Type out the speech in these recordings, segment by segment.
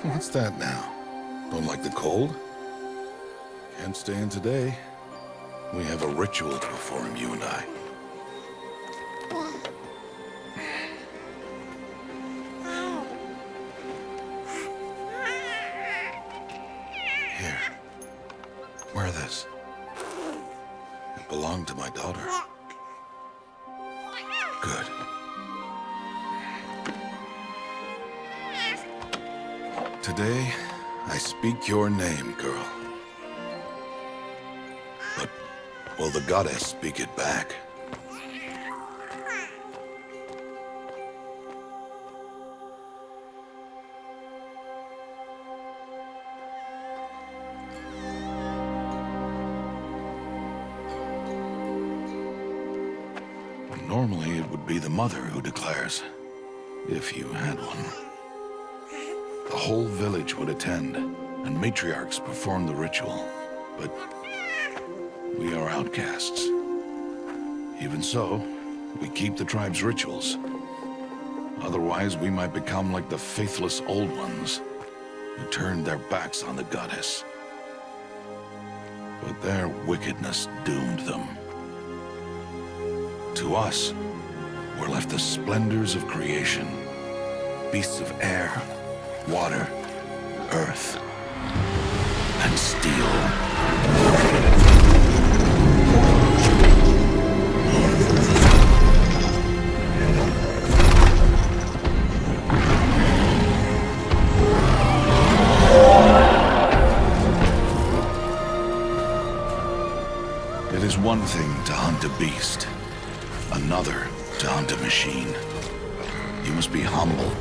What's that now? Don't like the cold? Can't stay in today. We have a ritual to perform, you and I. Here. Wear this. It belonged to my daughter. Good. Today, I speak your name, girl. But will the goddess speak it back? Normally, it would be the mother who declares, if you had one. The whole village would attend, and matriarchs perform the ritual. But we are outcasts. Even so, we keep the tribe's rituals. Otherwise, we might become like the faithless old ones, who turned their backs on the goddess. But their wickedness doomed them. To us, were left the splendors of creation, beasts of air, water, earth, and steel. It is one thing to hunt a beast, another to hunt a machine. You must be humble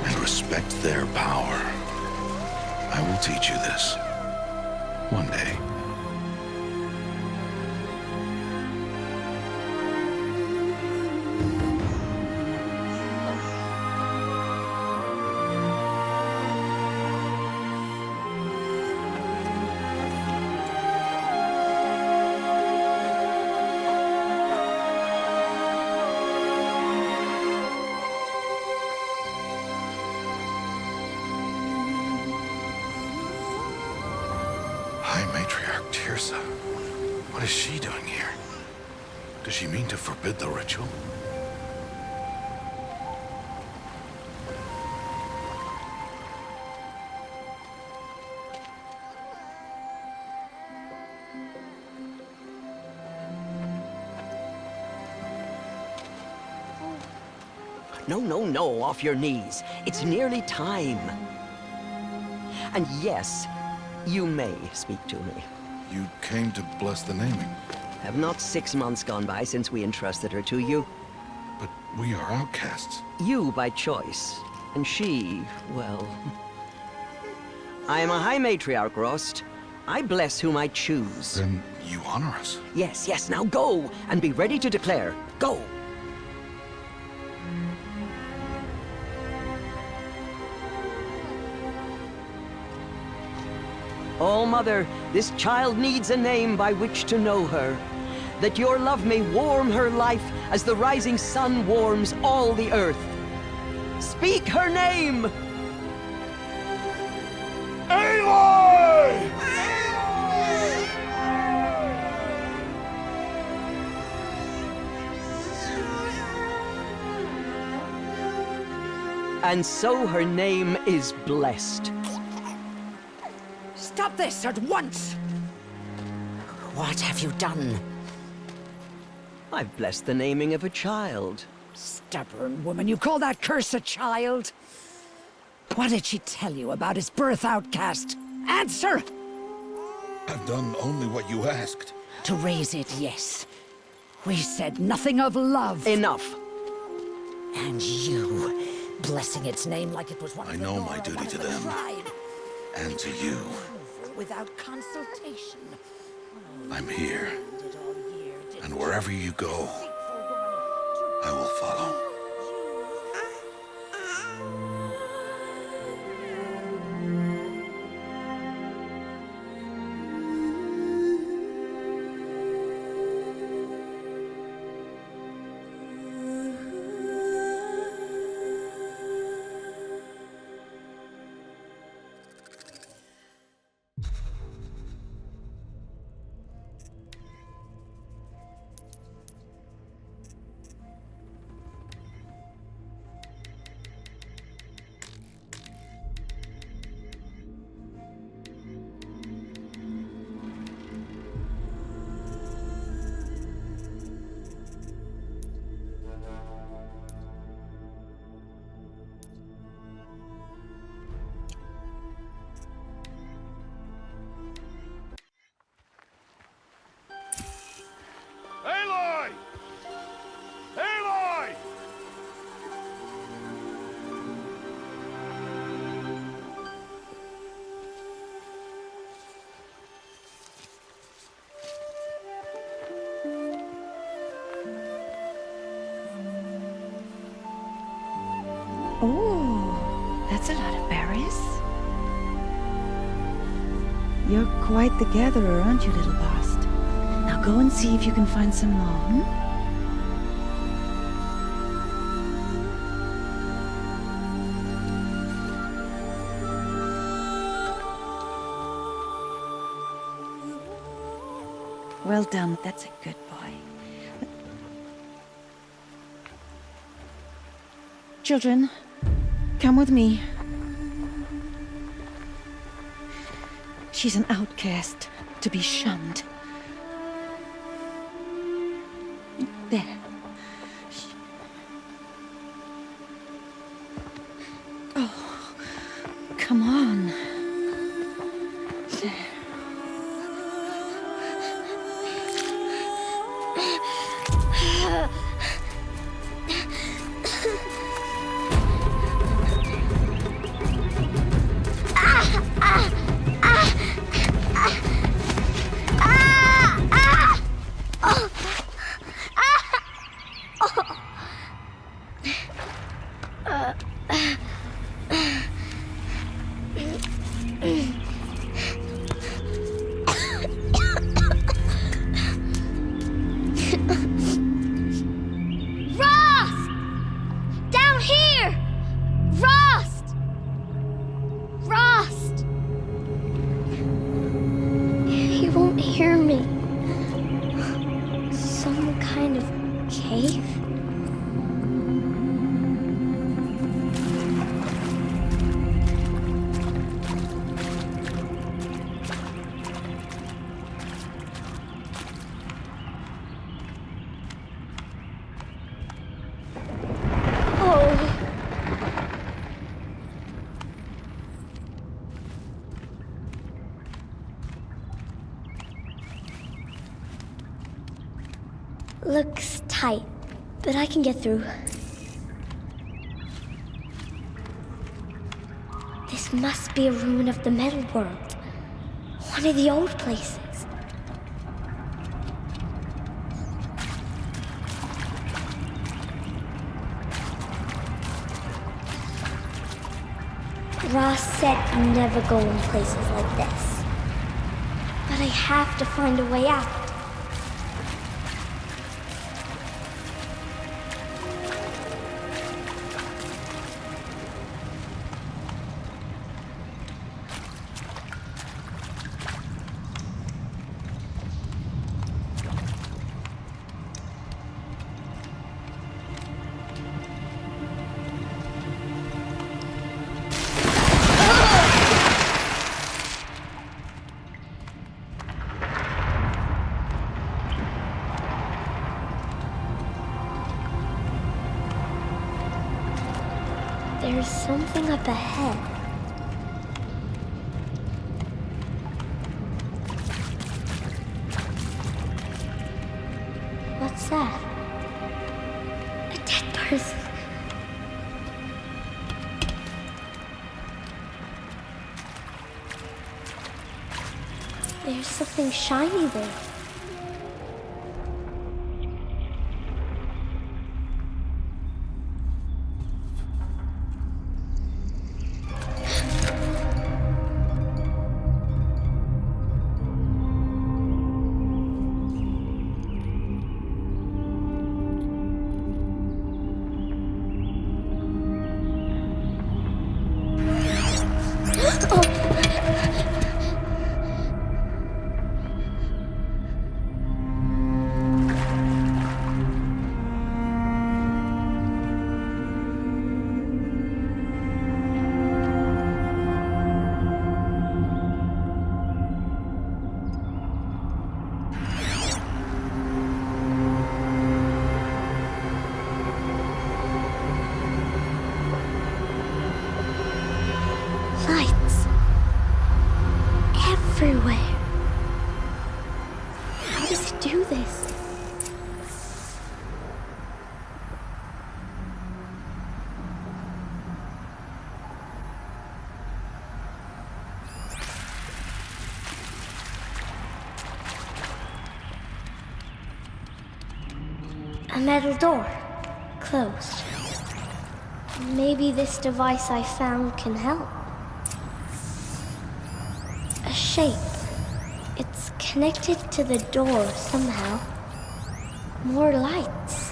and respect their power. I will teach you this. One day. What is she doing here? Does she mean to forbid the ritual? No, off your knees. It's nearly time. And yes, you may speak to me. You came to bless the naming. Have not 6 months gone by since we entrusted her to you? But we are outcasts. You by choice, and she, well... I am a High Matriarch, Rost. I bless whom I choose. Then you honor us. Yes, now go, and be ready to declare. Go! Oh, Mother, this child needs a name by which to know her. That your love may warm her life as the rising sun warms all the earth. Speak her name! Aloy! And so her name is blessed. Stop this at once! What have you done? I've blessed the naming of a child. Stubborn woman, you call that curse a child? What did she tell you about his birth, outcast? Answer! I've done only what you asked. To raise it, yes. We said nothing of love. Enough. And you, blessing its name like it was one I of the know Nora, my duty one of to the them. tribe. And to you. Without consultation. I'm here. Did all year, did And wherever you go, I will follow. That's a lot of berries. You're quite the gatherer, aren't you, little Bast? Now go and see if you can find some more, hmm? Well done, that's a good boy. Children, come with me. She's an outcast, to be shunned. There. Oh, come on. There. Looks tight, but I can get through. This must be a ruin of the metal world. One of the old places. Ross said never go in places like this. But I have to find a way out. There's something up ahead. What's that? A dead person. There's something shiny there. Lights. Everywhere. How does it do this? A metal door. Closed. Maybe this device I found can help. A shape. It's connected to the door somehow. More lights.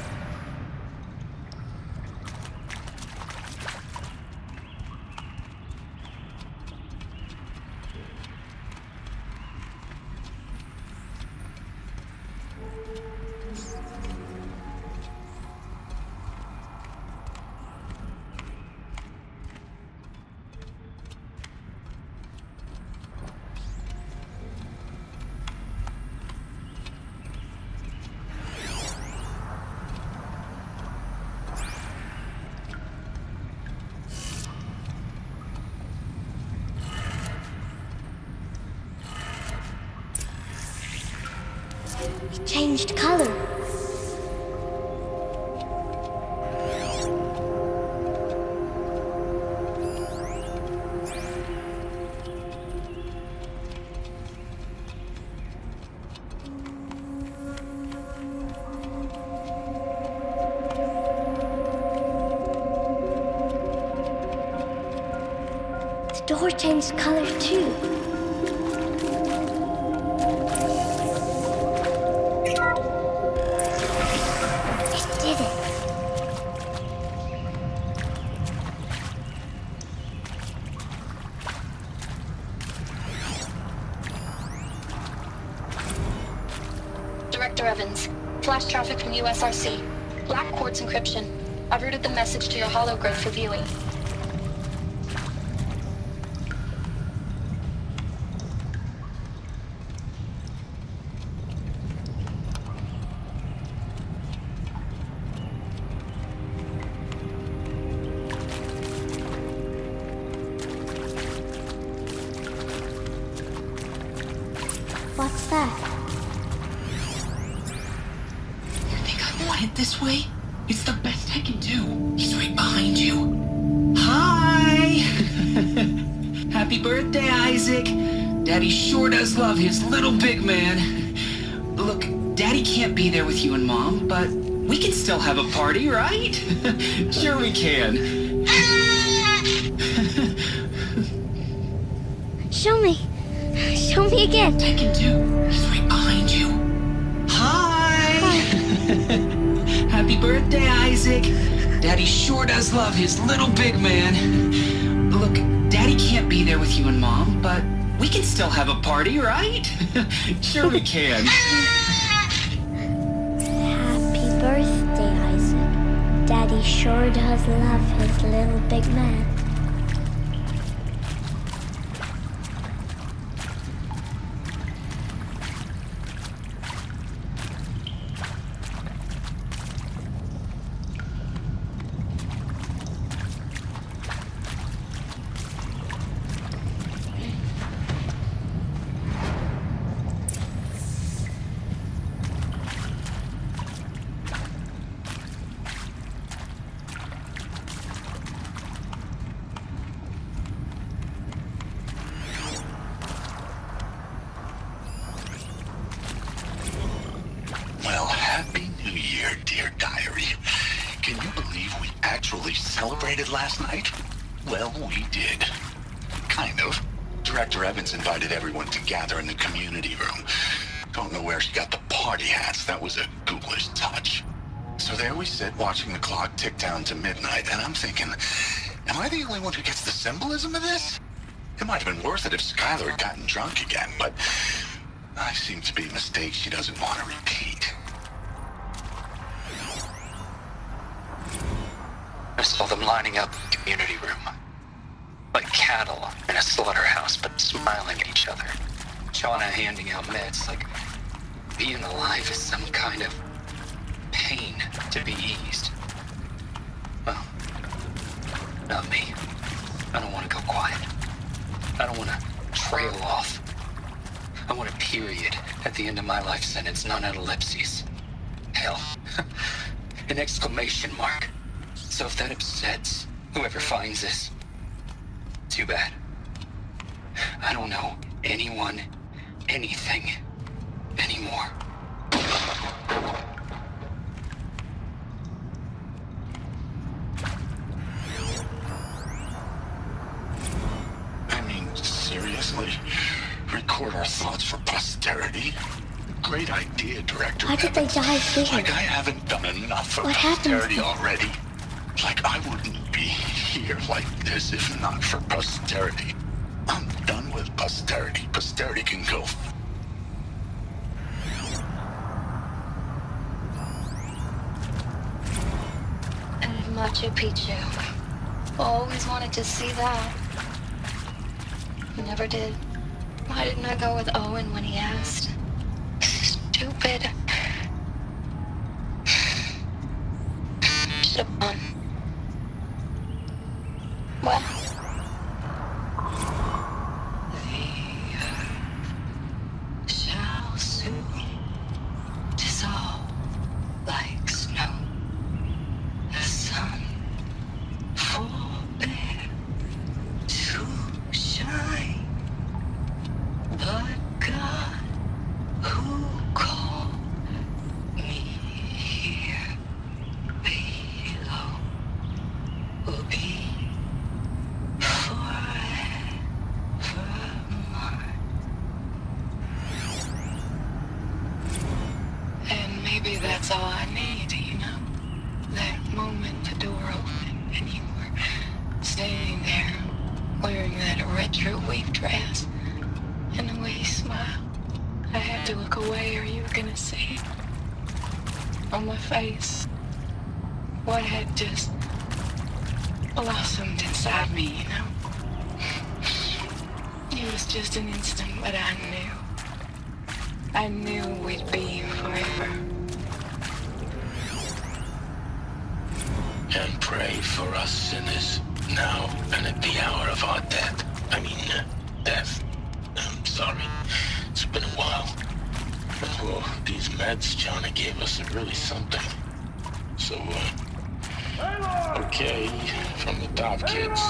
It changed color. The door changed color too. Director Evans, flash traffic from USRC. Black quartz encryption. I've routed the message to your hologrid for viewing. What's that? It this way? It's the best I can do. He's right behind you. Hi! Happy birthday, Isaac. Daddy sure does love his little big man. Look, Daddy can't be there with you and Mom, but we can still have a party, right? Sure we can. Show me. Show me again. I can do. He's right behind you. Hi! Happy birthday, Isaac. Daddy sure does love his little big man. Look, Daddy can't be there with you and Mom, but we can still have a party, right? Sure we can. Happy birthday, Isaac. Daddy sure does love his little big man. Well, Happy New Year, dear diary. Can you believe we actually celebrated last night? Well, we did. Kind of. Director Evans invited everyone to gather in the community room. Don't know where she got the party hats. That was a ghoulish touch. So there we sit, watching the clock tick down to midnight, and I'm thinking, am I the only one who gets the symbolism of this? It might have been worth it if Skylar had gotten drunk again, but I seem to be mistakes she doesn't want to repeat. I saw them lining up in the community room. Like cattle in a slaughterhouse, but smiling at each other. Shauna handing out meds, like being alive is some kind of pain to be eased. Well, not me. I don't want to go quiet. I don't want to trail off. I want a period at the end of my life sentence, not an ellipses. Hell, an exclamation mark. So if that upsets whoever finds this, too bad. I don't know anyone, anything, anymore. Seriously, record our thoughts for posterity. Great idea, Director. Why did they die here? Like I haven't done enough for What happened? posterity already. Like I wouldn't be here like this if not for posterity. I'm done with posterity. Posterity can go. And Machu Picchu. Always wanted to see that. Never did. Why didn't I go with Owen when he asked? Stupid. Should have gone. Well. The earth shall soon dissolve like snow. The sun forbear to shine. But God, who called me here below, will be forever mine. And maybe that's all I need, you know? That moment the door opened and you were standing there wearing that retro wave dress. And the way you smiled, I had to look away or you were gonna see on my face what had just blossomed inside me, you know? It was just an instant, but I knew we'd be forever. And pray for us sinners, now and at the hour of our death. Death. I'm sorry. It's been a while. Well, these meds Johnny gave us are really something. So, okay, from the top, kids.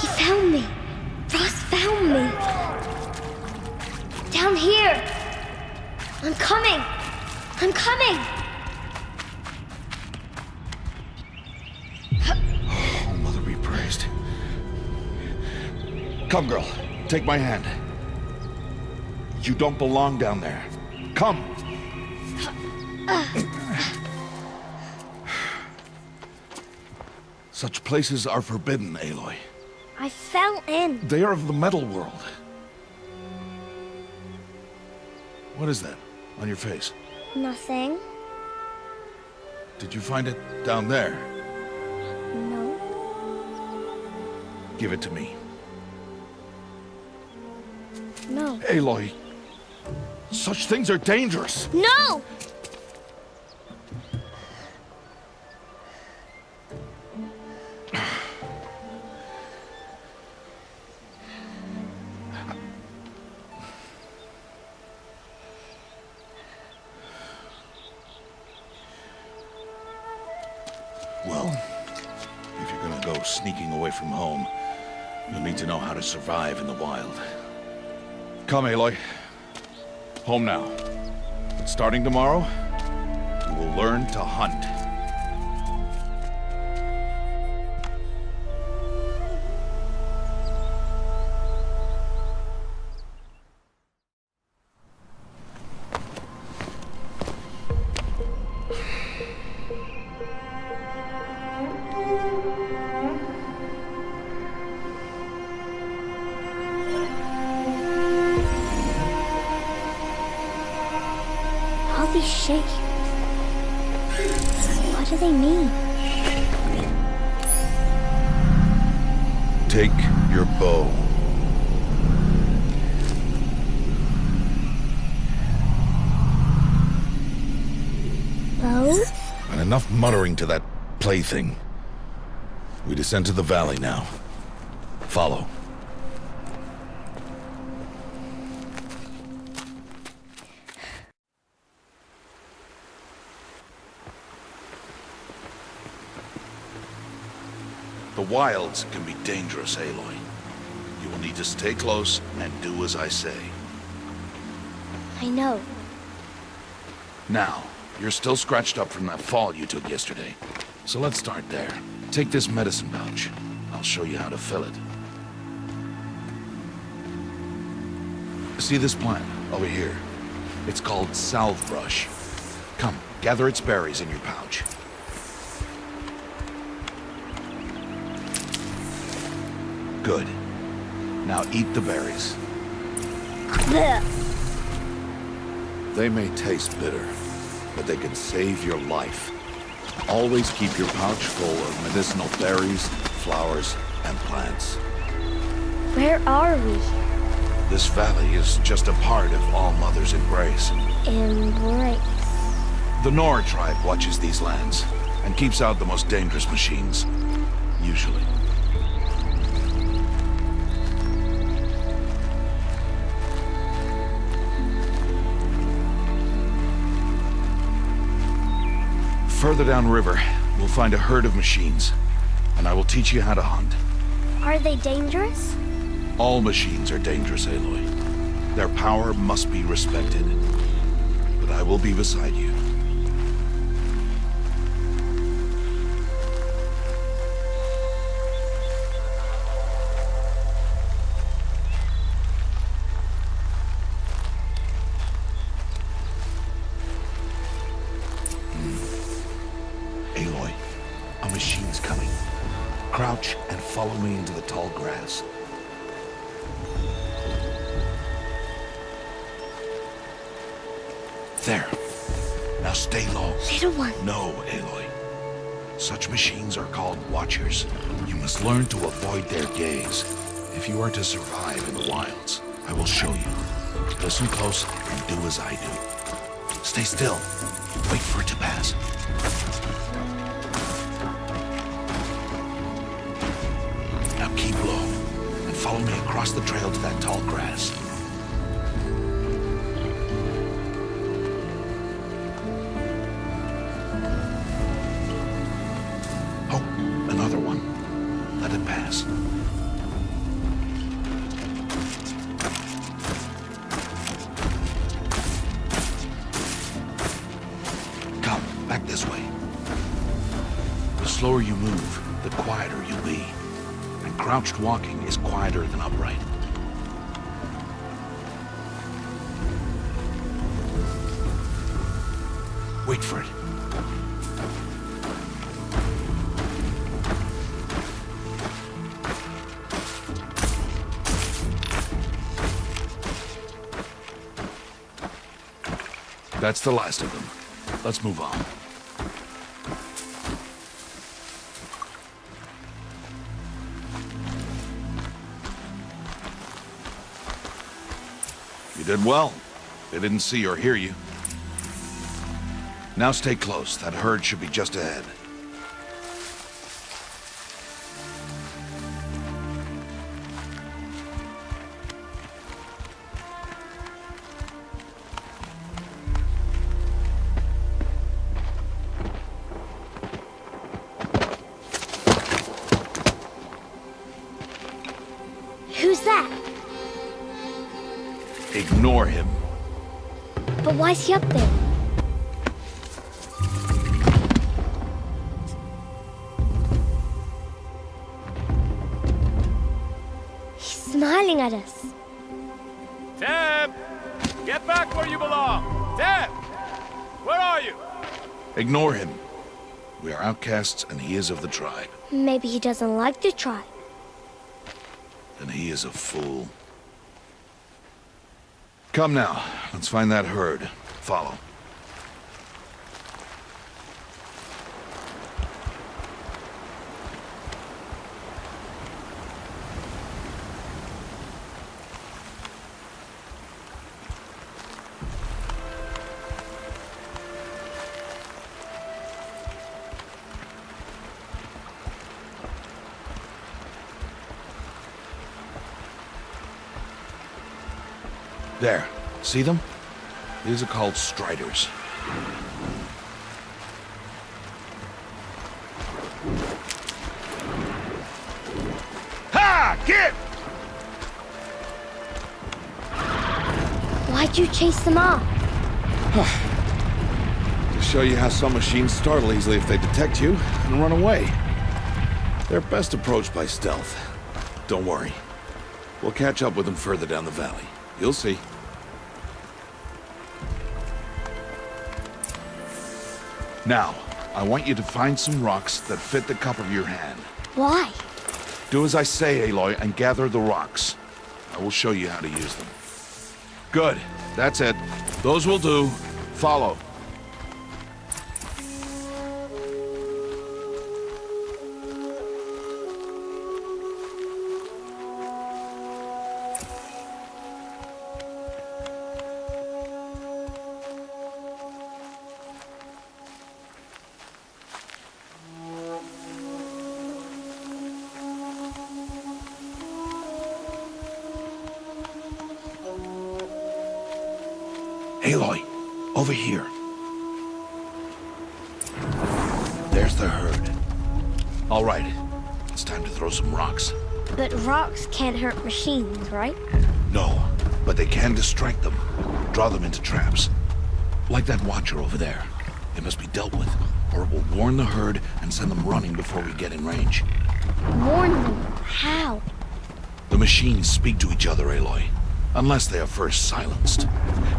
He found me. Ross found me. Down here. I'm coming. I'm coming. Oh, Mother be praised. Come, girl. Take my hand. You don't belong down there. Come. Such places are forbidden, Aloy. I fell in. They are of the metal world. What is that on your face? Nothing. Did you find it down there? No. Give it to me. No. Aloy, such things are dangerous. No! Well, if you're gonna go sneaking away from home, you'll need to know how to survive in the wild. Come, Aloy. Home now. But starting tomorrow, you will learn to hunt. All these shapes. What do they mean? Take your bow. Bow? And enough muttering to that plaything. We descend to the valley now. Follow. The wilds can be dangerous, Aloy. You will need to stay close and do as I say. I know. Now, you're still scratched up from that fall you took yesterday. So let's start there. Take this medicine pouch. I'll show you how to fill it. See this plant over here? It's called salve brush. Come, gather its berries in your pouch. Good. Now eat the berries. Blech. They may taste bitter, but they can save your life. Always keep your pouch full of medicinal berries, flowers, and plants. Where are we? This valley is just a part of All Mother's embrace. Embrace. The Nora tribe watches these lands and keeps out the most dangerous machines. Usually. Further downriver, we'll find a herd of machines, and I will teach you how to hunt. Are they dangerous? All machines are dangerous, Aloy. Their power must be respected. But I will be beside you. Aloy, a machine's coming. Crouch and follow me into the tall grass. There. Now stay low. Little one. No, Aloy. Such machines are called Watchers. You must learn to avoid their gaze. If you are to survive in the wilds, I will show you. Listen close and do as I do. Stay still. Wait for it to pass. Now keep low and follow me across the trail to that tall grass. Another one. Let it pass. Come, back this way. The slower you move, the quieter you'll be. And crouched walking is quieter than upright. Wait for it. That's the last of them. Let's move on. You did well. They didn't see or hear you. Now stay close. That herd should be just ahead. Who's that? Ignore him. But why's he up there? He's smiling at us. Teb! Get back where you belong! Teb! Where are you? Ignore him. We are outcasts and he is of the tribe. Maybe he doesn't like the tribe. And he is a fool. Come now, let's find that herd. Follow. There. See them? These are called striders. Ha! Get! Why'd you chase them off? To show you how some machines startle easily if they detect you and run away. They're best approached by stealth. Don't worry. We'll catch up with them further down the valley. You'll see. Now, I want you to find some rocks that fit the cup of your hand. Why? Do as I say, Aloy, and gather the rocks. I will show you how to use them. Good. That's it. Those will do. Follow. Aloy, over here. There's the herd. All right, it's time to throw some rocks. But rocks can't hurt machines, right? No, but they can distract them. Draw them into traps. Like that watcher over there. It must be dealt with, or it will warn the herd and send them running before we get in range. Warn them? How? The machines speak to each other, Aloy. Unless they are first silenced.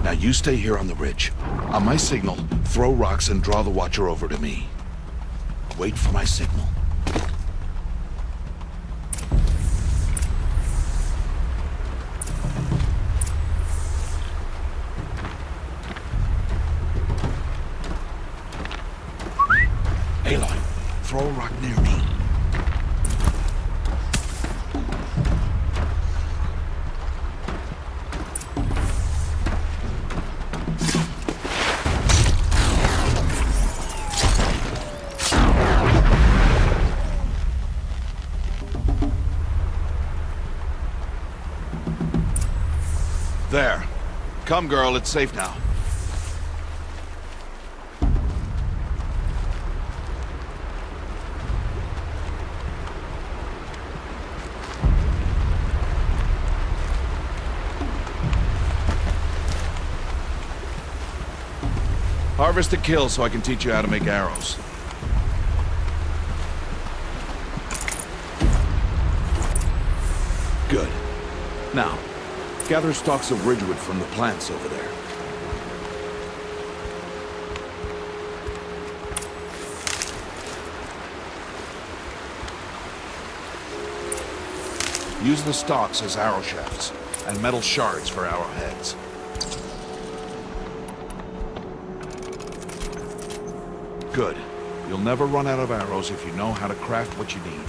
Now you stay here on the ridge. On my signal, throw rocks and draw the watcher over to me. Wait for my signal. Aloy, throw a rock near me. There. Come, girl, it's safe now. Harvest a kill so I can teach you how to make arrows. Good. Now, gather stalks of ridgewood from the plants over there. Use the stalks as arrow shafts, and metal shards for arrowheads. Good. You'll never run out of arrows if you know how to craft what you need.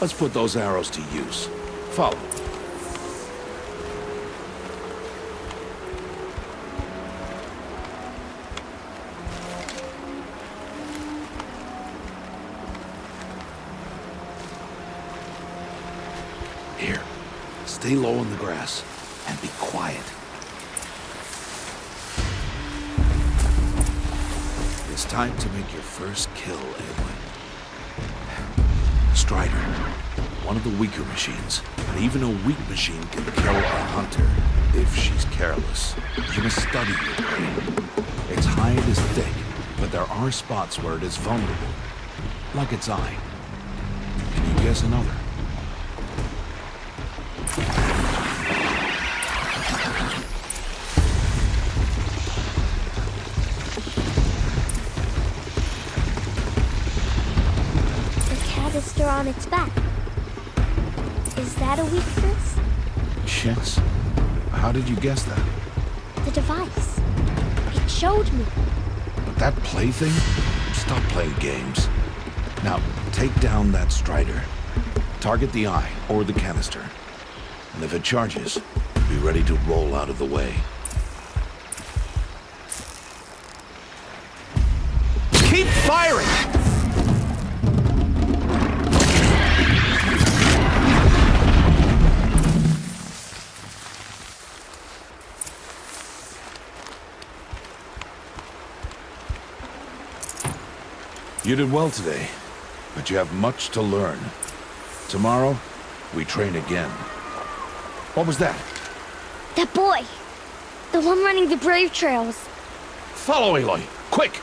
Let's put those arrows to use. Follow. Here, stay low in the grass and be quiet. It's time to make your first kill, Aloy. Strider, one of the weaker machines, but even a weak machine can kill a hunter if she's careless. You must study your prey. Its hide is thick, but there are spots where it is vulnerable, like its eye. Can you guess another? Canister on its back. Is that a weakness? Yes. How did you guess that? The device. It showed me. But that plaything? Stop playing games. Now, take down that strider. Target the eye or the canister. And if it charges, be ready to roll out of the way. Keep firing! You did well today, but you have much to learn. Tomorrow, we train again. What was that? That boy. The one running the brave trails. Follow Aloy, quick!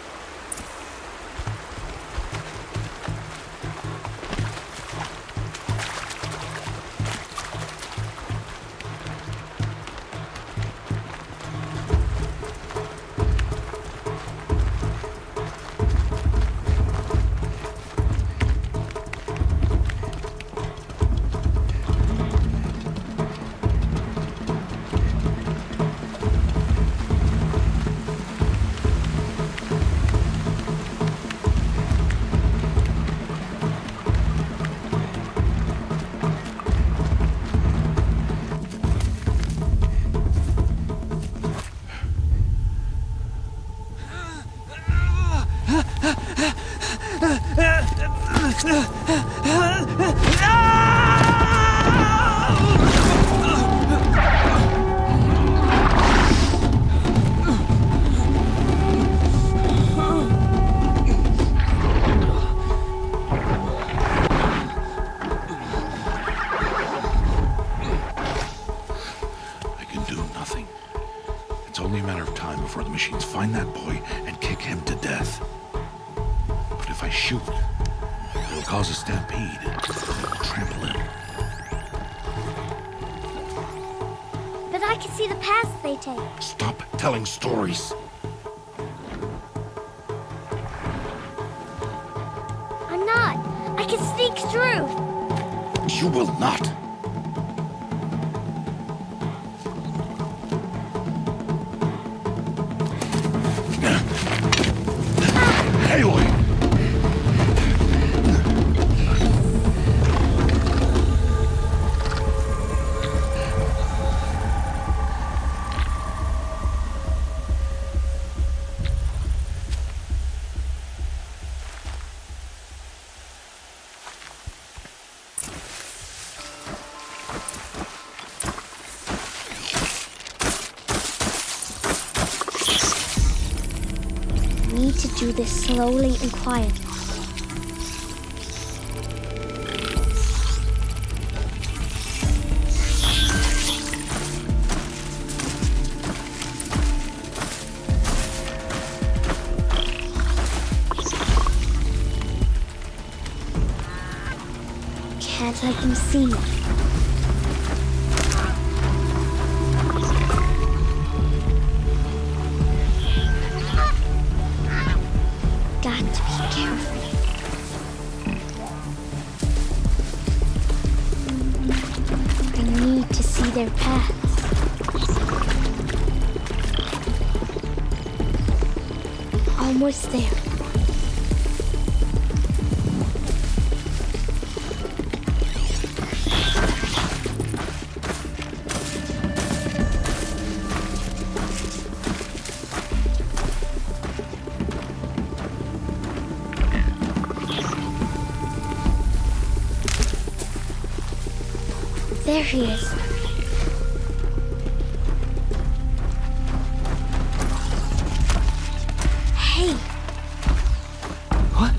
before the machines find that boy and kick him to death. But if I shoot, it'll cause a stampede. It'll trample him. But I can see the paths they take. Stop telling stories. I'm not. I can sneak through. You will not. Aloy! Need to do this slowly and quietly. Can't let them see me. Got to be careful. I need to see their paths. Almost there. There he is. Hey. What?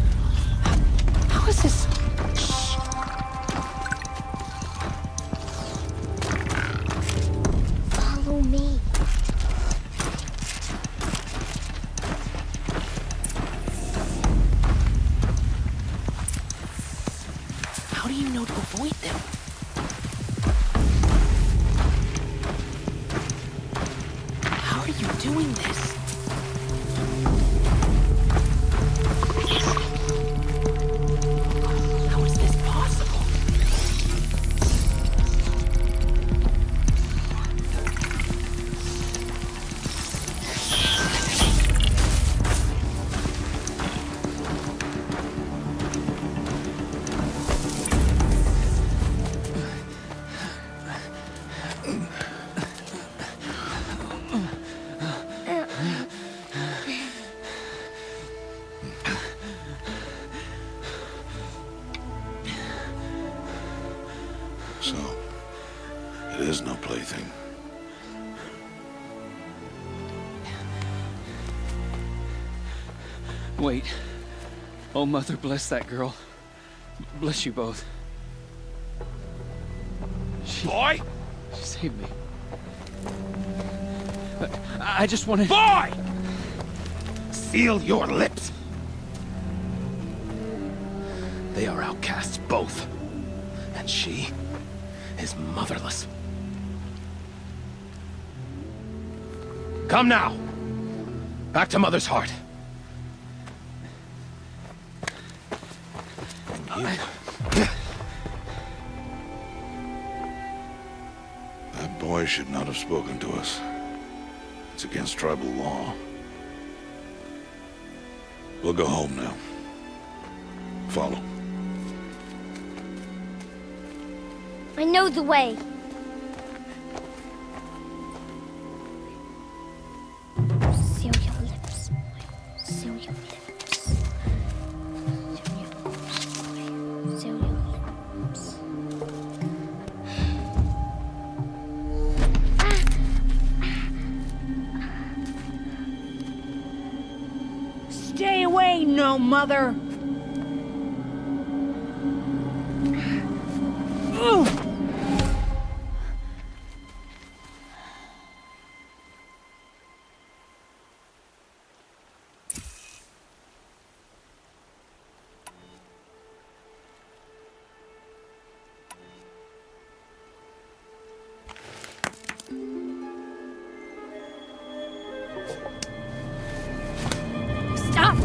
How is this? Shh. Follow me. How do you know to avoid them? How are you doing this? How is this possible? So, it is no plaything. Wait. Oh, Mother, bless that girl. Bless you both. Boy! She saved me. I just wanted... Boy! Seal your lips. They are outcasts, both. And she is motherless. Come now. Back to Mother's heart. And you... That boy should not have spoken to us. It's against tribal law. We'll go home now. Follow. I know the way. Seal your lips, boy. Seal your lips. Seal your lips, boy. ain't no mother. Stop!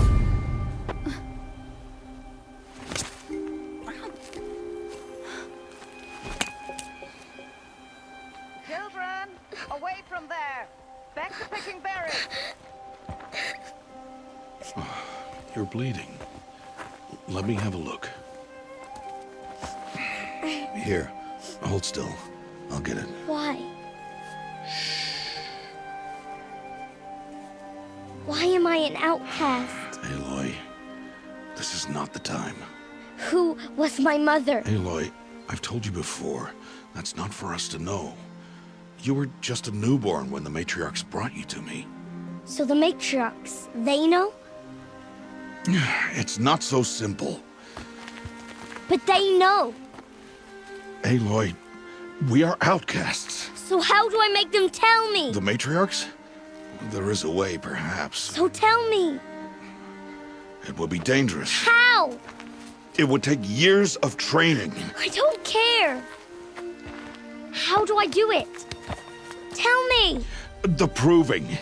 Children, away from there. Back to picking berries. You're bleeding. Let me have a look. Here, hold still. I'll get it. Why? Why am I an outcast? Aloy, this is not the time. Who was my mother? Aloy, I've told you before, that's not for us to know. You were just a newborn when the matriarchs brought you to me. So the matriarchs, they know? It's not so simple. But they know. Aloy, we are outcasts. So how do I make them tell me? The matriarchs? There is a way, perhaps. So tell me. It would be dangerous. How? It would take years of training. I don't care. How do I do it? Tell me. The proving.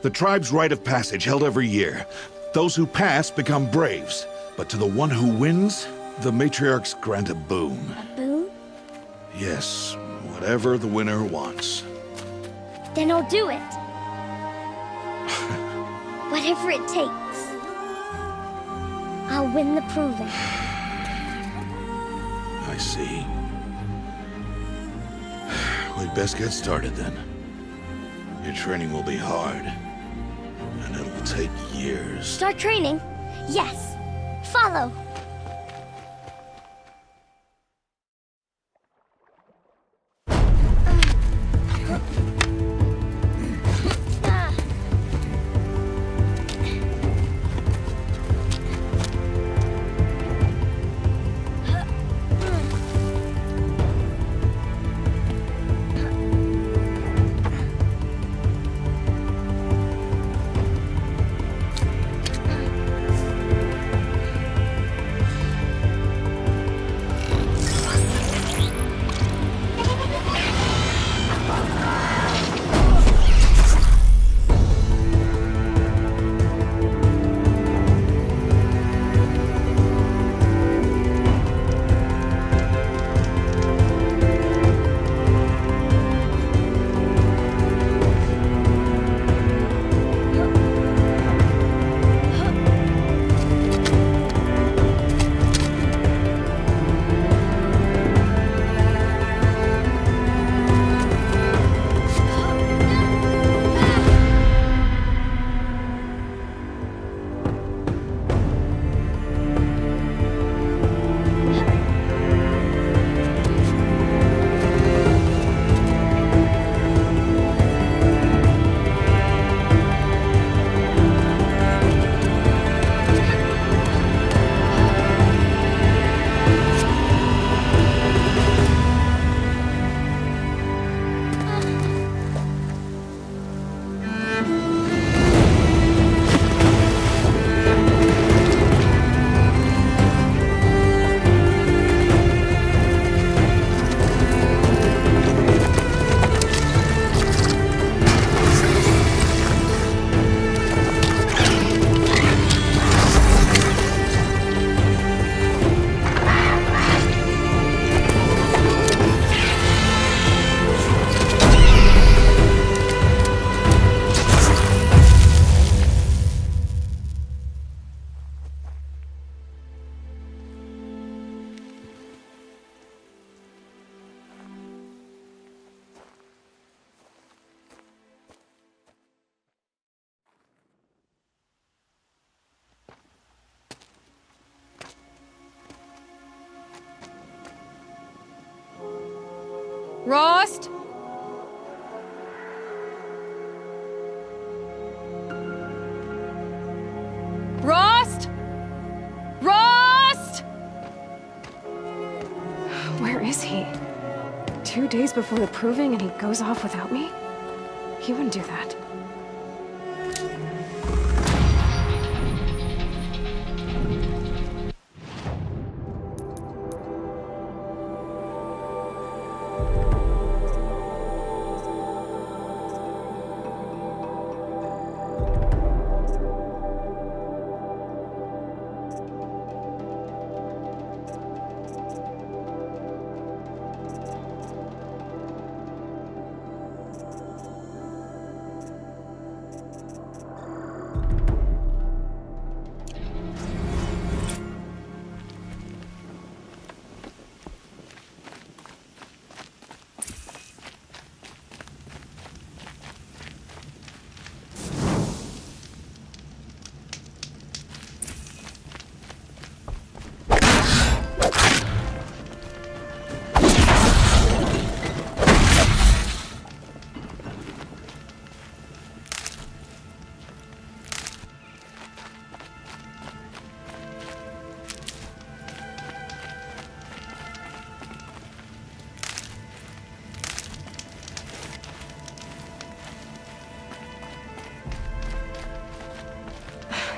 The tribe's rite of passage held every year. Those who pass become braves. But to the one who wins, the matriarchs grant a boon. A boon? Yes, whatever the winner wants. Then I'll do it. Whatever it takes. I'll win the proving. I see. We'd best get started then. Your training will be hard, and it will take years. Start training? Yes. Follow. Rost? Rost? 2 days before the proving and he goes off without me? He wouldn't do that.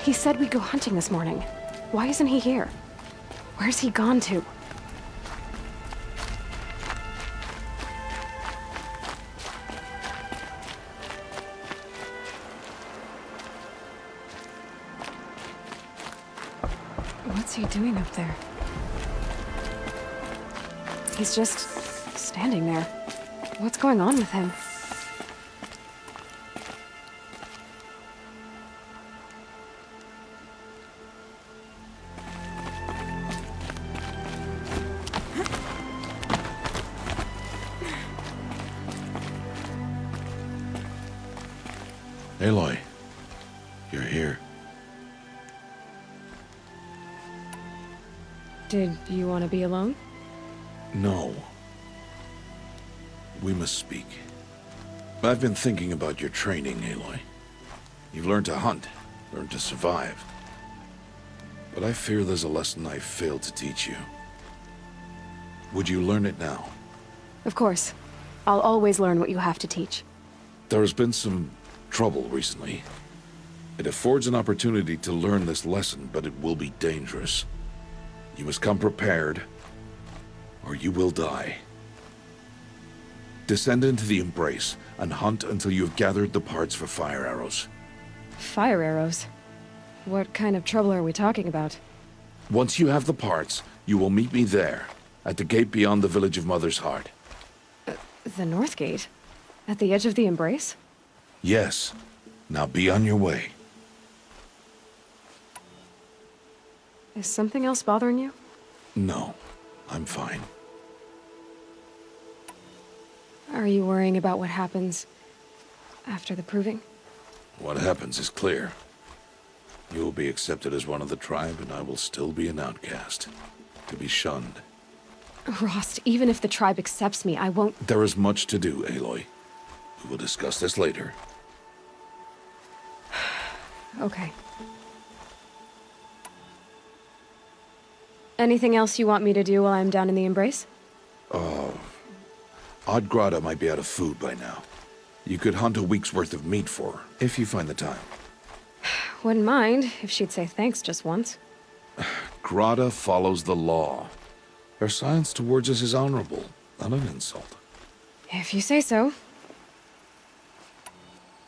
He said we'd go hunting this morning. Why isn't he here? Where's he gone to? What's he doing up there? He's just standing there. What's going on with him? Aloy, you're here. Did you want to be alone? No. We must speak. I've been thinking about your training, Aloy. You've learned to hunt, learned to survive. But I fear there's a lesson I failed to teach you. Would you learn it now? Of course. I'll always learn what you have to teach. There has been some trouble recently. It affords an opportunity to learn this lesson, but it will be dangerous. You must come prepared, or you will die. Descend into the Embrace and hunt until you have gathered the parts for fire arrows. Fire arrows? What kind of trouble are we talking about? Once you have the parts, you will meet me there, at the gate beyond the village of Mother's Heart. The North Gate? At the edge of the Embrace? Yes. Now be on your way. Is something else bothering you? No, I'm fine. Are you worrying about what happens after the proving? What happens is clear. You will be accepted as one of the tribe, and I will still be an outcast, to be shunned. Rost, even if the tribe accepts me, I won't— There is much to do, Aloy. We will discuss this later. Okay. Anything else you want me to do while I'm down in the Embrace? Oddgrada might be out of food by now. You could hunt a week's worth of meat for her, if you find the time. Wouldn't mind if she'd say thanks just once. Grada follows the law. Her silence towards us is honorable, not an insult. If you say so.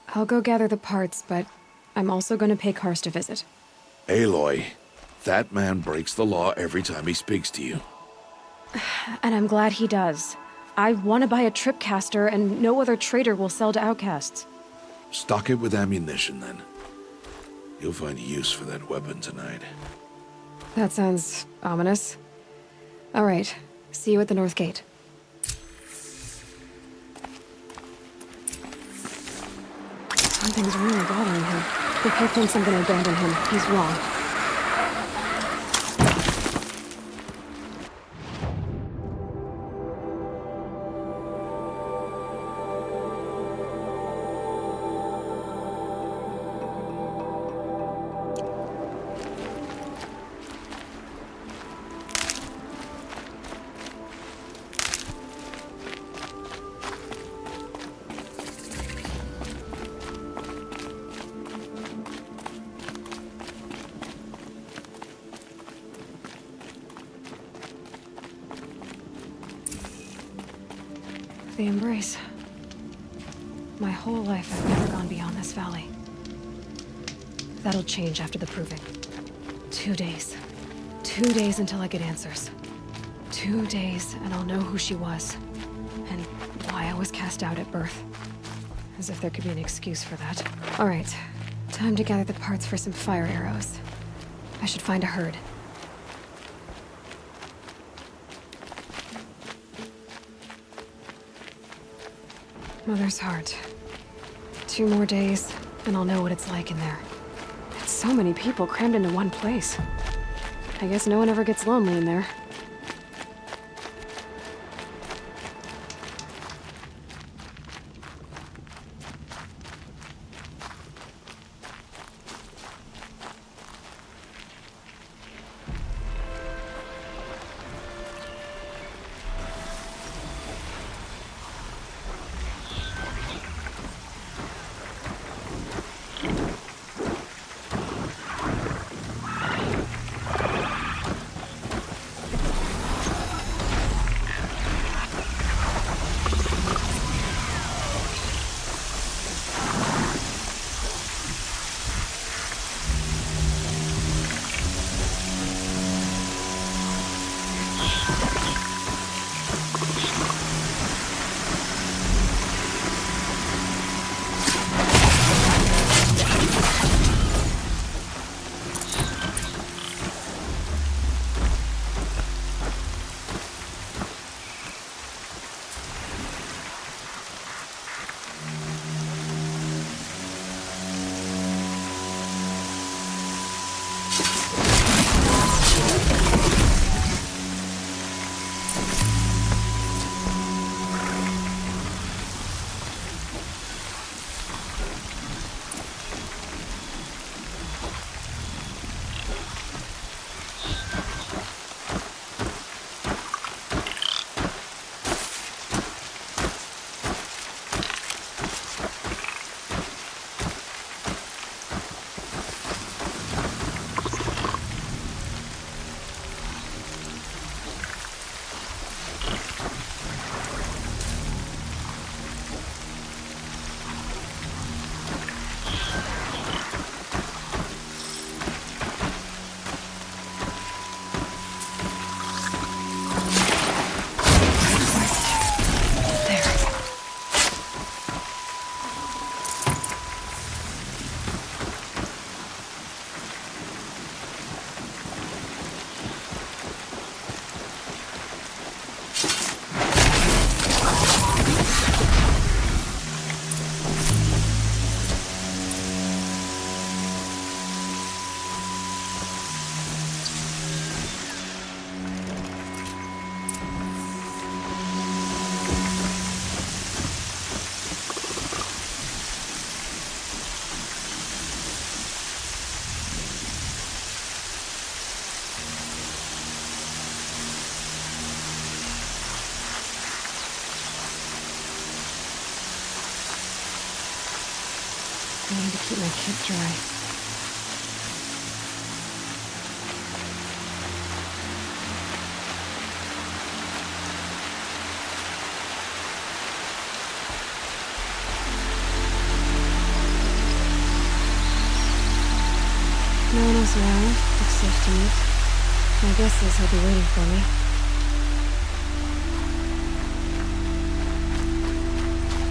I'll go gather the parts, but I'm also gonna pay Karst a visit. Aloy, that man breaks the law every time he speaks to you. And I'm glad he does. I want to buy a tripcaster, and no other trader will sell to outcasts. Stock it with ammunition, then. You'll find use for that weapon tonight. That sounds ominous. All right, see you at the North Gate. Something's really bothering him. If he thinks I'm gonna abandon him, he's wrong. the embrace. My whole life I've never gone beyond this valley. That'll change after the proving. 2 days. 2 days until I get answers. 2 days and I'll know who she was. And why I was cast out at birth. As if there could be an excuse for that. Alright, time to gather the parts for some fire arrows. I should find a herd. Mother's heart. 2 more days, and I'll know what it's like in there. It's so many people crammed into one place. I guess no one ever gets lonely in there. I need to keep my kit dry. No one else around, except to eat. My guess is he'll be waiting for me.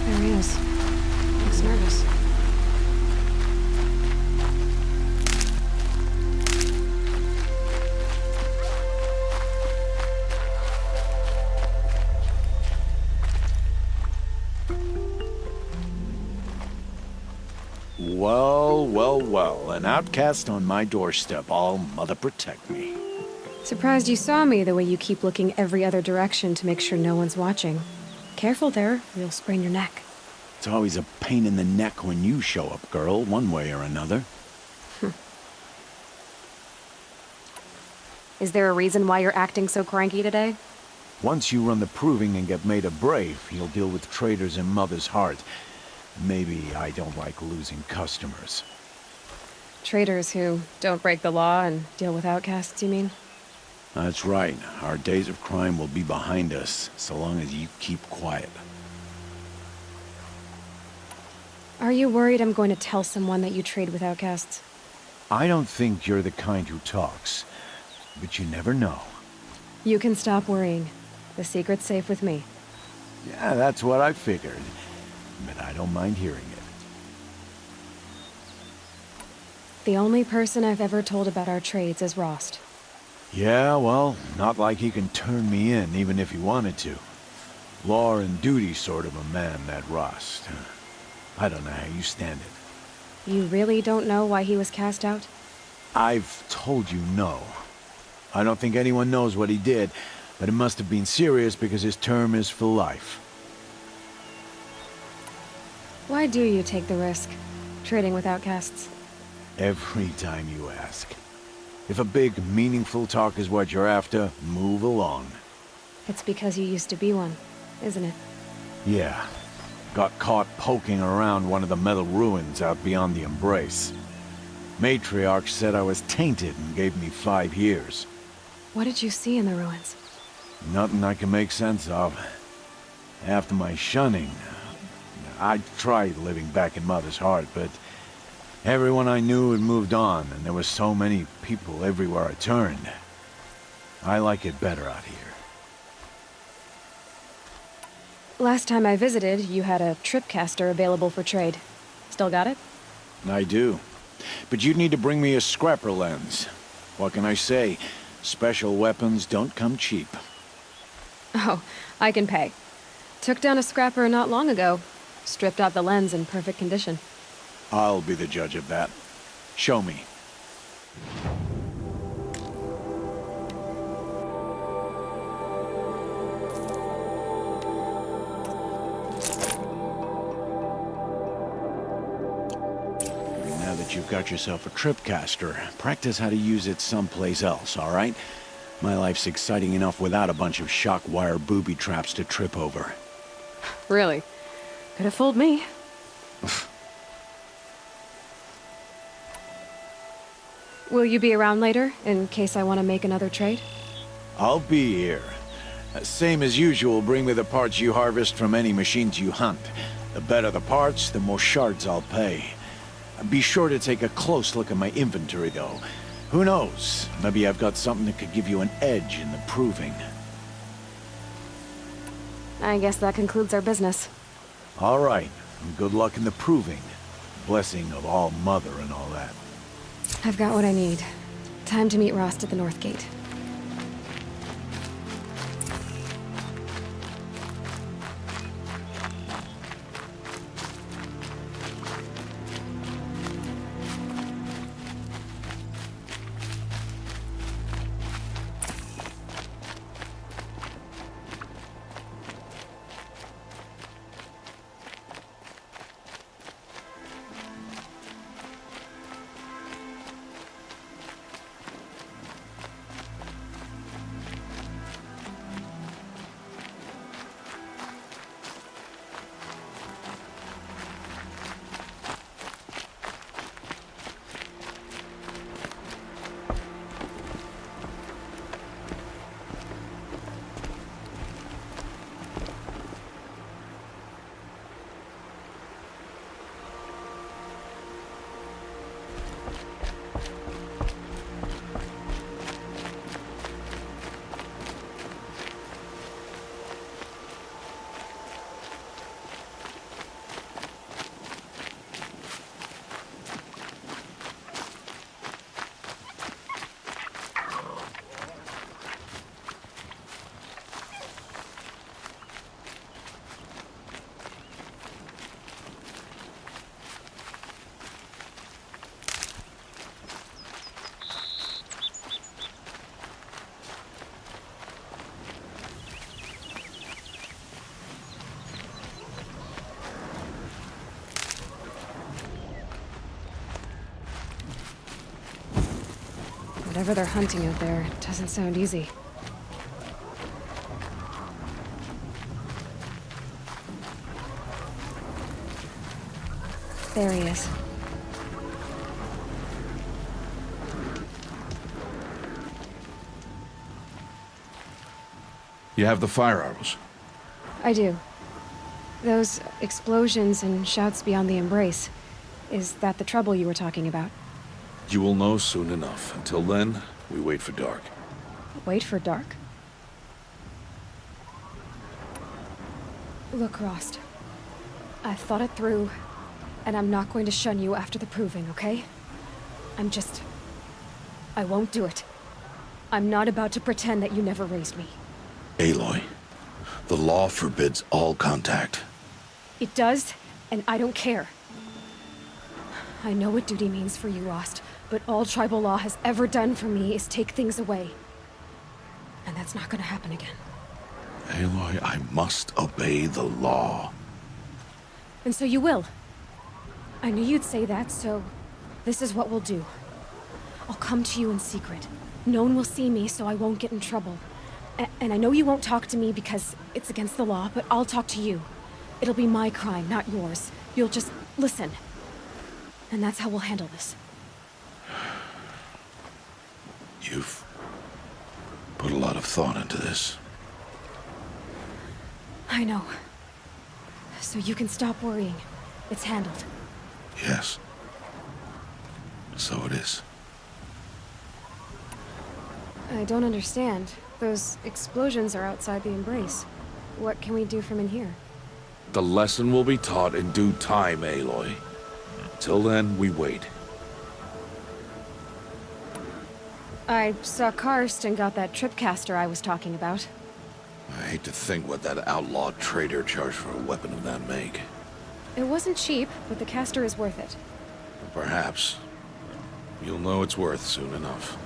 There he is. Looks nervous. Well, well, well. An outcast on my doorstep. All mother protect me. Surprised you saw me the way you keep looking every other direction to make sure no one's watching. Careful there, or you'll sprain your neck. It's always a pain in the neck when you show up, girl, one way or another. Is there a reason why you're acting so cranky today? Once you run the proving and get made a brave, you'll deal with traitors in Mother's heart. Maybe I don't like losing customers. Traitors who don't break the law and deal with outcasts, you mean? That's right. Our days of crime will be behind us, so long as you keep quiet. Are you worried I'm going to tell someone that you trade with outcasts? I don't think you're the kind who talks, but you never know. You can stop worrying. The secret's safe with me. Yeah, that's what I figured. But I don't mind hearing it. The only person I've ever told about our trades is Rost. Yeah, well, not like he can turn me in, even if he wanted to. Law and duty sort of a man, that Rost. I don't know how you stand it. You really don't know why he was cast out? I've told you no. I don't think anyone knows what he did, but it must have been serious because his term is for life. Why do you take the risk, trading with outcasts? Every time you ask. If a big, meaningful talk is what you're after, move along. It's because you used to be one, isn't it? Yeah. Got caught poking around one of the metal ruins out beyond the Embrace. Matriarch said I was tainted and gave me 5 years. What did you see in the ruins? Nothing I can make sense of. After my shunning, I tried living back in Mother's Heart, but everyone I knew had moved on, and there were so many people everywhere I turned. I like it better out here. Last time I visited, you had a tripcaster available for trade. Still got it? I do. But you'd need to bring me a scrapper lens. What can I say? Special weapons don't come cheap. Oh, I can pay. Took down a scrapper not long ago. Stripped out the lens in perfect condition. I'll be the judge of that. Show me. Now that you've got yourself a tripcaster, practice how to use it someplace else, all right? My life's exciting enough without a bunch of shock wire booby traps to trip over. Really? Could have fooled me. Will you be around later, in case I want to make another trade? I'll be here. Same as usual, bring me the parts you harvest from any machines you hunt. The better the parts, the more shards I'll pay. Be sure to take a close look at my inventory, though. Who knows? Maybe I've got something that could give you an edge in the proving. I guess that concludes our business. All right. Good luck in the proving. Blessing of All Mother and all that. I've got what I need. Time to meet Rost at the North Gate. Whatever they're hunting out there, it doesn't sound easy. There he is. You have the fire arrows? I do. Those explosions and shouts beyond the embrace. Is that the trouble you were talking about? You will know soon enough. Until then, we wait for dark. Wait for dark? Look, Rost. I've thought it through, and I'm not going to shun you after the proving, okay? I won't do it. I'm not about to pretend that you never raised me. Aloy, the law forbids all contact. It does, and I don't care. I know what duty means for you, Rost, but all tribal law has ever done for me is take things away. And that's not gonna happen again. Aloy, I must obey the law. And so you will. I knew you'd say that, so this is what we'll do. I'll come to you in secret. No one will see me, so I won't get in trouble. And I know you won't talk to me because it's against the law, but I'll talk to you. It'll be my crime, not yours. You'll just listen. And that's how we'll handle this. You've put a lot of thought into this. I know. So you can stop worrying. It's handled. Yes. So it is. I don't understand. Those explosions are outside the embrace. What can we do from in here? The lesson will be taught in due time, Aloy. Till then, we wait. I saw Karst and got that tripcaster I was talking about. I hate to think what that outlaw trader charged for a weapon of that make. It wasn't cheap, but the caster is worth it. Perhaps. You'll know it's worth soon enough.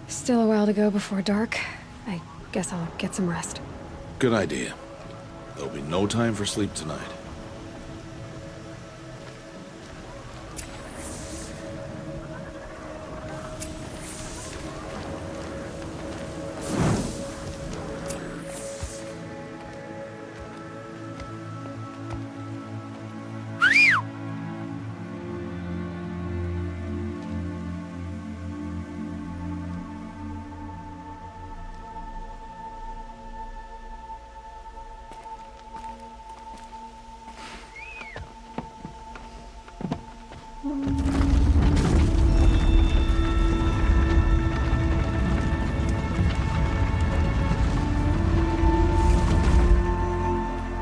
Still a while to go before dark. I guess I'll get some rest. Good idea. There'll be no time for sleep tonight.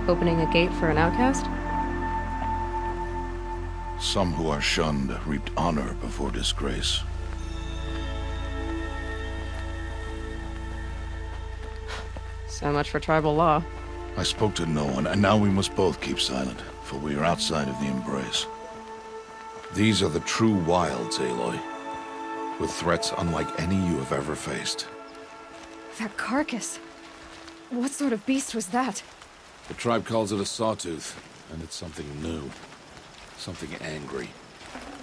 Opening a gate for an outcast? Some who are shunned reaped honor before disgrace. So much for tribal law. I spoke to no one, and now we must both keep silent, for we are outside of the embrace. These are the true wilds, Aloy, with threats unlike any you have ever faced. That carcass. What sort of beast was that? The tribe calls it a sawtooth, and it's something new. Something angry.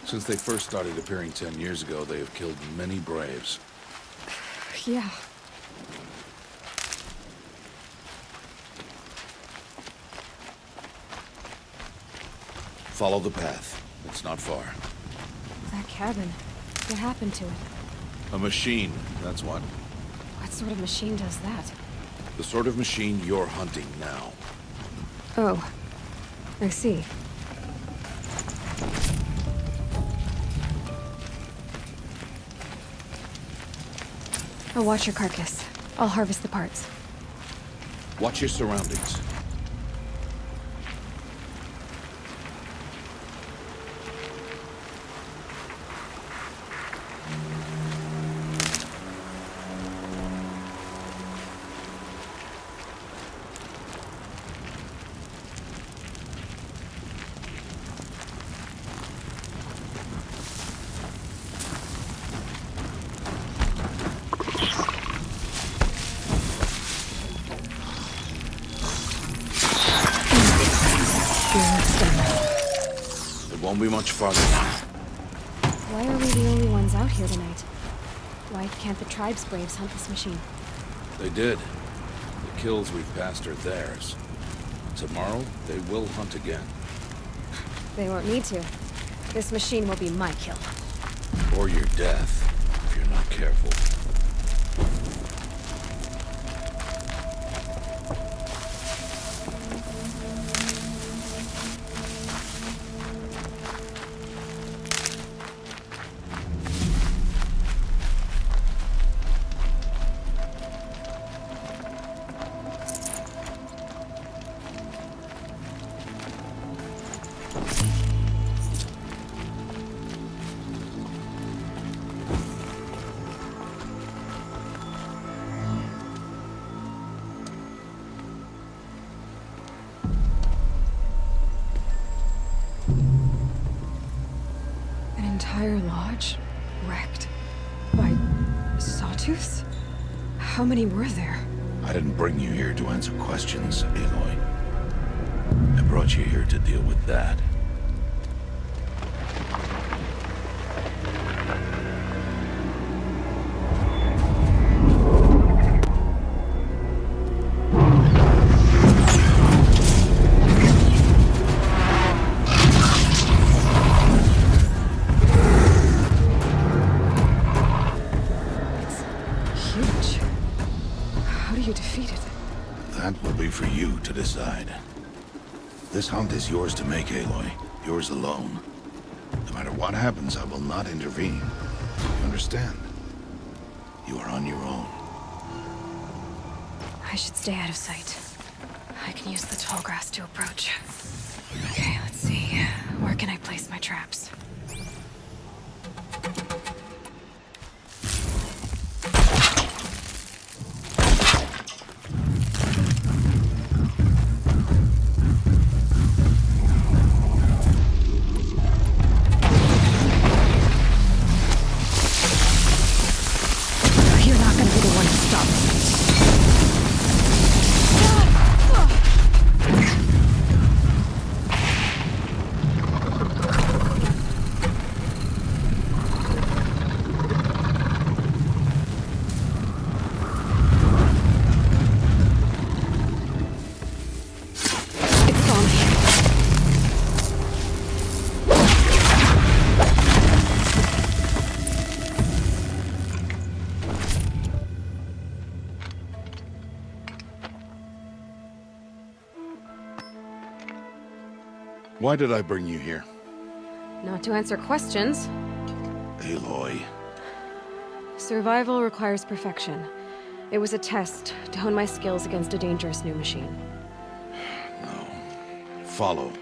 Since they first started appearing 10 years ago, they have killed many braves. Yeah. Follow the path. It's not far. That cabin. What happened to it? A machine, that's what. What sort of machine does that? The sort of machine you're hunting now. Oh. I see. I'll watch your carcass. I'll harvest the parts. Watch your surroundings. Won't be much farther now. Why are we the only ones out here tonight? Why can't the tribe's braves hunt this machine? They did. The kills we've passed are theirs. Tomorrow, they will hunt again. They won't need to. This machine will be my kill. Or your death, if you're not careful. sawtooths? How many were there? I didn't bring you here to answer questions, Aloy. I brought you here to deal with that. For you to decide. This hunt is yours to make, Aloy. Yours alone. No matter what happens, I will not intervene. You understand? You are on your own. I should stay out of sight. I can use the tall grass to approach. Okay, let's see. Where can I place my traps? Why did I bring you here? Not to answer questions. Aloy. Survival requires perfection. It was a test to hone my skills against a dangerous new machine. No. Follow.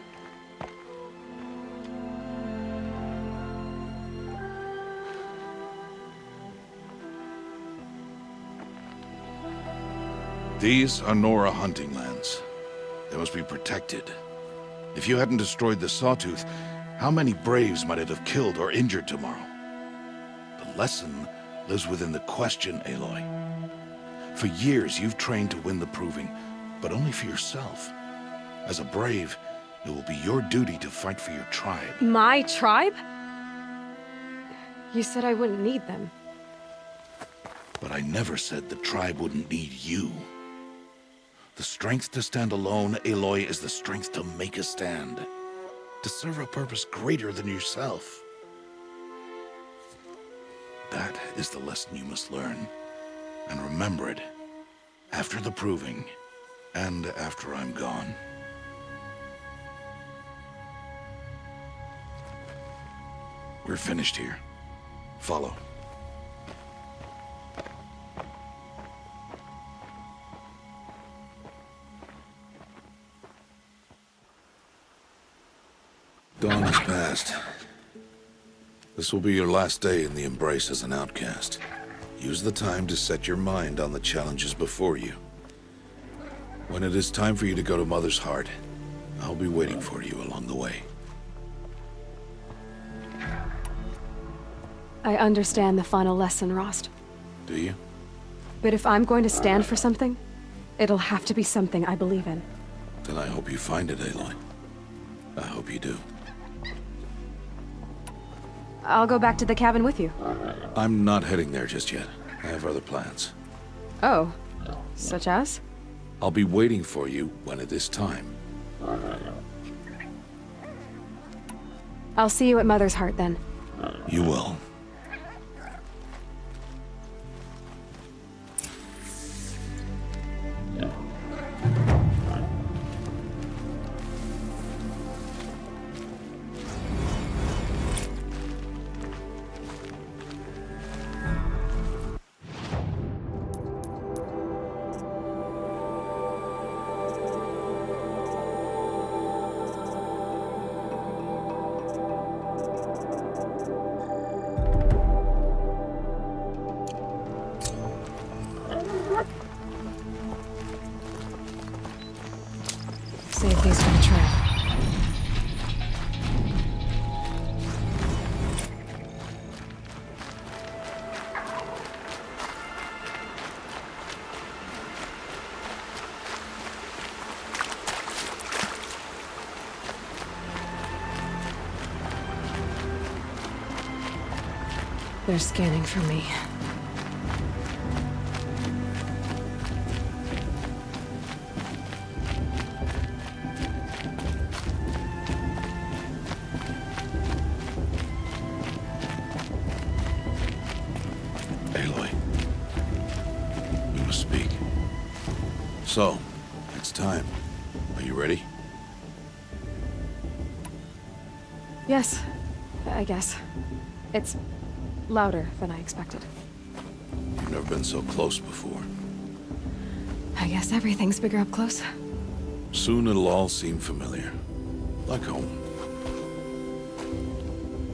These are Nora hunting lands. They must be protected. If you hadn't destroyed the Sawtooth, how many Braves might it have killed or injured tomorrow? The lesson lives within the question, Aloy. For years, you've trained to win the Proving, but only for yourself. As a Brave, it will be your duty to fight for your tribe. My tribe? You said I wouldn't need them. But I never said the tribe wouldn't need you. The strength to stand alone, Aloy, is the strength to make a stand. To serve a purpose greater than yourself. That is the lesson you must learn. And remember it. After the Proving. And after I'm gone. We're finished here. Follow. Dawn has passed. This will be your last day in the Embrace as an outcast. Use the time to set your mind on the challenges before you. When it is time for you to go to Mother's Heart, I'll be waiting for you along the way. I understand the final lesson, Rost. Do you? But if I'm going to stand for something, it'll have to be something I believe in. Then I hope you find it, Aloy. I hope you do. I'll go back to the cabin with you. I'm not heading there just yet. I have other plans. Oh, such as? I'll be waiting for you when it is time. I'll see you at Mother's Heart then. You will. Save these for the trail. They're scanning for me. Aloy, we must speak. So, it's time. Are you ready? Yes, I guess. It's louder than I expected. You've never been so close before. I guess everything's bigger up close. Soon it'll all seem familiar. Like home.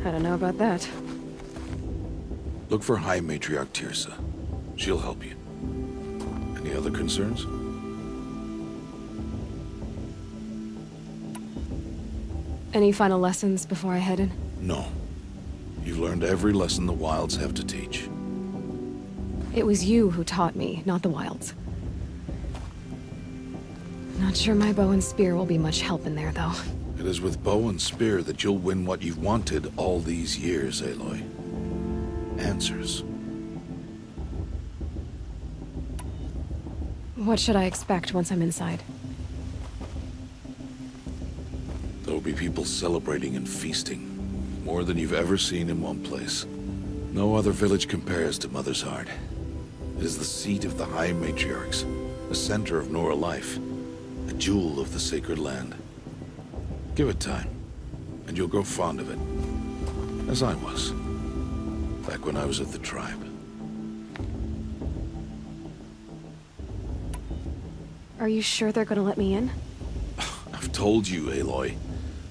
I don't know about that. Look for High Matriarch Tirsa. She'll help you. Any other concerns? Any final lessons before I head in? No. You've learned every lesson the Wilds have to teach. It was you who taught me, not the Wilds. Not sure my bow and spear will be much help in there, though. It is with bow and spear that you'll win what you've wanted all these years, Aloy. Answers. What should I expect once I'm inside? There'll be people celebrating and feasting. More than you've ever seen in one place. No other village compares to Mother's Heart. It is the seat of the High Matriarchs, the center of Nora life, a jewel of the sacred land. Give it time, and you'll grow fond of it. As I was, back when I was of the tribe. Are you sure they're gonna let me in? I've told you, Aloy.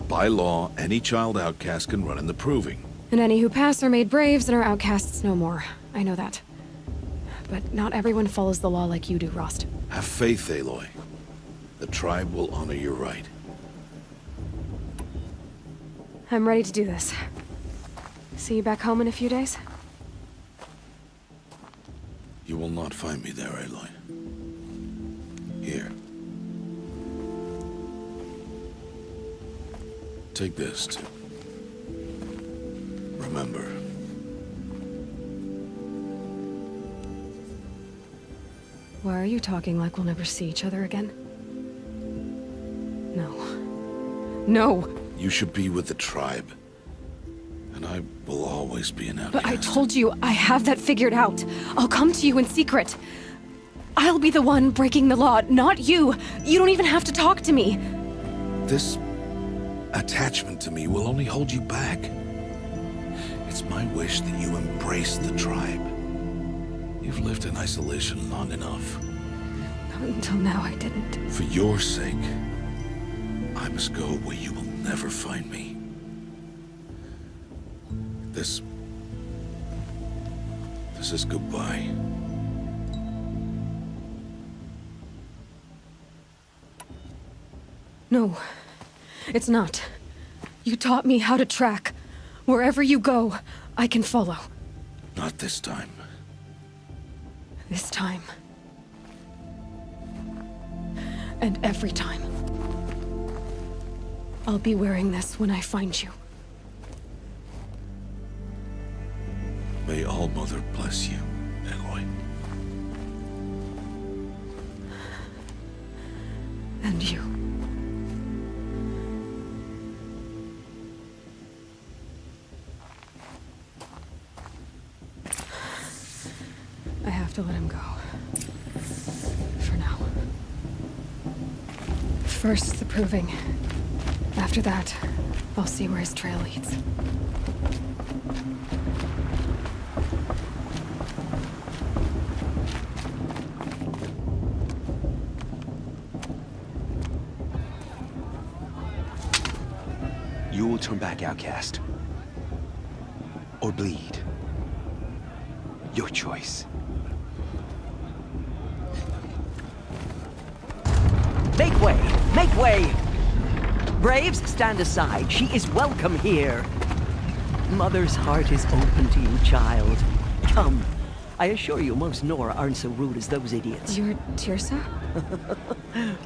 By law, any child outcast can run in the Proving. And any who pass are made braves and are outcasts no more. I know that. But not everyone follows the law like you do, Rost. Have faith, Aloy. The tribe will honor your right. I'm ready to do this. See you back home in a few days? You will not find me there, Aloy. Here. Take this, too. Remember. Why are you talking like we'll never see each other again? No. No! You should be with the tribe. And I will always be an outcast. But I told you, I have that figured out. I'll come to you in secret. I'll be the one breaking the law, not you. You don't even have to talk to me. This attachment to me will only hold you back. It's my wish that you embrace the tribe. You've lived in isolation long enough. Until now, I didn't. For your sake, I must go where you will never find me. This is goodbye. No, it's not. You taught me how to track. Wherever you go, I can follow. Not this time. This time. And every time. I'll be wearing this when I find you. May All-Mother bless you, Aloy. And you. I have to let him go. For now. First, the Proving. After that, I'll see where his trail leads. You will turn back outcast. Or bleed. Your choice. Make way! Make way! Braves, stand aside. She is welcome here. Mother's heart is open to you, child. Come. I assure you, most Nora aren't so rude as those idiots. You're Tirsa?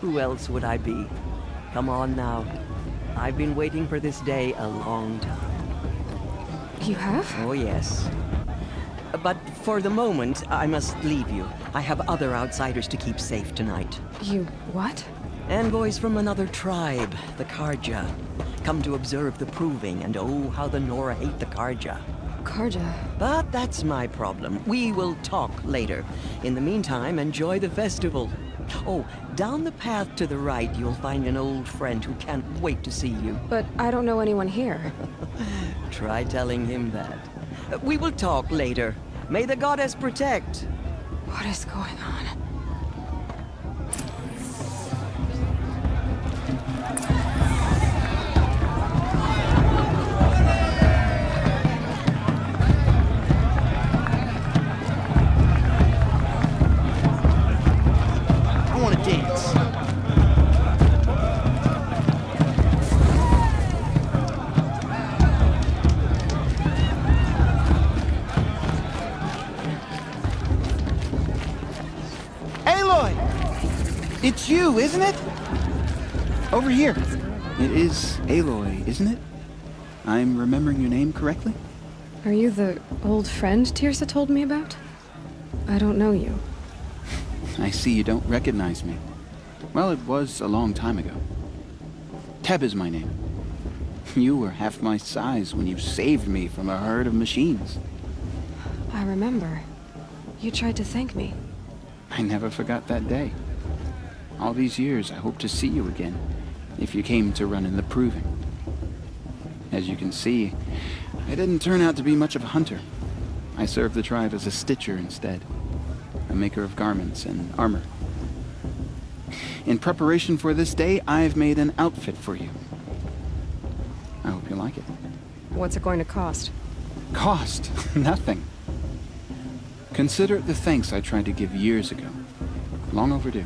Who else would I be? Come on now. I've been waiting for this day a long time. You have? Oh, yes. But for the moment, I must leave you. I have other outsiders to keep safe tonight. You what? Envoys from another tribe, the Karja. Come to observe the proving, and oh, how the Nora hate the Karja. Karja? But that's my problem. We will talk later. In the meantime, enjoy the festival. Oh, down the path to the right, you'll find an old friend who can't wait to see you. But I don't know anyone here. Try telling him that. We will talk later. May the goddess protect. What is going on? I want to dance. It's you, isn't it? Over here. It is Aloy, isn't it? I'm remembering your name correctly? Are you the old friend Tirsa told me about? I don't know you. I see you don't recognize me. Well, it was a long time ago. Teb is my name. You were half my size when you saved me from a herd of machines. I remember. You tried to thank me. I never forgot that day. All these years, I hope to see you again, if you came to run in the proving. As you can see, I didn't turn out to be much of a hunter. I served the tribe as a stitcher instead, a maker of garments and armor. In preparation for this day, I've made an outfit for you. I hope you like it. What's it going to cost? Cost? Nothing. Consider it the thanks I tried to give years ago. Long overdue.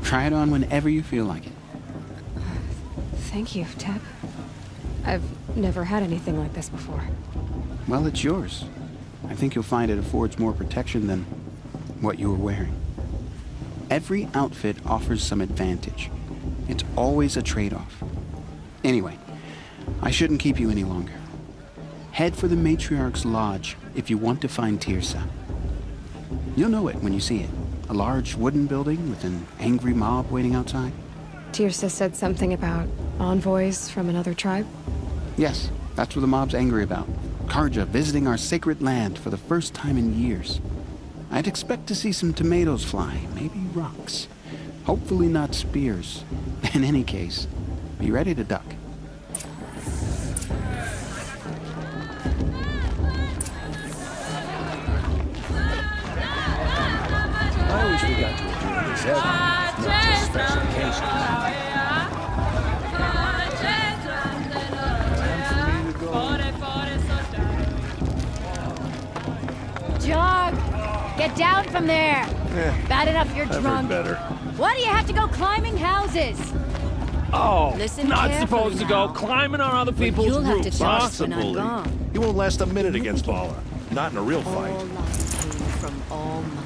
Try it on whenever you feel like it. Thank you, Teb. I've never had anything like this before. Well, it's yours. I think you'll find it affords more protection than what you were wearing. Every outfit offers some advantage. It's always a trade-off. Anyway, I shouldn't keep you any longer. Head for the Matriarch's Lodge if you want to find Tirsa. You'll know it when you see it. A large wooden building with an angry mob waiting outside. Tirsa said something about envoys from another tribe? Yes, that's what the mob's angry about. Karja visiting our sacred land for the first time in years. I'd expect to see some tomatoes fly, maybe rocks. Hopefully not spears. In any case, be ready to duck. I wish we got to enjoy this every night, not just special occasions. Jog! Get down from there! Bad enough you're I've drunk. heard better. Why do you have to go climbing houses? Oh, Listen not carefully supposed to now. go climbing on other people's You'll have roofs, to huh? trust when I'm gone. He won't last a minute against Paula. Not in a real fight. All life came from all mother.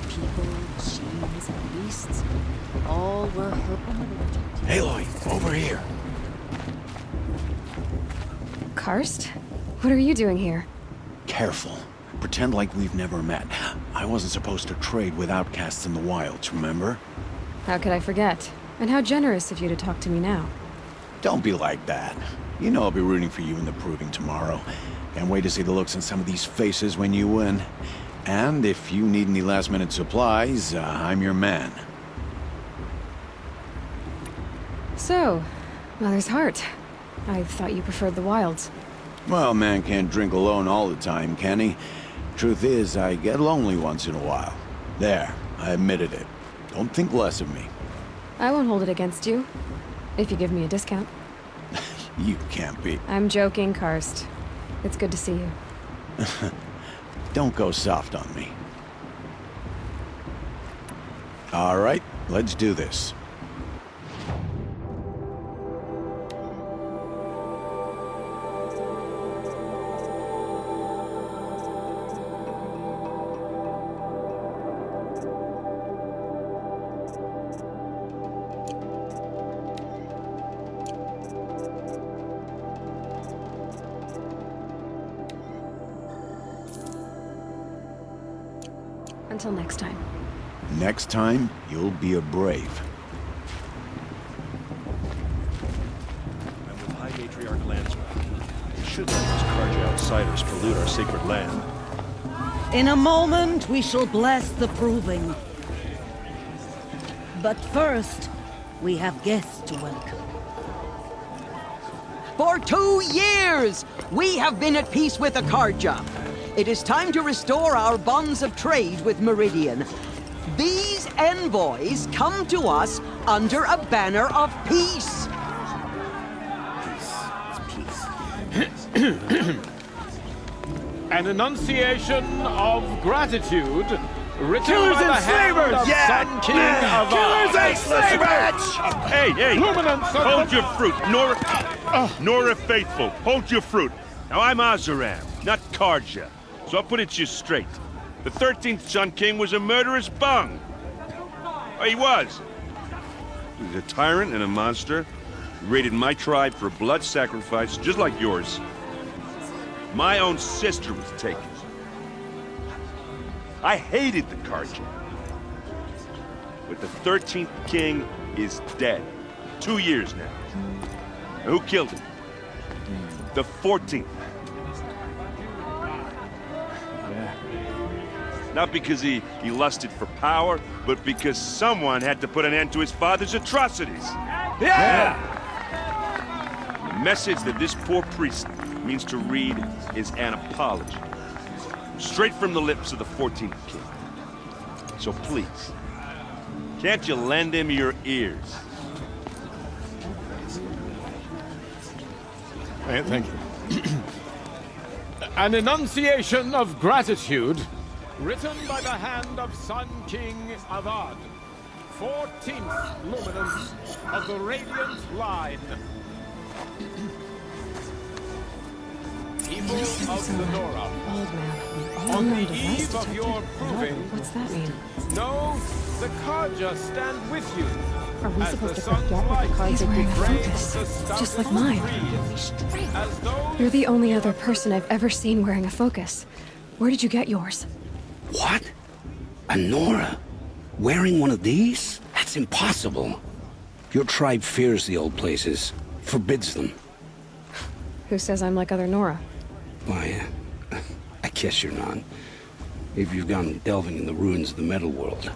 People, machines, and beasts, all were her. Aloy, over here. Karst? What are you doing here? Careful. Pretend like we've never met. I wasn't supposed to trade with outcasts in the wilds, remember? How could I forget? And how generous of you to talk to me now. Don't be like that. You know I'll be rooting for you in the proving tomorrow. Can't wait to see the looks on some of these faces when you win. And if you need any last-minute supplies, I'm your man. So, Mother's Heart. I thought you preferred the wilds. Well, man can't drink alone all the time, can he? Truth is, I get lonely once in a while. There, I admitted it. Don't think less of me. I won't hold it against you, if you give me a discount. You can't be. I'm joking, Karst. It's good to see you. Don't go soft on me. All right, let's do this. Until next time. Next time, you'll be a brave. I'm with High Matriarch Lanswell. We should let those Karja outsiders pollute our sacred land. In a moment, we shall bless the proving. But first, we have guests to welcome. For 2 years, we have been at peace with the Karja. It is time to restore our bonds of trade with Meridian. These envoys come to us under a banner of peace. An enunciation of gratitude written Killers by the and hand slavers! of Yeah! Sun King of Killers and slavers! Hey! Hold your fruit, Nora Faithful. Hold your fruit. Now I'm Azaram, not Karja. So I'll put it to you straight. The 13th Sun King was a murderous bung. Oh, he was. He was a tyrant and a monster. He raided my tribe for blood sacrifice, just like yours. My own sister was taken. I hated the Karja. But the 13th king is dead. 2 years now. And who killed him? The 14th. Not because he lusted for power, but because someone had to put an end to his father's atrocities. Yeah! The message that this poor priest means to read is an apology. Straight from the lips of the 14th king. So please, can't you lend him your ears? Thank you. An enunciation of gratitude written by the hand of Sun King Avad, 14th luminance of the Radiant Line. People of the Nora, Old man. on Unknown the device eve of your detected. proving, What's that mean? know the Karja stand with you. Are we As supposed the to sun's forget what light the cards are wearing a drains focus? the stubborn Just like mine. trees, as though You're the only other person I've ever seen wearing a focus. Where did you get yours? What? A Nora? Wearing one of these? That's impossible. Your tribe fears the old places, forbids them. Who says I'm like other Nora? Why, I guess you're not. If you've gone delving in the ruins of the metal world.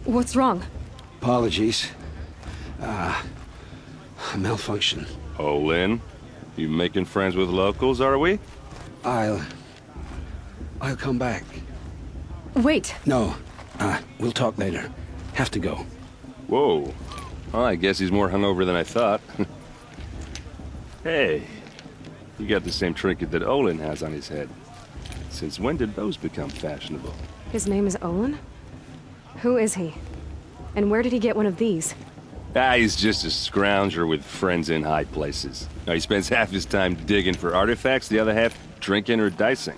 What's wrong? Apologies. A malfunction. Oh, Lynn? You making friends with locals, are we? I'll come back. Wait. No. We'll talk later. Have to go. Whoa. Well, I guess he's more hungover than I thought. Hey, you got the same trinket that Olin has on his head. Since when did those become fashionable? His name is Olin? Who is he? And where did he get one of these? He's just a scrounger with friends in high places. Now, he spends half his time digging for artifacts, the other half drinking or dicing.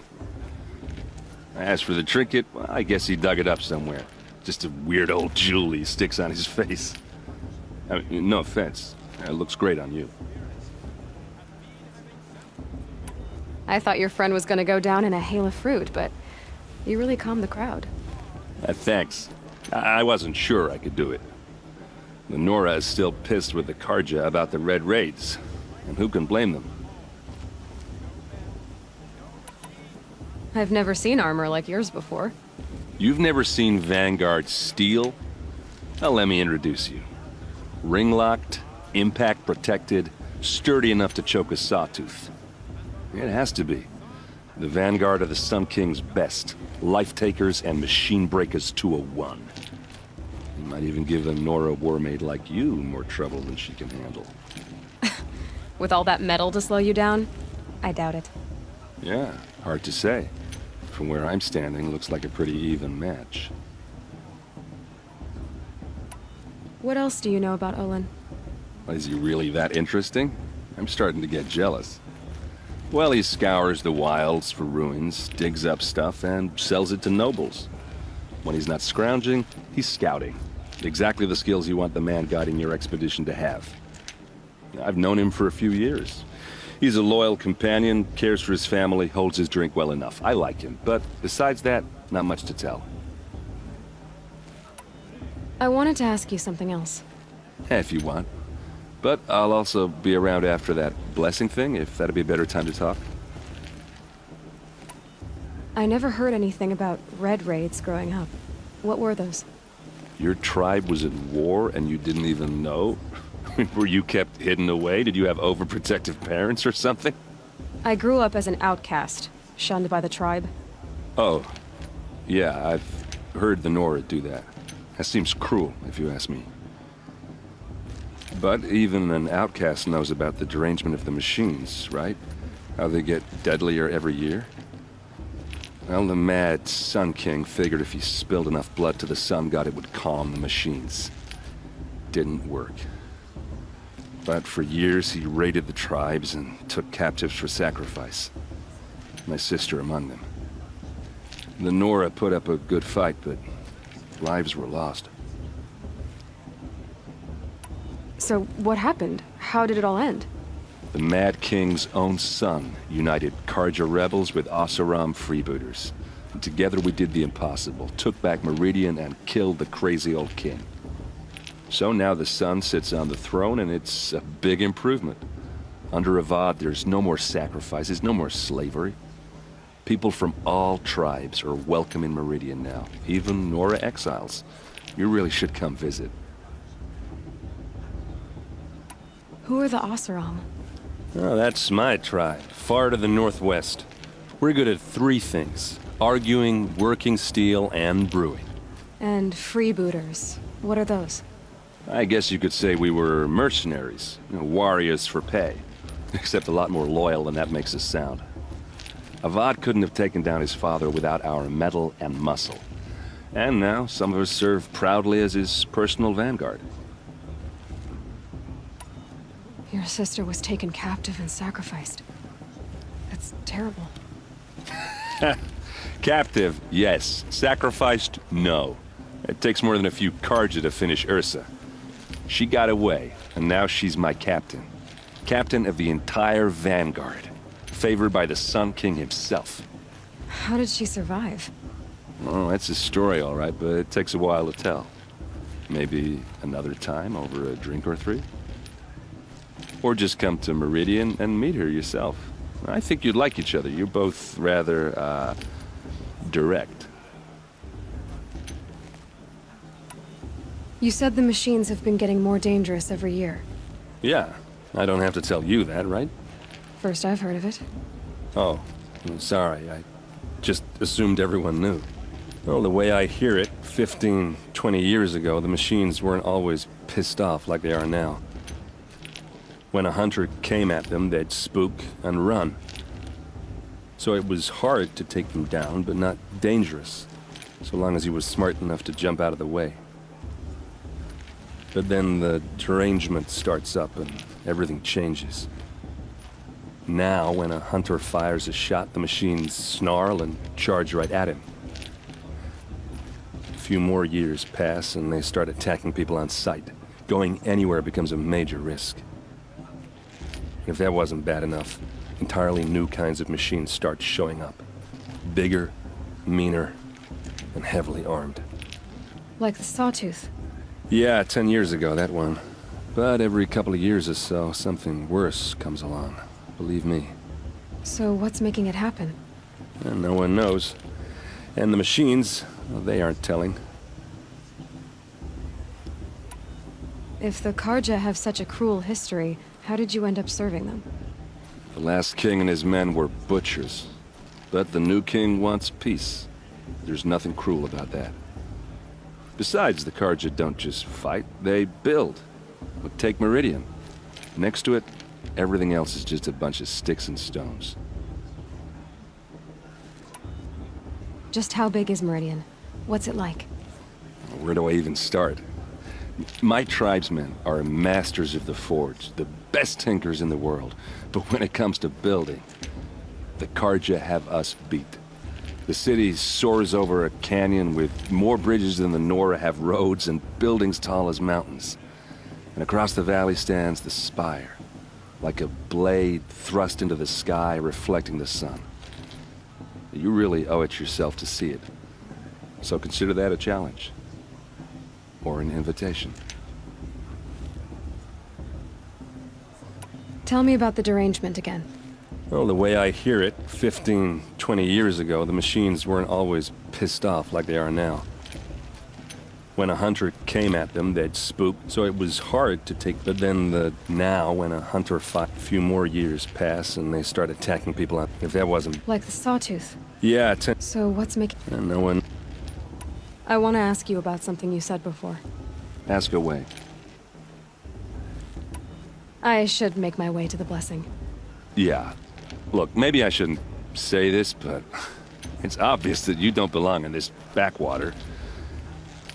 As for the trinket, well, I guess he dug it up somewhere. Just a weird old jewel he sticks on his face. I mean, no offense. It looks great on you. I thought your friend was gonna go down in a hail of fruit, but you really calmed the crowd. Thanks. I wasn't sure I could do it. The Nora is still pissed with the Karja about the Red Raids, and who can blame them? I've never seen armor like yours before. You've never seen Vanguard steel? Well, let me introduce you. Ring-locked, impact-protected, sturdy enough to choke a sawtooth. It has to be. The vanguard of the Sun King's best. Life takers and machine breakers to a one. You might even give a Nora warmaid like you more trouble than she can handle. With all that metal to slow you down? I doubt it. Yeah, hard to say. From where I'm standing, looks like a pretty even match. What else do you know about Olin? Is he really that interesting? I'm starting to get jealous. Well, he scours the wilds for ruins, digs up stuff, and sells it to nobles. When he's not scrounging, he's scouting. Exactly the skills you want the man guiding your expedition to have. I've known him for a few years. He's a loyal companion, cares for his family, holds his drink well enough. I like him, but besides that, not much to tell. I wanted to ask you something else. If you want. But I'll also be around after that blessing thing, if that'd be a better time to talk. I never heard anything about red raids growing up. What were those? Your tribe was at war and you didn't even know? Were you kept hidden away? Did you have overprotective parents or something? I grew up as an outcast, shunned by the tribe. Oh. Yeah, I've heard the Nora do that. That seems cruel, if you ask me. But even an outcast knows about the derangement of the machines, right? How they get deadlier every year? Well, the mad Sun King figured if he spilled enough blood to the Sun God, it would calm the machines. Didn't work. But for years, he raided the tribes and took captives for sacrifice. My sister among them. The Nora put up a good fight, but lives were lost. So what happened? How did it all end? The Mad King's own son united Karja rebels with Oseram freebooters. And together we did the impossible, took back Meridian and killed the crazy old king. So now the son sits on the throne and it's a big improvement. Under Avad, there's no more sacrifices, no more slavery. People from all tribes are welcome in Meridian now, even Nora exiles. You really should come visit. Who are the Oseram? Oh, that's my tribe, far to the northwest. We're good at three things: arguing, working steel, and brewing. And freebooters. What are those? I guess you could say we were mercenaries, warriors for pay. Except a lot more loyal than that makes us sound. Avad couldn't have taken down his father without our metal and muscle. And now some of us serve proudly as his personal vanguard. Your sister was taken captive and sacrificed. That's terrible. Captive, yes. Sacrificed, no. It takes more than a few Karja to finish Ursa. She got away, and now she's my captain. Captain of the entire vanguard. Favored by the Sun King himself. How did she survive? Oh, that's a story, all right, but it takes a while to tell. Maybe another time over a drink or three? Or just come to Meridian and meet her yourself. I think you'd like each other. You're both rather, direct. You said the machines have been getting more dangerous every year. Yeah, I don't have to tell you that, right? First I've heard of it. Oh, I'm sorry. I just assumed everyone knew. Well, the way I hear it, 15, 20 years ago, the machines weren't always pissed off like they are now. When a hunter came at them, they'd spook and run. So it was hard to take them down, but not dangerous, so long as he was smart enough to jump out of the way. But then the derangement starts up and everything changes. Now, when a hunter fires a shot, the machines snarl and charge right at him. A few more years pass and they start attacking people on sight. Going anywhere becomes a major risk. If that wasn't bad enough, entirely new kinds of machines start showing up. Bigger, meaner, and heavily armed. Like the Sawtooth. Yeah, 10 years ago, that one. But every couple of years or so, something worse comes along. Believe me. So what's making it happen? And no one knows. And the machines, well, they aren't telling. If the Karja have such a cruel history, how did you end up serving them? The last king and his men were butchers. But the new king wants peace. There's nothing cruel about that. Besides, the Carja don't just fight, they build. Look, take Meridian. Next to it, everything else is just a bunch of sticks and stones. Just how big is Meridian? What's it like? Where do I even start? My tribesmen are masters of the forge, the best tinkers in the world. But when it comes to building, the Carja have us beat. The city soars over a canyon with more bridges than the Nora have roads and buildings tall as mountains. And across the valley stands the spire, like a blade thrust into the sky reflecting the sun. You really owe it yourself to see it. So consider that a challenge. Or an invitation. Tell me about the derangement again. Well, the way I hear it, 15, 20 years ago, the machines weren't always pissed off like they are now. When a hunter came at them, they'd spook, so it was hard to take. But then now, when a hunter fought, a few more years pass and they start attacking people, if that wasn't... Like the sawtooth? Yeah, So what's making... no one... I want to ask you about something you said before. Ask away. I should make my way to the blessing. Yeah. Look, maybe I shouldn't say this, but it's obvious that you don't belong in this backwater.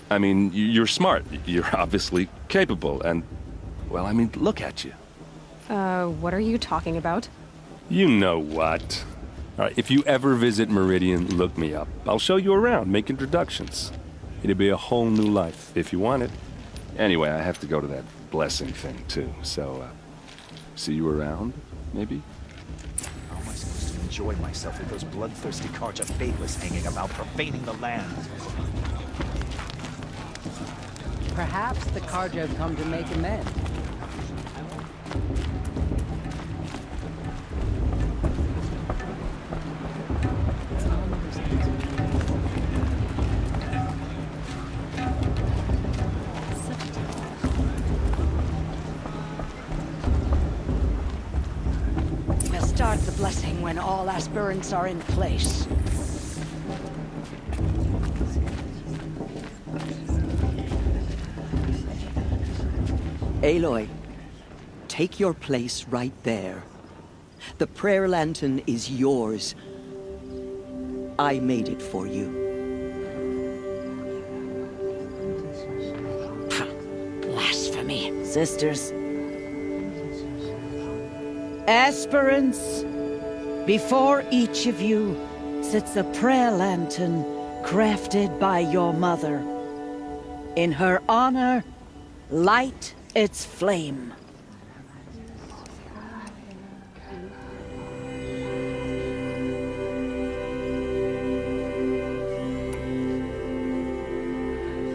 I mean, you're smart. You're obviously capable, and... well, I mean, look at you. What are you talking about? You know what. All right, if you ever visit Meridian, look me up. I'll show you around, make introductions. It'll be a whole new life, if you want it. Anyway, I have to go to that blessing thing, too, so, see you around, maybe? How am I supposed to enjoy myself with those bloodthirsty Carja faithless hanging about, profaning the land? Perhaps the Carja have come to make amends. We'll start the blessing when all aspirants are in place. Aloy, take your place right there. The prayer lantern is yours. I made it for you. Blasphemy. Sisters. Aspirants, before each of you sits a prayer lantern crafted by your mother. In her honor, light its flame.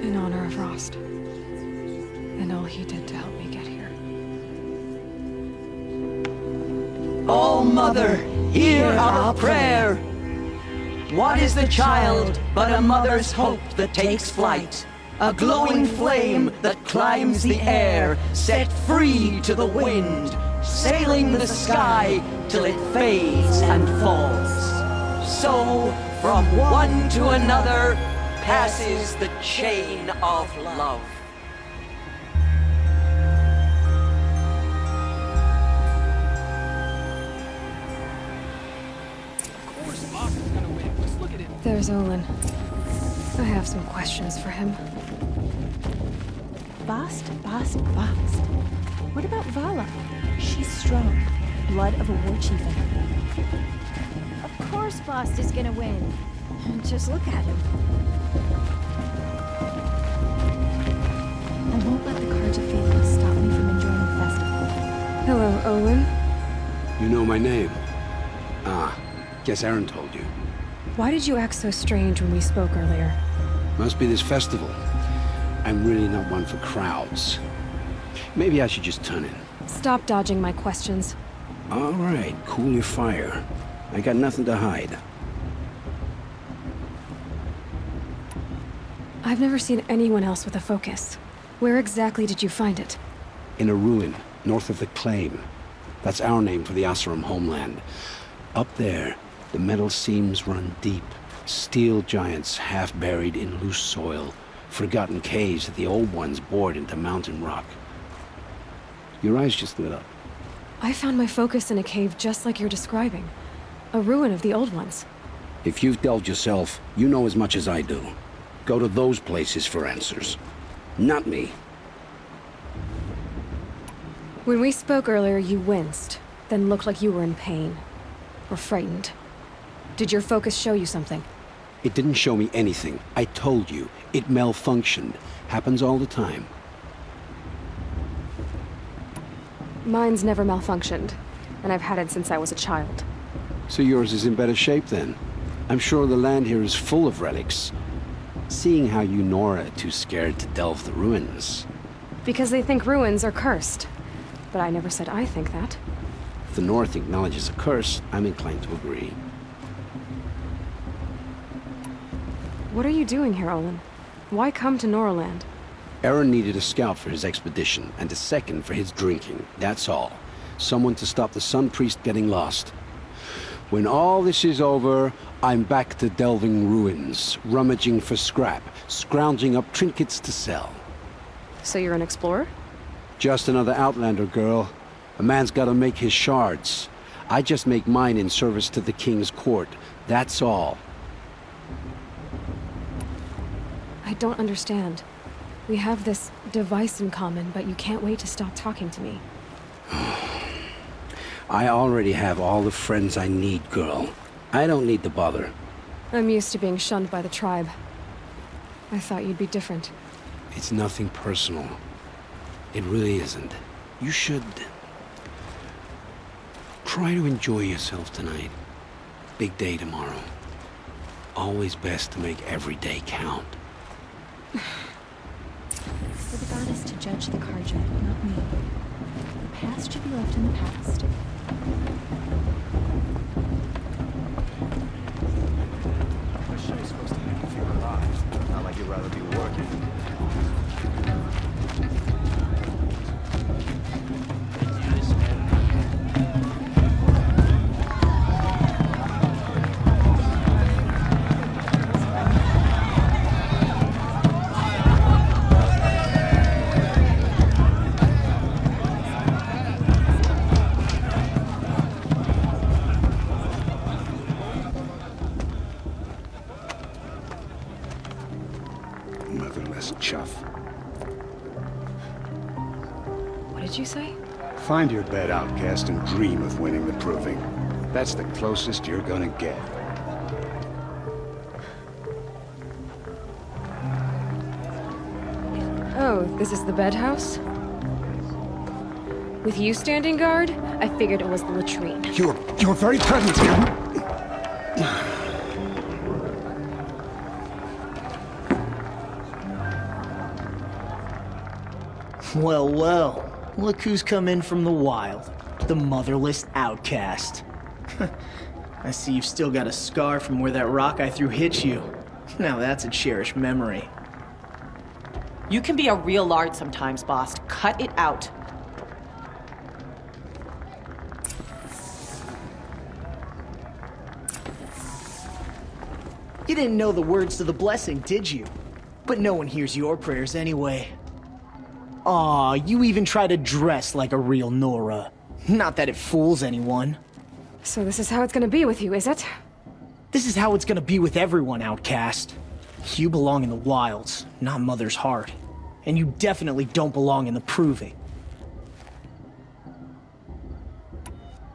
In honor of Rost. And all he did to help me get here. All Mother, hear our prayer. What is the child but a mother's hope that takes flight? A glowing flame that climbs the air, set free to the wind, sailing the sky till it fades and falls. So, from one to another, passes the chain of love. There's Olin. I have some questions for him. Bast. What about Vala? She's strong. Blood of a war chieftain. Of course Bast is gonna win. Just look at him. I won't let the Carja faithful stop me from enjoying the festival. Hello, Olin. You know my name? Ah, guess Aaron told you. Why did you act so strange when we spoke earlier? Must be this festival. I'm really not one for crowds. Maybe I should just turn in. Stop dodging my questions. All right, cool your fire. I got nothing to hide. I've never seen anyone else with a focus. Where exactly did you find it? In a ruin, north of the Claim. That's our name for the Asuram homeland. Up there, The metal seams run deep. Steel giants half buried in loose soil. Forgotten caves that the old ones bored into mountain rock. Your eyes just lit up. I found my focus in a cave just like you're describing. A ruin of the old ones. If you've delved yourself, you know as much as I do. Go to those places for answers. Not me. When we spoke earlier, you winced, then looked like you were in pain. Or frightened. Did your focus show you something? It didn't show me anything. I told you. It malfunctioned. Happens all the time. Mine's never malfunctioned, and I've had it since I was a child. So yours is in better shape then. I'm sure the land here is full of relics. Seeing how you Nora are too scared to delve the ruins. Because they think ruins are cursed. But I never said I think that. If the North acknowledges a curse, I'm inclined to agree. What are you doing here, Olin? Why come to Noraland? Aaron needed a scout for his expedition, and a second for his drinking. That's all. Someone to stop the Sun Priest getting lost. When all this is over, I'm back to delving ruins, rummaging for scrap, scrounging up trinkets to sell. So you're an explorer? Just another Outlander, girl. A man's gotta make his shards. I just make mine in service to the King's court. That's all. I don't understand. We have this device in common, but you can't wait to stop talking to me. I already have all the friends I need, girl. I don't need to bother. I'm used to being shunned by the tribe. I thought you'd be different. It's nothing personal. It really isn't. You should... try to enjoy yourself tonight. Big day tomorrow. Always best to make every day count. For the goddess to judge the Karja, not me. The past should be left in the past. This show's supposed to make you feel alive. Not like you'd rather be working. Motherless chuff. What did you say? Find your bed, outcast, and dream of winning the proving. That's the closest you're gonna get. Oh, this is the bedhouse? With you standing guard, I figured it was the latrine. You're very present here. Well, well. Look who's come in from the wild. The motherless outcast. I see you've still got a scar from where that rock I threw hit you. Now that's a cherished memory. You can be a real lard sometimes, boss. Cut it out. You didn't know the words to the blessing, did you? But no one hears your prayers anyway. Aw, you even try to dress like a real Nora. Not that it fools anyone. So this is how it's gonna be with you, is it? This is how it's gonna be with everyone, outcast. You belong in the wilds, not Mother's heart. And you definitely don't belong in the proving.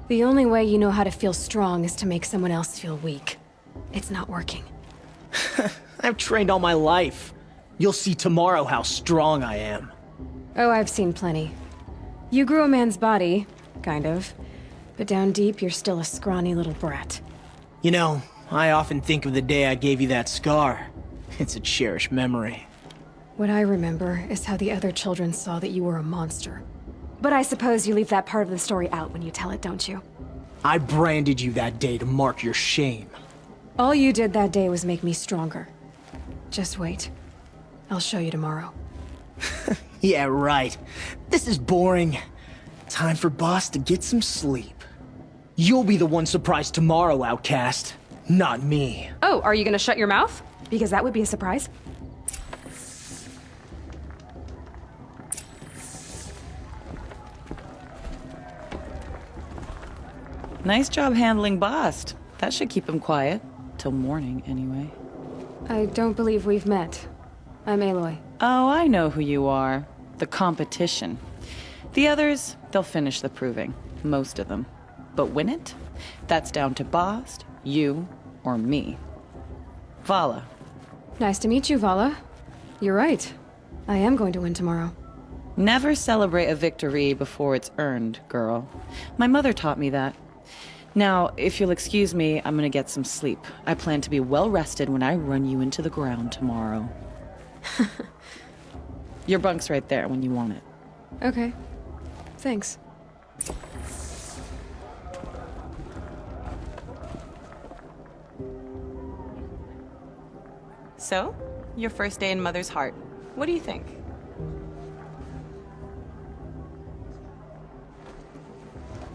The only way you know how to feel strong is to make someone else feel weak. It's not working. I've trained all my life. You'll see tomorrow how strong I am. Oh, I've seen plenty. You grew a man's body, kind of. But down deep, you're still a scrawny little brat. You know, I often think of the day I gave you that scar. It's a cherished memory. What I remember is how the other children saw that you were a monster. But I suppose you leave that part of the story out when you tell it, don't you? I branded you that day to mark your shame. All you did that day was make me stronger. Just wait. I'll show you tomorrow. Yeah, right. This is boring. Time for Boss to get some sleep. You'll be the one surprised tomorrow, outcast. Not me. Oh, are you gonna shut your mouth? Because that would be a surprise. Nice job handling Bast. That should keep him quiet. Till morning, anyway. I don't believe we've met. I'm Aloy. Oh, I know who you are. The competition. The others, they'll finish the proving. Most of them. But win it? That's down to Bast, you, or me. Vala. Nice to meet you, Vala. You're right. I am going to win tomorrow. Never celebrate a victory before it's earned, girl. My mother taught me that. Now, if you'll excuse me, I'm gonna get some sleep. I plan to be well rested when I run you into the ground tomorrow. Your bunk's right there when you want it. Okay. Thanks. So, your first day in Mother's Heart. What do you think?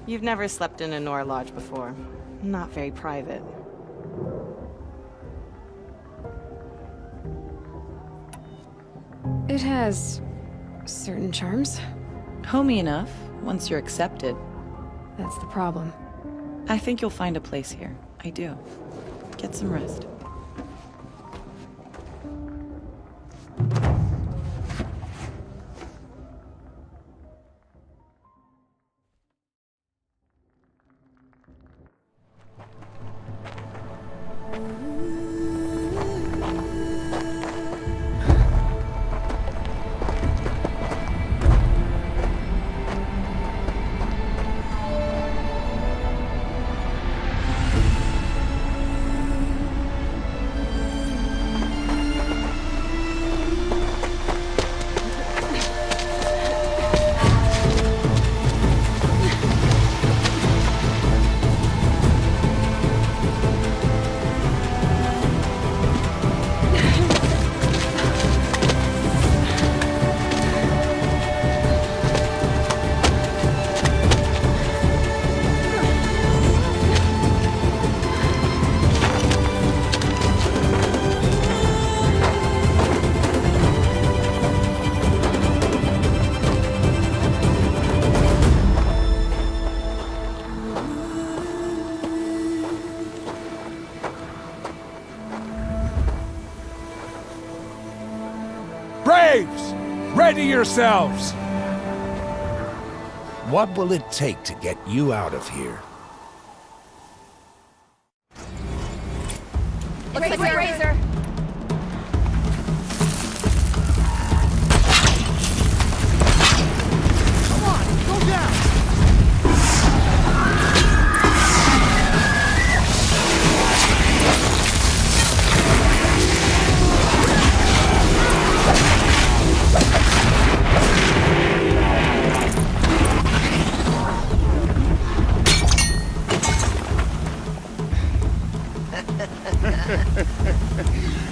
You've never slept in a Nora lodge before. Not very private. It has certain charms. Homey enough, once you're accepted. That's the problem. I think you'll find a place here. I do. Get some rest. Braves! Ready yourselves! What will it take to get you out of here? Looks like a razor. Come on, go down!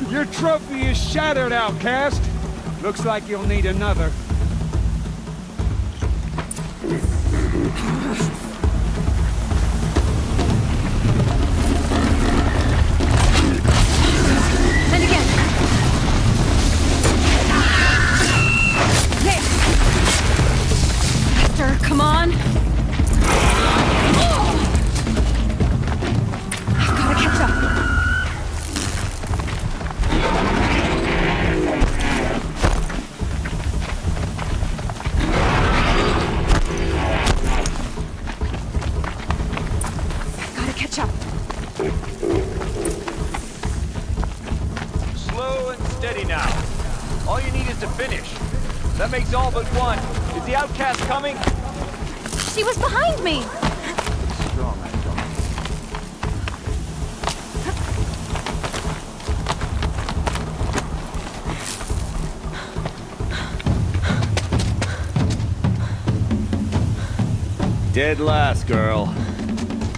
Your trophy is shattered, outcast. Looks like you'll need another. And again. There. Faster, come on. I've gotta catch up. Slow and steady now. All you need is to finish. That makes all but one. Is the outcast coming? She was behind me! Strong, Dead last, girl.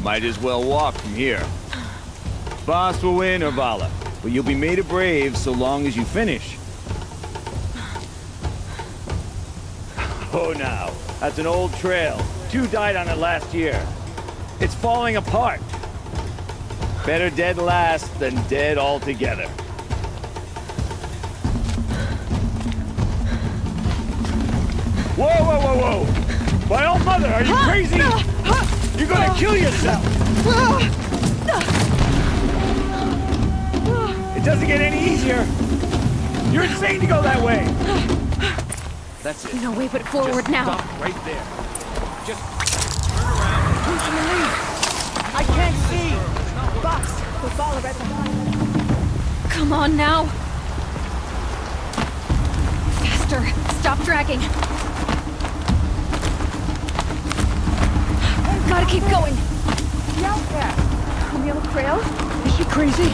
Might as well walk from here. Boss will win or Vala, but you'll be made a brave so long as you finish. Oh, now, that's an old trail. 2 died on it last year. It's falling apart. Better dead last than dead altogether. Whoa, whoa, whoa, whoa! My old mother, are you crazy? You're gonna kill yourself! It doesn't get any easier. You're insane to go that way. That's it. No way but forward now. Stop right there. Just turn around. Who's in the lead? I can't see. Box, with Vala right behind. Come on now. Faster. Stop dragging. Gotta keep going. The outcast. Camille Trail? Is she crazy?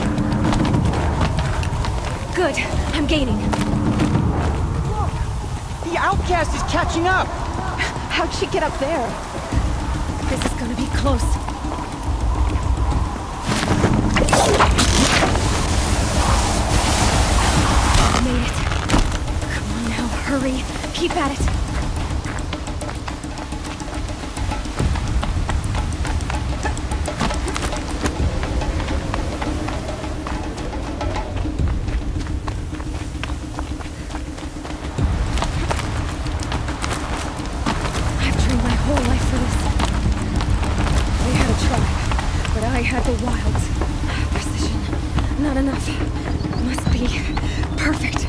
Good. I'm gaining. Look! The outcast is catching up! How'd she get up there? This is gonna be close. Made it. Come on now, hurry. Keep at it. I had the wilds. Precision. Not enough. Must be perfect.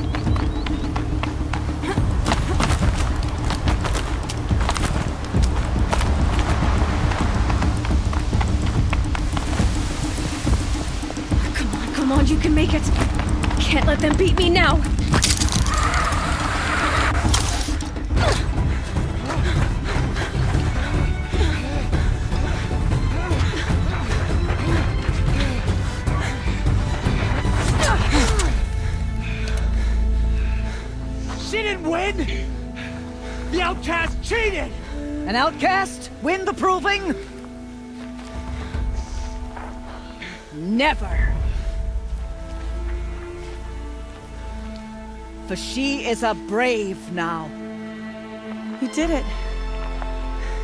Come on, you can make it. Can't let them beat me now. The outcast cheated! An outcast win the proving? Never. For she is a brave now. You did it.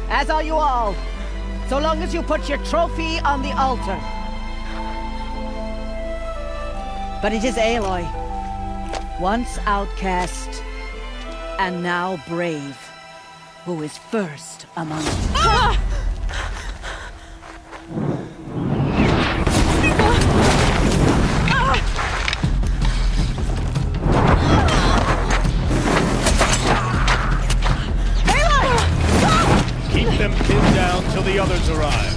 As are you all. So long as you put your trophy on the altar. But it is Aloy. Once outcast, and now brave, who is first among us. Ah! Keep them pinned down till the others arrive.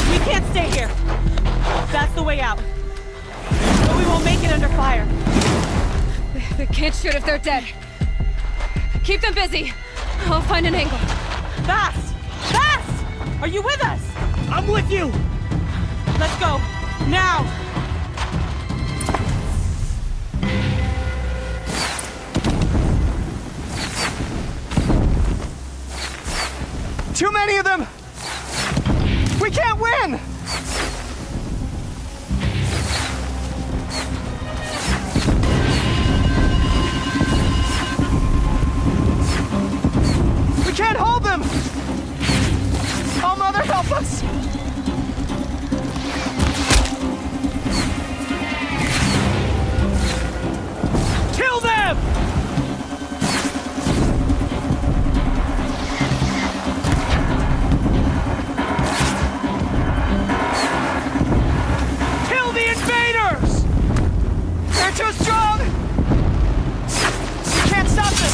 We can't stay here. That's the way out. But we won't make it under fire. They can't shoot if they're dead. Keep them busy. I'll find an angle. Fast! Fast! Are you with us? I'm with you! Let's go. Now! Too many of them! We can't win! We can't hold them! Oh, Mother, help us! Kill them! Kill the invaders! They're too strong! We can't stop them!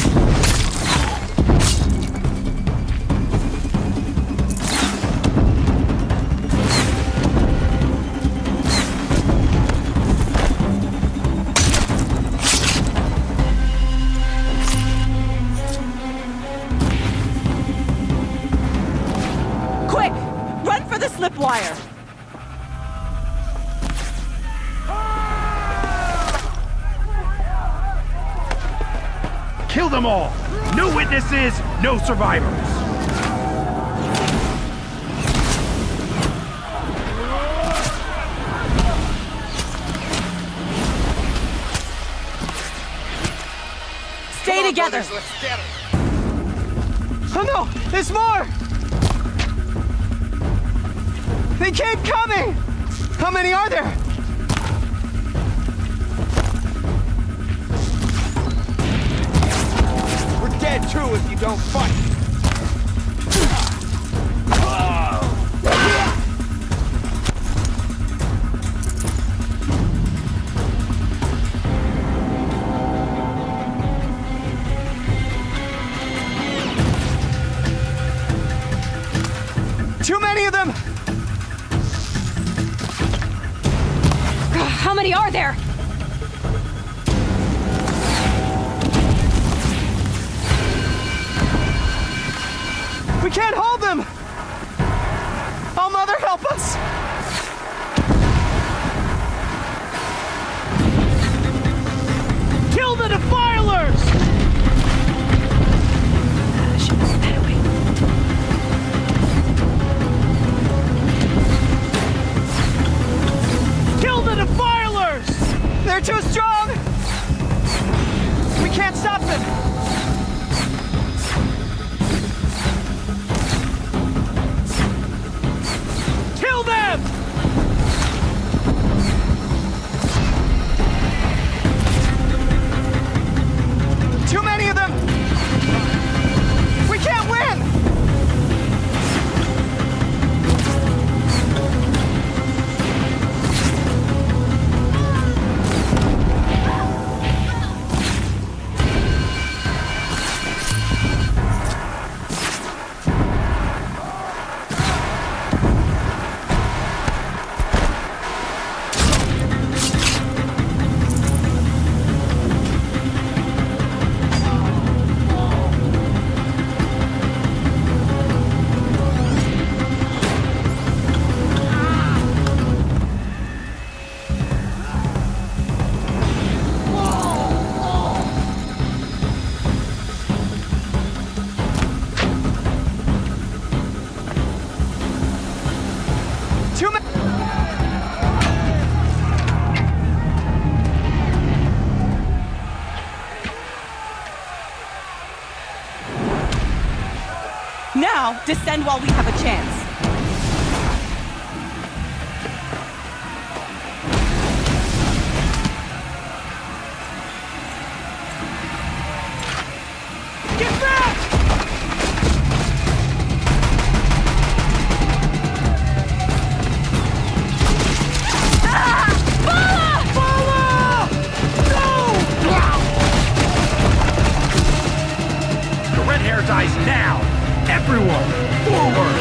Quick! Run for the slip wire! Kill them all! No witnesses, no survivors! Stay together! Oh no! There's more! They keep coming! How many are there? We're dead too if you don't fight. Too many of them! How many are there? We can't hold them! Oh, Mother, help us! Kill the defilers! Kill the defilers! They're too strong! We can't stop them! Kill them! Too many of them! We can't win! Now, descend while we have a chance. Get back! The red hair dies now! Everyone, forward!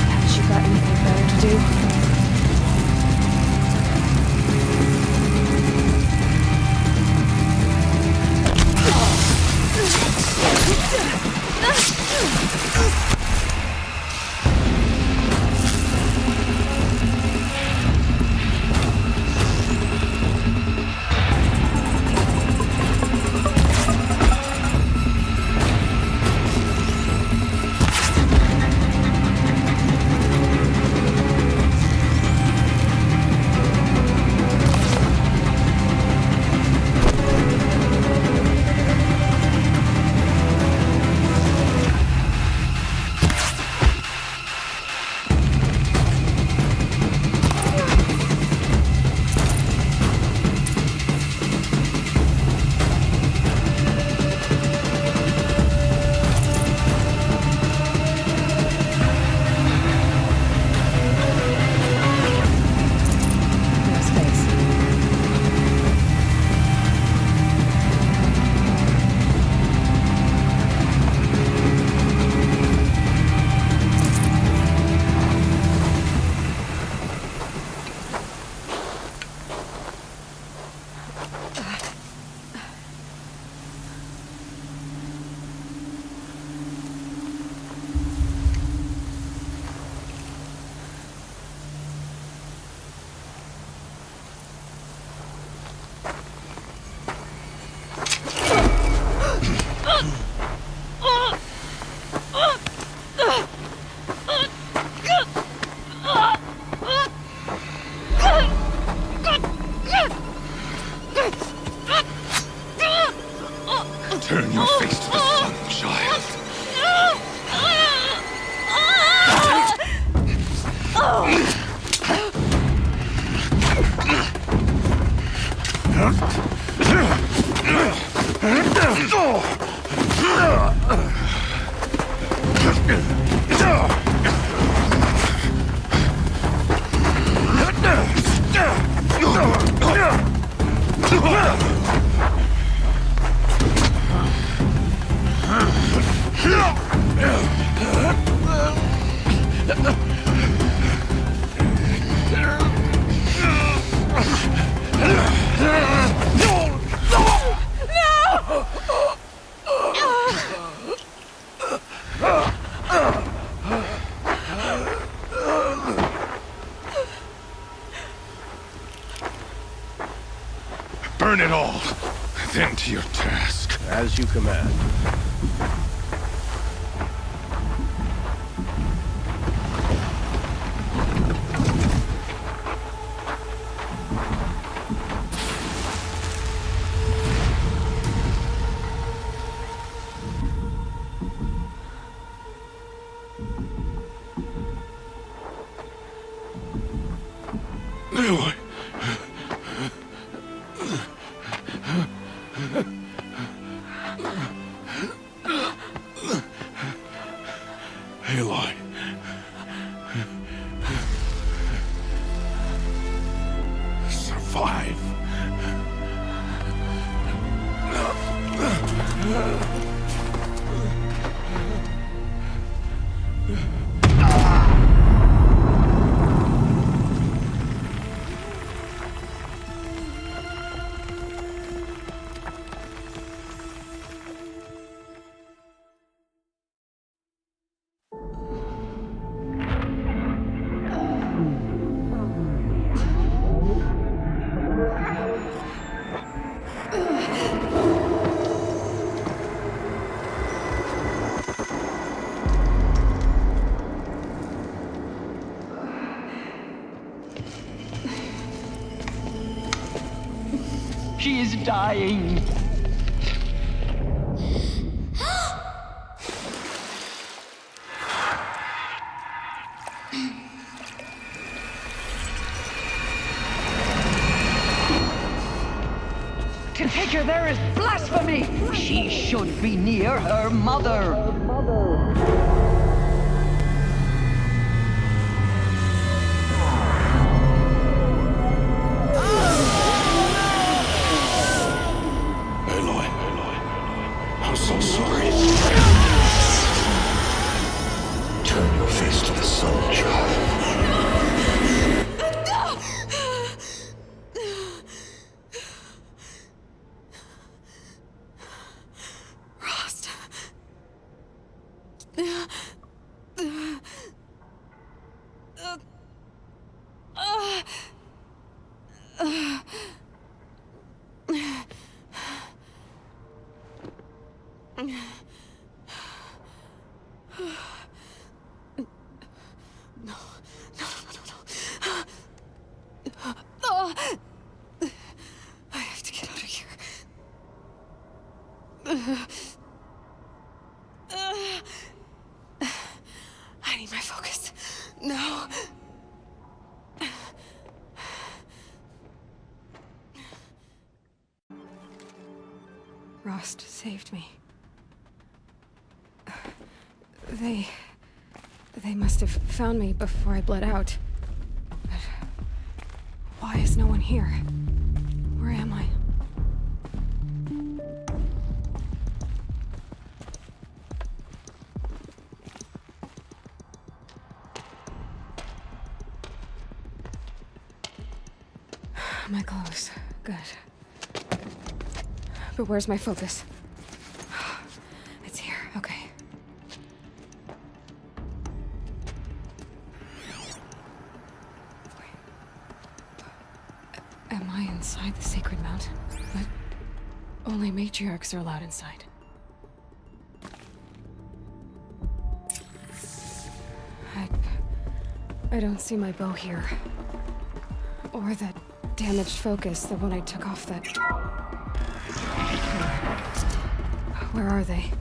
Haven't you got anything better to do? Burn it all, then to your task. As you command. Aloy. Aloy. Survive. She is dying. To take her there is blasphemy. She should be near her mother. I'm so sorry. Turn your face to the sun, child. Rost. I have to get out of here. I need my focus. No. Rost saved me. They must have found me before I bled out. But why is no one here? Where am I? My clothes. Good. But where's my focus? It's here. Okay. Am I inside the sacred mountain? But only matriarchs are allowed inside. I don't see my bow here. Or that damaged focus, the one I took off that... Where are they?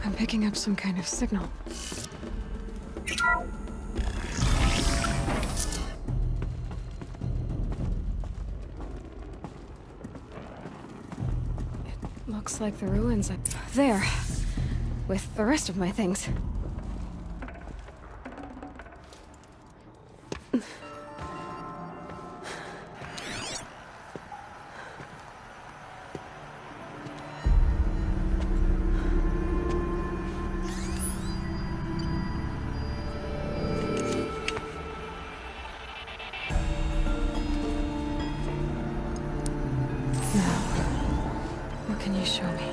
I'm picking up some kind of signal. It looks like the ruins are there, with the rest of my things. Please show me.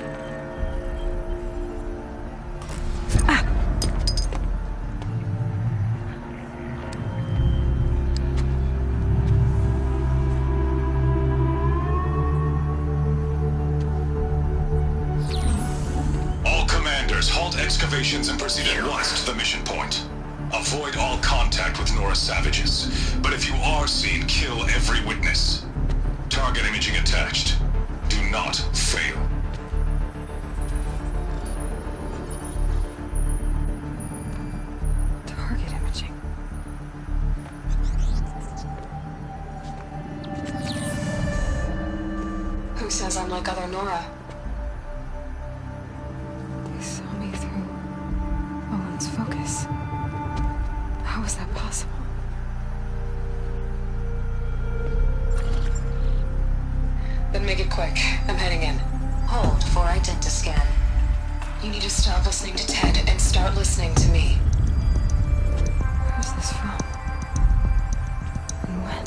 All commanders, halt excavations and proceed at once to the mission point. Avoid all contact with Nora savages, but if you are seen, kill every witness. Target imaging attached. Do not fail. Target imaging. Who says I'm like other Nora? They saw me through Owen's focus. How is that possible? Then make it quick. I'm heading in. Hold for identiscan. You need to stop listening to Ted and start listening to me. Who's this from? And when?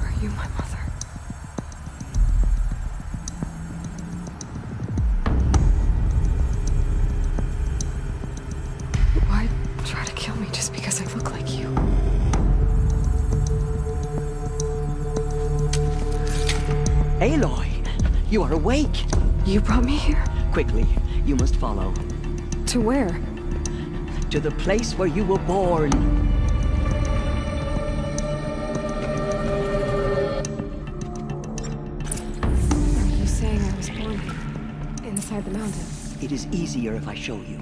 Are you my mother? Why try to kill me just because I look like you? Aloy, you are awake. You brought me here? Quickly, you must follow. To where? To the place where you were born. Are you saying I was born inside the mountain? It is easier if I show you.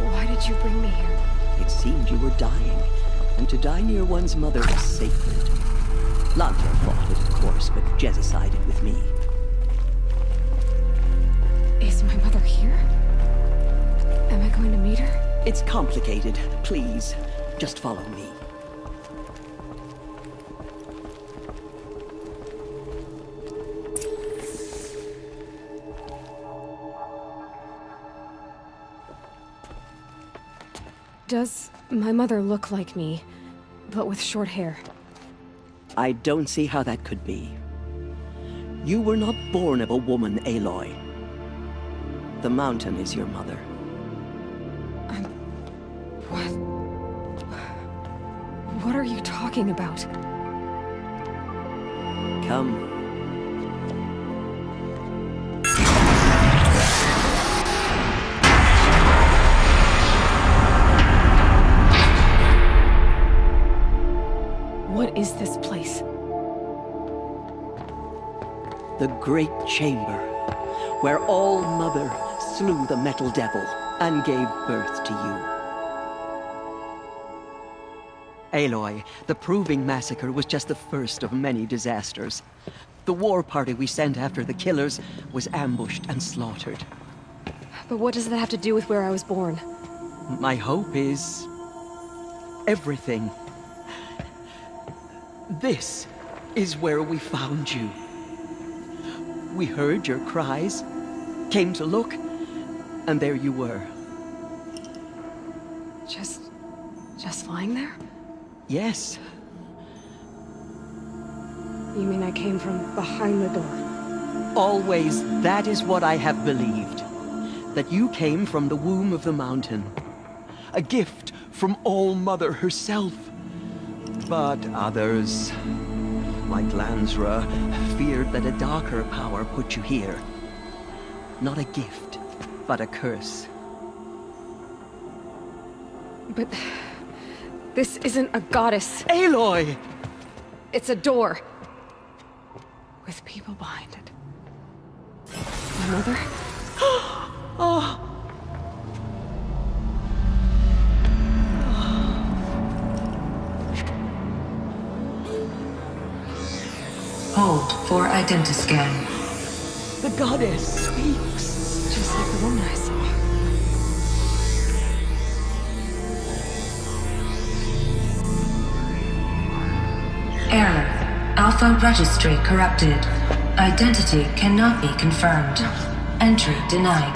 Why did you bring me here? It seemed you were dying, and to die near one's mother is sacred. Lanter fought it, of course, but Jezza sided with me. Is my mother here? Am I going to meet her? It's complicated. Please, just follow me. Does my mother look like me, but with short hair? I don't see how that could be. You were not born of a woman, Aloy. The mountain is your mother. What are you talking about? Come. What is this place? The Great Chamber, where All Mother slew the Metal Devil and gave birth to you. Aloy, the Proving Massacre was just the first of many disasters. The war party we sent after the killers was ambushed and slaughtered. But what does that have to do with where I was born? My hope is everything. This is where we found you. We heard your cries, came to look, and there you were. Just lying there? Yes. You mean I came from behind the door? Always, that is what I have believed. That you came from the womb of the mountain. A gift from All Mother herself. But others, like Lansra, feared that a darker power put you here. Not a gift, but a curse. But this isn't a goddess. Aloy! It's a door. With people behind it. My mother? Oh! Hold for identiscan. The goddess speaks. Just like the woman I Alpha registry corrupted. Identity cannot be confirmed. Entry denied.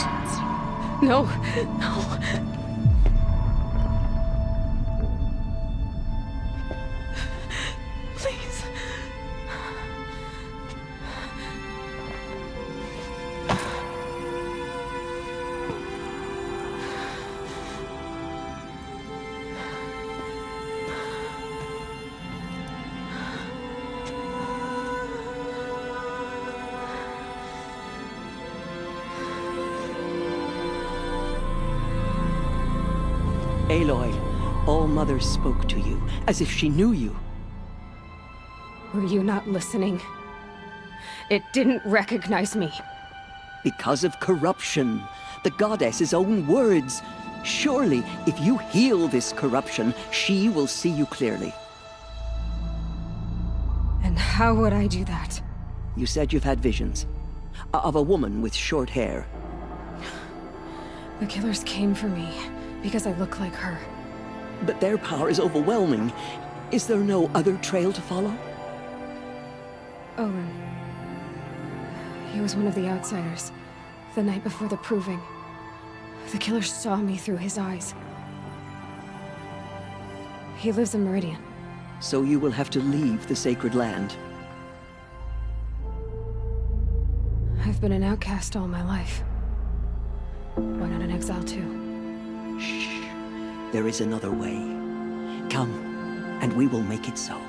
No, no. Please. Aloy, All-Mother spoke to you, as if she knew you. Were you not listening? It didn't recognize me. Because of corruption. The goddess's own words. Surely, if you heal this corruption, she will see you clearly. And how would I do that? You said you've had visions. Of a woman with short hair. The killers came for me because I look like her. But their power is overwhelming. Is there no other trail to follow? Owen. He was one of the outsiders. The night before the proving. The killers saw me through his eyes. He lives in Meridian. So you will have to leave the sacred land. I've been an outcast all my life. Why not an exile too? Shh. There is another way. Come, and we will make it so.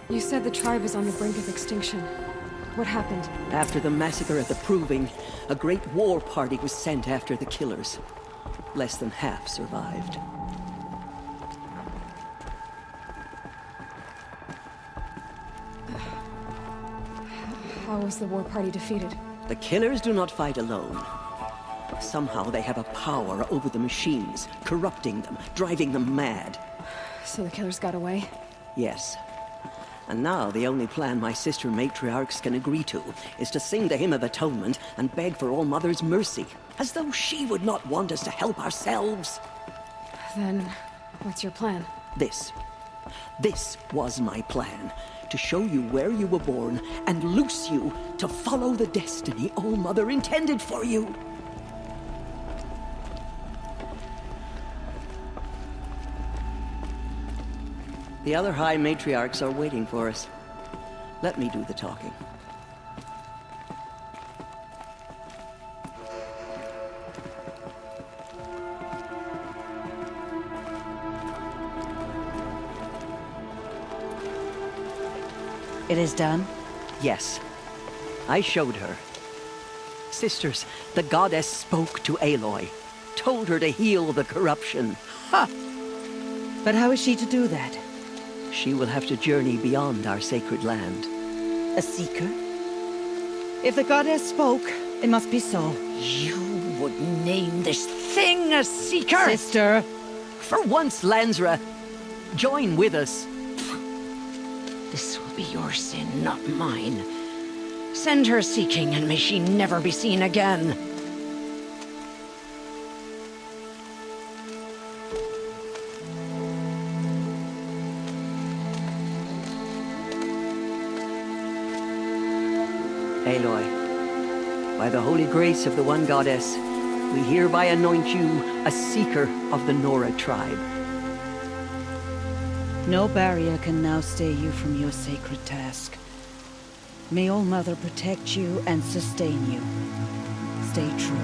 You said the tribe is on the brink of extinction. What happened? After the massacre at the Proving, a great war party was sent after the killers. Less than half survived. How was the war party defeated? The killers do not fight alone. Somehow they have a power over the machines, corrupting them, driving them mad. So the killers got away? Yes. And now the only plan my sister matriarchs can agree to is to sing the Hymn of Atonement and beg for All-Mother's mercy, as though she would not want us to help ourselves. Then, what's your plan? This was my plan. To show you where you were born and loose you to follow the destiny All-Mother intended for you. The other High Matriarchs are waiting for us. Let me do the talking. It is done? Yes. I showed her. Sisters, the goddess spoke to Aloy. Told her to heal the corruption. Ha! But how is she to do that? She will have to journey beyond our sacred land. A seeker? If the goddess spoke, it must be so. You would name this thing a seeker? Sister! For once, Lansra, join with us. This will be your sin, not mine. Send her seeking, and may she never be seen again. Aloy, by the holy grace of the one goddess, we hereby anoint you a seeker of the Nora tribe. No barrier can now stay you from your sacred task. May All-Mother protect you and sustain you. Stay true.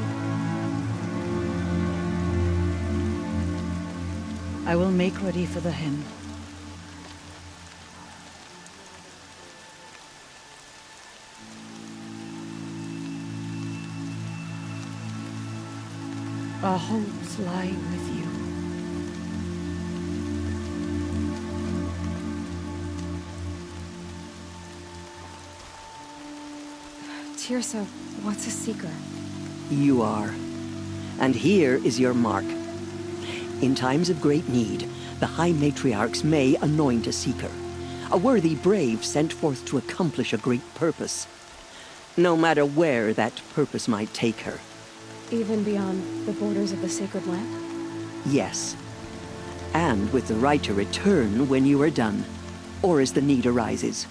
I will make ready for the hymn. Our hopes lie with you. Tirsa, what's a seeker? You are. And here is your mark. In times of great need, the High Matriarchs may anoint a seeker. A worthy brave sent forth to accomplish a great purpose. No matter where that purpose might take her. Even beyond the borders of the sacred land? Yes. and with the right to return when you are done, or as the need arises.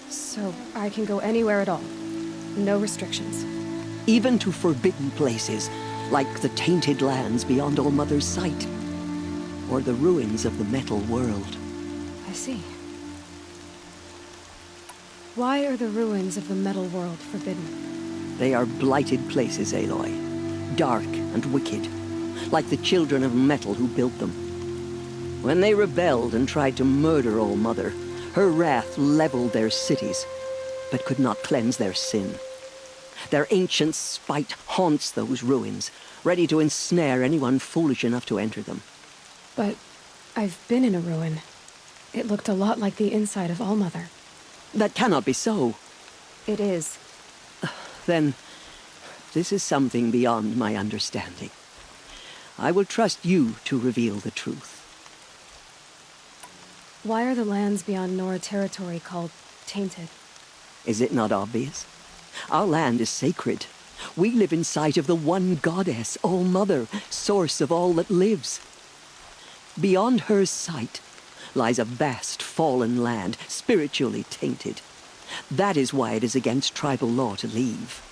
So I can go anywhere at all. No restrictions. Even to forbidden places, like the tainted lands beyond All Mother's sight, or the ruins of the metal world. I see. Why are the ruins of the metal world forbidden? They are blighted places, Aloy. Dark and wicked, like the children of metal who built them. When they rebelled and tried to murder All Mother, her wrath leveled their cities, but could not cleanse their sin. Their ancient spite haunts those ruins, ready to ensnare anyone foolish enough to enter them. But I've been in a ruin. It looked a lot like the inside of All Mother. That cannot be so. It is. Then, this is something beyond my understanding. I will trust you to reveal the truth. Why are the lands beyond Nora territory called tainted? Is it not obvious? Our land is sacred. We live in sight of the one goddess, All Mother, source of all that lives. Beyond her sight lies a vast fallen land, spiritually tainted. That is why it is against tribal law to leave.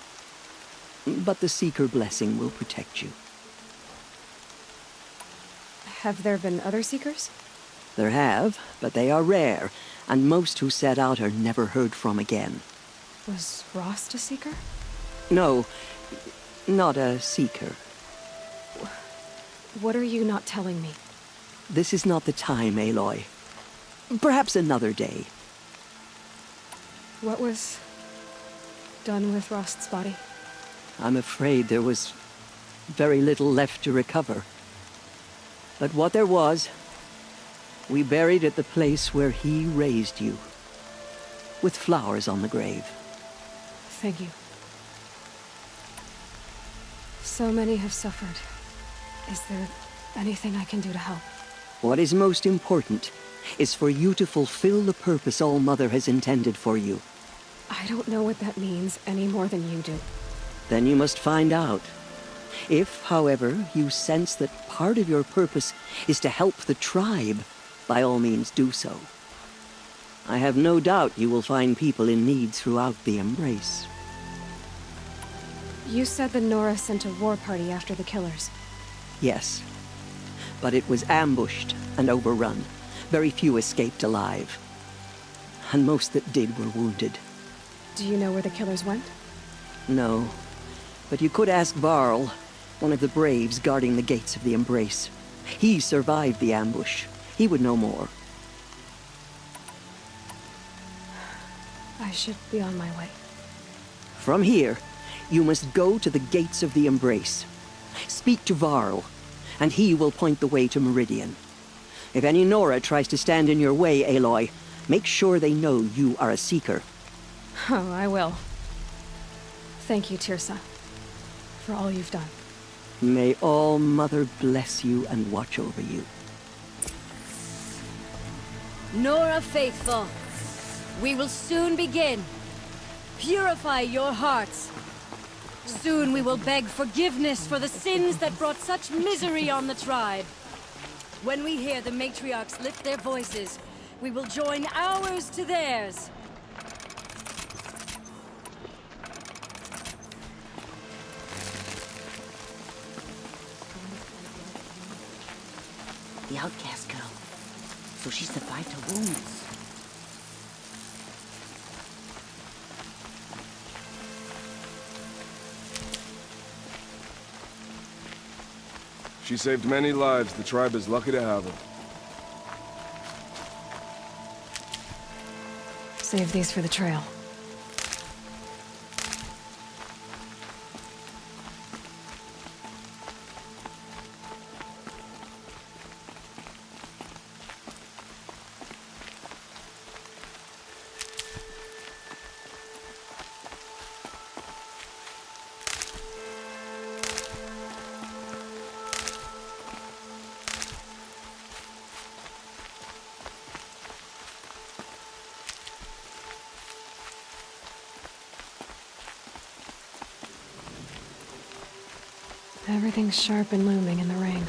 But the Seeker blessing will protect you. Have there been other Seekers? There have, but they are rare, and most who set out are never heard from again. Was Rost a Seeker? No, not a Seeker. What are you not telling me? This is not the time, Aloy. Perhaps another day. What was done with Rost's body? I'm afraid there was very little left to recover. But what there was, we buried at the place where he raised you, with flowers on the grave. Thank you. So many have suffered. Is there anything I can do to help? What is most important is for you to fulfill the purpose All Mother has intended for you. I don't know what that means any more than you do. Then you must find out. If, however, you sense that part of your purpose is to help the tribe, by all means do so. I have no doubt you will find people in need throughout the Embrace. You said the Nora sent a war party after the killers. Yes, but it was ambushed and overrun. Very few escaped alive. And most that did were wounded. Do you know where the killers went? No, but you could ask Varl, one of the braves guarding the gates of the Embrace. He survived the ambush. He would know more. I should be on my way. From here, you must go to the gates of the Embrace. Speak to Varl, and he will point the way to Meridian. If any Nora tries to stand in your way, Aloy, make sure they know you are a Seeker. Oh, I will. Thank you, Tirsa, for all you've done. May All Mother bless you and watch over you. Nora faithful, we will soon begin. Purify your hearts. Soon we will beg forgiveness for the sins that brought such misery on the tribe. When we hear the matriarchs lift their voices, we will join ours to theirs. The outcast girl. So she survived her wounds. She saved many lives. The tribe is lucky to have her. Save these for the trail. Everything's sharp and looming in the rain.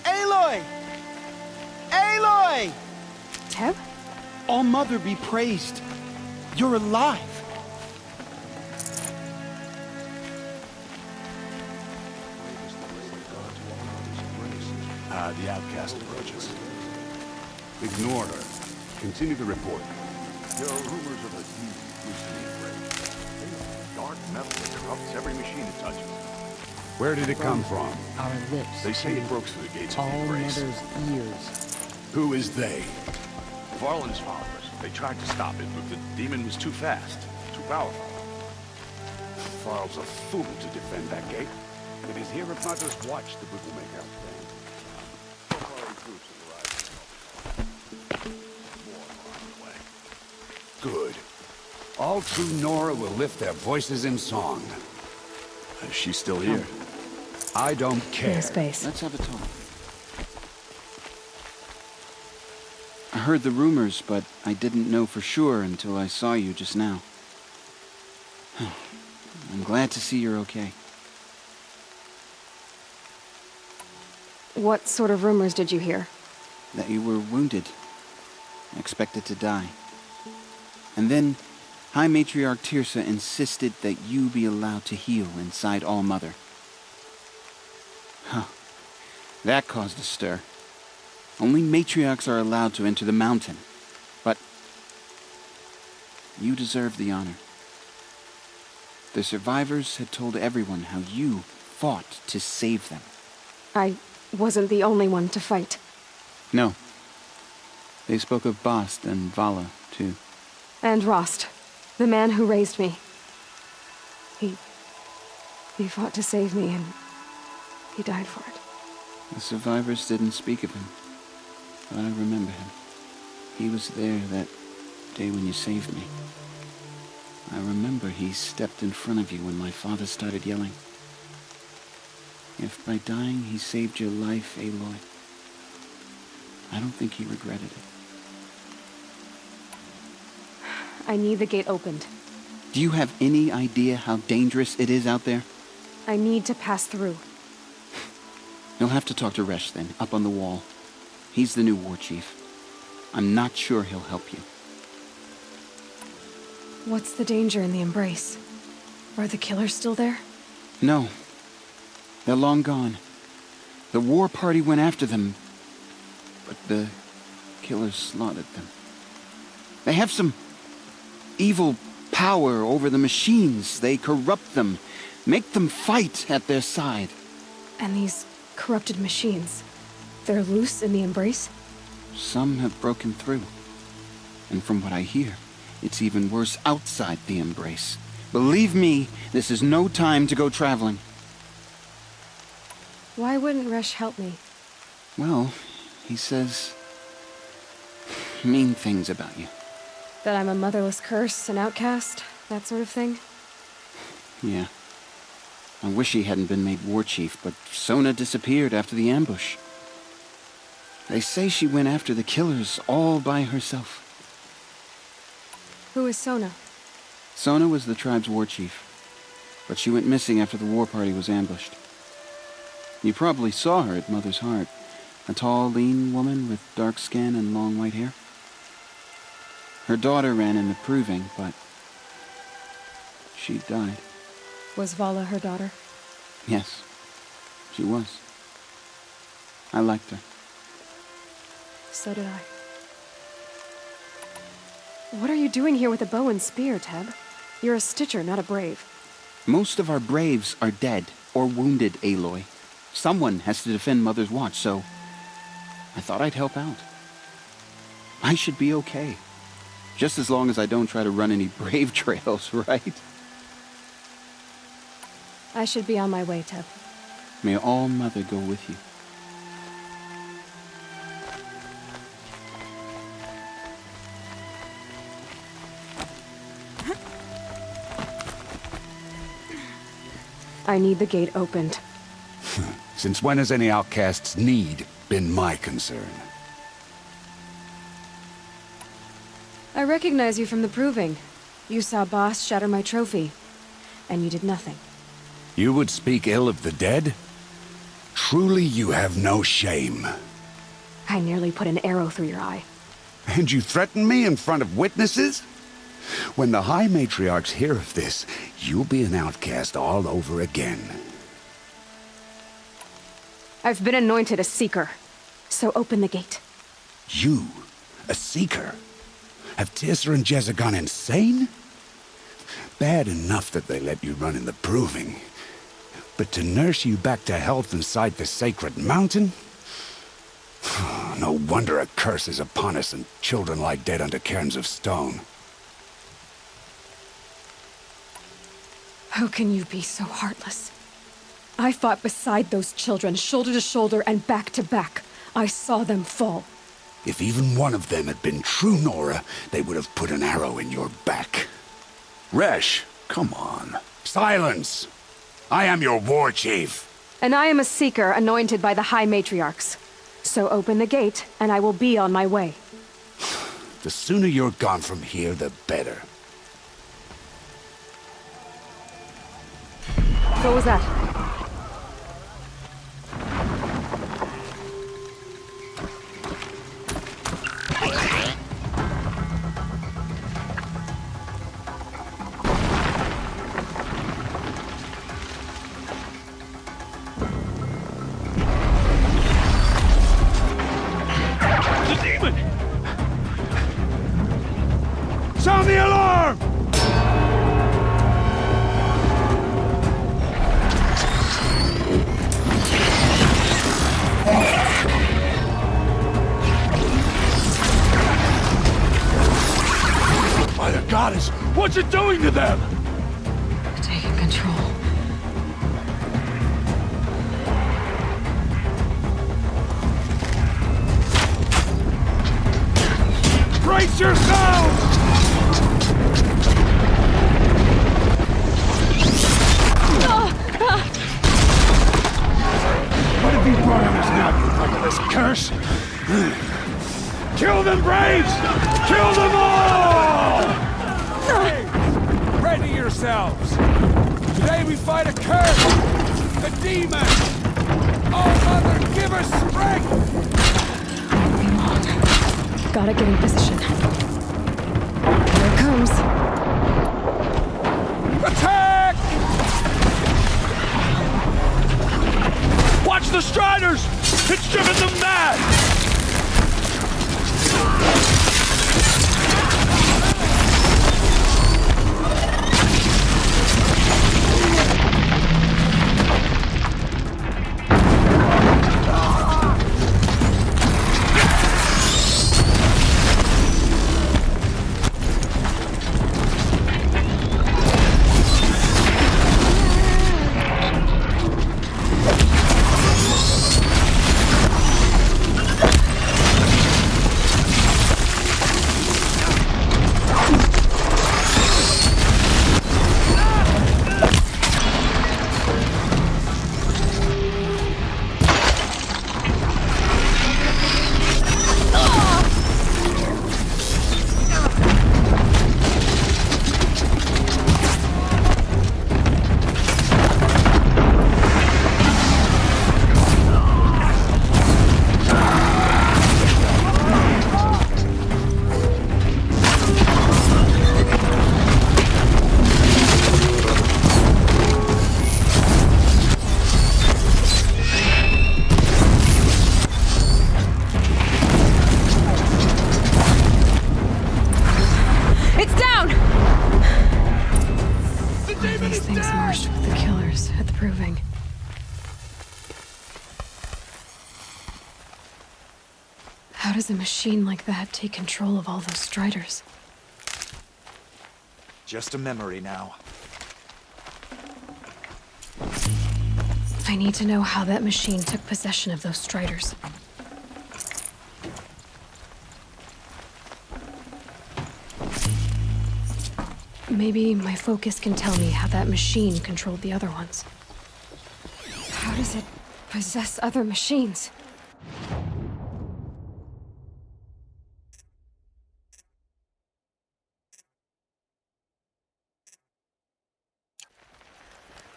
Aloy! Aloy! Teb? All Mother be praised. You're alive. The outcast approaches. Ignore her. Continue the report. There are rumors of a deep, loosely break. Dark metal that corrupts every machine it touches. Where did it come from? Our lips. They say it broke through the gates of the All embrace. Mother's ears. Who is they? Varlin's followers. They tried to stop it, but the demon was too fast, too powerful. Varl's a fool to defend that gate. It is here if Mother's watch the book will make out stand. Good. All true Nora will lift their voices in song. She's still here. I don't care. Space. Let's have a talk. I heard the rumors, but I didn't know for sure until I saw you just now. I'm glad to see you're okay. What sort of rumors did you hear? That you were wounded. Expected to die. And then, High Matriarch Tirsa insisted that you be allowed to heal inside All Mother. Huh. That caused a stir. Only matriarchs are allowed to enter the mountain. But you deserve the honor. The survivors had told everyone how you fought to save them. I wasn't the only one to fight. No. They spoke of Bast and Vala, too. And Rost, the man who raised me. He fought to save me, and he died for it. The survivors didn't speak of him, but I remember him. He was there that day when you saved me. I remember he stepped in front of you when my father started yelling. If by dying he saved your life, Aloy, I don't think he regretted it. I need the gate opened. Do you have any idea how dangerous it is out there? I need to pass through. You'll have to talk to Resh then, up on the wall. He's the new war chief. I'm not sure he'll help you. What's the danger in the embrace? Are the killers still there? No. They're long gone. The war party went after them, but the killers slaughtered them. They have some evil power over the machines. They corrupt them, make them fight at their side. And these corrupted machines, they're loose in the embrace? Some have broken through. And from what I hear, it's even worse outside the embrace. Believe me, this is no time to go traveling. Why wouldn't Resh help me? Well, he says mean things about you. That I'm a motherless curse, an outcast, that sort of thing? Yeah. I wish he hadn't been made war chief, but Sona disappeared after the ambush. They say she went after the killers all by herself. Who is Sona? Sona was the tribe's war chief, but she went missing after the war party was ambushed. You probably saw her at Mother's Heart. A tall, lean woman with dark skin and long white hair. Her daughter ran in the proving, but she died. Was Vala her daughter? Yes, she was. I liked her. So did I. What are you doing here with a bow and spear, Teb? You're a Stitcher, not a Brave. Most of our Braves are dead or wounded, Aloy. Someone has to defend Mother's Watch, so I thought I'd help out. I should be okay. Just as long as I don't try to run any Brave trails, right? I should be on my way, Teb. May All Mother go with you. I need the gate opened. Since when has any outcast's need been my concern? I recognize you from the proving. You saw Boss shatter my trophy, and you did nothing. You would speak ill of the dead? Truly you have no shame. I nearly put an arrow through your eye. And you threaten me in front of witnesses? When the High Matriarchs hear of this, you'll be an outcast all over again. I've been anointed a Seeker, so open the gate. You? A Seeker? Have Teersa and Jezza gone insane? Bad enough that they let you run in the proving. But to nurse you back to health inside the sacred mountain? No wonder a curse is upon us and children lie dead under cairns of stone. How can you be so heartless? I fought beside those children, shoulder to shoulder and back to back. I saw them fall. If even one of them had been true Nora, they would have put an arrow in your back. Resh, come on. Silence! I am your war chief. And I am a Seeker anointed by the High Matriarchs. So open the gate, and I will be on my way. The sooner you're gone from here, the better. What was that? The demon! Sound the alarm! By the goddess, what's it doing to them? Taking control. Brace yourselves! What have you brought on us now, you legless curse? Kill them, Braves! Kill them all! Hey, ready yourselves! Today we fight a curse! A demon! Oh, Mother, give us strength! Gotta get in position. Here it comes. Attack! Watch the Striders! It's driven them mad! Things marched with the killers at the Proving. How does a machine like that take control of all those Striders? Just a memory now. I need to know how that machine took possession of those Striders. Maybe my focus can tell me how that machine controlled the other ones. How does it possess other machines?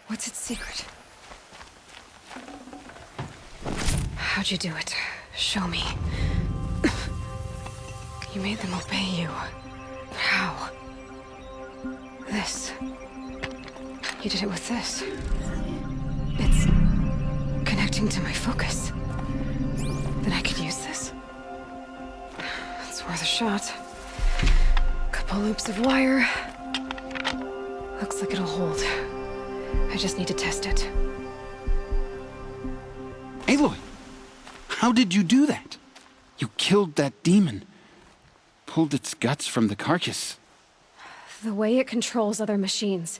What's its secret? How'd you do it? Show me. You made them obey you. How? This. You did it with this. It's connecting to my focus. Then I could use this. It's worth a shot. Couple loops of wire. Looks like it'll hold. I just need to test it. Aloy! How did you do that? You killed that demon. Pulled its guts from the carcass. The way it controls other machines.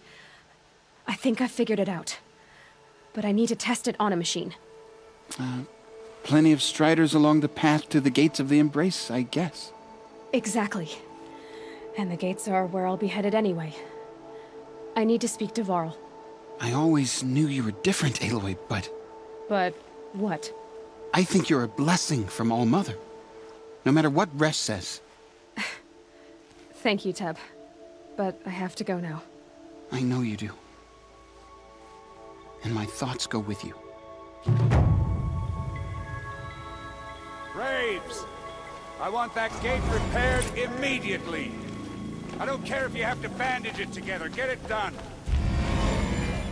I think I've figured it out. But I need to test it on a machine. Plenty of Striders along the path to the gates of the Embrace, I guess. Exactly. And the gates are where I'll be headed anyway. I need to speak to Varl. I always knew you were different, Aloy, but... But what? I think you're a blessing from All-Mother. No matter what Resh says. Thank you, Teb. But I have to go now. I know you do. And my thoughts go with you. Graves! I want that gate repaired immediately. I don't care if you have to bandage it together. Get it done.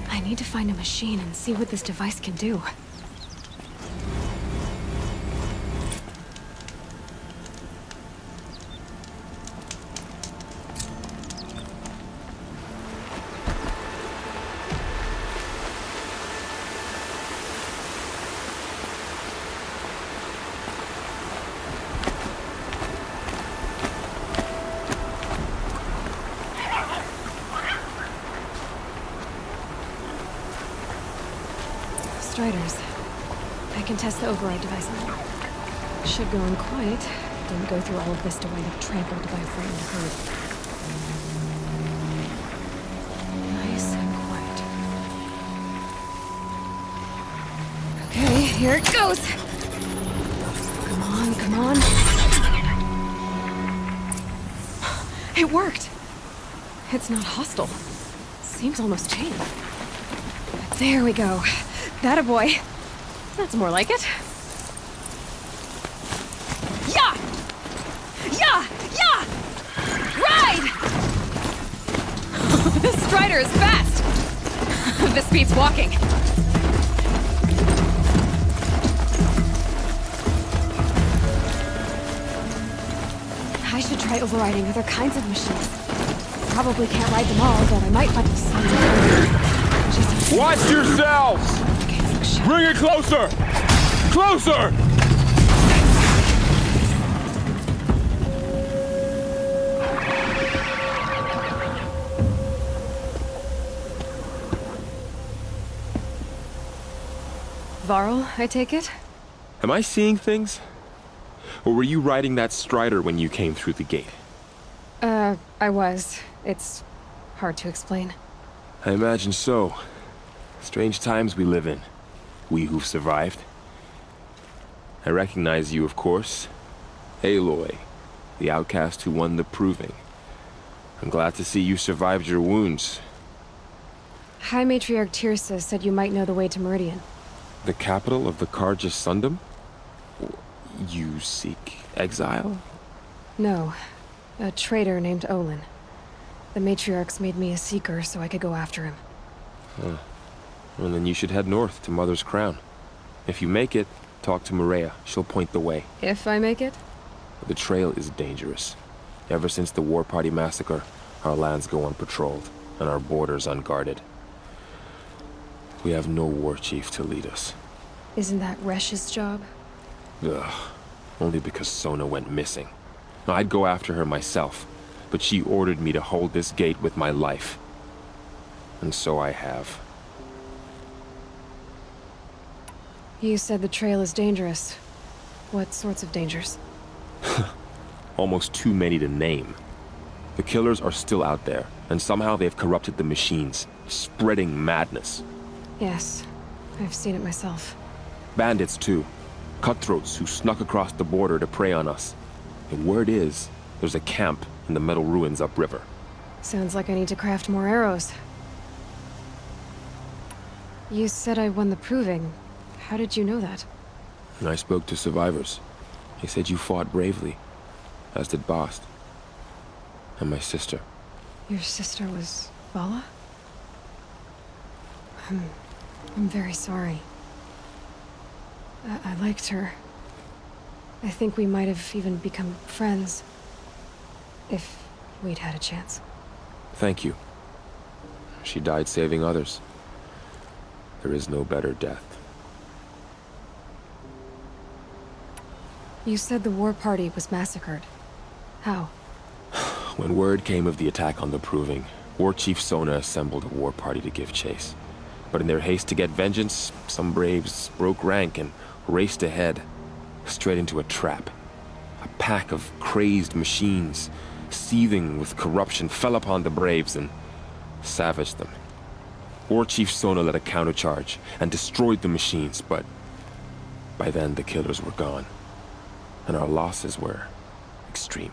I need to find a machine and see what this device can do. Striders. I can test the override device on them. Should go in quiet. Didn't go through all of this to wind up trampled by a frightened herd. Nice and quiet. Okay, here it goes! Come on, come on. It worked! It's not hostile. Seems almost tame. There we go. That a boy. That's more like it. Yeah! Yeah! Yeah! Ride! This Strider is fast! This beats walking. I should try overriding other kinds of machines. Probably can't ride them all, but I might find some. Watch yourselves! Bring it closer! Closer! Varl, I take it? Am I seeing things? Or were you riding that Strider when you came through the gate? I was. It's hard to explain. I imagine so. Strange times we live in. We who've survived. I recognize you, of course. Aloy, the outcast who won the Proving. I'm glad to see you survived your wounds. High Matriarch Tirsa said you might know the way to Meridian. The capital of the Carja Sundom? You seek exile? No. A traitor named Olin. The Matriarchs made me a seeker so I could go after him. Huh. Well, then you should head north to Mother's Crown. If you make it, talk to Maria. She'll point the way. If I make it? The trail is dangerous. Ever since the War Party massacre, our lands go unpatrolled, and our borders unguarded. We have no war chief to lead us. Isn't that Resh's job? Ugh. Only because Sona went missing. Now, I'd go after her myself, but she ordered me to hold this gate with my life. And so I have. You said the trail is dangerous. What sorts of dangers? Almost too many to name. The killers are still out there, and somehow they've corrupted the machines, spreading madness. Yes, I've seen it myself. Bandits, too. Cutthroats who snuck across the border to prey on us. The word is, there's a camp in the metal ruins upriver. Sounds like I need to craft more arrows. You said I won the proving. How did you know that? I spoke to survivors. They said you fought bravely, as did Bast. And my sister. Your sister was Vala? I'm very sorry. I liked her. I think we might have even become friends. If we'd had a chance. Thank you. She died saving others. There is no better death. You said the war party was massacred. How? When word came of the attack on the Proving, War Chief Sona assembled a war party to give chase. But in their haste to get vengeance, some braves broke rank and raced ahead, straight into a trap. A pack of crazed machines, seething with corruption, fell upon the braves and savaged them. War Chief Sona led a countercharge and destroyed the machines, but by then the killers were gone, and our losses were extreme.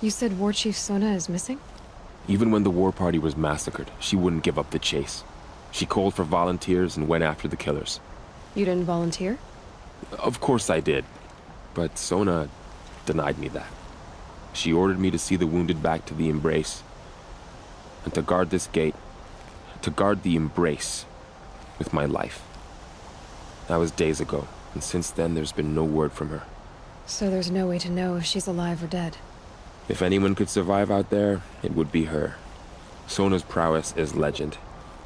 You said War Chief Sona is missing? Even when the war party was massacred, she wouldn't give up the chase. She called for volunteers and went after the killers. You didn't volunteer? Of course I did, but Sona denied me that. She ordered me to see the wounded back to the Embrace, and to guard this gate, to guard the Embrace with my life. That was days ago, and since then there's been no word from her. So there's no way to know if she's alive or dead? If anyone could survive out there, it would be her. Sona's prowess is legend,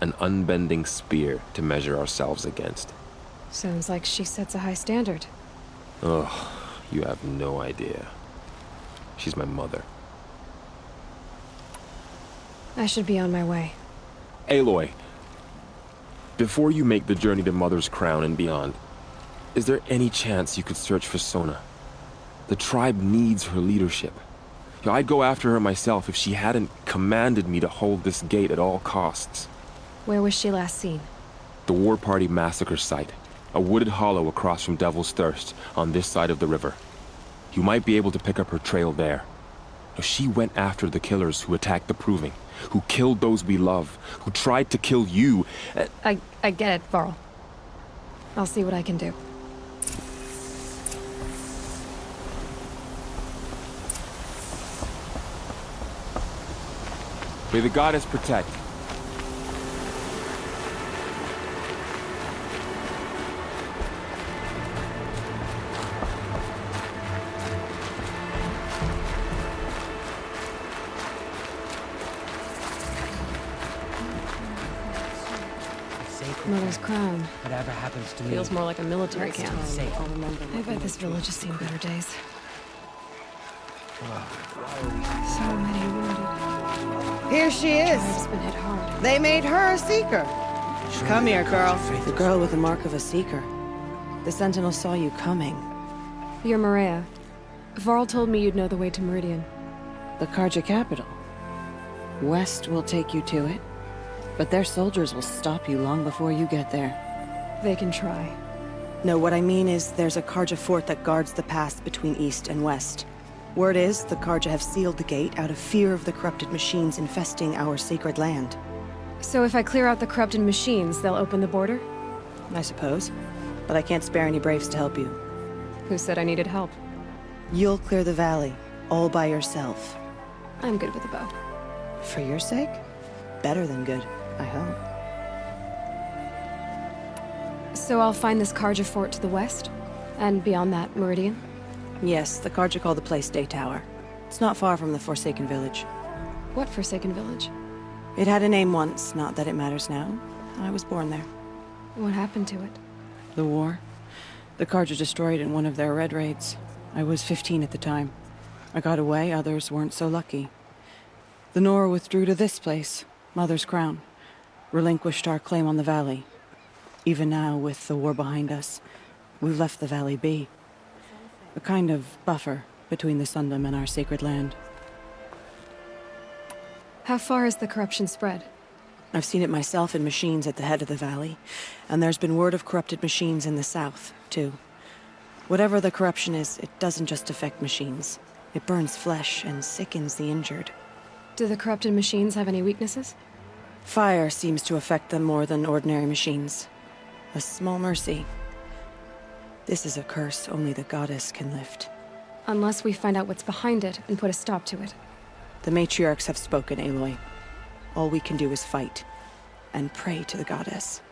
an unbending spear to measure ourselves against. Sounds like she sets a high standard. Oh, you have no idea. She's my mother. I should be on my way. Aloy, before you make the journey to Mother's Crown and beyond, is there any chance you could search for Sona? The tribe needs her leadership. I'd go after her myself if she hadn't commanded me to hold this gate at all costs. Where was she last seen? The War Party massacre site. A wooded hollow across from Devil's Thirst, on this side of the river. You might be able to pick up her trail there. She went after the killers who attacked the Proving, who killed those we love, who tried to kill you. I get it, Varl. I'll see what I can do. May the goddess protect. Mother's Crown. Whatever happens to me Feels more like a military camp. I'll remember. I bet this village has seen better days. So many wounded. Here she is. Tribe's been hit hard. They made her a seeker. Come here, girl. The girl with the mark of a seeker. The Sentinel saw you coming. You're Maria. Varl told me you'd know the way to Meridian. The Karja capital. West will take you to it, but their soldiers will stop you long before you get there. They can try. No, what I mean is there's a Karja fort that guards the pass between East and West. Word is, the Karja have sealed the gate out of fear of the corrupted machines infesting our sacred land. So if I clear out the corrupted machines, they'll open the border? I suppose. But I can't spare any braves to help you. Who said I needed help? You'll clear the valley, all by yourself. I'm good with a bow. For your sake? Better than good, I hope. So I'll find this Karja fort to the west? And beyond that, Meridian? Yes, the Karja call the place Day Tower. It's not far from the Forsaken Village. What Forsaken Village? It had a name once, not that it matters now. I was born there. What happened to it? The war. The Carja destroyed in one of their red raids. I was 15 at the time. I got away, others weren't so lucky. The Nora withdrew to this place, Mother's Crown. Relinquished our claim on the valley. Even now, with the war behind us, we've left the valley be. A kind of buffer between the Sundom and our sacred land. How far has the corruption spread? I've seen it myself in machines at the head of the valley, and there's been word of corrupted machines in the south, too. Whatever the corruption is, it doesn't just affect machines. It burns flesh and sickens the injured. Do the corrupted machines have any weaknesses? Fire seems to affect them more than ordinary machines. A small mercy. This is a curse only the goddess can lift. Unless we find out what's behind it and put a stop to it. The matriarchs have spoken, Aloy. All we can do is fight, and pray to the goddess.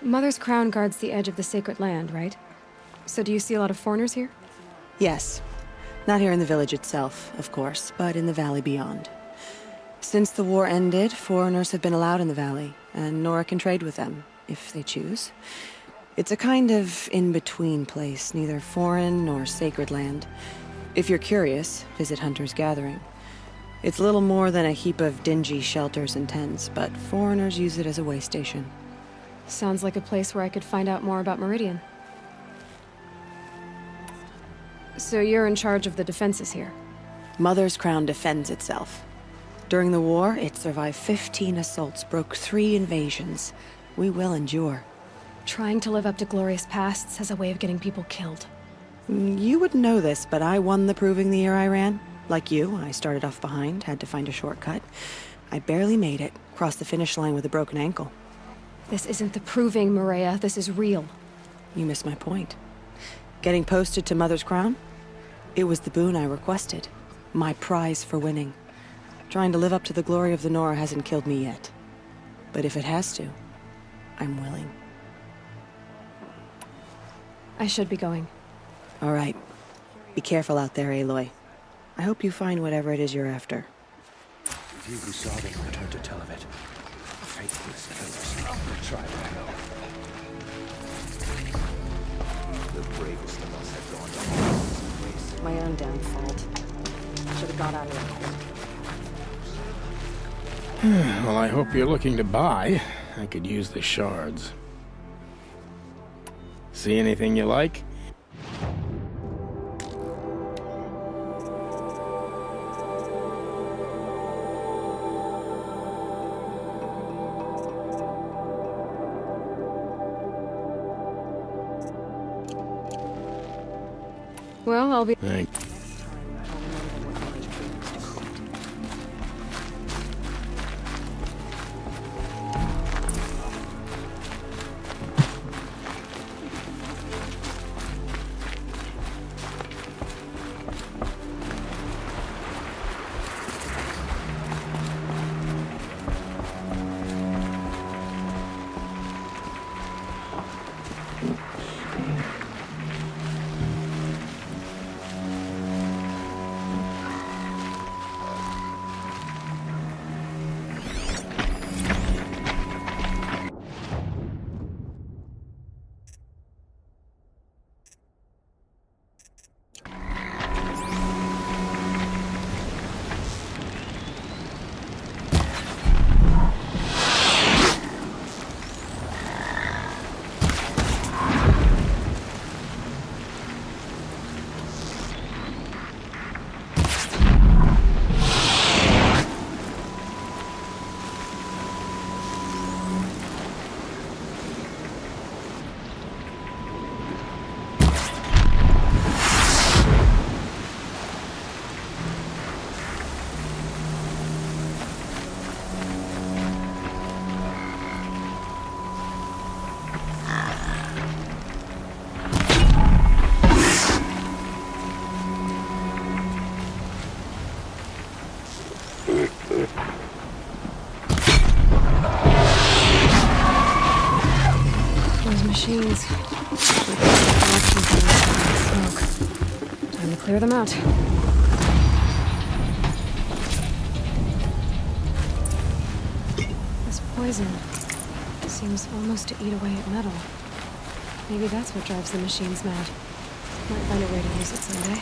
Mother's Crown guards the edge of the sacred land, right? So do you see a lot of foreigners here? Yes. Not here in the village itself, of course, but in the valley beyond. Since the war ended, foreigners have been allowed in the valley, and Nora can trade with them, if they choose. It's a kind of in-between place, neither foreign nor sacred land. If you're curious, visit Hunter's Gathering. It's little more than a heap of dingy shelters and tents, but foreigners use it as a way station. Sounds like a place where I could find out more about Meridian. So you're in charge of the defenses here? Mother's Crown defends itself. During the war, it survived 15 assaults, broke 3 invasions. We will endure. Trying to live up to glorious pasts has a way of getting people killed. You wouldn't know this, but I won the proving the year I ran. Like you, I started off behind, had to find a shortcut. I barely made it, crossed the finish line with a broken ankle. This isn't the proving, Maria. This is real. You missed my point. Getting posted to Mother's Crown? It was the boon I requested. My prize for winning. Trying to live up to the glory of the Nora hasn't killed me yet. But if it has to, I'm willing. I should be going. All right. Be careful out there, Aloy. I hope you find whatever it is you're after. You who saw them return to tell of it. Faithless killers. Try to know. The bravest of us have gone down. My own downfall. Should have got out of it. Well, I hope you're looking to buy. I could use the shards. See anything you like? Well, I'll be... Thanks. Machines. Smoke. Time to clear them out. poison. Seems almost to eat away at metal. Maybe that's what drives the machines mad. Might find a way to use it someday.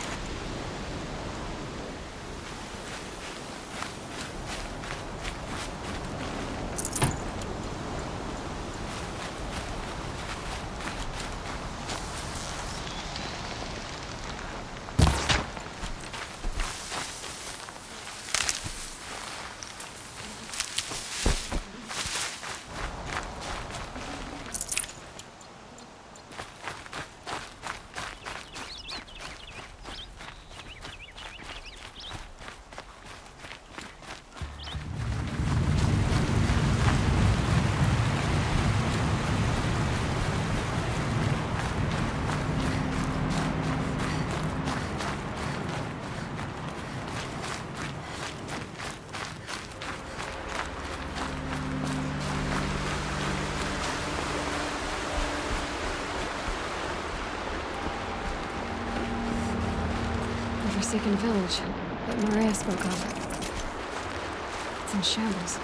Forsaken village that Maria spoke of. It's in shambles.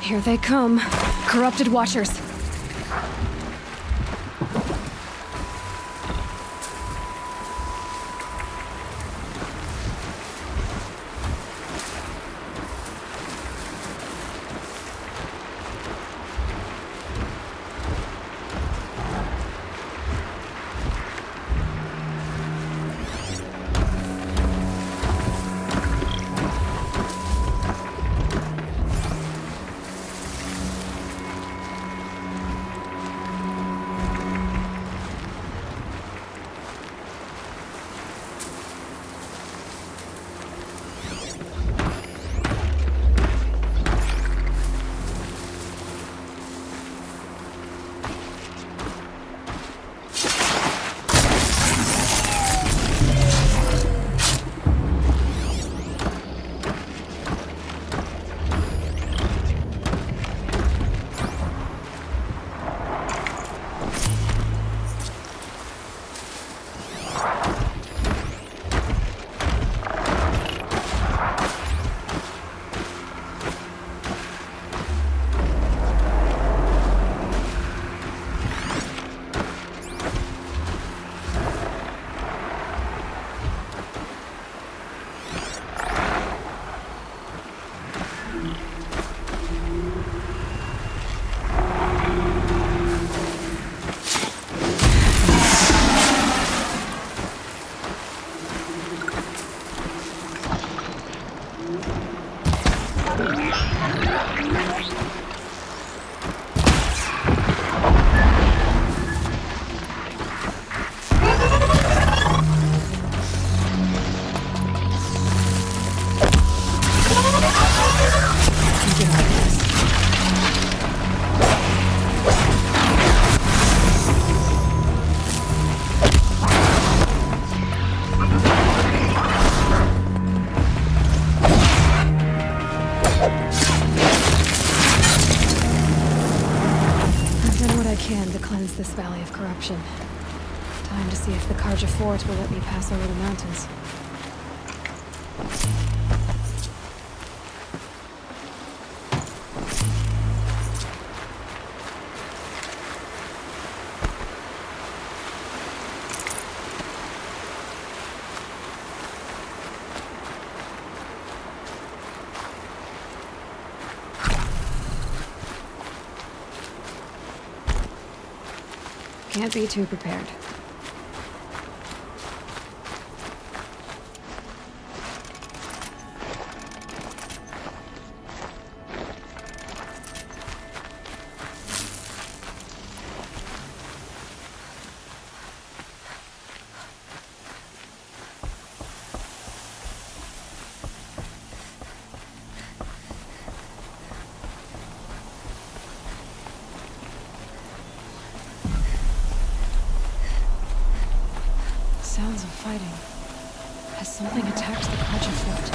Here they come. Corrupted Watchers. This valley of corruption. Time to see if the Karja fort will let me pass over the mountains. Can't be too prepared. Sounds of fighting. Has something attacked the Karja fort?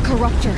Corruptor.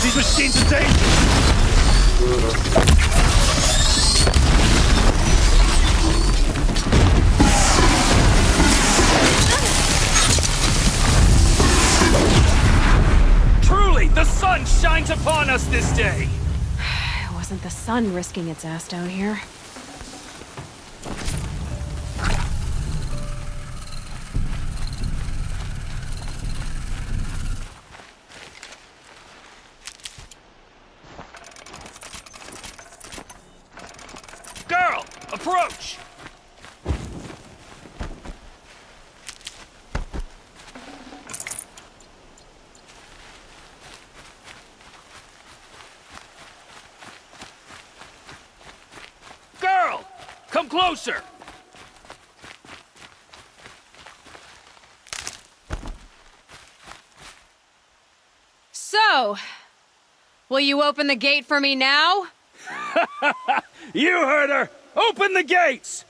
These machines are dangerous! Truly, the sun shines upon us this day! It wasn't the sun risking its ass down here. Approach! Girl! Come closer! So, will you open the gate for me now? You heard her! Open the gates!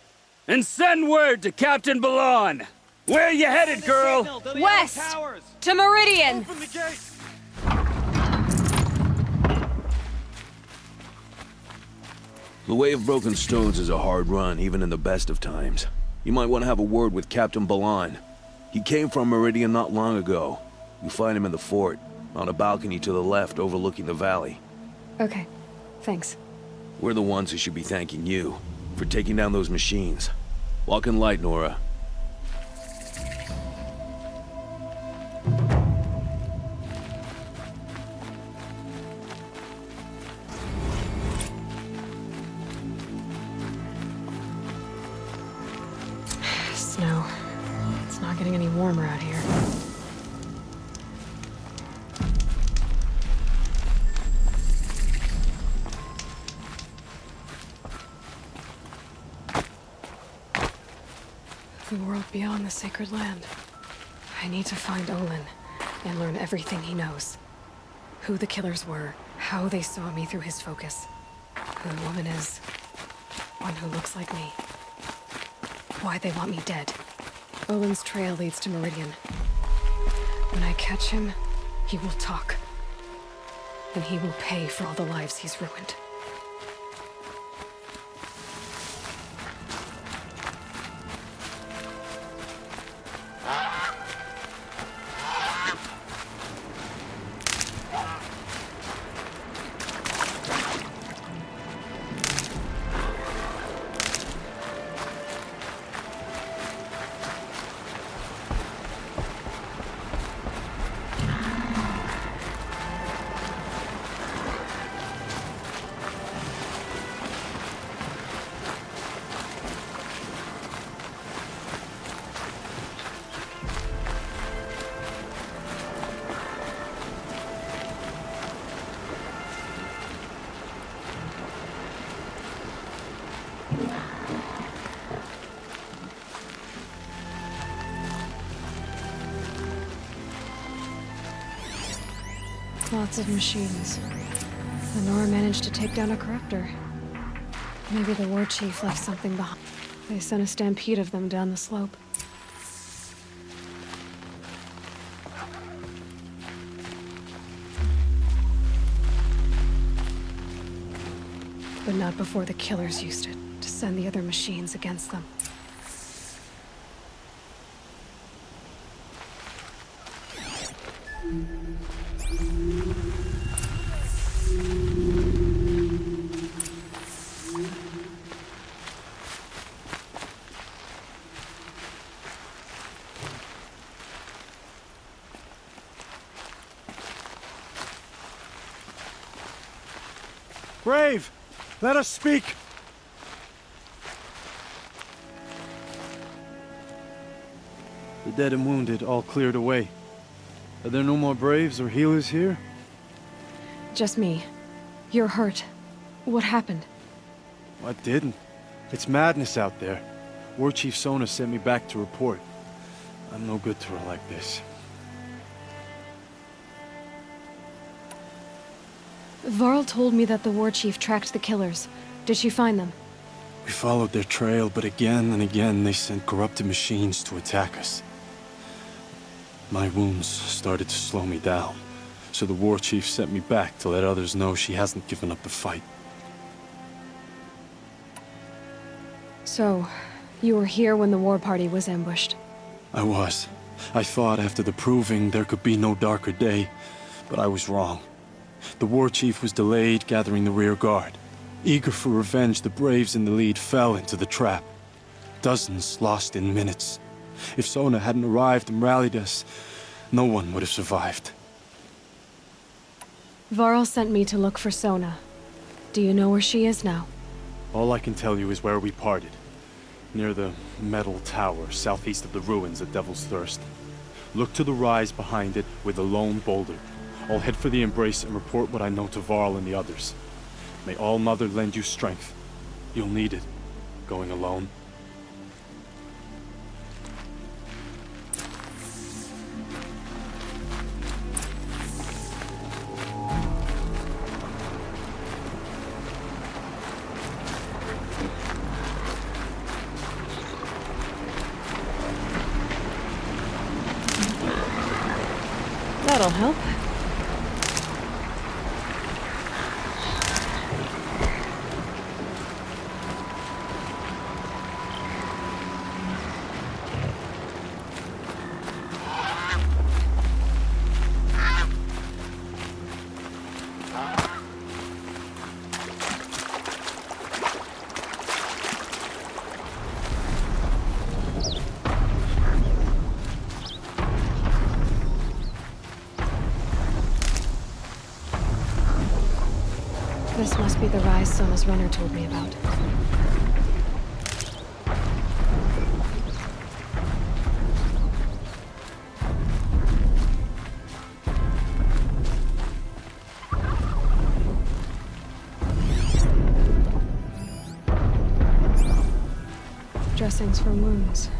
And send word to Captain Balan. Where you headed, girl? West! To Meridian! Open the gates! The Way of Broken Stones is a hard run, even in the best of times. You might want to have a word with Captain Balan. He came from Meridian not long ago. You'll find him in the fort, on a balcony to the left overlooking the valley. Okay, thanks. We're the ones who should be thanking you for taking down those machines. Walk in light, Nora. Snow. It's not getting any warmer out here. The world beyond the sacred land. I need to find Olin and learn everything he knows. Who the killers were, how they saw me through his focus, who the woman is, one who looks like me, why they want me dead. Olin's trail leads to Meridian. When I catch him, he will talk. And he will pay for all the lives he's ruined. Lots of machines. Lenora managed to take down a corruptor. Maybe the war chief left something behind. They sent a stampede of them down the slope. But not before the killers used it to send the other machines against them. Brave! Let us speak! The dead and wounded all cleared away. Are there no more braves or healers here? Just me. You're hurt. What happened? I didn't. It's madness out there. War Chief Sona sent me back to report. I'm no good to her like this. Varl told me that the war chief tracked the killers. Did she find them? We followed their trail, but again and again they sent corrupted machines to attack us. My wounds started to slow me down, so the war chief sent me back to let others know she hasn't given up the fight. So, you were here when the war party was ambushed? I was. I thought after the proving there could be no darker day, but I was wrong. The war chief was delayed gathering the rear guard. Eager for revenge, the braves in the lead fell into the trap. Dozens lost in minutes. If Sona hadn't arrived and rallied us, no one would have survived. Varl sent me to look for Sona. Do you know where she is now? All I can tell you is where we parted. Near the metal tower, southeast of the ruins at Devil's Thirst. Look to the rise behind it with a lone boulder. I'll head for the embrace and report what I know to Varl and the others. May All Mother lend you strength. You'll need it, going alone. That'll help. This must be the rise Sona's runner told me about. Dressings for wounds.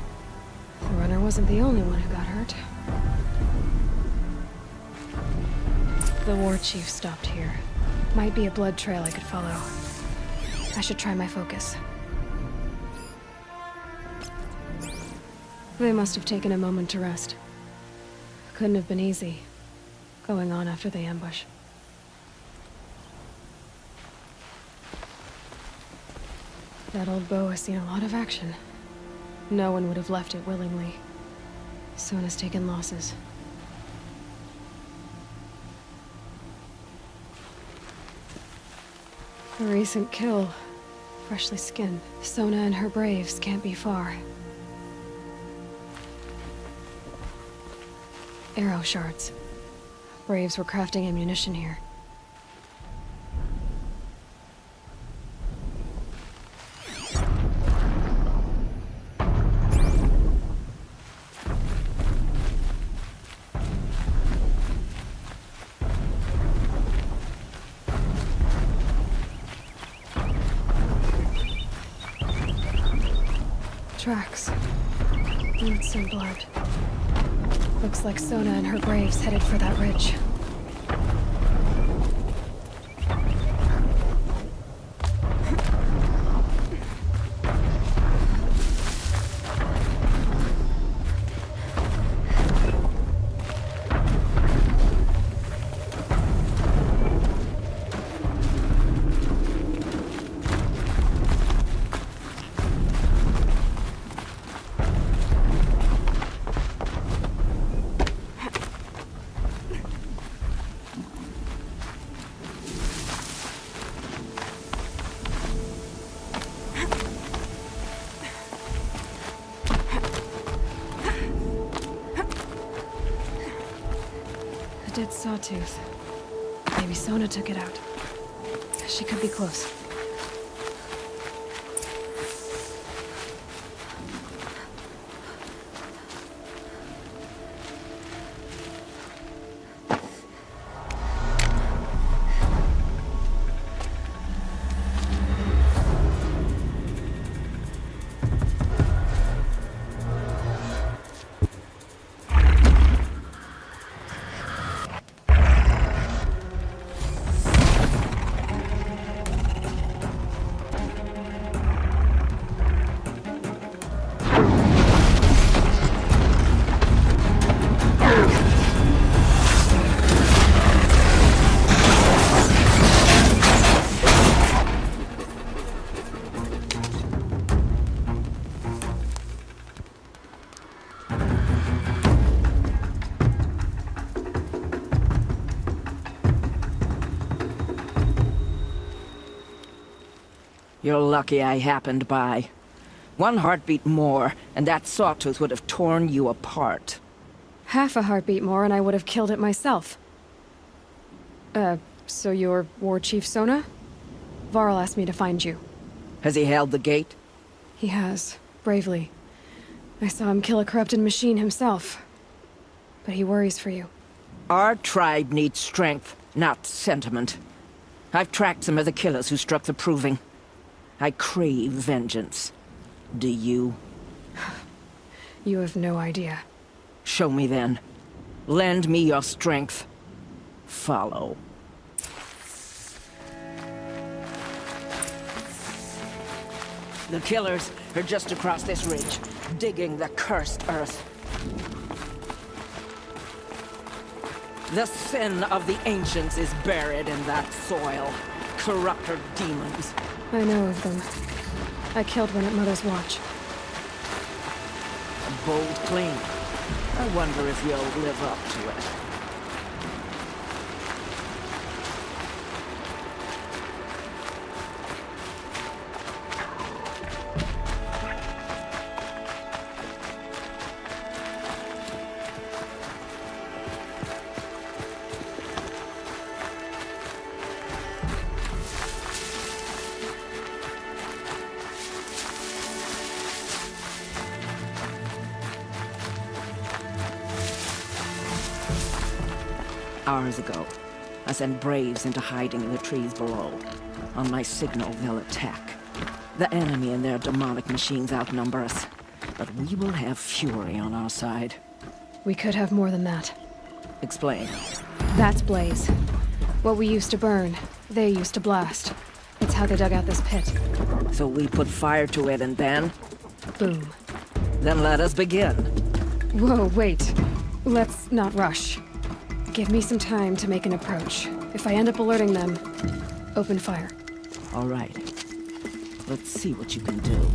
The runner wasn't the only one who got hurt. The war chief stopped here. Might be a blood trail I could follow. I should try my focus. They must have taken a moment to rest. Couldn't have been easy, going on after the ambush. That old bow has seen a lot of action. No one would have left it willingly. Sona's taken losses. A recent kill. Freshly skinned. Sona and her braves can't be far. Arrow shards. Braves were crafting ammunition here. Tracks. Boots and blood. Looks like Sona and her braves headed for that ridge. dead sawtooth. Maybe Sona took it out. She could be close. You're lucky I happened by. One heartbeat more, and that sawtooth would have torn you apart. Half a heartbeat more and I would have killed it myself. So you're War Chief Sona? Varl asked me to find you. Has he held the gate? He has, bravely. I saw him kill a corrupted machine himself. But he worries for you. Our tribe needs strength, not sentiment. I've tracked some of the killers who struck the Proving. I crave vengeance. Do you? You have no idea. Show me then. Lend me your strength. Follow. The killers are just across this ridge, digging the cursed earth. The sin of the ancients is buried in that soil. Corrupter demons. I know of them. I killed one at Mother's Watch. A bold claim. I wonder if you'll live up to it. Hours ago, I sent Braves into hiding in the trees below. On my signal, they'll attack. The enemy and their demonic machines outnumber us, but we will have fury on our side. We could have more than that. Explain. That's Blaze. What we used to burn, they used to blast. It's how they dug out this pit. So we put fire to it and then? Boom. Then let us begin. Whoa, wait. Let's not rush. Give me some time to make an approach. If I end up alerting them, open fire. All right. Let's see what you can do.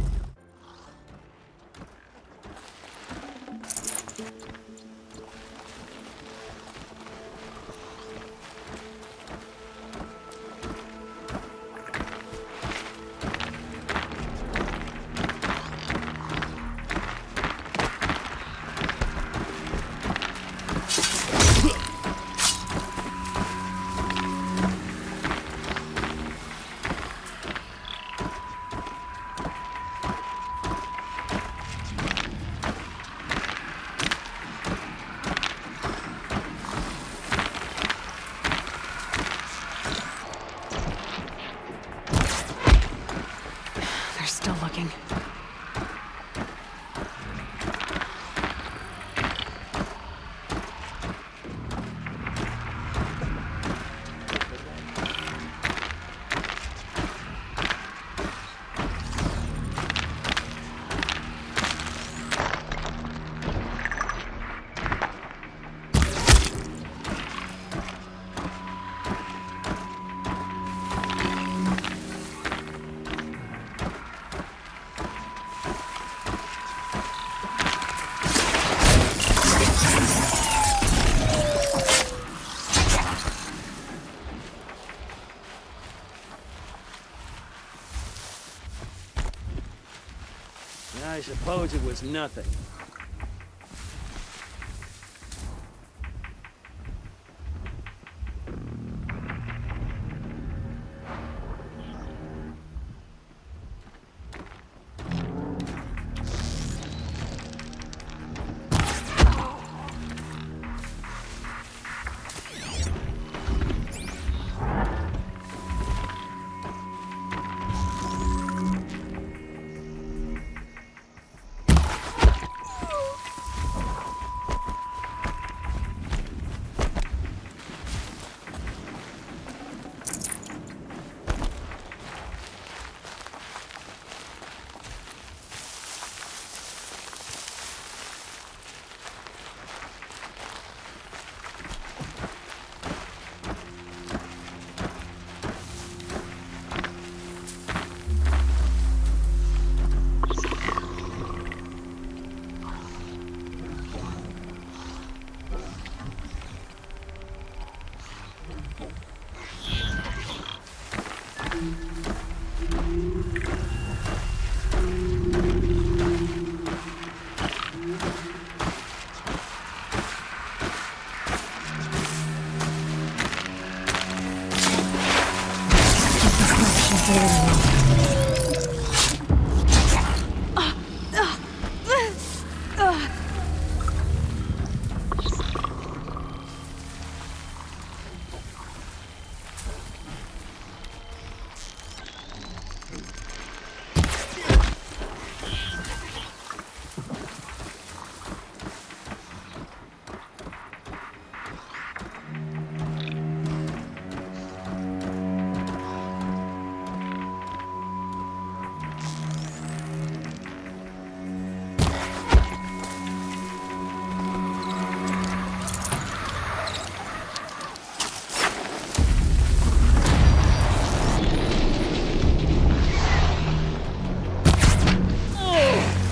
Still looking. I suppose it was nothing.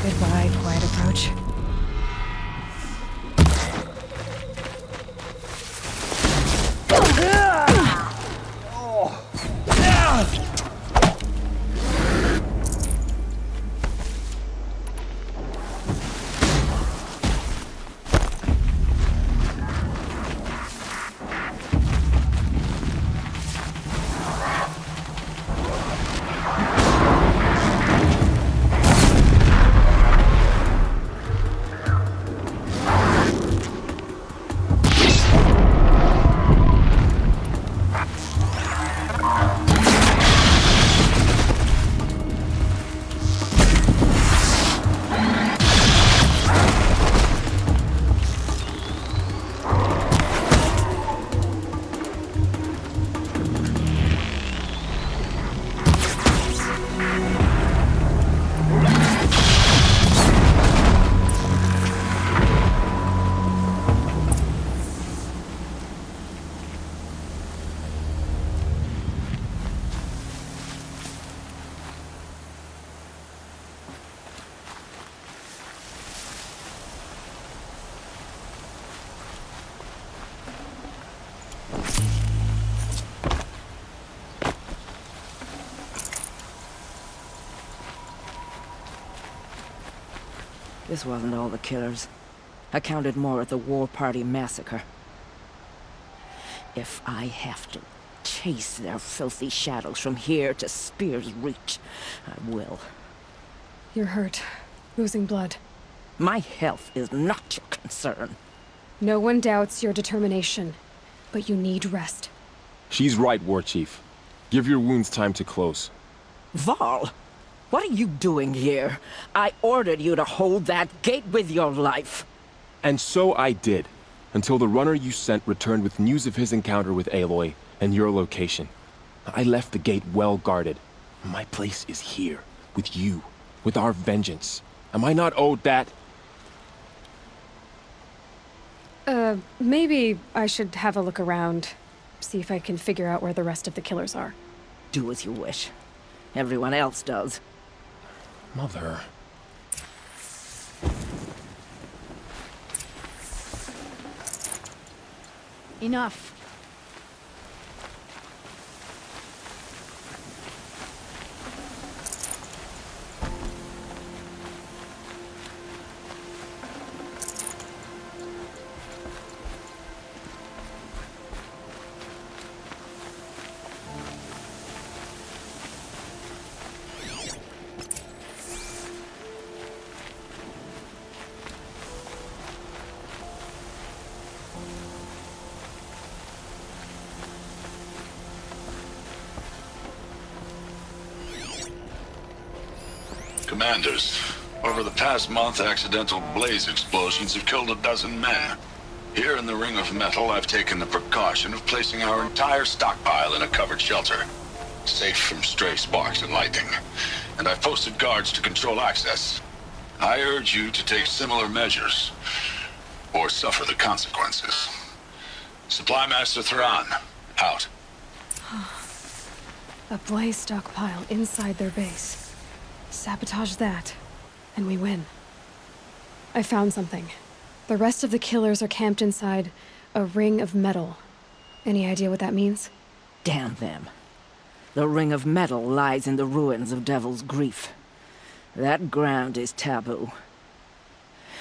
Goodbye, quiet approach. This wasn't all the killers. I counted more at the War Party massacre. If I have to chase their filthy shadows from here to Spear's Reach, I will. You're hurt. Losing blood. My health is not your concern. No one doubts your determination, but you need rest. She's right, War Chief. Give your wounds time to close. Val, what are you doing here? I ordered you to hold that gate with your life. And so I did, until the runner you sent returned with news of his encounter with Aloy and your location. I left the gate well guarded. My place is here, with you, with our vengeance. Am I not owed that? Maybe I should have a look around. See if I can figure out where the rest of the killers are. Do as you wish. Everyone else does. Mother... Enough. Commanders, over the past month, accidental blaze explosions have killed 12 men. Here in the Ring of Metal, I've taken the precaution of placing our entire stockpile in a covered shelter, safe from stray sparks and lightning, and I've posted guards to control access. I urge you to take similar measures, or suffer the consequences. Supply Master Thran, out. A blaze stockpile inside their base. Sabotage that, and we win. I found something. The rest of the killers are camped inside a ring of metal. Any idea what that means? Damn them. The Ring of Metal lies in the ruins of Devil's Grief. That ground is taboo.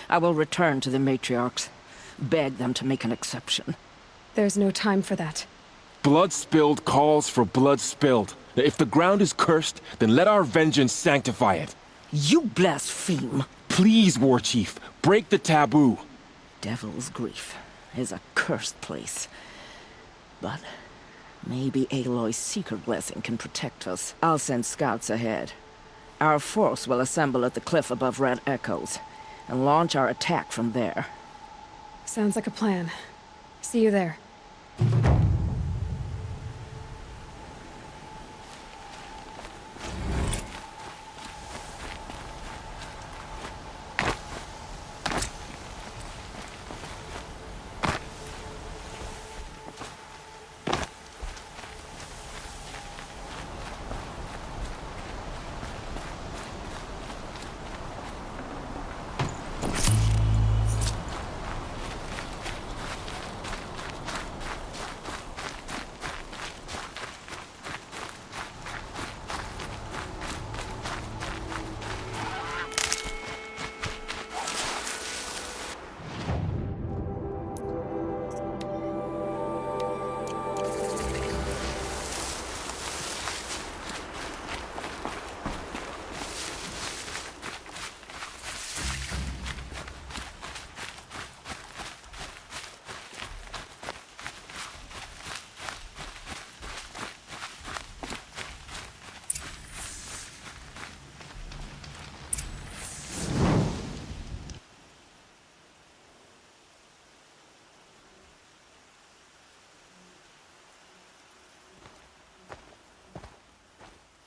I will return to the matriarchs, beg them to make an exception. There's no time for that. Blood spilled calls for blood spilled. If the ground is cursed, then let our vengeance sanctify it. You blaspheme! Please, War Chief, break the taboo. Devil's Grief is a cursed place. But maybe Aloy's secret blessing can protect us. I'll send scouts ahead. Our force will assemble at the cliff above Red Echoes, and launch our attack from there. Sounds like a plan. See you there.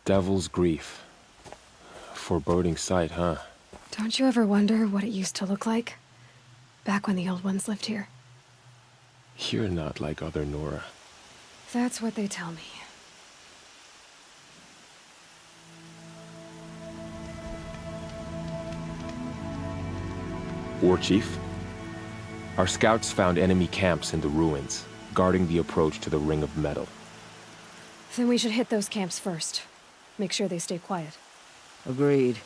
Devil's Grief. Foreboding sight, huh? Don't you ever wonder what it used to look like? Back when the old ones lived here. You're not like other Nora. That's what they tell me. War Chief? Our scouts found enemy camps in the ruins, guarding the approach to the Ring of Metal. Then we should hit those camps first. Make sure they stay quiet. Agreed.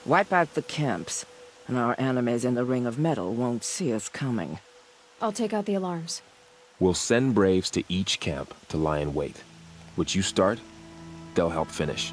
Wipe out the camps, and our enemies in the Ring of Metal won't see us coming. I'll take out the alarms. We'll send Braves to each camp to lie in wait. Which you start, they'll help finish.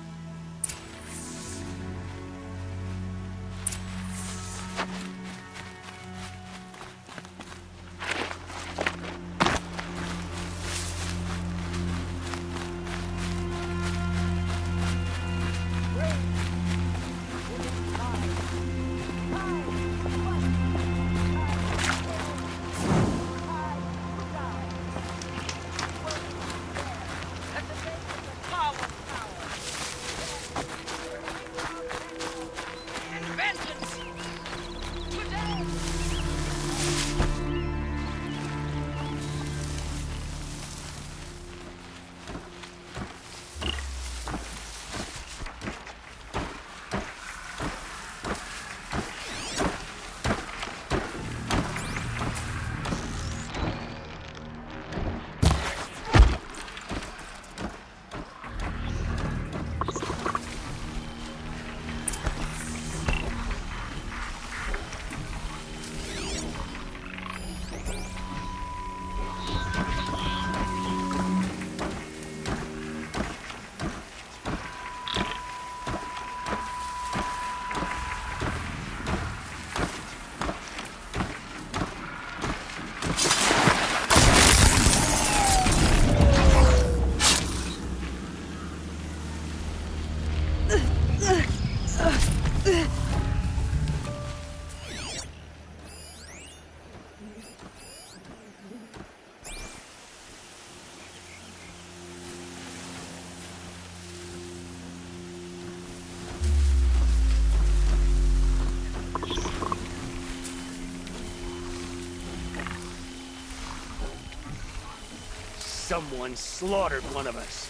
Someone slaughtered one of us.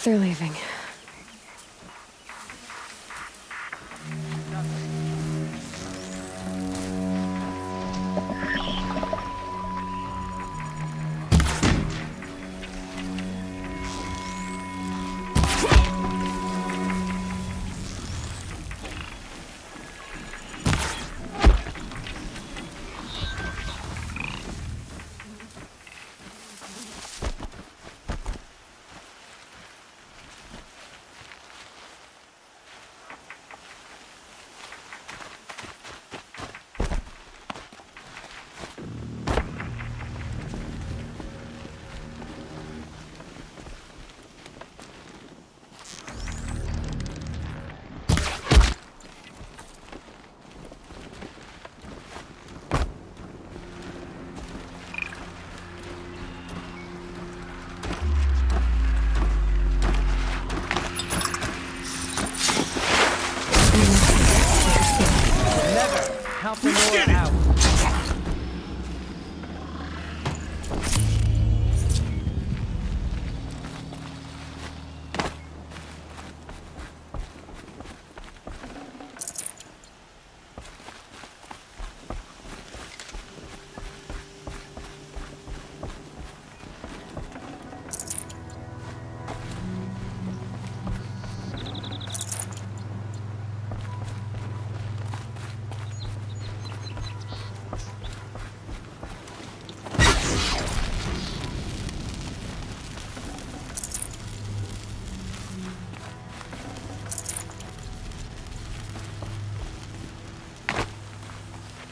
They're leaving. Help the Nora out.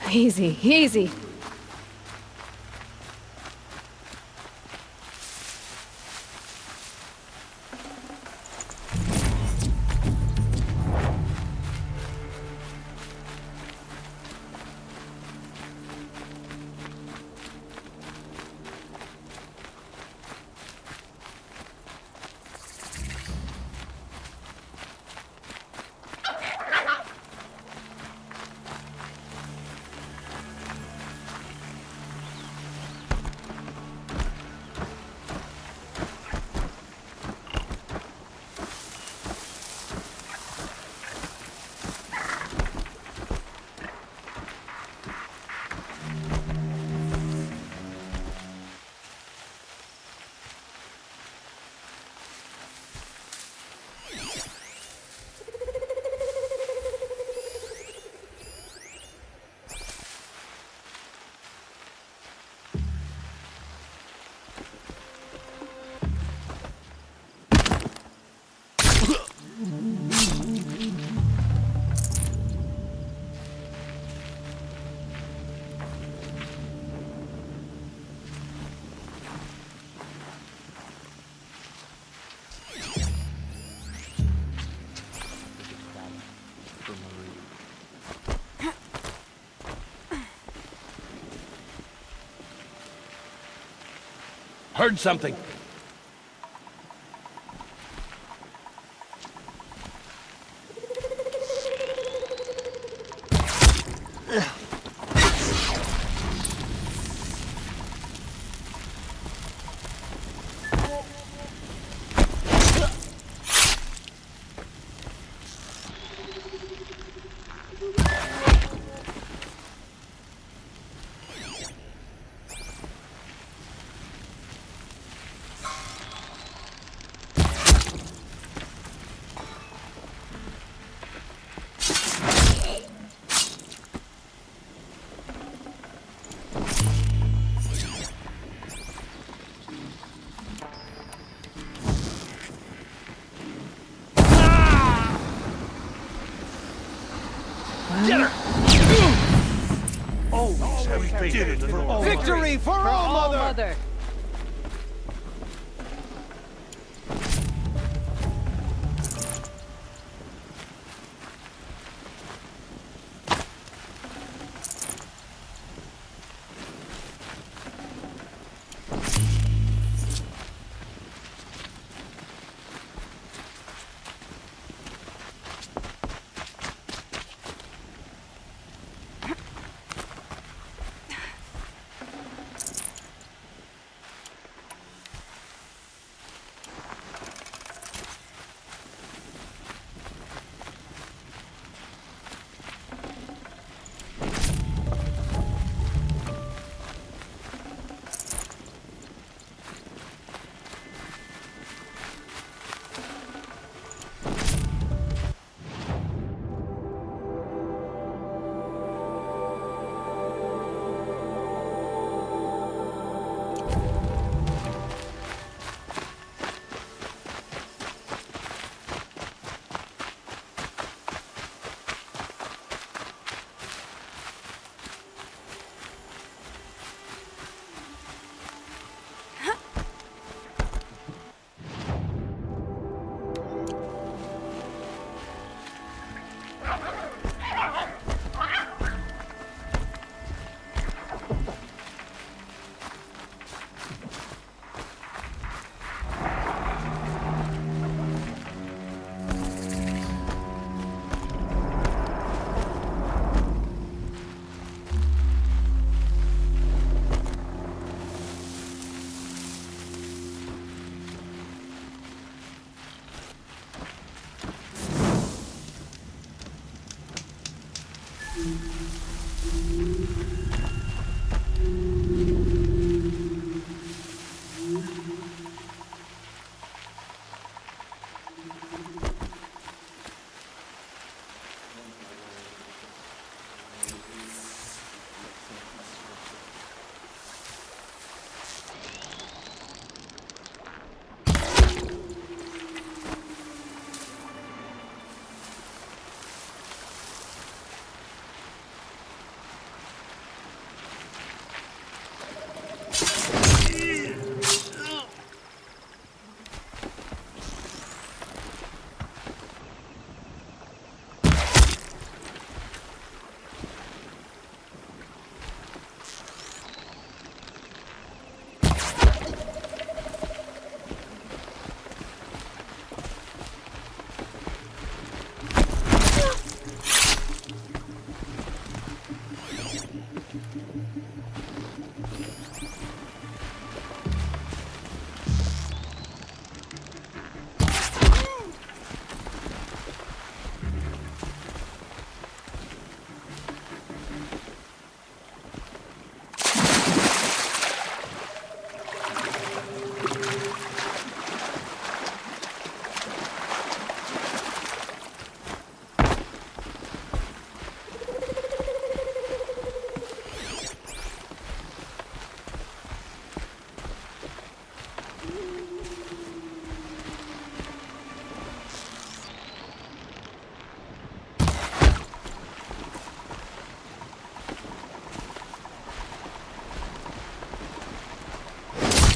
Easy, easy. Heard something. Get her! Always have faith in the Lord. Victory for all, Mother!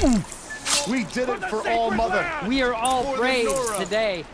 We did it for All Mother. We are all For the brave Nora. today.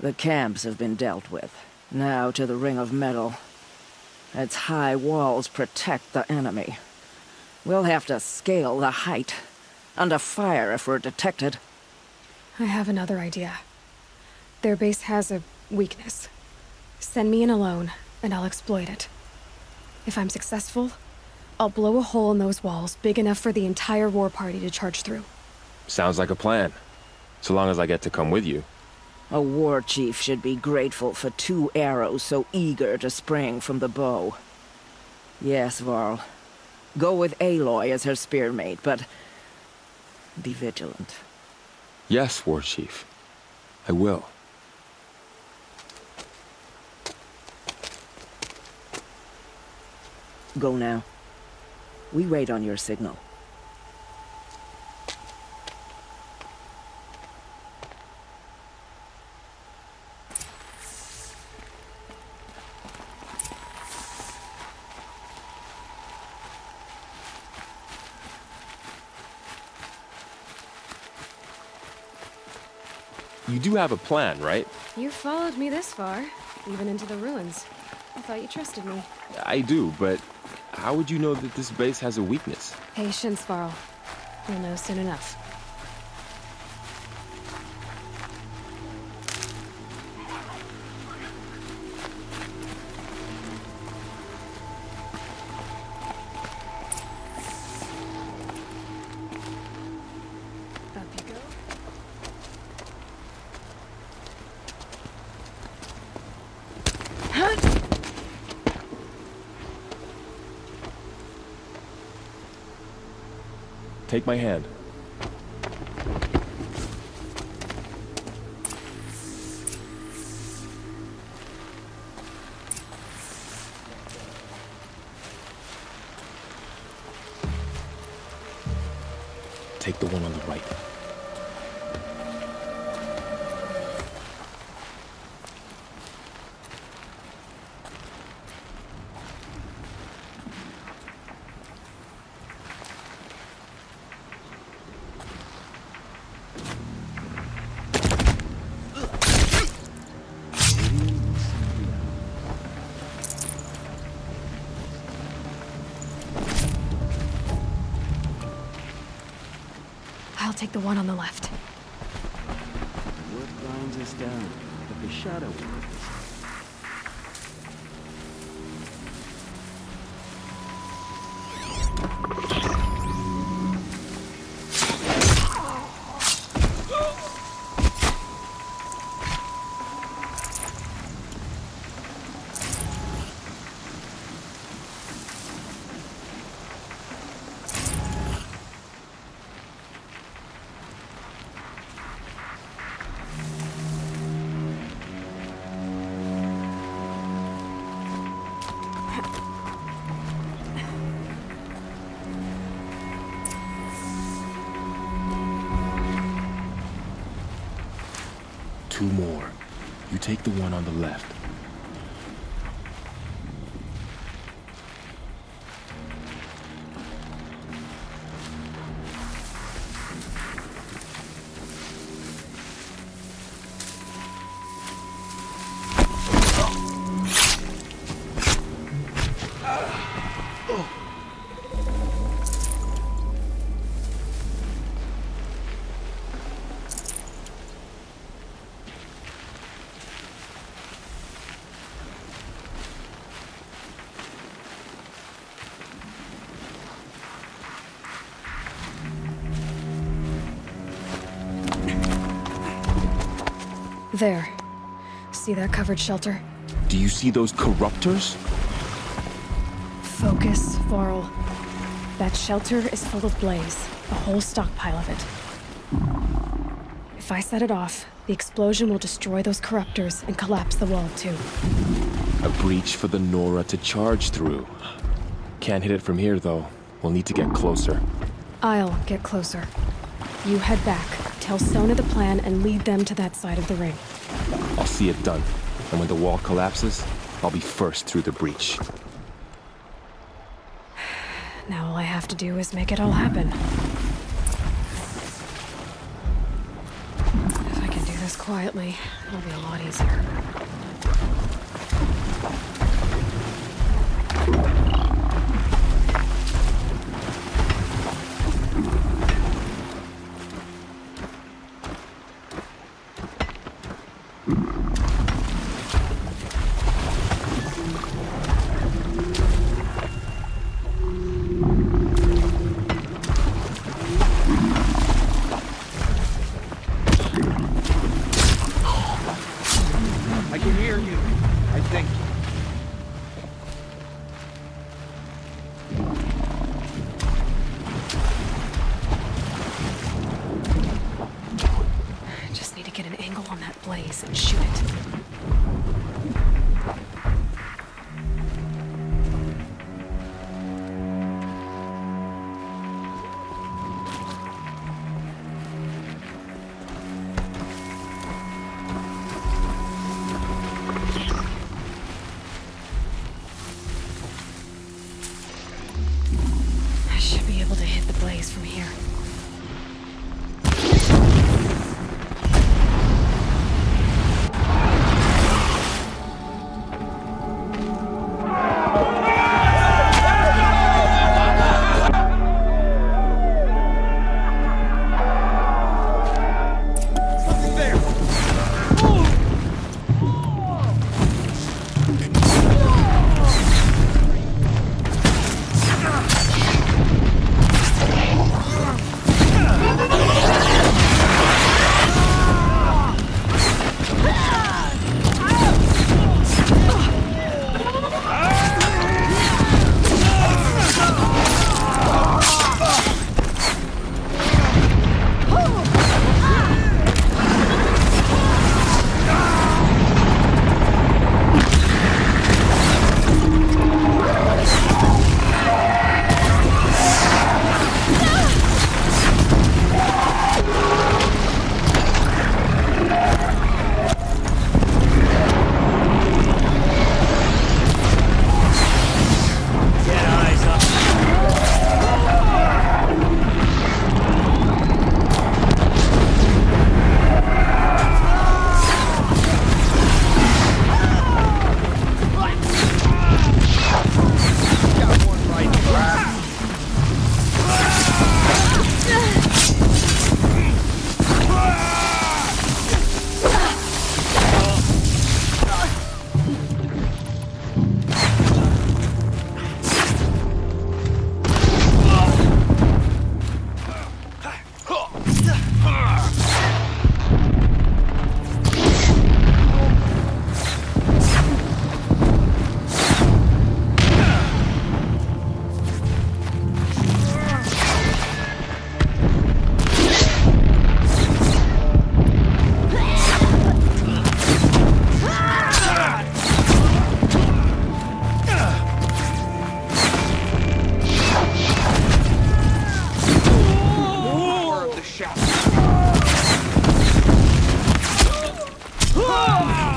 The camps have been dealt with. Now to the Ring of Metal. Its high walls protect the enemy. We'll have to scale the height. Under fire if we're detected. I have another idea. Their base has a weakness. Send me in alone, and I'll exploit it. If I'm successful, I'll blow a hole in those walls big enough for the entire war party to charge through. Sounds like a plan. So long as I get to come with you. A war chief should be grateful for 2 arrows so eager to spring from the bow. Yes, Varl. Go with Aloy as her spearmate, but be vigilant. Yes, War Chief. I will. Go now. We wait on your signal. You do have a plan, right? You followed me this far, even into the ruins. I thought you trusted me. I do, but how would you know that this base has a weakness? Patience, Varl. You'll know soon enough. Up you go. Take my hand. Take the one on the right. take the one on the left. What binds us down? But the shadow world. Two more. You take the one on the left. There. See that covered shelter? Do you see those corruptors? Focus, Varl. That shelter is full of blaze, a whole stockpile of it. If I set it off, the explosion will destroy those corruptors and collapse the wall too. A breach for the Nora to charge through. Can't hit it from here, though. We'll need to get closer. I'll get closer. You head back, tell Sona the plan, and lead them to that side of the ring. I'll see it done. And when the wall collapses, I'll be first through the breach. Now all I have to do is make it all happen. If I can do this quietly, it'll be a lot easier. I can hear you, I think. I just need to get an angle on that blaze and shoot it.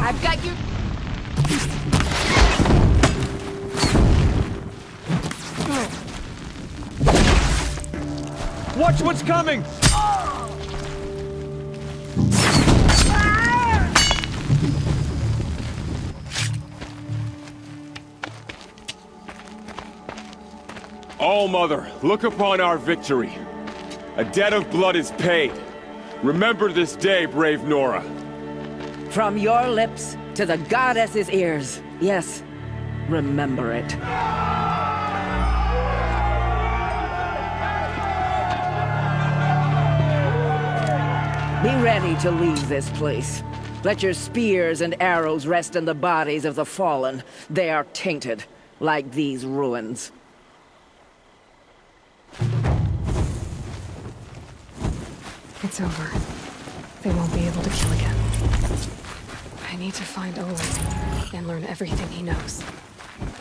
I've got you. Watch what's coming! All-Mother, look upon our victory. A debt of blood is paid. Remember this day, brave Nora. From your lips to the goddess's ears. Yes, remember it. Be ready to leave this place. Let your spears and arrows rest in the bodies of the fallen. They are tainted, like these ruins. It's over. They won't be able to kill again. I need to find Olin and learn everything he knows.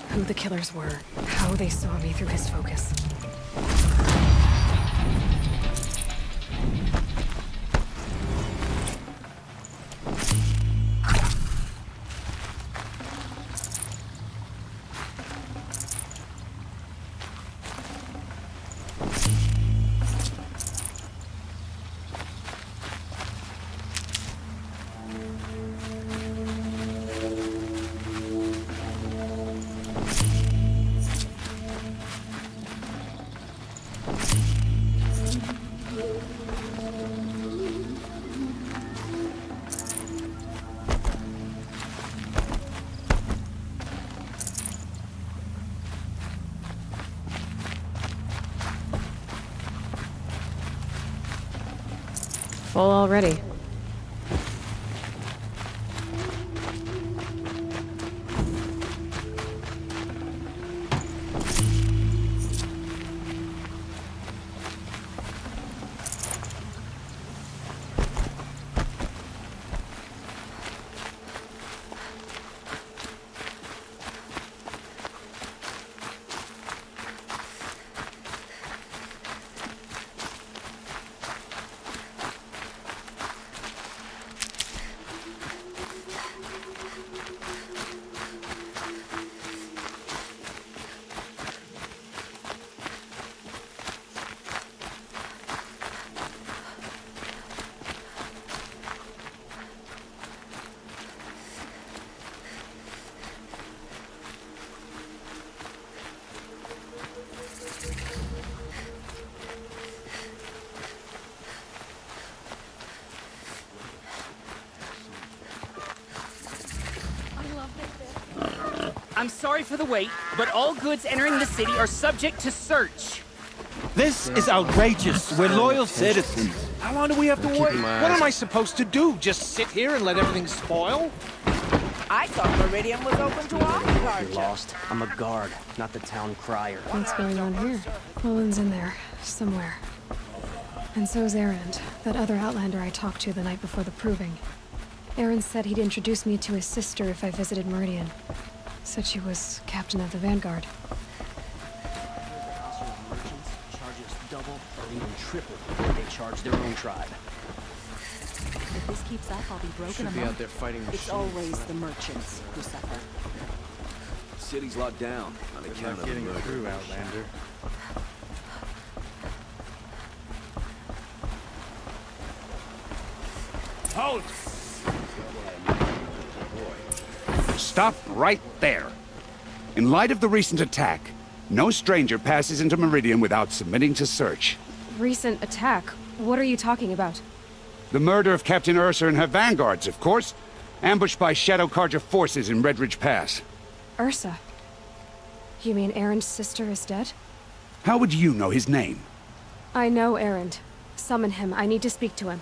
Who the killers were, how they saw me through his focus. Full already. I'm sorry for the wait, but all goods entering the city are subject to search. This is outrageous. We're loyal citizens. How long do we have to wait? What am I supposed to do? Just sit here and let everything spoil? I thought Meridian was open to all You're departure. lost. I'm a guard, not the town crier. What's going on here? Olin's in there, somewhere. And so's Erend, that other Outlander I talked to the night before the proving. Erend said he'd introduce me to his sister if I visited Meridian. Said she was captain of the Vanguard. Merchants charge us double or even triple what they charge their own tribe. If this keeps up, I'll be broken Should be out there fighting It's machines. always the merchants who suffer. The city's locked down on account of the murder. Through, Outlander. Halt! Stop right there. In light of the recent attack, no stranger passes into Meridian without submitting to search. Recent attack? What are you talking about? The murder of Captain Ursa and her vanguards, of course. Ambushed by Shadow Carja forces in Redridge Pass. Ursa? You mean Erend's sister is dead? How would you know his name? I know Erend. Summon him. I need to speak to him.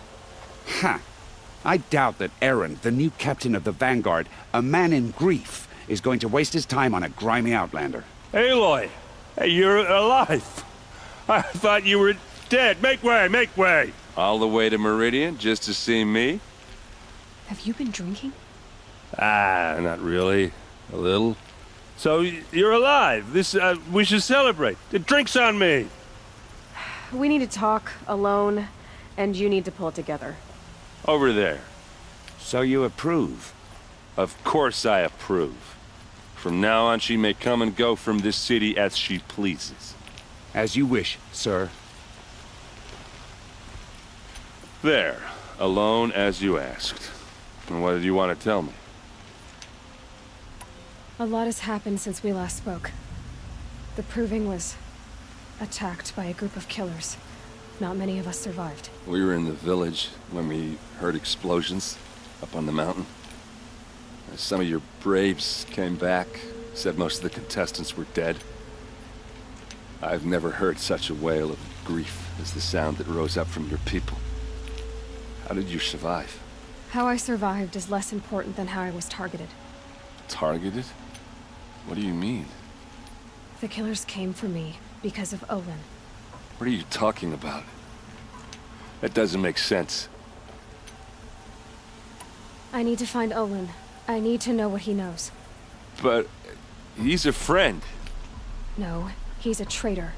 Ha! I doubt that Erend, the new captain of the Vanguard, a man in grief, is going to waste his time on a grimy outlander. Aloy! Hey, you're alive! I thought you were dead. Make way, make way! All the way to Meridian just to see me? Have you been drinking? Ah, not really. A little. So, you're alive. We should celebrate. The drink's on me. We need to talk, alone, and you need to pull it together. Over there. So you approve? Of course I approve. From now on, she may come and go from this city as she pleases. As you wish, sir. There. Alone as you asked. And what did you want to tell me? A lot has happened since we last spoke. The Proving was attacked by a group of killers. Not many of us survived. We were in the village when we heard explosions up on the mountain. Some of your braves came back, said most of the contestants were dead. I've never heard such a wail of grief as the sound that rose up from your people. How did you survive? How I survived is less important than how I was targeted. Targeted? What do you mean? The killers came for me because of Olin. What are you talking about? That doesn't make sense. I need to find Olin. I need to know what he knows. But he's a friend. No, he's a traitor.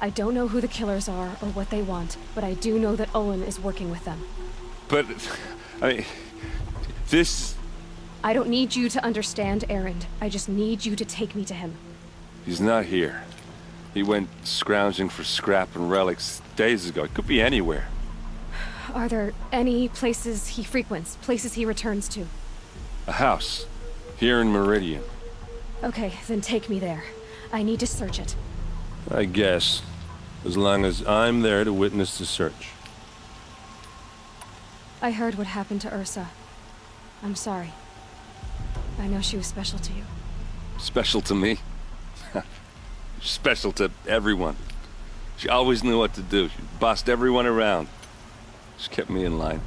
I don't know who the killers are or what they want, but I do know that Olin is working with them. But, I mean, this... I don't need you to understand, Erend. I just need you to take me to him. He's not here. He went scrounging for scrap and relics days ago. It could be anywhere. Are there any places he frequents, places he returns to? A house. Here in Meridian. Okay, then take me there. I need to search it. I guess. As long as I'm there to witness the search. I heard what happened to Ursa. I'm sorry. I know she was special to you. Special to me? Special to everyone. She always knew what to do. She bossed everyone around. She kept me in line.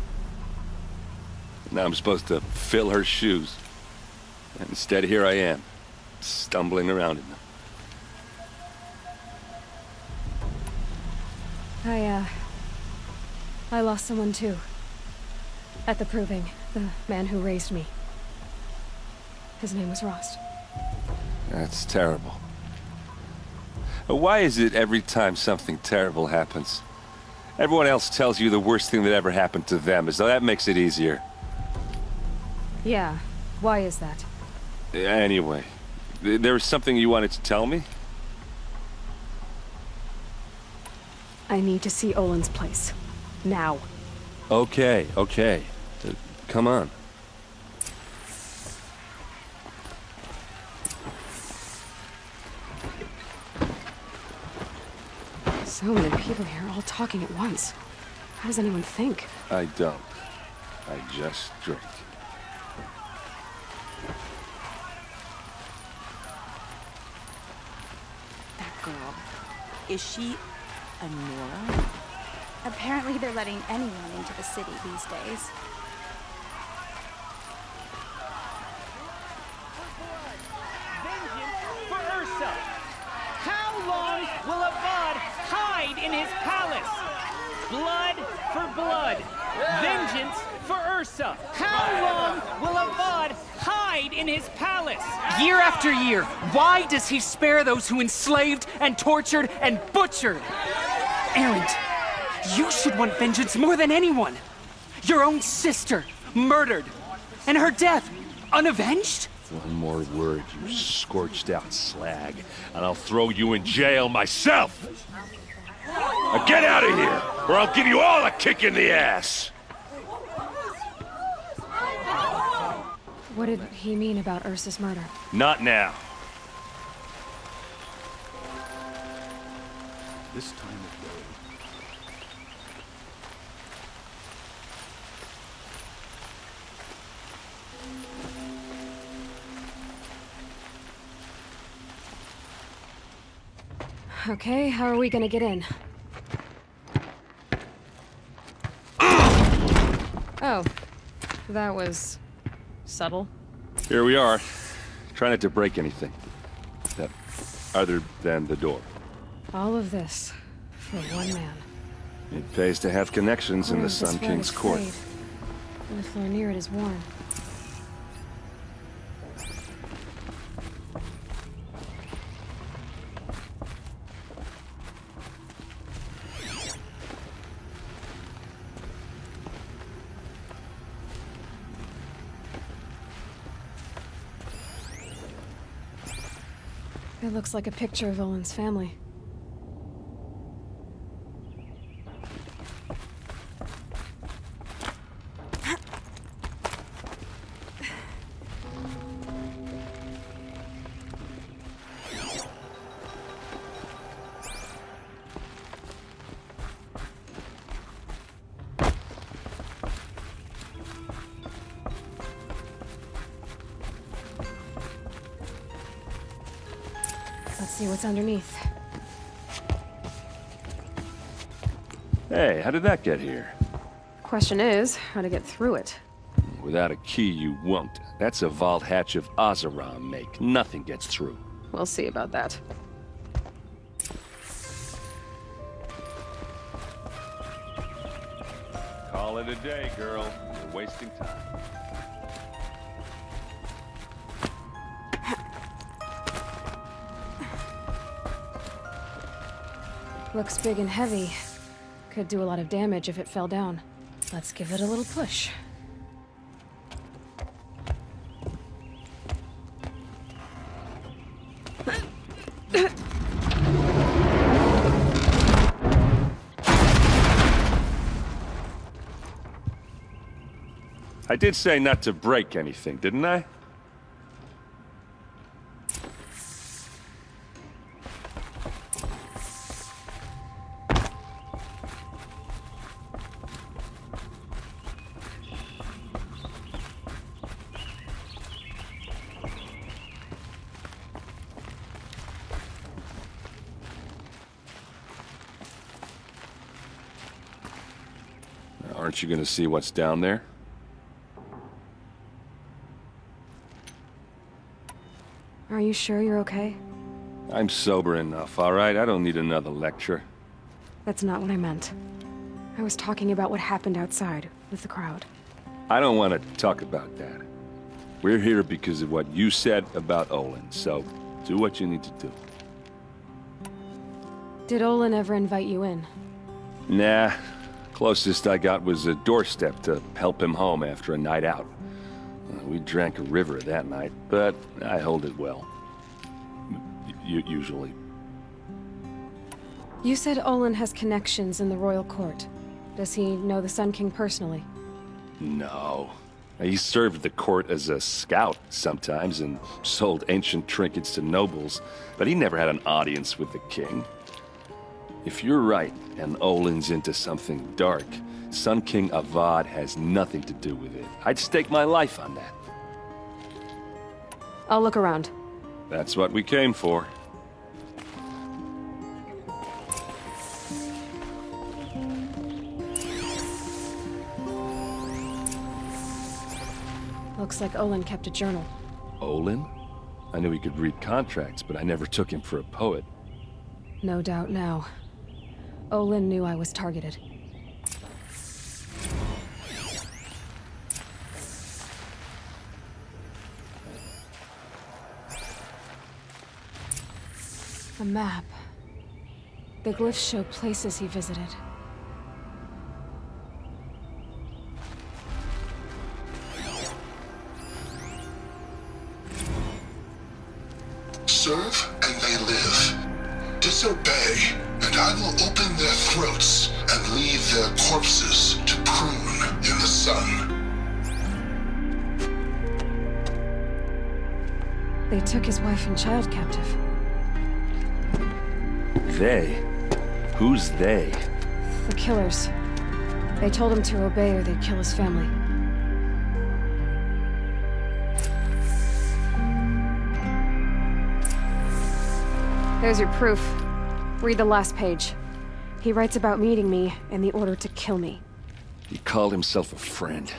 Now I'm supposed to fill her shoes. And instead, here I am, stumbling around in them. I lost someone too. At the Proving, the man who raised me. His name was Rost. That's terrible. Why is it every time something terrible happens, everyone else tells you the worst thing that ever happened to them, as though that makes it easier? Yeah, why is that? Anyway, there was something you wanted to tell me? I need to see Olin's place. Now. Okay. Come on. So many people here, all talking at once. How does anyone think? I don't. I just drink. That girl. Is she a Nora? Apparently they're letting anyone into the city these days. Vengeance for Ursa! How long will a Vod hide in his palace? Blood for blood. Vengeance for Ursa. How long will a Vod hide in his palace? Year after year, why does he spare those who enslaved and tortured and butchered? Erend, you should want vengeance more than anyone. Your own sister, murdered. And her death, unavenged? One more word, you scorched out slag, and I'll throw you in jail myself! Now get out of here, or I'll give you all a kick in the ass! What did he mean about Ursa's murder? Not now. This time of day. Okay, how are we gonna get in? Oh, that was subtle. Here we are. Try not to break anything. That other than the door. All of this for one man. It pays to have connections in the Sun King's court. And the floor near it is worn. It looks like a picture of Olin's family. Let's see what's underneath. Hey, how did that get here? Question is, how to get through it. Without a key, you won't. That's a vault hatch of Oseram make. Nothing gets through. We'll see about that. Call it a day, girl. You're wasting time. Looks big and heavy. Could do a lot of damage if it fell down. Let's give it a little push. I did say not to break anything, didn't I? Aren't you gonna see what's down there? Are you sure you're okay? I'm sober enough, all right? I don't need another lecture. That's not what I meant. I was talking about what happened outside, with the crowd. I don't want to talk about that. We're here because of what you said about Olin, so do what you need to do. Did Olin ever invite you in? Nah. Closest I got was a doorstep to help him home after a night out. We drank a river that night, but I hold it well. Usually. You said Olin has connections in the royal court. Does he know the Sun King personally? No. He served the court as a scout sometimes and sold ancient trinkets to nobles, but he never had an audience with the king. If you're right, and Olin's into something dark, Sun King Avad has nothing to do with it. I'd stake my life on that. I'll look around. That's what we came for. Looks like Olin kept a journal. Olin? I knew he could read contracts, but I never took him for a poet. No doubt now. Olin knew I was targeted. A map. The glyphs show places he visited. Serve and they live. Disobey, and I will open their throats and leave their corpses to prune in the sun. They took his wife and child captive. They? Who's they? The killers. They told him to obey or they'd kill his family. There's your proof. Read the last page. He writes about meeting me and the order to kill me. He called himself a friend.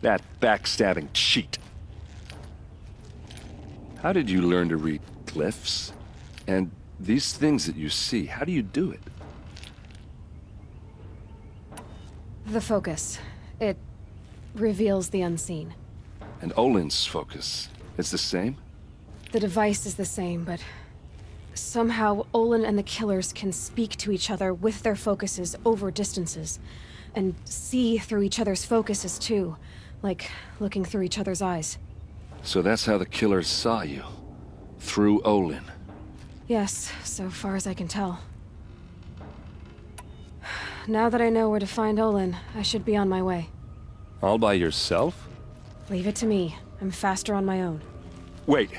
That backstabbing cheat. How did you learn to read glyphs? And these things that you see, how do you do it? The focus. It reveals the unseen. And Olin's focus, it's the same? The device is the same, but somehow Olin and the killers can speak to each other with their focuses over distances, and see through each other's focuses too, like looking through each other's eyes. So that's how the killers saw you. Through Olin. Yes, so far as I can tell. Now that I know where to find Olin, I should be on my way. All by yourself? Leave it to me. I'm faster on my own. Wait.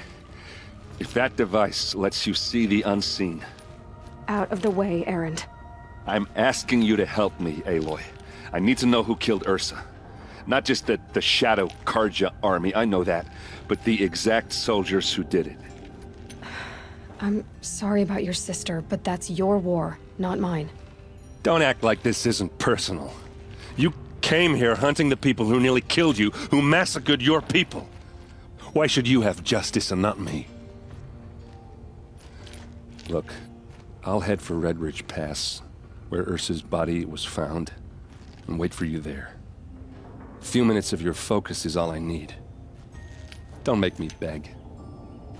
If that device lets you see the unseen... Out of the way, Erend. I'm asking you to help me, Aloy. I need to know who killed Ursa. Not just the Shadow Karja army, I know that, but the exact soldiers who did it. I'm sorry about your sister, but that's your war, not mine. Don't act like this isn't personal. You came here hunting the people who nearly killed you, who massacred your people. Why should you have justice and not me? Look, I'll head for Red Ridge Pass, where Ursa's body was found, and wait for you there. A few minutes of your focus is all I need. Don't make me beg.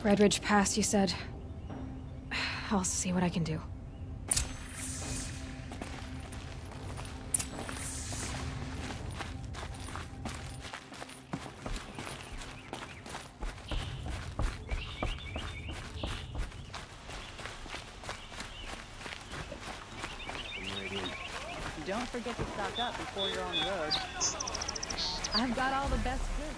Red Ridge Pass, you said? I'll see what I can do. Don't forget to stock up before you're on the road. I've got all the best goods.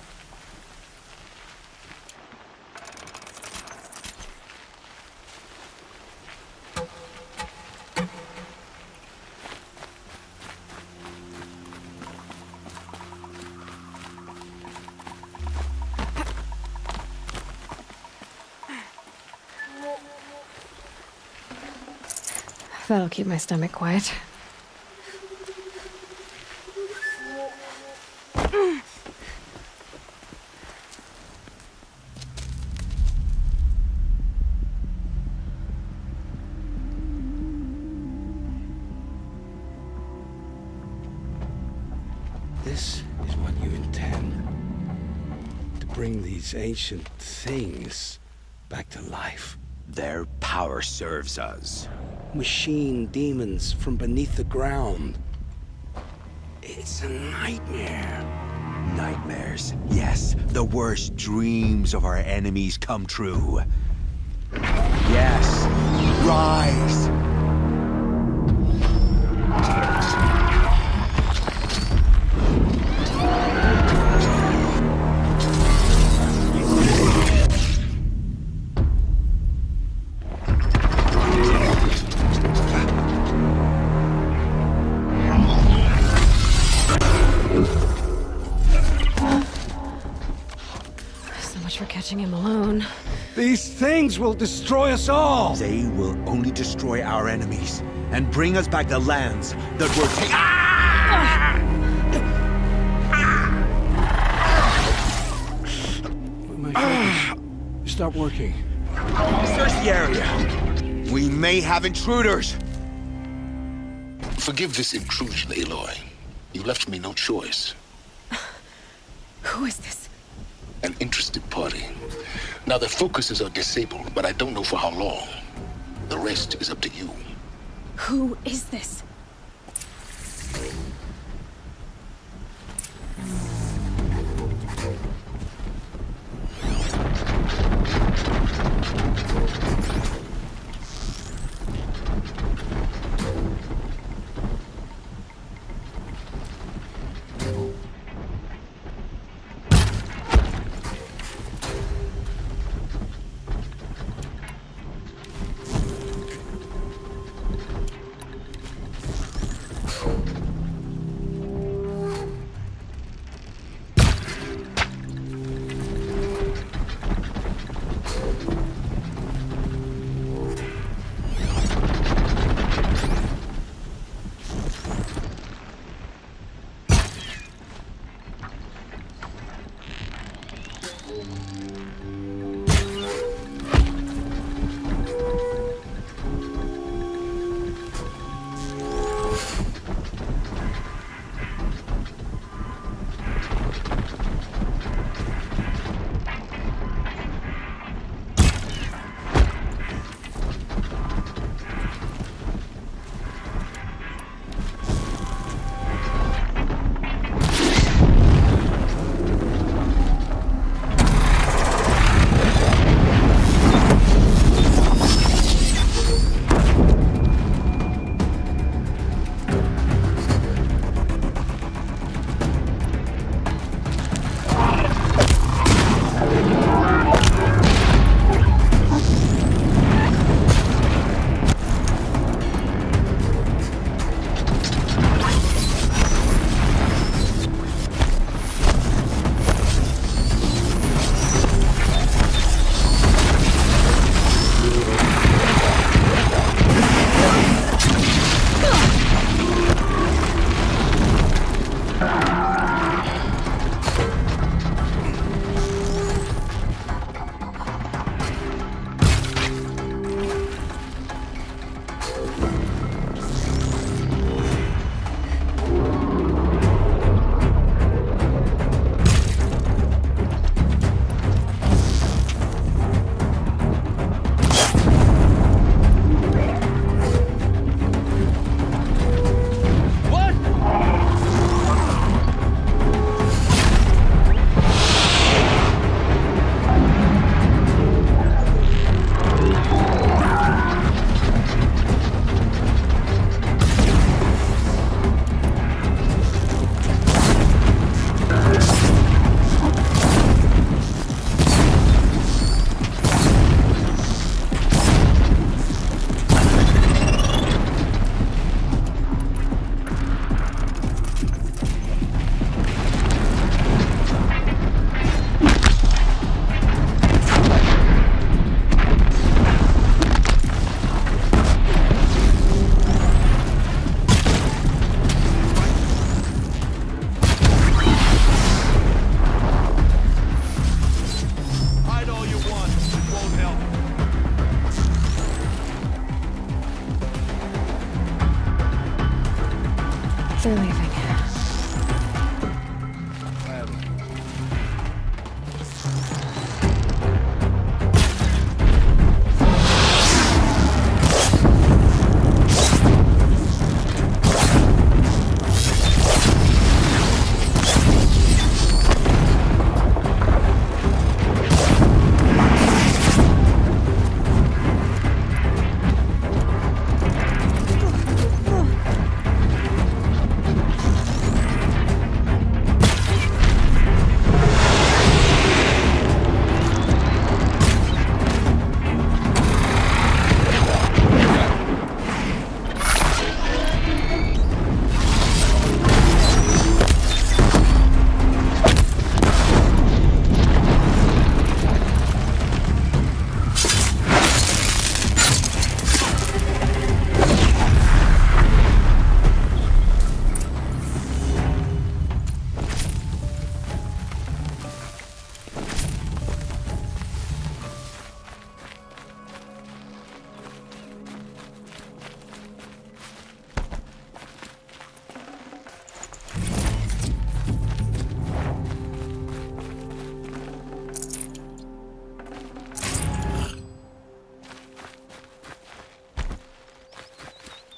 That'll keep my stomach quiet. This is what you intend. To bring these ancient things back to life. Their power serves us. Machine demons from beneath the ground. It's a nightmare. Nightmares. Yes, the worst dreams of our enemies come true. Yes, rise! For catching him alone. These things will destroy us all! They will only destroy our enemies and bring us back the lands that were taken. My focus. Stop working. Search the area. We may have intruders. Forgive this intrusion, Aloy. You left me no choice. Who is this? An interested party. Now their focuses are disabled, but I don't know for how long. The rest is up to you. Who is this?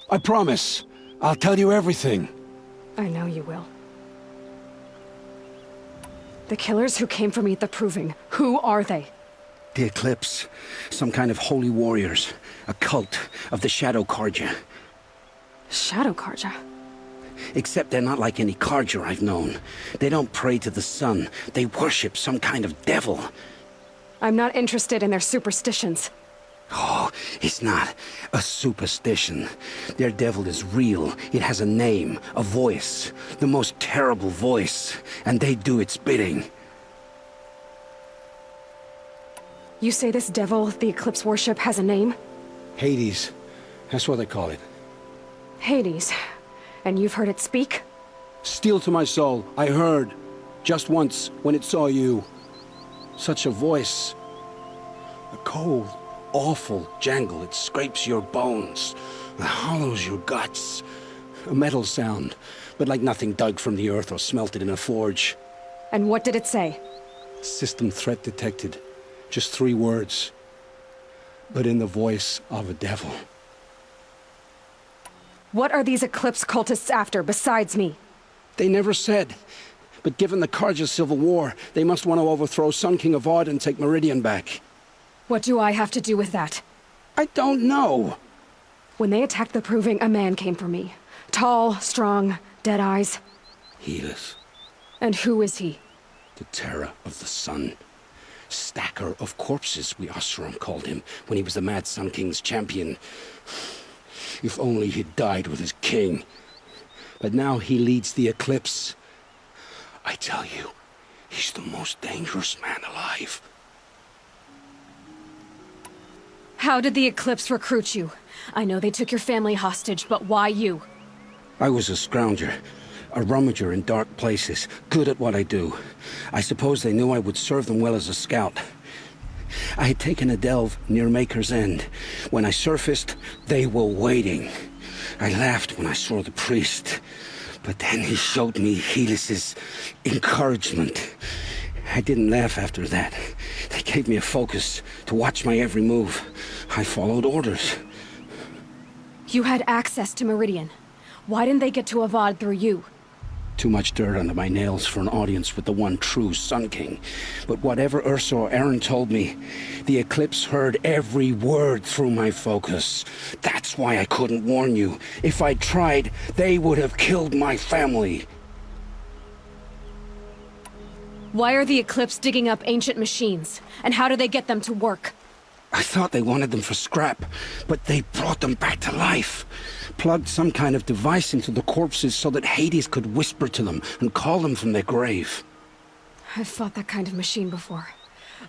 I promise. I'll tell you everything. I know you will. The killers who came for me at the Proving, who are they? The Eclipse. Some kind of holy warriors. A cult of the Shadow Carja. Shadow Carja? Except they're not like any Carja I've known. They don't pray to the sun. They worship some kind of devil. I'm not interested in their superstitions. Oh, it's not a superstition. Their devil is real. It has a name, a voice. The most terrible voice. And they do its bidding. You say this devil the Eclipse worship has a name? Hades. That's what they call it. Hades. And you've heard it speak? Steel to my soul, I heard. Just once, when it saw you. Such a voice. A cold, awful jangle. It scrapes your bones. It hollows your guts. A metal sound, but like nothing dug from the earth or smelted in a forge. And what did it say? System threat detected. Just 3 words. But in the voice of a devil. What are these Eclipse cultists after, besides me? They never said. But given the Carja civil war, they must want to overthrow Sun King Avad and take Meridian back. What do I have to do with that? I don't know. When they attacked the Proving, a man came for me. Tall, strong, dead eyes. Helis. And who is he? The terror of the sun. Stacker of corpses, we Oseram called him, when he was the Mad Sun King's champion. If only he'd died with his king. But now he leads the Eclipse. I tell you, he's the most dangerous man alive. How did the Eclipse recruit you? I know they took your family hostage, but why you? I was a scrounger, a rummager in dark places, good at what I do. I suppose they knew I would serve them well as a scout. I had taken a delve near Maker's End. When I surfaced, they were waiting. I laughed when I saw the priest, but then he showed me Helis's encouragement. I didn't laugh after that. They gave me a focus to watch my every move. I followed orders. You had access to Meridian. Why didn't they get to Avad through you? Too much dirt under my nails for an audience with the one true Sun King. But whatever Ursa or Aaron told me, the Eclipse heard every word through my focus. That's why I couldn't warn you. If I'd tried, they would have killed my family. Why are the Eclipse digging up ancient machines? And how do they get them to work? I thought they wanted them for scrap, but they brought them back to life. Plugged some kind of device into the corpses so that Hades could whisper to them and call them from their grave. I've fought that kind of machine before.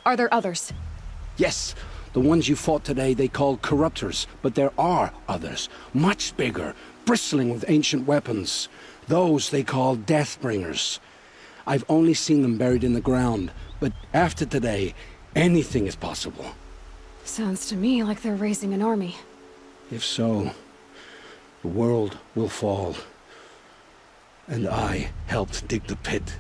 Are there others? Yes, the ones you fought today they called corruptors, but there are others, much bigger, bristling with ancient weapons. Those they call Deathbringers. I've only seen them buried in the ground, but after today, anything is possible. Sounds to me like they're raising an army. If so, the world will fall. And I helped dig the pit.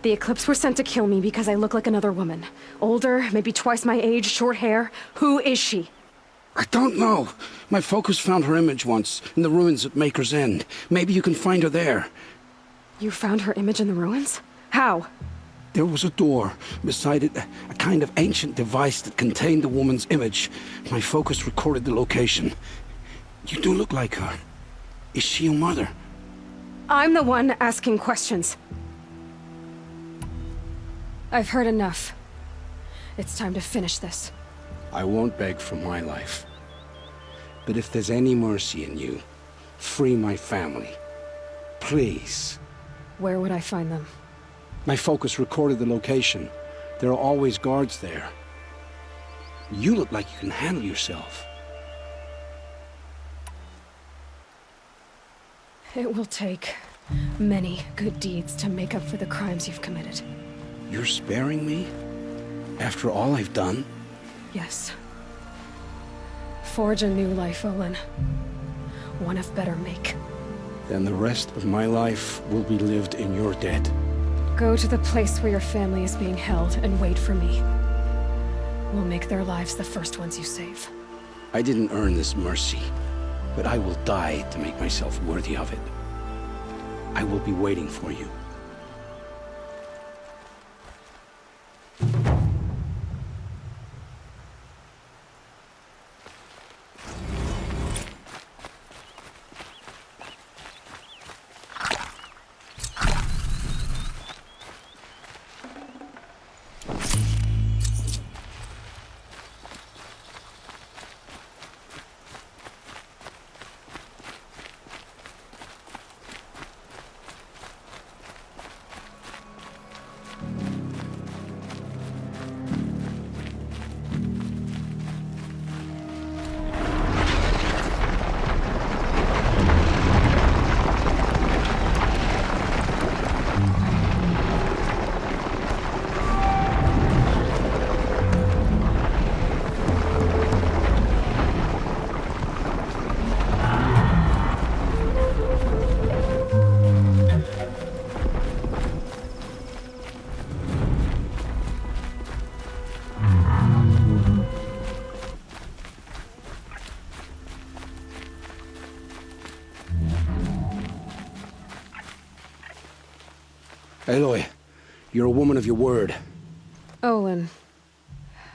The Eclipse were sent to kill me because I look like another woman. Older, maybe twice my age, short hair. Who is she? I don't know. My focus found her image once, in the ruins at Maker's End. Maybe you can find her there. You found her image in the ruins? How? There was a door. Beside it, a kind of ancient device that contained the woman's image. My focus recorded the location. You do look like her. Is she your mother? I'm the one asking questions. I've heard enough. It's time to finish this. I won't beg for my life. But if there's any mercy in you, free my family. Please. Where would I find them? My focus recorded the location. There are always guards there. You look like you can handle yourself. It will take many good deeds to make up for the crimes you've committed. You're sparing me? After all I've done? Yes. Forge a new life, Olin. One of better make. Then the rest of my life will be lived in your debt. Go to the place where your family is being held and wait for me. We'll make their lives the first ones you save. I didn't earn this mercy, but I will die to make myself worthy of it. I will be waiting for you. Aloy, you're a woman of your word. Olin.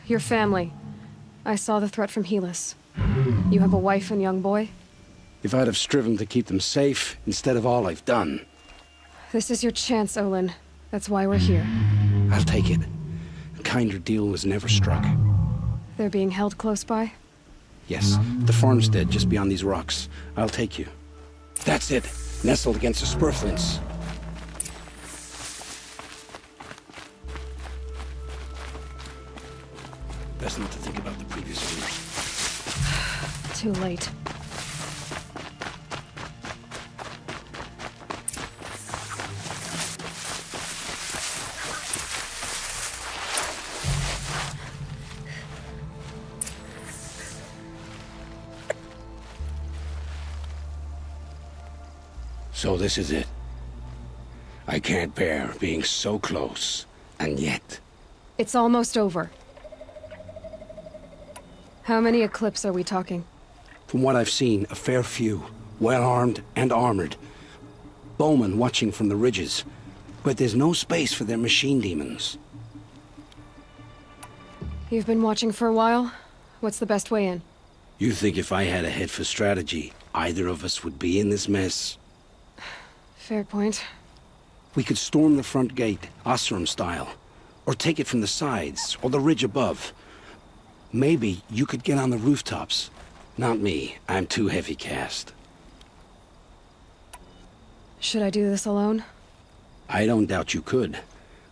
Your family. I saw the threat from Helis. You have a wife and young boy? If I'd have striven to keep them safe, instead of all I've done. This is your chance, Olin. That's why we're here. I'll take it. A kinder deal was never struck. They're being held close by? Yes, the farmstead just beyond these rocks. I'll take you. That's it, nestled against the spurflints. Best not to think about the previous one. Too late. So this is it. I can't bear being so close, and yet... It's almost over. How many Eclipse are we talking? From what I've seen, a fair few. Well-armed and armored. Bowmen watching from the ridges. But there's no space for their machine demons. You've been watching for a while? What's the best way in? You think if I had a head for strategy, either of us would be in this mess? Fair point. We could storm the front gate, Osram style. Or take it from the sides, or the ridge above. Maybe you could get on the rooftops. Not me. I'm too heavy cast. Should I do this alone? I don't doubt you could.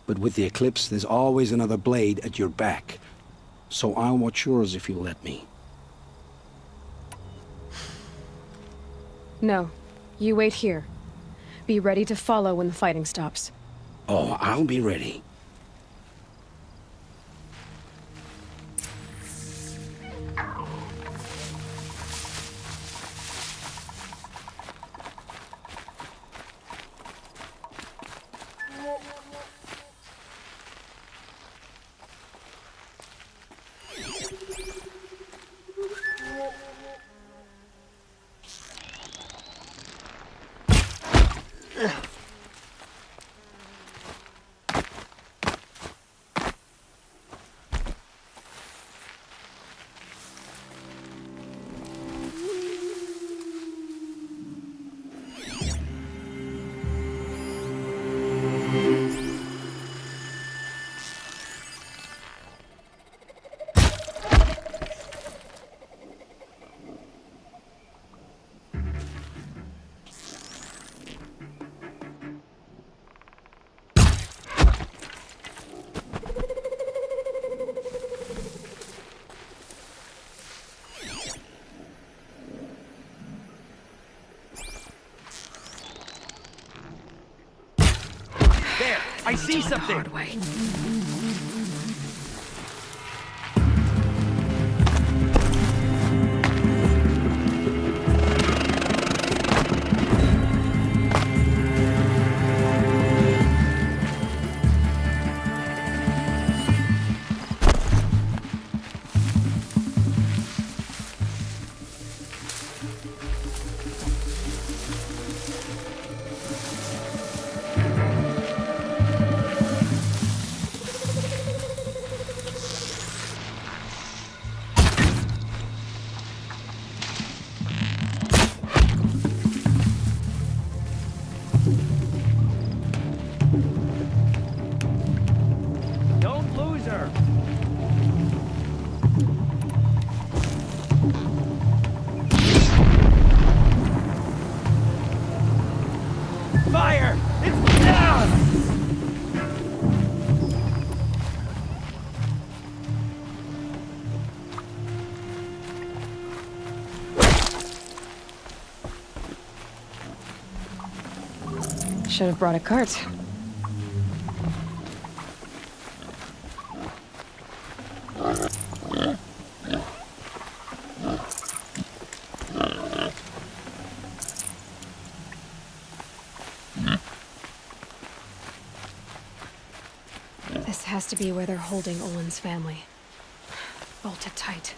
But with the Eclipse, there's always another blade at your back. So I'll watch yours if you let me. No. You wait here. Be ready to follow when the fighting stops. Oh, I'll be ready. I see something! Hard way. Fire! Fire! It's down! Should have brought a cart. This has to be where they're holding Olin's family. Bolted tight.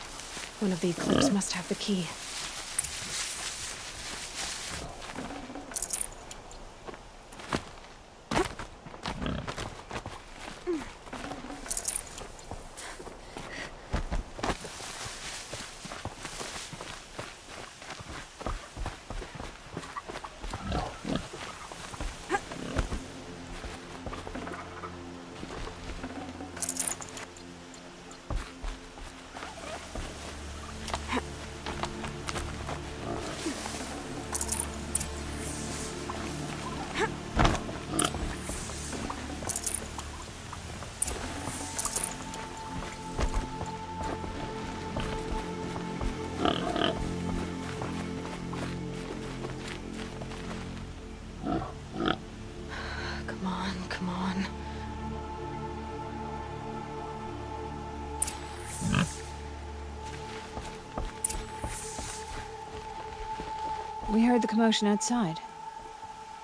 One of the Eclipse must have the key. Come on. We heard the commotion outside.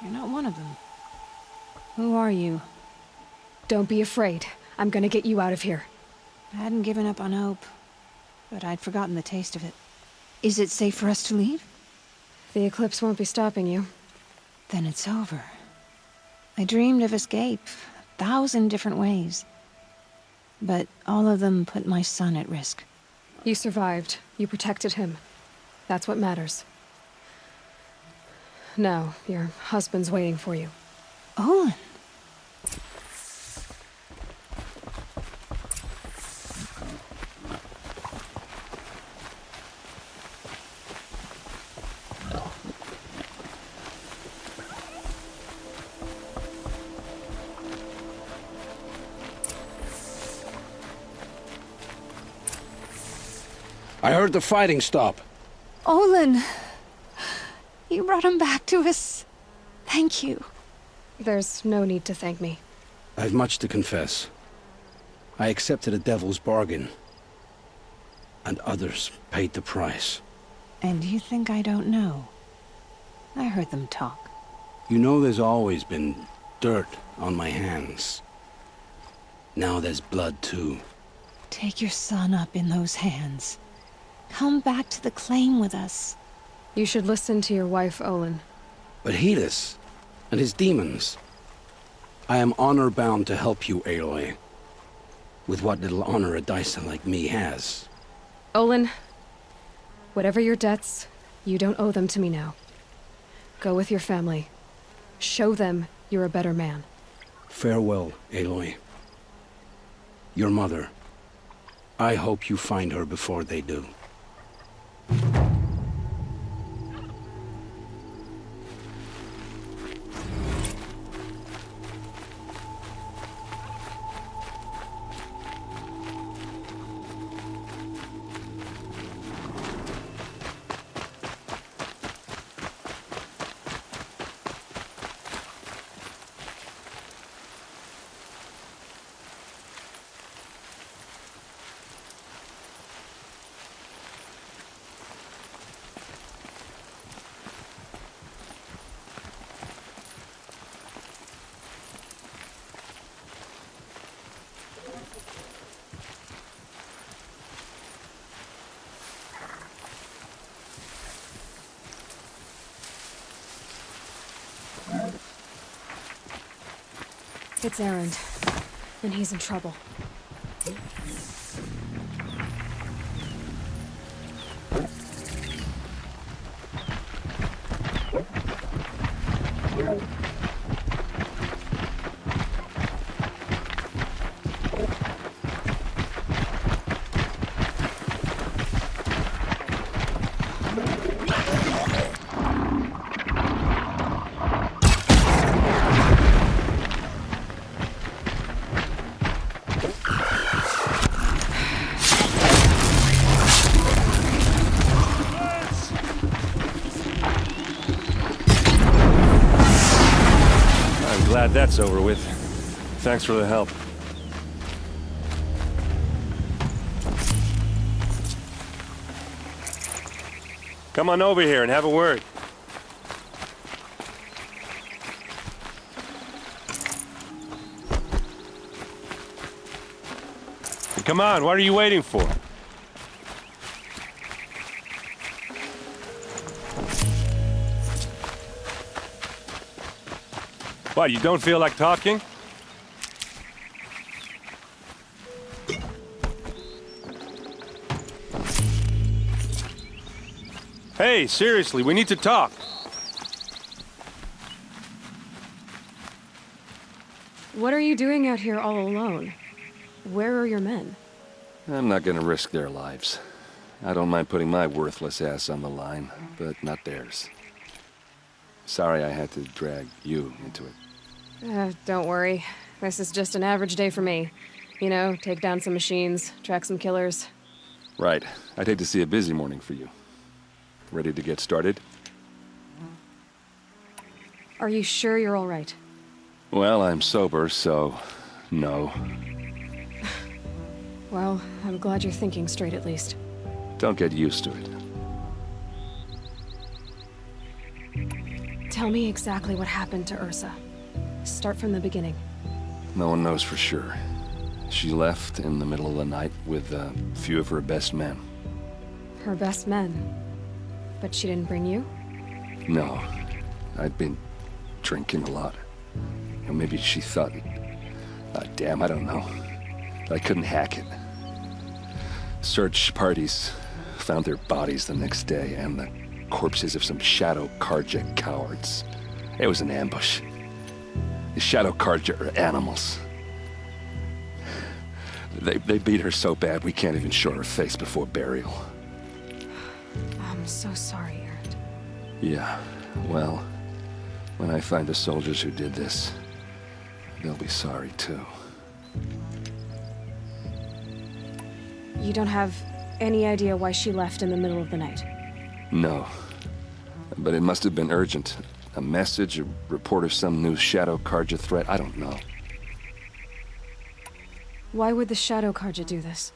You're not one of them. Who are you? Don't be afraid. I'm gonna get you out of here. I hadn't given up on hope, but I'd forgotten the taste of it. Is it safe for us to leave? The Eclipse won't be stopping you. Then it's over. I dreamed of escape, 1,000 different ways. But all of them put my son at risk. You survived. You protected him. That's what matters. Now, your husband's waiting for you. Olin! I heard the fighting stop. Olin! You brought him back to us. Thank you. There's no need to thank me. I've much to confess. I accepted a devil's bargain. And others paid the price. And you think I don't know? I heard them talk. You know there's always been dirt on my hands. Now there's blood too. Take your son up in those hands. Come back to the claim with us. You should listen to your wife, Olin. But Helis and his demons. I am honor-bound to help you, Aloy. With what little honor a dicer like me has. Olin, whatever your debts, you don't owe them to me now. Go with your family. Show them you're a better man. Farewell, Aloy. Your mother. I hope you find her before they do. It's Erend, and he's in trouble. glad that's over with. Thanks for the help. Come on over here and have a word. Come on, what are you waiting for? What, you don't feel like talking? Hey, seriously, we need to talk. What are you doing out here all alone? Where are your men? I'm not gonna risk their lives. I don't mind putting my worthless ass on the line, but not theirs. Sorry I had to drag you into it. Don't worry. This is just an average day for me. You know, take down some machines, track some killers. Right. I'd hate to see a busy morning for you. Ready to get started? Are you sure you're all right? Well, I'm sober, so no. Well, I'm glad you're thinking straight at least. Don't get used to it. Tell me exactly what happened to Ursa. Start from the beginning. No one knows for sure. She left in the middle of the night with a few of her best men. Her best men? But she didn't bring you? No. I'd been drinking a lot. Or maybe she thought... damn, I don't know. I couldn't hack it. Search parties found their bodies the next day and the corpses of some Shadow Karja cowards. It was an ambush. The Shadow Karja are animals. They beat her so bad we can't even show her face before burial. I'm so sorry, Aaron. Yeah, well, when I find the soldiers who did this, they'll be sorry too. You don't have any idea why she left in the middle of the night? No. But it must have been urgent. A message, a report of some new Shadow Karja threat, I don't know. Why would the Shadow Karja do this?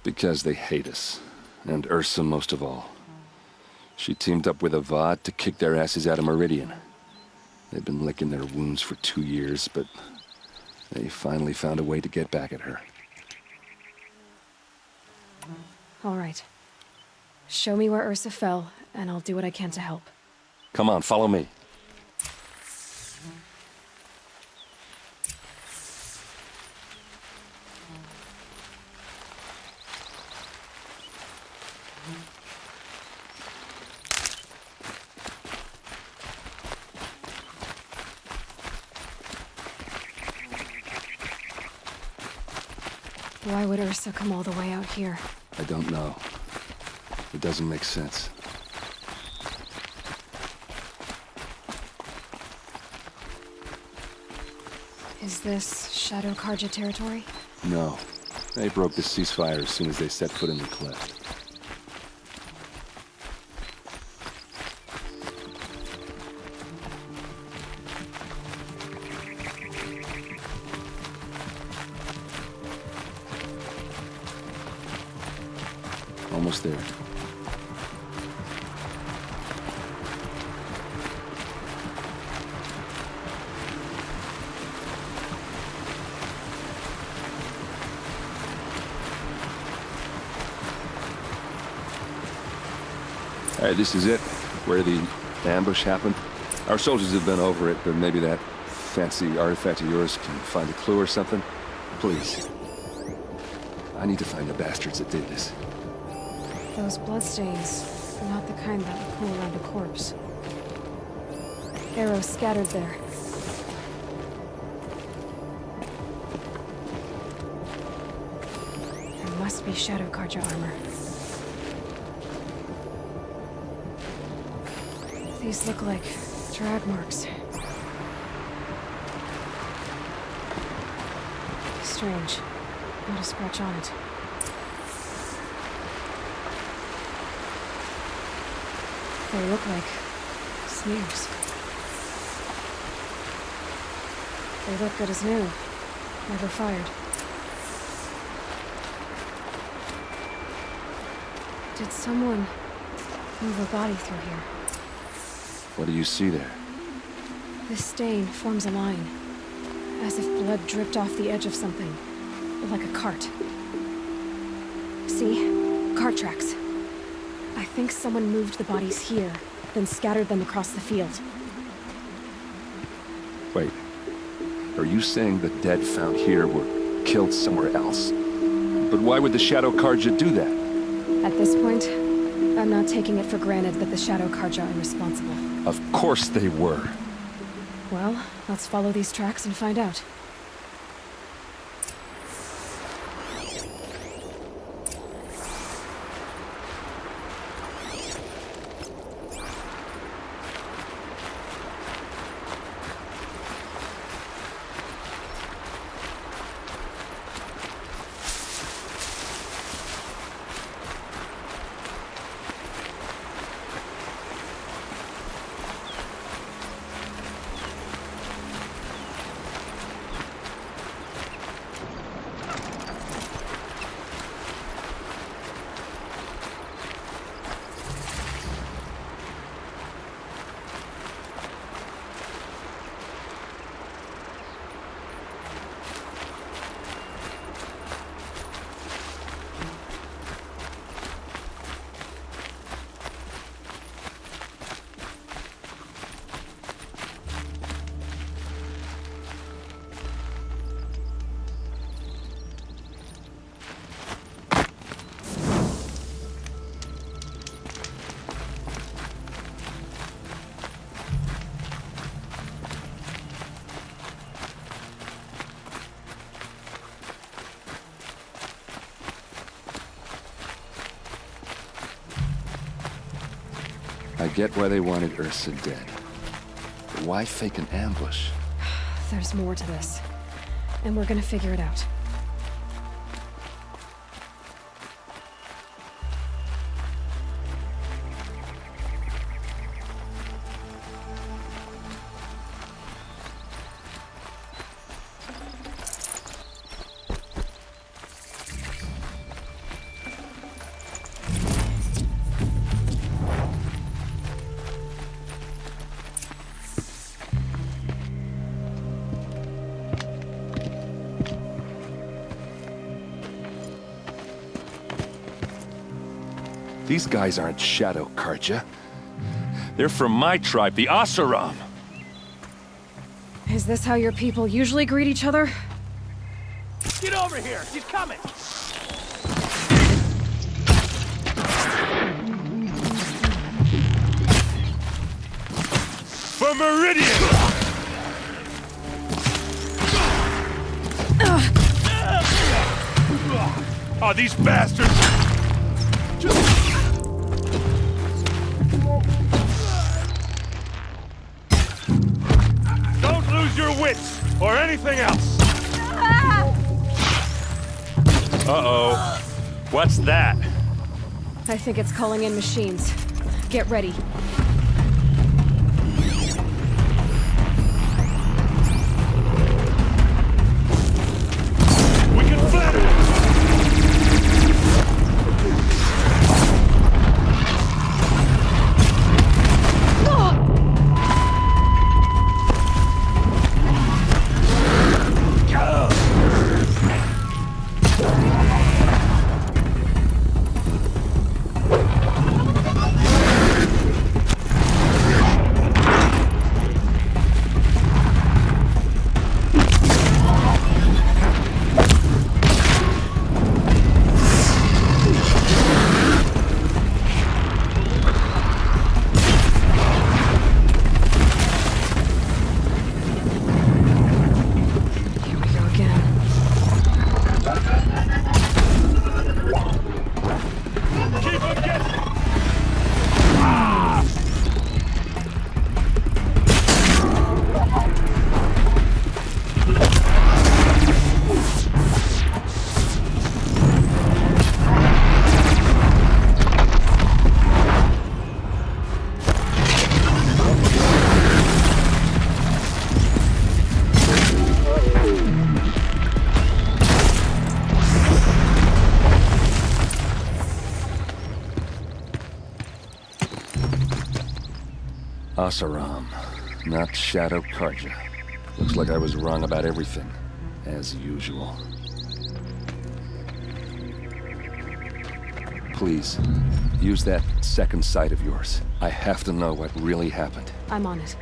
Because they hate us. And Ursa most of all. She teamed up with Avad to kick their asses out of Meridian. They've been licking their wounds for 2 years, but they finally found a way to get back at her. All right. Show me where Ursa fell, and I'll do what I can to help. Come on, follow me. Why would Ursa come all the way out here? I don't know. It doesn't make sense. Is this Shadow Karja territory? No. They broke the ceasefire as soon as they set foot in the cleft. Almost there. All right, this is it, where the ambush happened. Our soldiers have been over it, but maybe that fancy artifact of yours can find a clue or something. Please. I need to find the bastards that did this. Those bloodstains are not the kind that would pool around a corpse. Arrows scattered there. There must be Shadow Karja armor. These look like drag marks. Strange. Not a scratch on it. They look like smears. They look good as new. Never fired. Did someone move a body through here? What do you see there? This stain forms a line, as if blood dripped off the edge of something, like a cart. See? Cart tracks. I think someone moved the bodies here, then scattered them across the field. Wait. Are you saying the dead found here were killed somewhere else? But why would the Shadow Karja do that? At this point, I'm not taking it for granted that the Shadow Karja are responsible. Of course they were. Well, let's follow these tracks and find out. I get why they wanted Ursa dead. But why fake an ambush? There's more to this, and we're gonna figure it out. These guys aren't Shadow Karja. They're from my tribe, the Asaram. Is this how your people usually greet each other? Get over here! She's coming! For Meridian! Oh, these bastards! Don't lose your wits, or anything else! Uh-oh. What's that? I think it's calling in machines. Get ready. We can flatter it! Asaram, not Shadow Karja. Looks like I was wrong about everything, as usual. Please, use that second sight of yours. I have to know what really happened. I'm on it.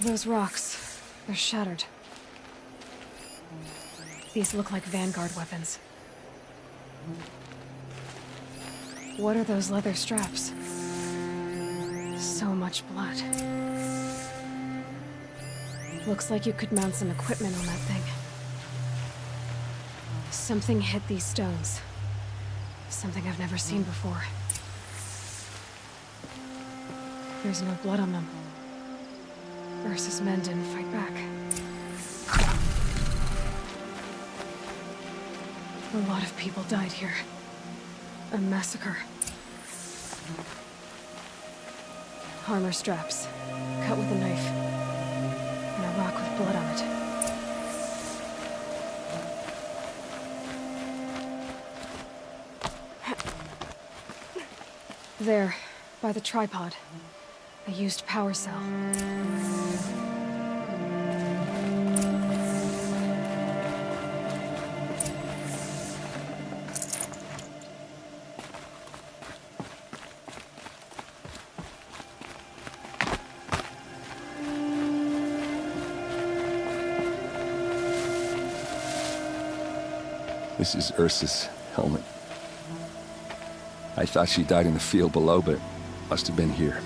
Those rocks, they're shattered. These look like Vanguard weapons. What are those leather straps? So much blood. Looks like you could mount some equipment on that thing. Something hit these stones. Something I've never seen before. There's no blood on them. Ursa's men didn't fight back. A lot of people died here. A massacre. Armor straps, cut with a knife. And a rock with blood on it. There, by the tripod. A used power cell. This is Ursa's helmet. I thought she died in the field below, but must have been here.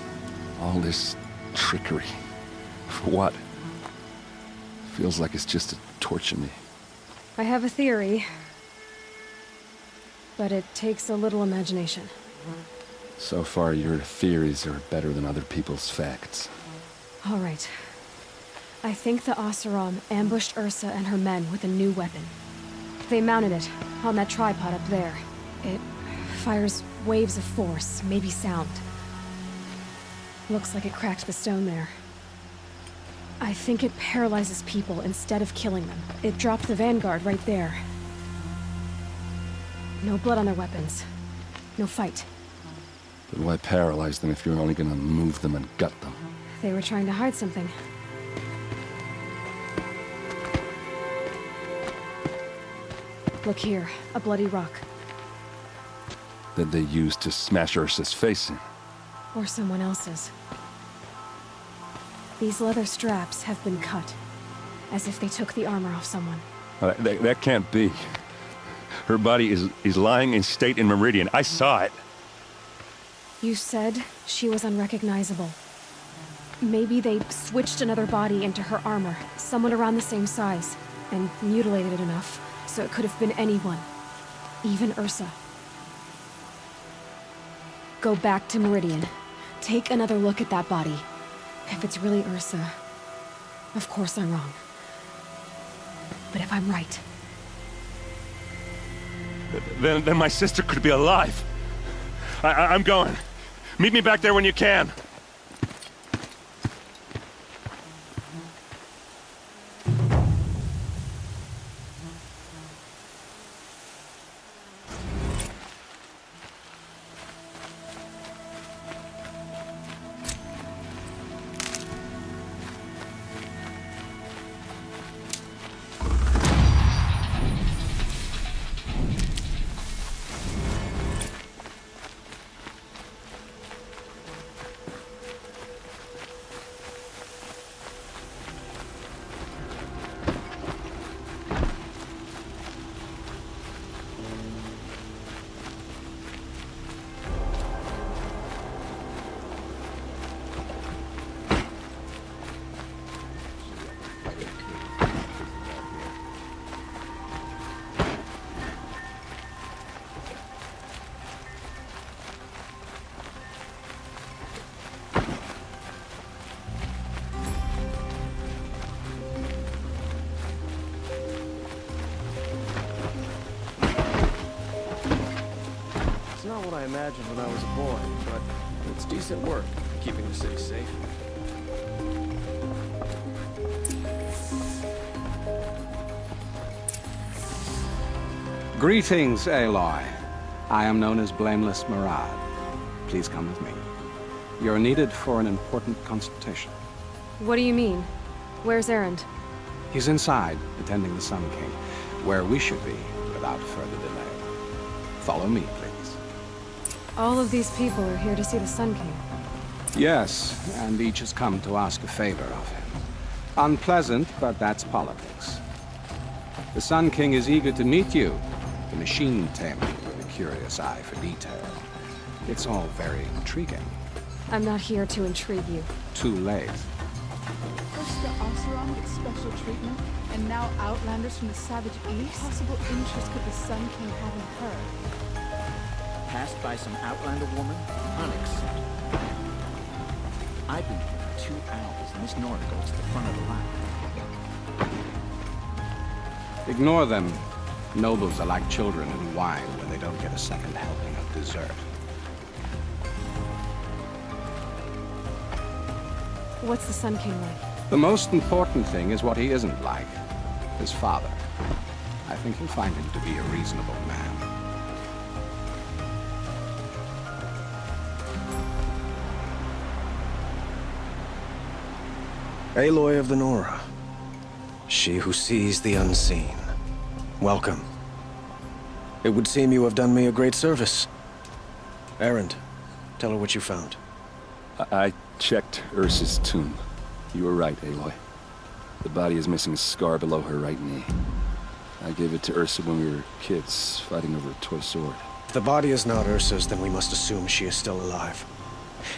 All this trickery. For what? Feels like it's just to torture me. I have a theory, but it takes a little imagination. So far, your theories are better than other people's facts. All right. I think the Oseram ambushed Ursa and her men with a new weapon. They mounted it on that tripod up there. It fires waves of force, maybe sound. Looks like it cracked the stone there. I think it paralyzes people instead of killing them. It dropped the Vanguard right there. No blood on their weapons. No fight. But why paralyze them if you're only gonna move them and gut them? They were trying to hide something. Look here, a bloody rock. That they used to smash Ursa's face in. Or someone else's. These leather straps have been cut, as if they took the armor off someone. That can't be. Her body is lying in state in Meridian. I saw it. You said she was unrecognizable. Maybe they switched another body into her armor, someone around the same size, and mutilated it enough, so it could have been anyone. Even Ursa. Go back to Meridian. Take another look at that body. If it's really Ursa, of course I'm wrong. But if I'm right... Then my sister could be alive. I'm going. Meet me back there when you can. imagined when I was a boy, but it's decent work, keeping the city safe. Greetings, Aloy. I am known as Blameless Murad. Please come with me. You're needed for an important consultation. What do you mean? Where's Erend? He's inside, attending the Sun King, where we should be, without further delay. Follow me, please. All of these people are here to see the Sun King. Yes, and each has come to ask a favor of him. Unpleasant, but that's politics. The Sun King is eager to meet you, the machine tamer with a curious eye for detail. It's all very intriguing. I'm not here to intrigue you. Too late. First the Oseram get special treatment, and now outlanders from the savage east? What possible interest could the Sun King have in her? Passed by some outlander woman? Unacceptable. I've been here for 2 hours, and this Nora goes to the front of the line. Ignore them. Nobles are like children in wine when they don't get a second helping of dessert. What's the Sun King like? The most important thing is what he isn't like. His father. I think you'll find him to be a reasonable man. Aloy of the Nora. She who sees the unseen. Welcome. It would seem you have done me a great service. Erend, tell her what you found. I checked Ursa's tomb. You were right, Aloy. The body is missing a scar below her right knee. I gave it to Ursa when we were kids, fighting over a toy sword. If the body is not Ursa's, then we must assume she is still alive.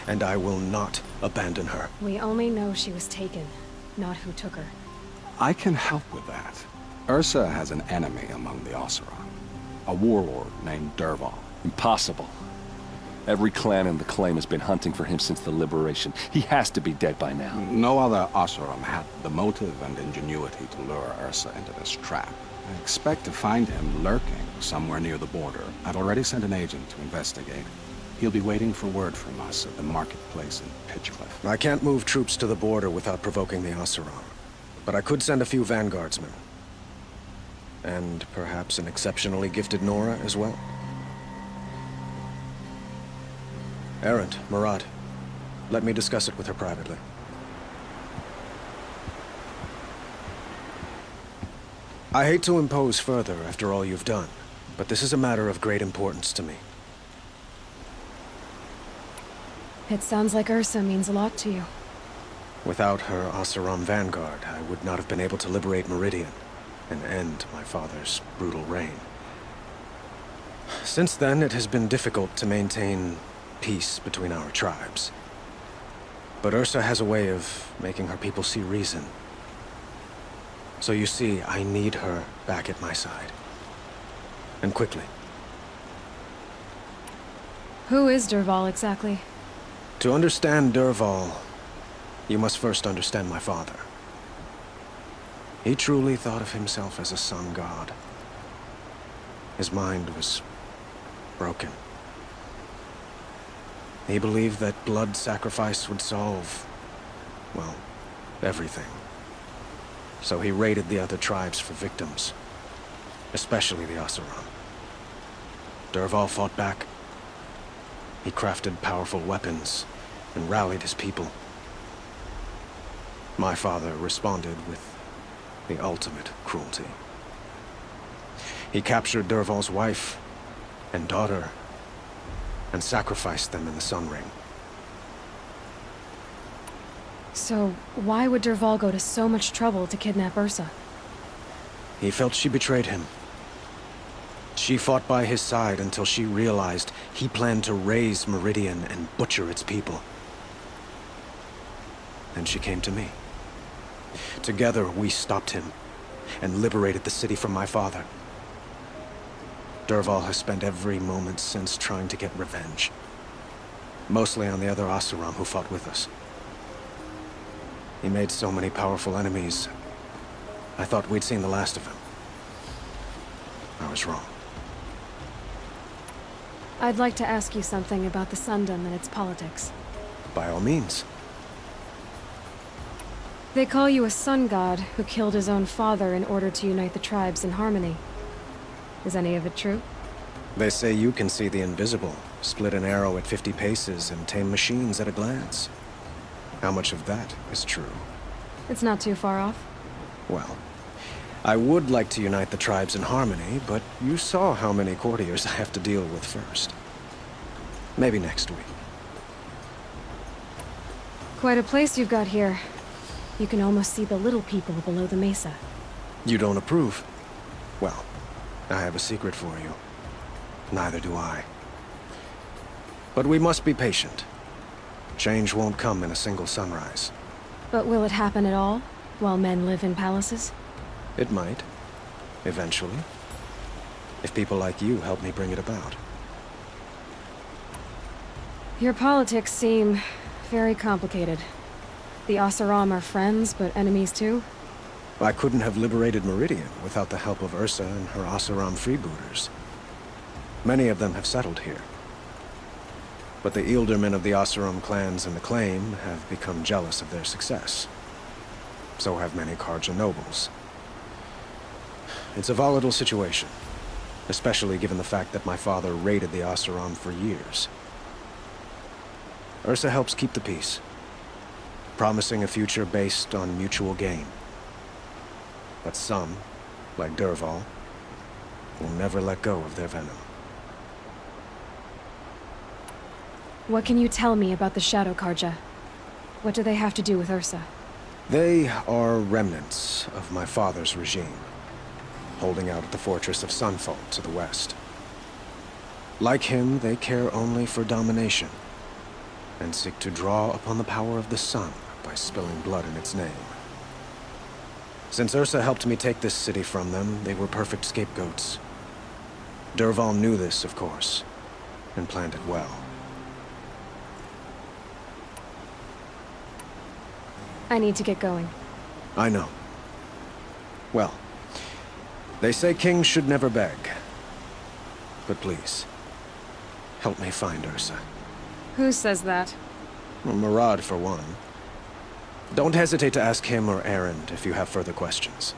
And I will not abandon her. We only know she was taken, not who took her. I can help with that. Ursa has an enemy among the Oseram. A warlord named Dervahl. Impossible. Every clan in the claim has been hunting for him since the liberation. He has to be dead by now. No other Oseram had the motive and ingenuity to lure Ursa into this trap. I expect to find him lurking somewhere near the border. I've already sent an agent to investigate. He'll be waiting for word from us at the marketplace in Pitchcliff. I can't move troops to the border without provoking the Oseram. But I could send a few vanguardsmen. And perhaps an exceptionally gifted Nora as well. Erend, Murad, let me discuss it with her privately. I hate to impose further after all you've done, but this is a matter of great importance to me. It sounds like Ursa means a lot to you. Without her Oseram vanguard, I would not have been able to liberate Meridian and end my father's brutal reign. Since then, it has been difficult to maintain peace between our tribes. But Ursa has a way of making her people see reason. So you see, I need her back at my side. And quickly. Who is Dervahl exactly? To understand Dervahl, you must first understand my father. He truly thought of himself as a sun god. His mind was broken. He believed that blood sacrifice would solve, well, everything. So he raided the other tribes for victims, especially the Oseram. Dervahl fought back. He crafted powerful weapons and rallied his people. My father responded with the ultimate cruelty. He captured Dervahl's wife and daughter and sacrificed them in the Sun Ring. So, why would Dervahl go to so much trouble to kidnap Ursa? He felt she betrayed him. She fought by his side until she realized he planned to raise Meridian and butcher its people. Then she came to me. Together, we stopped him and liberated the city from my father. Dervahl has spent every moment since trying to get revenge. Mostly on the other Oseram who fought with us. He made so many powerful enemies, I thought we'd seen the last of him. I was wrong. I'd like to ask you something about the Sundom and its politics. By all means. They call you a sun god who killed his own father in order to unite the tribes in harmony. Is any of it true? They say you can see the invisible, split an arrow at 50 paces, and tame machines at a glance. How much of that is true? It's not too far off. Well, I would like to unite the tribes in harmony, but you saw how many courtiers I have to deal with first. Maybe next week. Quite a place you've got here. You can almost see the little people below the mesa. You don't approve? Well, I have a secret for you. Neither do I. But we must be patient. Change won't come in a single sunrise. But will it happen at all, while men live in palaces? It might. Eventually. If people like you help me bring it about. Your politics seem very complicated. The Oseram are friends, but enemies too? I couldn't have liberated Meridian without the help of Ursa and her Oseram freebooters. Many of them have settled here. But the Ealdormen of the Oseram clans in the Claim have become jealous of their success. So have many Karja nobles. It's a volatile situation, especially given the fact that my father raided the Oseram for years. Ursa helps keep the peace, promising a future based on mutual gain. But some, like Dervahl, will never let go of their venom. What can you tell me about the Shadow Karja? What do they have to do with Ursa? They are remnants of my father's regime, holding out at the fortress of Sunfall to the west. Like him, they care only for domination, and seek to draw upon the power of the sun by spilling blood in its name. Since Ursa helped me take this city from them, they were perfect scapegoats. Dervahl knew this, of course, and planned it well. I need to get going. I know. Well, they say kings should never beg. But please, help me find Ursa. Who says that? Well, Murad, for one. Don't hesitate to ask him or Erend if you have further questions.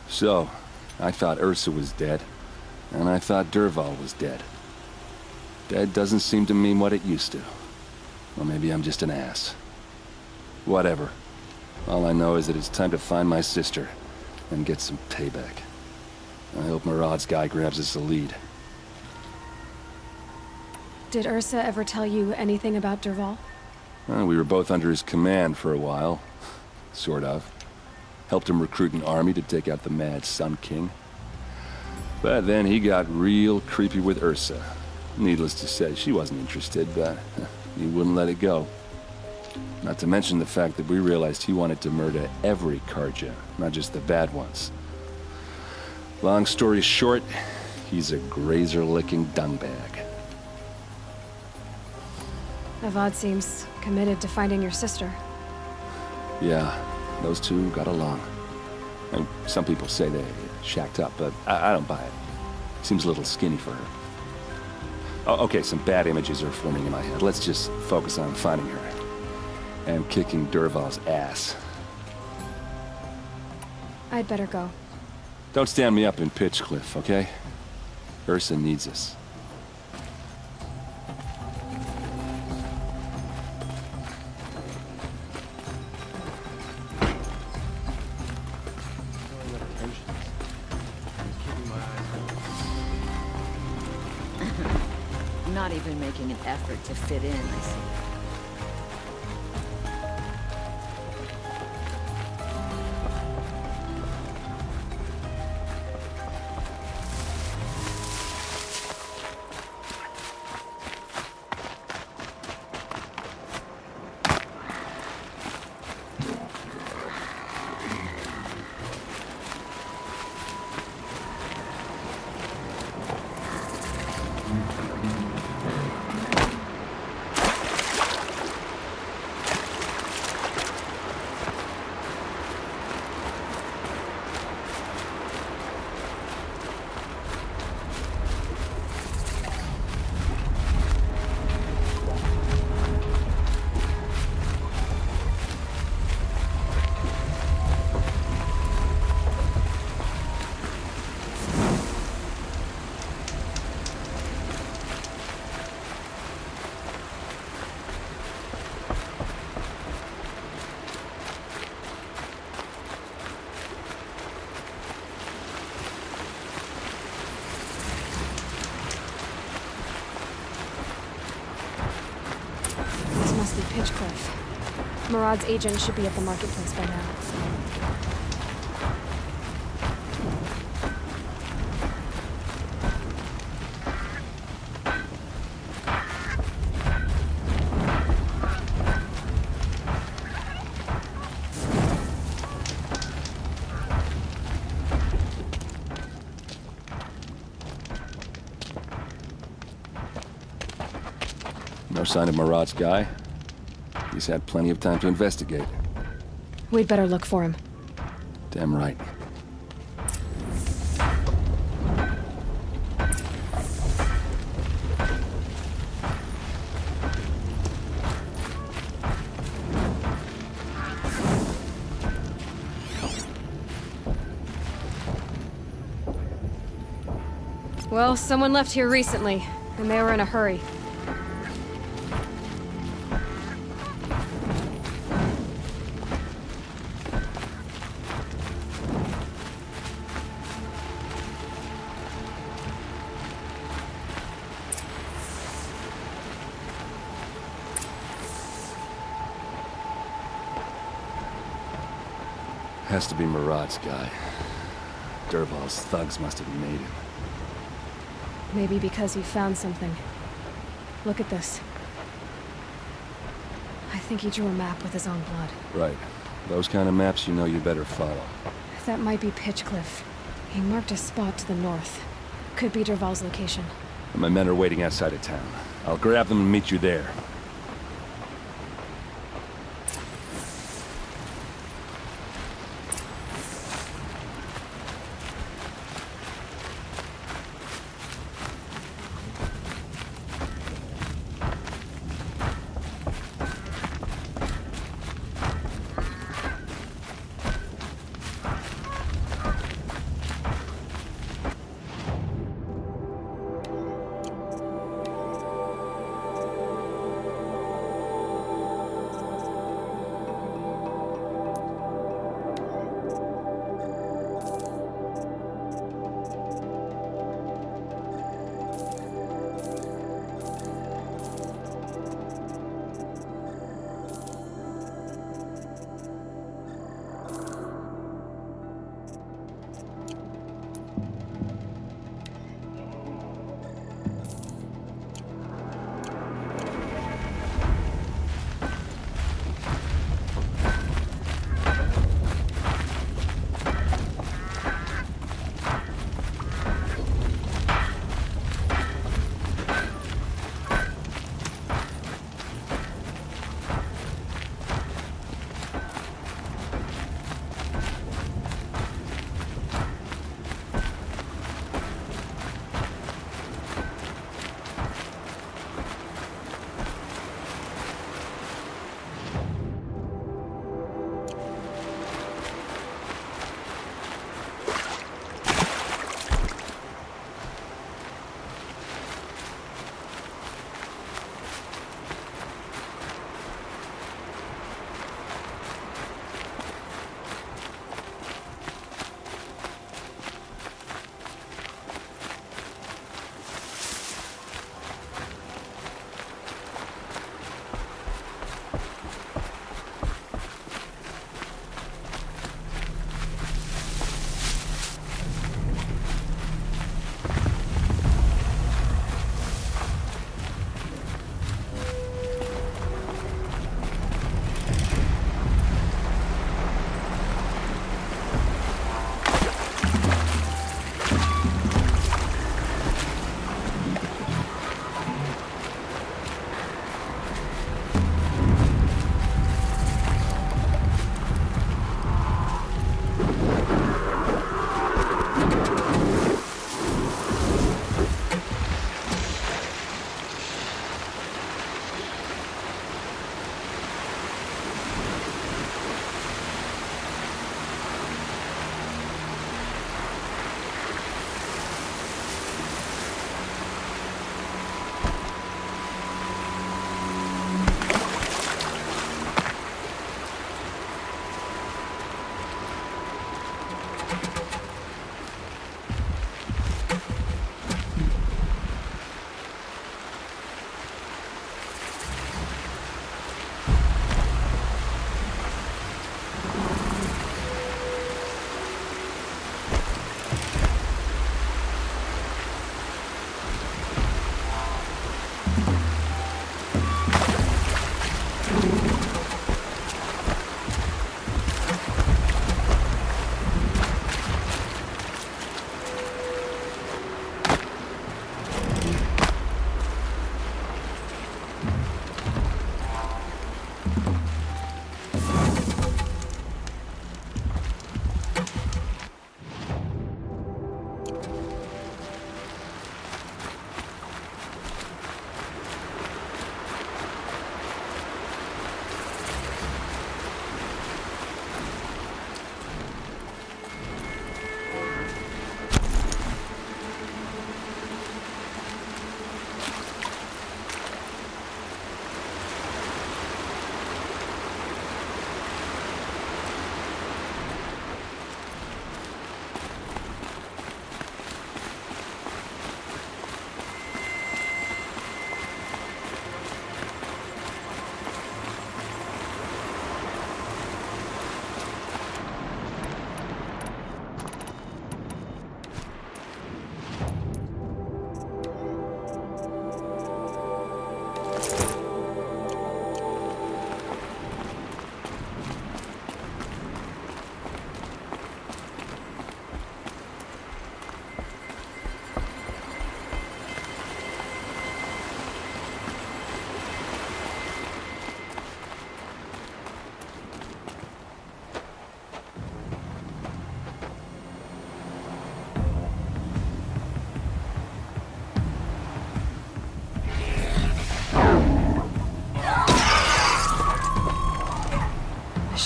So, I thought Ursa was dead, and I thought Dervahl was dead. Dead doesn't seem to mean what it used to. Or maybe I'm just an ass. Whatever. All I know is that it's time to find my sister and get some payback. I hope Murad's guy grabs us a lead. Did Ursa ever tell you anything about Dervahl? Well, we were both under his command for a while. Sort of. Helped him recruit an army to take out the mad Sun King. But then he got real creepy with Ursa. Needless to say, she wasn't interested, but he wouldn't let it go. Not to mention the fact that we realized he wanted to murder every Karja, not just the bad ones. Long story short, he's a grazer-licking dungbag. Avad seems committed to finding your sister. Yeah, those two got along. I mean, some people say they shacked up, but I don't buy it. Seems a little skinny for her. Oh, okay, some bad images are forming in my head. Let's just focus on finding her. And kicking Dervahl's ass. I'd better go. Don't stand me up in Pitchcliff, okay? Ursa needs us. Not even making an effort to fit in, I see. Murad's agent should be at the marketplace by now. No sign of Murad's guy. He's had plenty of time to investigate. We'd better look for him. Damn right. Well, someone left here recently, and they were in a hurry. Has to be Murad's guy. Dervahl's thugs must have made him. Maybe because he found something. Look at this. I think he drew a map with his own blood. Right. Those kind of maps you know you better follow. That might be Pitchcliff. He marked a spot to the north. Could be Dervahl's location. My men are waiting outside of town. I'll grab them and meet you there.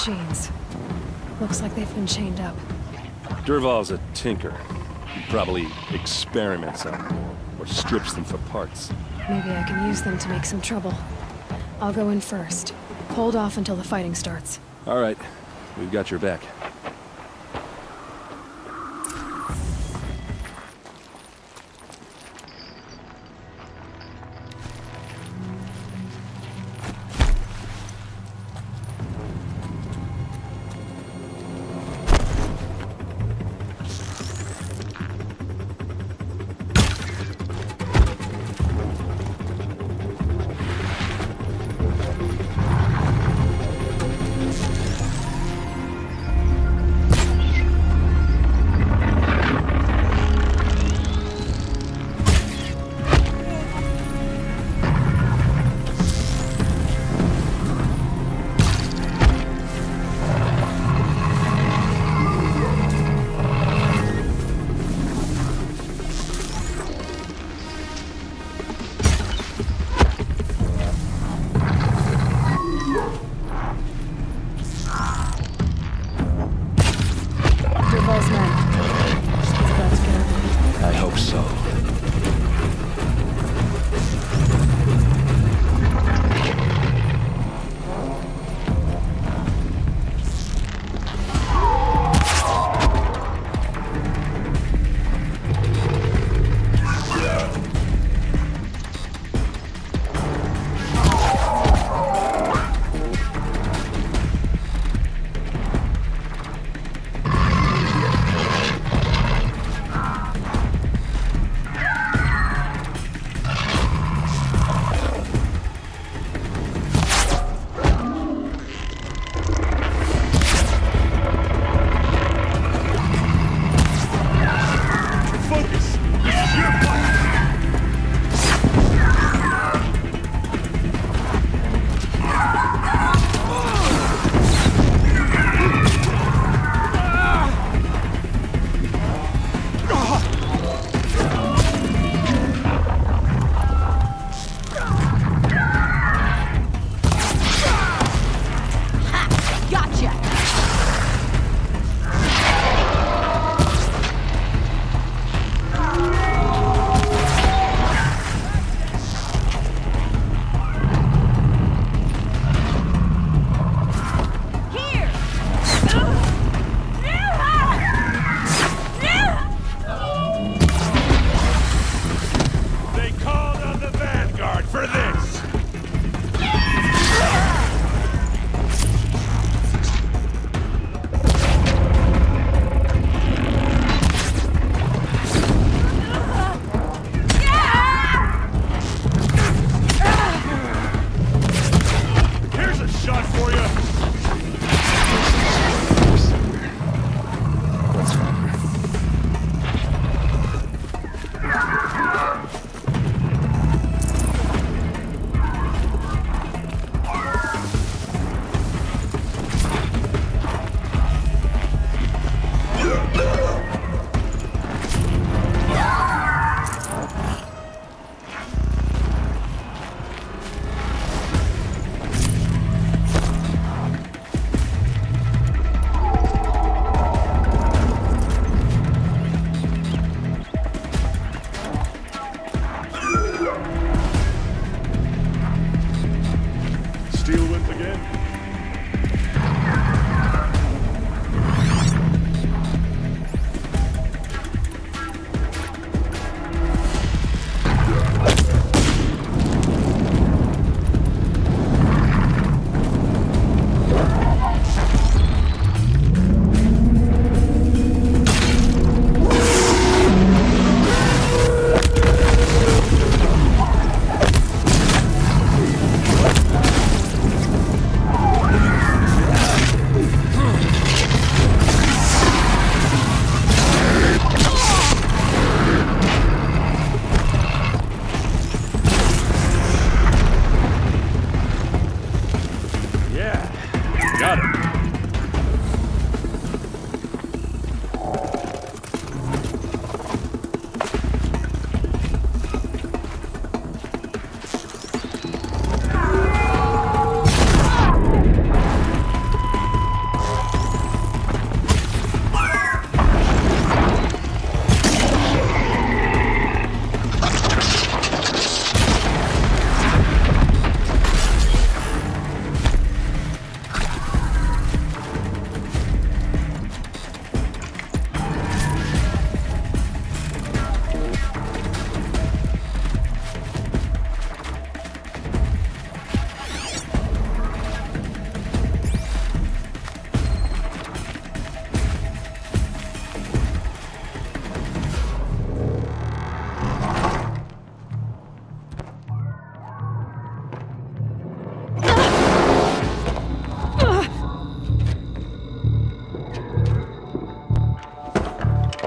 machines. Looks like they've been chained up. Durval's a tinker. He probably experiments on them, or strips them for parts. Maybe I can use them to make some trouble. I'll go in first. Hold off until the fighting starts. All right. We've got your back.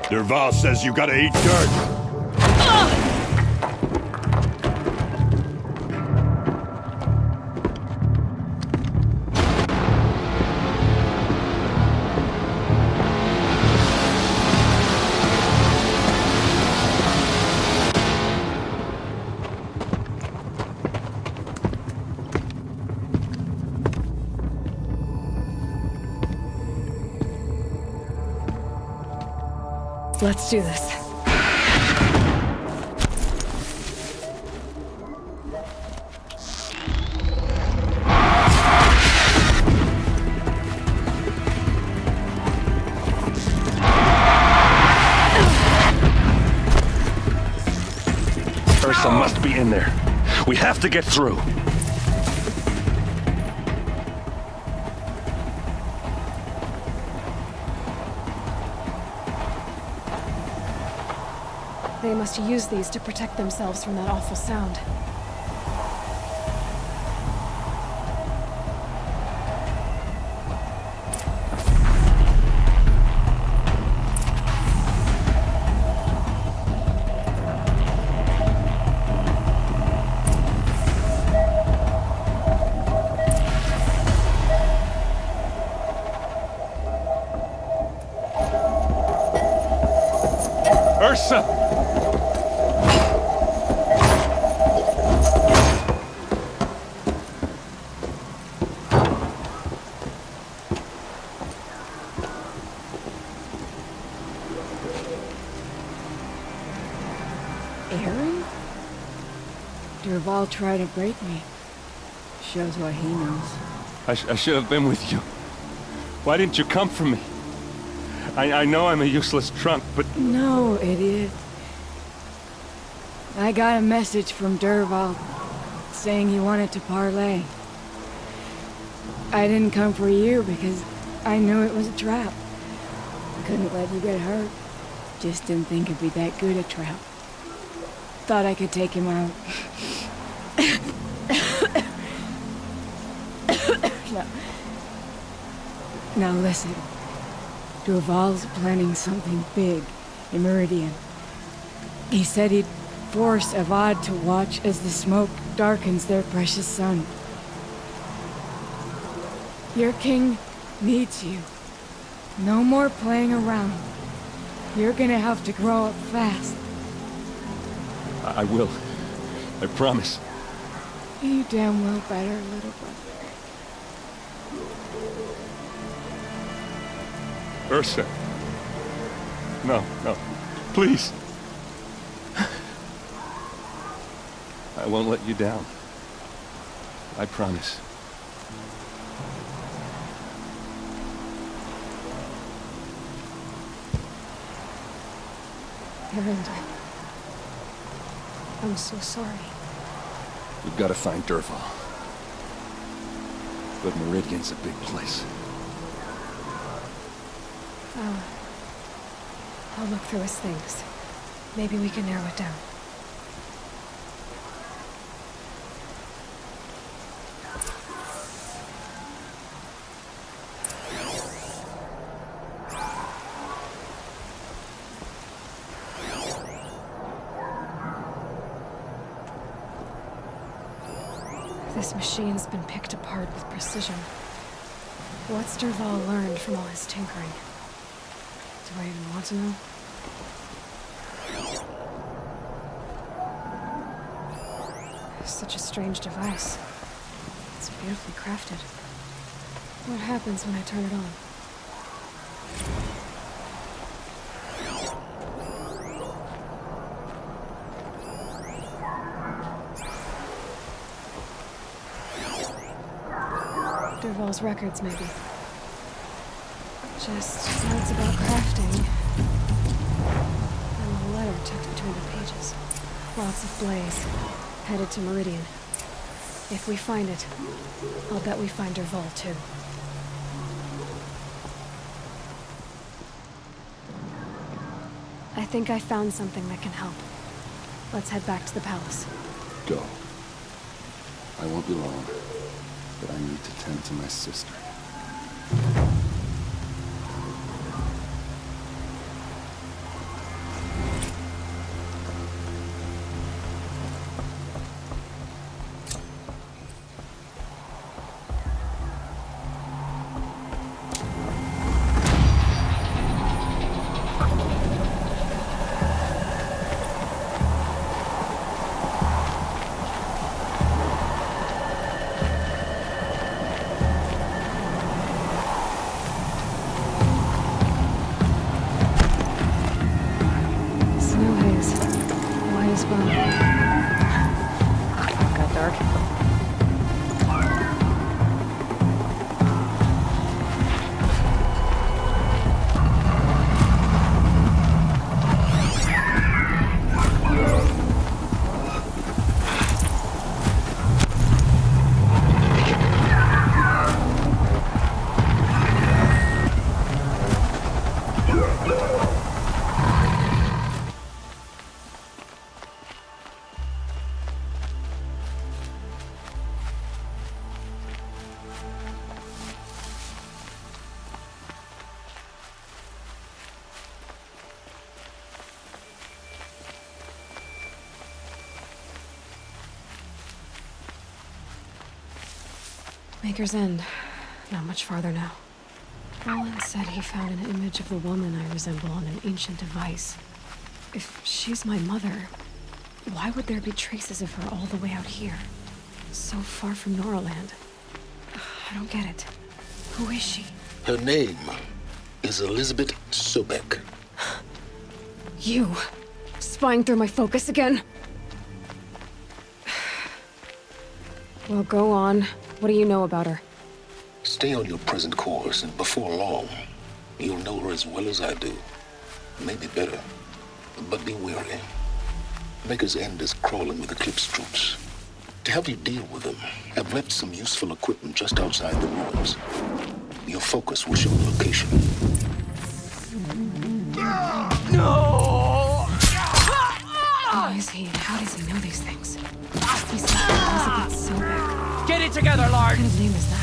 Derval says you gotta eat dirt. Let's do this. Ursa must be in there. We have to get through. They must use these to protect themselves from that awful sound. Ursa! Aaron? Derval tried to break me. Shows what he knows. I should have been with you. Why didn't you come for me? I know I'm a useless trunk, but... No, idiot. I got a message from Derval saying he wanted to parlay. I didn't come for you because I knew it was a trap. Couldn't let you get hurt. Just didn't think it'd be that good a trap. Thought I could take him out. No. Now listen. Derval's planning something big in Meridian. He said he'd force Avad to watch as the smoke darkens their precious sun. Your king needs you. No more playing around. You're gonna have to grow up fast. I will. I promise. You damn well better, little brother. Ursa. No, no. Please. I won't let you down. I promise. Aaron, I'm so sorry. We've got to find Derval. But Meridian's a big place. I'll look through his things. Maybe we can narrow it down. This machine's been picked apart with precision. What's Derval learned from all his tinkering? Do I even want to know? Such a strange device. It's beautifully crafted. What happens when I turn it on? Derval's records, maybe. Just notes about crafting. And a letter tucked between the pages. Lots of blaze. Headed to Meridian. If we find it, I'll bet we find Derval too. I think I found something that can help. Let's head back to the palace. Go. I won't be long, but I need to tend to my sister. well. Got dark. Maker's End. Not much farther now. Roland said he found an image of the woman I resemble on an ancient device. If she's my mother, why would there be traces of her all the way out here? So far from Noraland. I don't get it. Who is she? Her name is Elizabeth Sobek. You! Spying through my focus again? Well, go on. What do you know about her? Stay on your present course, and before long, you'll know her as well as I do. Maybe better, but be wary. Maker's End is crawling with Eclipse troops. To help you deal with them, I've left some useful equipment just outside the ruins. Your focus will show the location. No! Who is he and how does he know these things? He said Elizabeth Sobek. Get it together, Lard! What kind of name is that?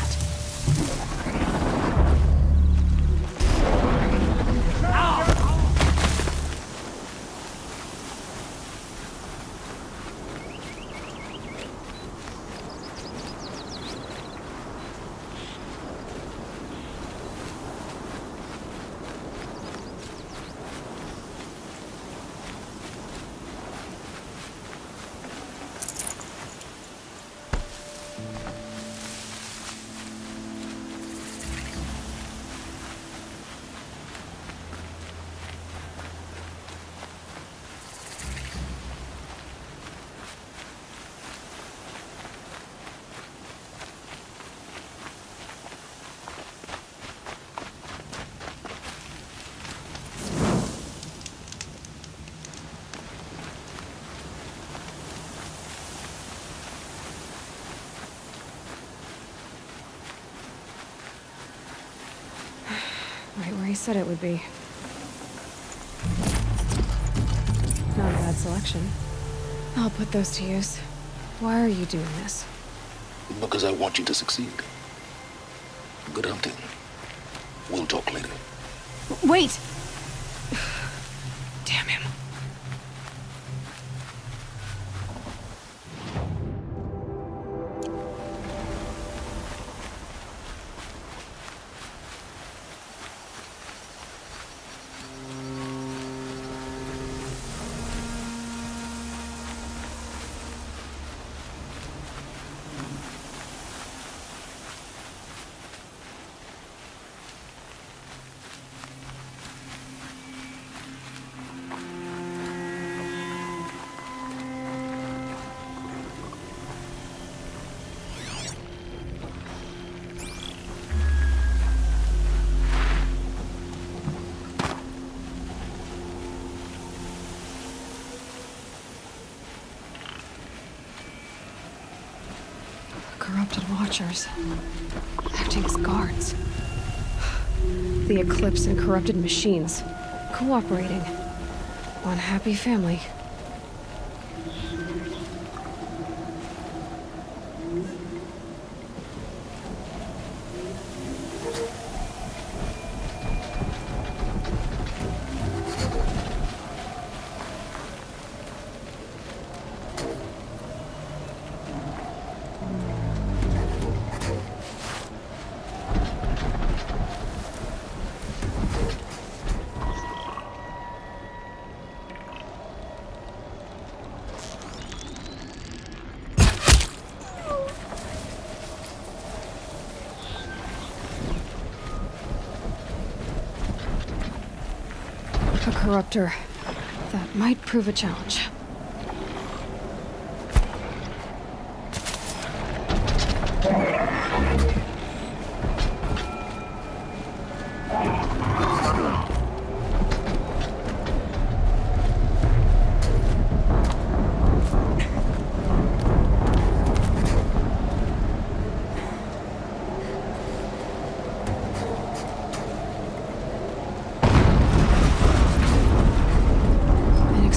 Right where he said it would be. Not a bad selection. I'll put those to use. Why are you doing this? Because I want you to succeed. Good hunting. We'll talk later. Wait! Damn him. Corrupted Watchers, acting as guards. The Eclipse and corrupted machines, cooperating. One happy family. A corruptor. That might prove a challenge.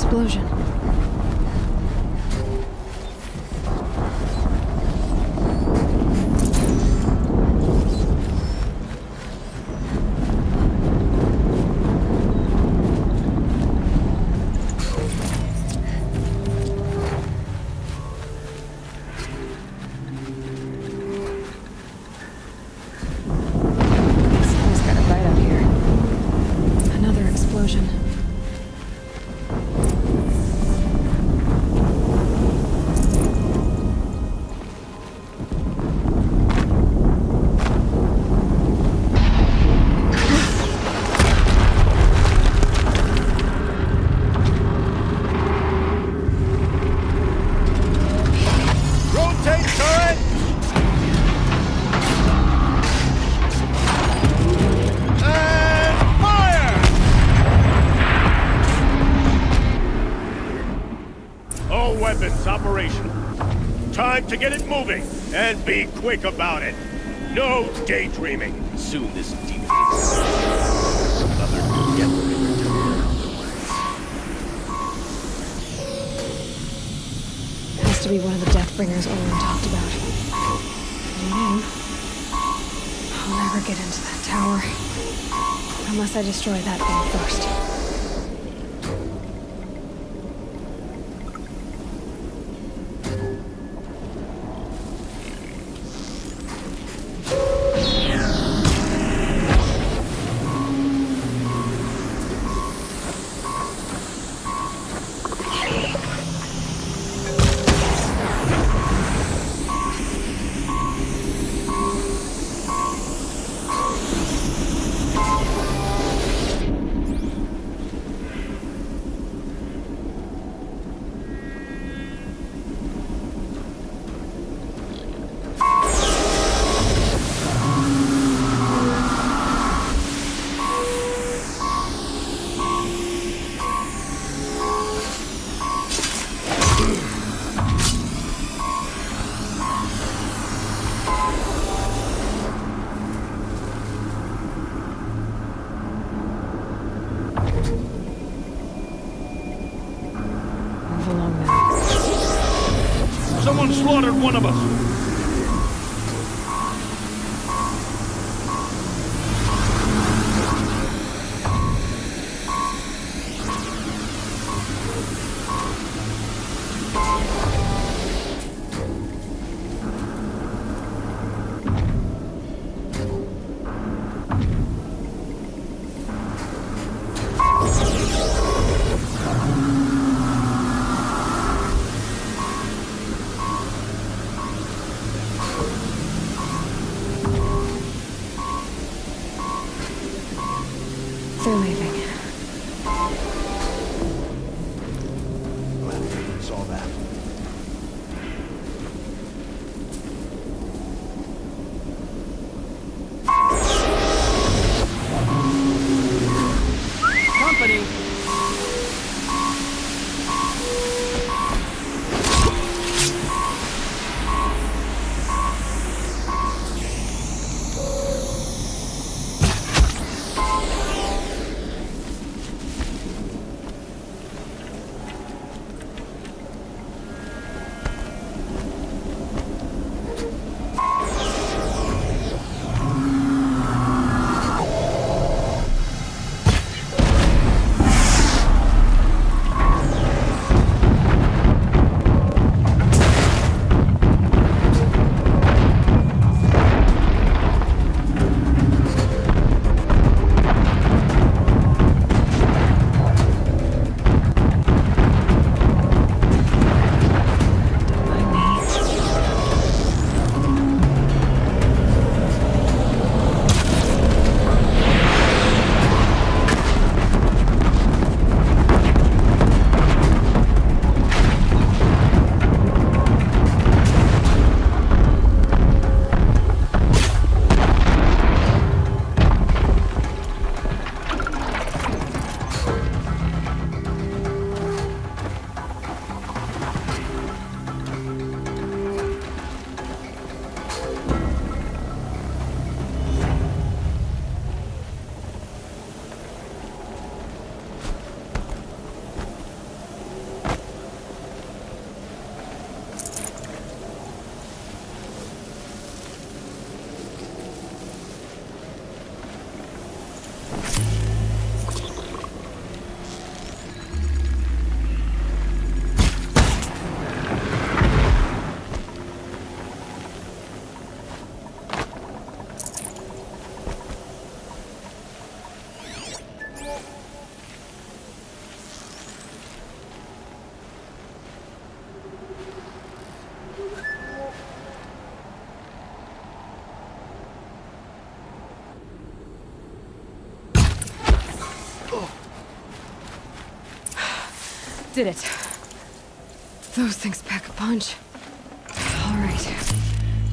explosion. Someone's got a bite out here. Another explosion. Rotate turret! And fire! All weapons operational. Time to get it moving, and be quick about it. No daydreaming. Soon this demon another get-bigger turret. Has to be one of the Deathbringers Olin talked about. I'll never get into that tower. Unless I destroy that thing first. Move along now. Someone slaughtered one of us. They're leaving. Well, saw that. Company! Did it. Those things pack a punch. All right.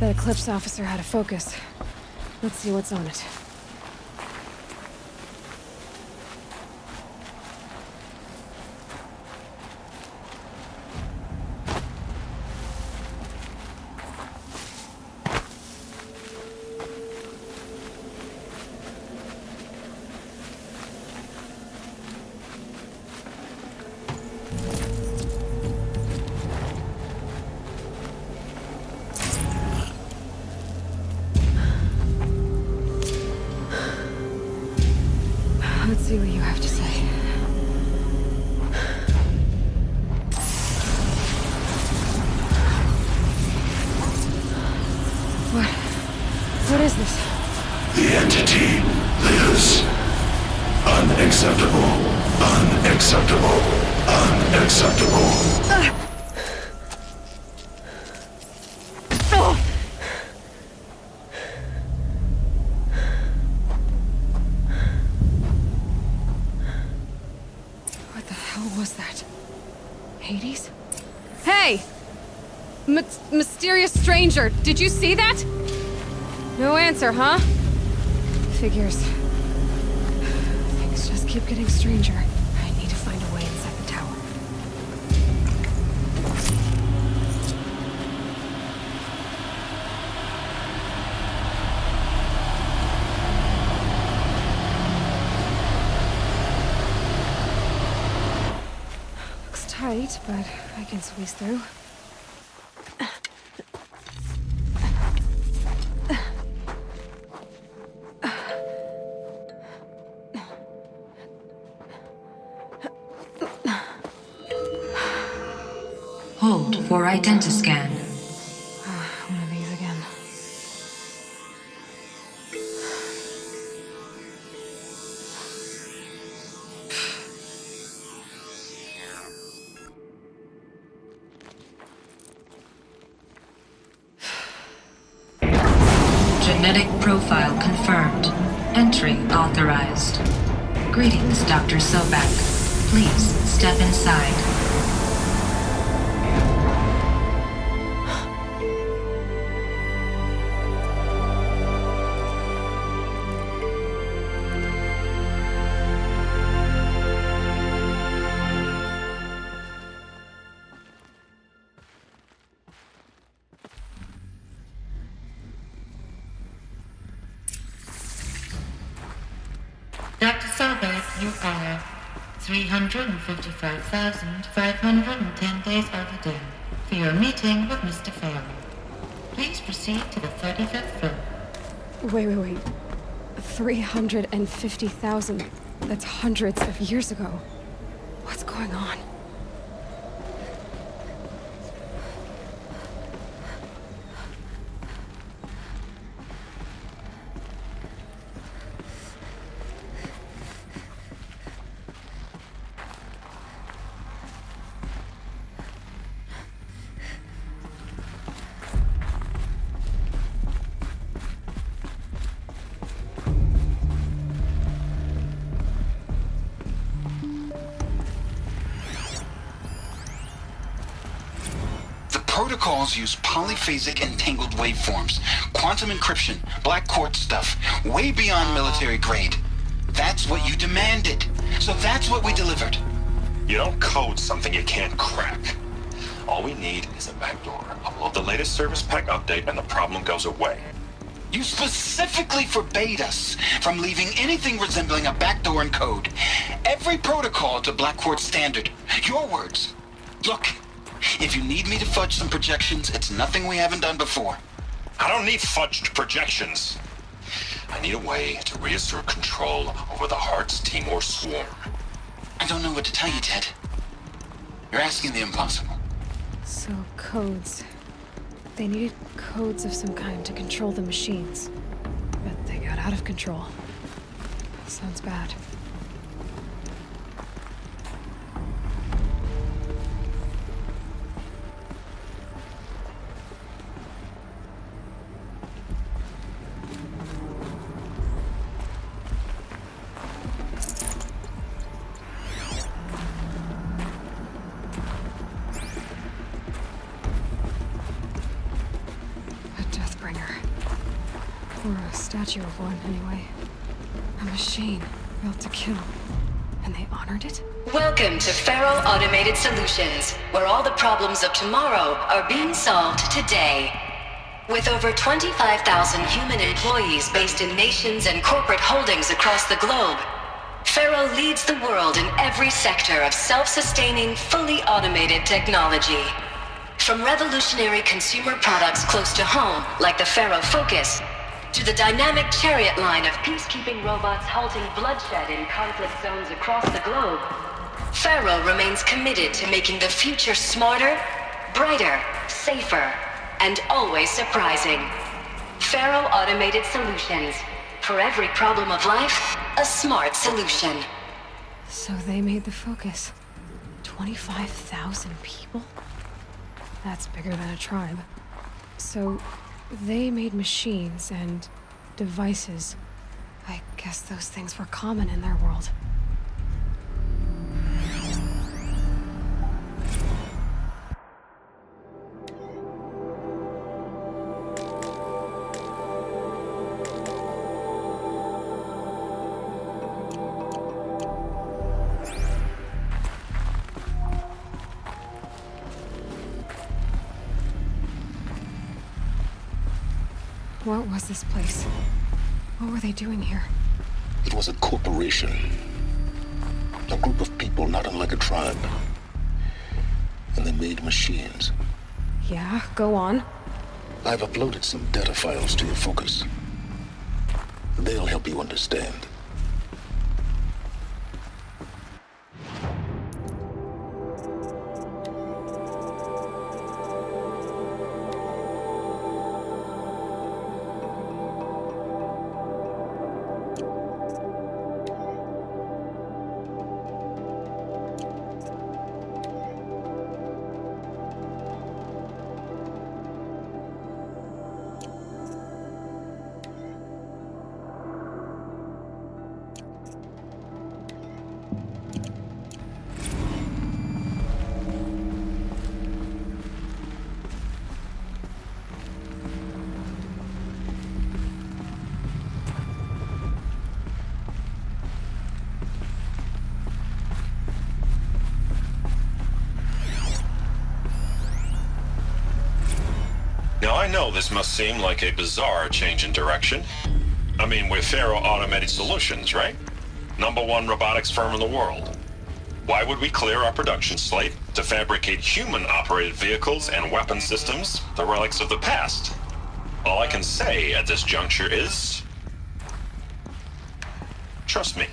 That Eclipse officer had a focus. Let's see what's on it. Let's see what you have to say. What is this? The entity lives. Unacceptable. Unacceptable. Unacceptable. What the hell was that? Hades? Hey! Mysterious stranger, did you see that? No answer, huh? Figures. Things just keep getting stranger. I need to find a way inside the tower. Looks tight, but I can squeeze through. Hold for identiscan. One of these again. Genetic profile confirmed. Entry authorized. Greetings, Dr. Sobek. Please step inside. Dr. Sobek, you are 355,510 days overdue for your meeting with Mr. Farrell. Please proceed to the 35th floor. Wait. 350,000. That's hundreds of years ago. What's going on? Protocols use polyphasic entangled waveforms, quantum encryption, black quartz stuff, way beyond military grade. That's what you demanded. So that's what we delivered. You don't code something you can't crack. All we need is a backdoor. Upload the latest service pack update and the problem goes away. You specifically forbade us from leaving anything resembling a backdoor in code. Every protocol to black quartz standard. Your words. Look. If you need me to fudge some projections, it's nothing we haven't done before. I don't need fudged projections. I need a way to reassert control over the Heart's Timor swarm. I don't know what to tell you, Ted. You're asking the impossible. So, codes. They needed codes of some kind to control the machines. But they got out of control. Sounds bad. Or a statue of one, anyway. A machine built to kill. And they honored it? Welcome to Faro Automated Solutions, where all the problems of tomorrow are being solved today. With over 25,000 human employees based in nations and corporate holdings across the globe, Faro leads the world in every sector of self-sustaining, fully automated technology. From revolutionary consumer products close to home, like the Faro Focus, to the dynamic chariot line of peacekeeping robots halting bloodshed in conflict zones across the globe, Faro remains committed to making the future smarter, brighter, safer, and always surprising. Faro Automated Solutions. For every problem of life, a smart solution. So they made the Focus. 25,000 people? That's bigger than a tribe. So they made machines and devices. I guess those things were common in their world. What was this place? What were they doing here? It was a corporation. A group of people not unlike a tribe. And they made machines. Yeah, go on. I've uploaded some data files to your Focus. They'll help you understand. Now, I know this must seem like a bizarre change in direction. I mean, we're Faro Automated Solutions, right? #1 robotics firm in the world. Why would we clear our production slate to fabricate human-operated vehicles and weapon systems, the relics of the past? All I can say at this juncture is... trust me,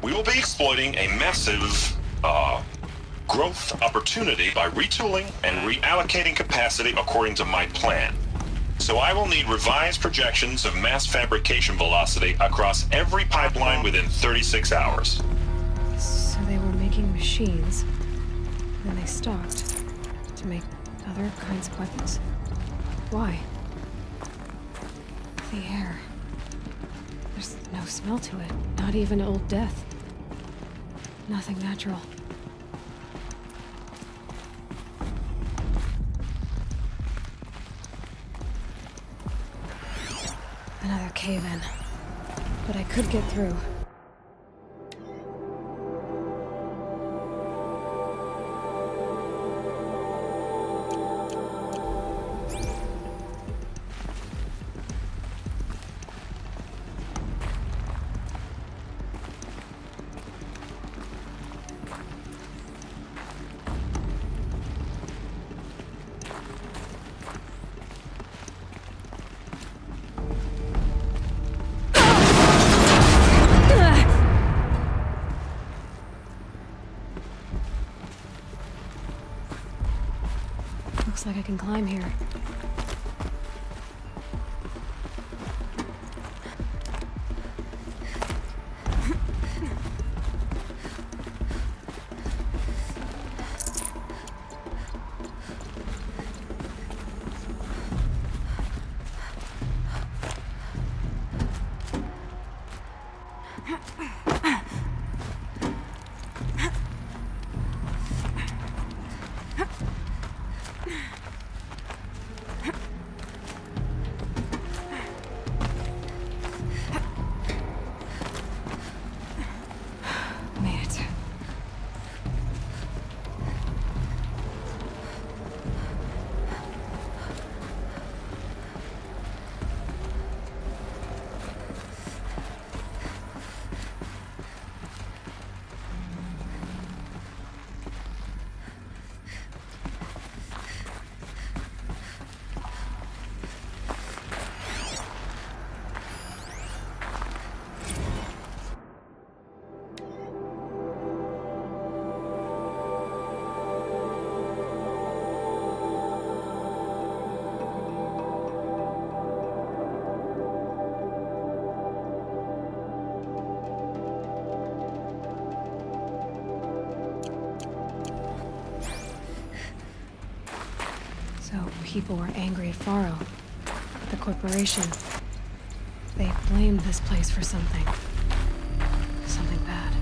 we will be exploiting a massive, growth opportunity by retooling and reallocating capacity according to my plan. So I will need revised projections of mass fabrication velocity across every pipeline within 36 hours. So they were making machines, then they stopped to make other kinds of weapons. Why? The air. There's no smell to it, not even old death. Nothing natural. Another cave-in. But I could get through. Looks like I can climb here. people were angry at Faro. The corporation. They blamed this place for something. Something bad.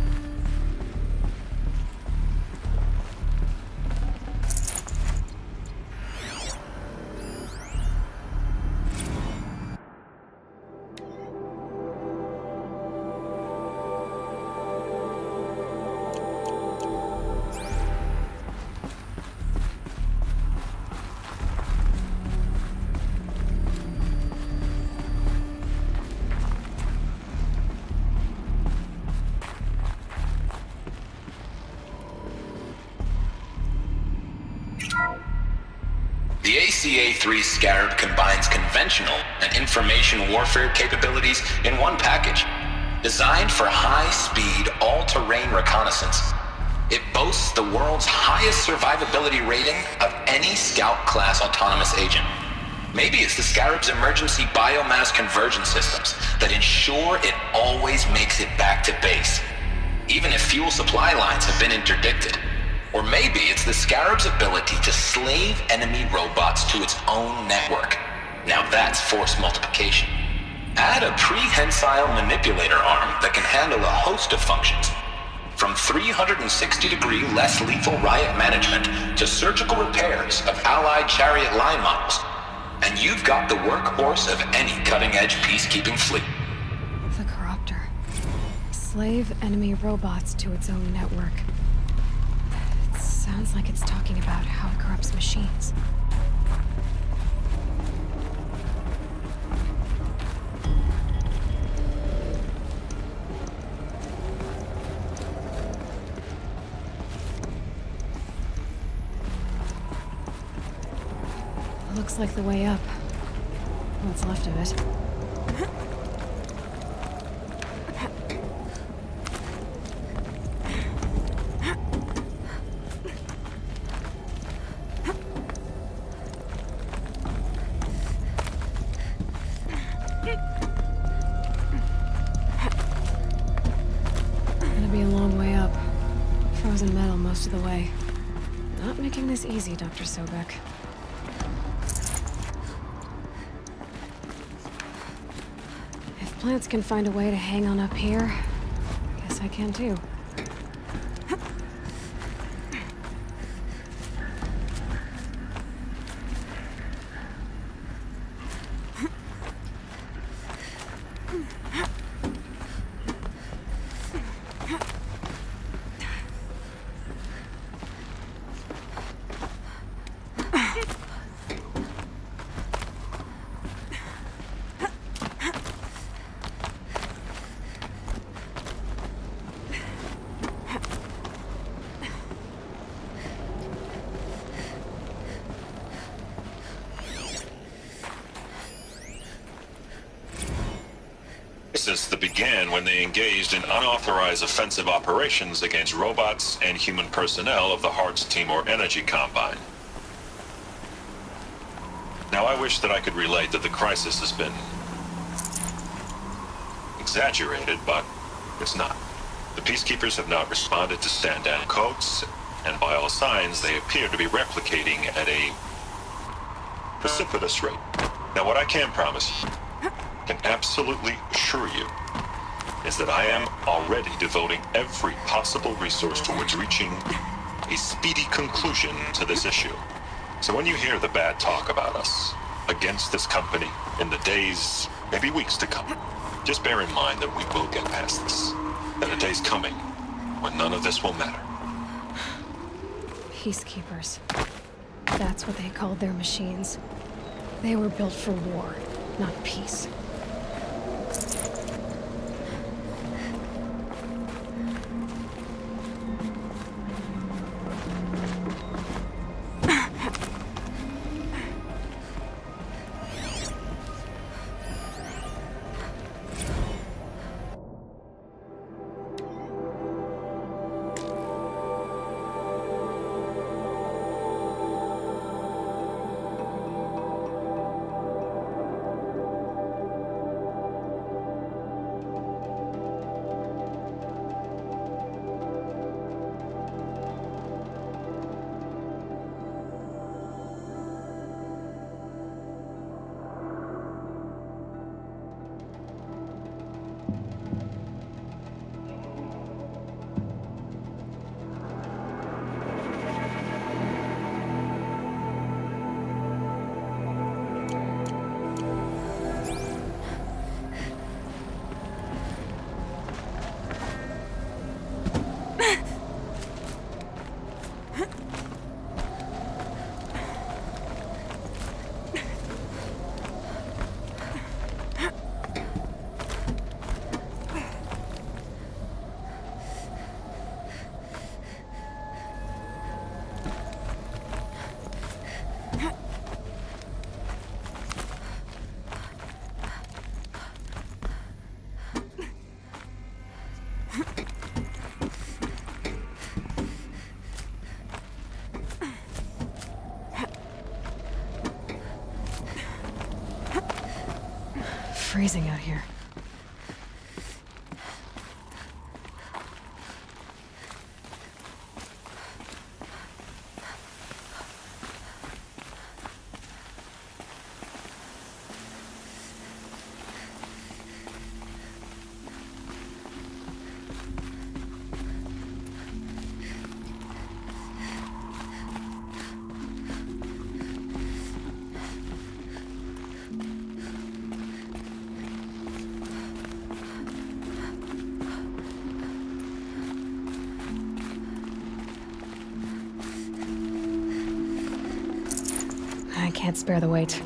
The ACA-3 Scarab combines conventional and information warfare capabilities in one package. Designed for high-speed, all-terrain reconnaissance, it boasts the world's highest survivability rating of any Scout-class autonomous agent. Maybe it's the Scarab's emergency biomass conversion systems that ensure it always makes it back to base, even if fuel supply lines have been interdicted. Or maybe it's the Scarab's ability to slave enemy robots to its own network. Now that's force multiplication. Add a prehensile manipulator arm that can handle a host of functions, from 360-degree less lethal riot management to surgical repairs of Allied chariot line models. And you've got the workhorse of any cutting-edge peacekeeping fleet. The Corruptor. Slave enemy robots to its own network. Sounds like it's talking about how it corrupts machines. Looks like the way up. What's left of it. Most of the way. Not making this easy, Dr. Sobek. If plants can find a way to hang on up here, I guess I can too. That began when they engaged in unauthorized offensive operations against robots and human personnel of the Hearts Timor Energy Combine. Now I wish that I could relate that the crisis has been exaggerated, but it's not. The peacekeepers have not responded to stand-down codes, and by all signs they appear to be replicating at a precipitous rate. Now what I can promise you, can absolutely assure you, is that I am already devoting every possible resource towards reaching a speedy conclusion to this issue. So when you hear the bad talk about us against this company in the days, maybe weeks to come, just bear in mind that we will get past this. And a day's coming when none of this will matter. Peacekeepers. That's what they called their machines. They were built for war, not peace. freezing out here. I can't spare the weight.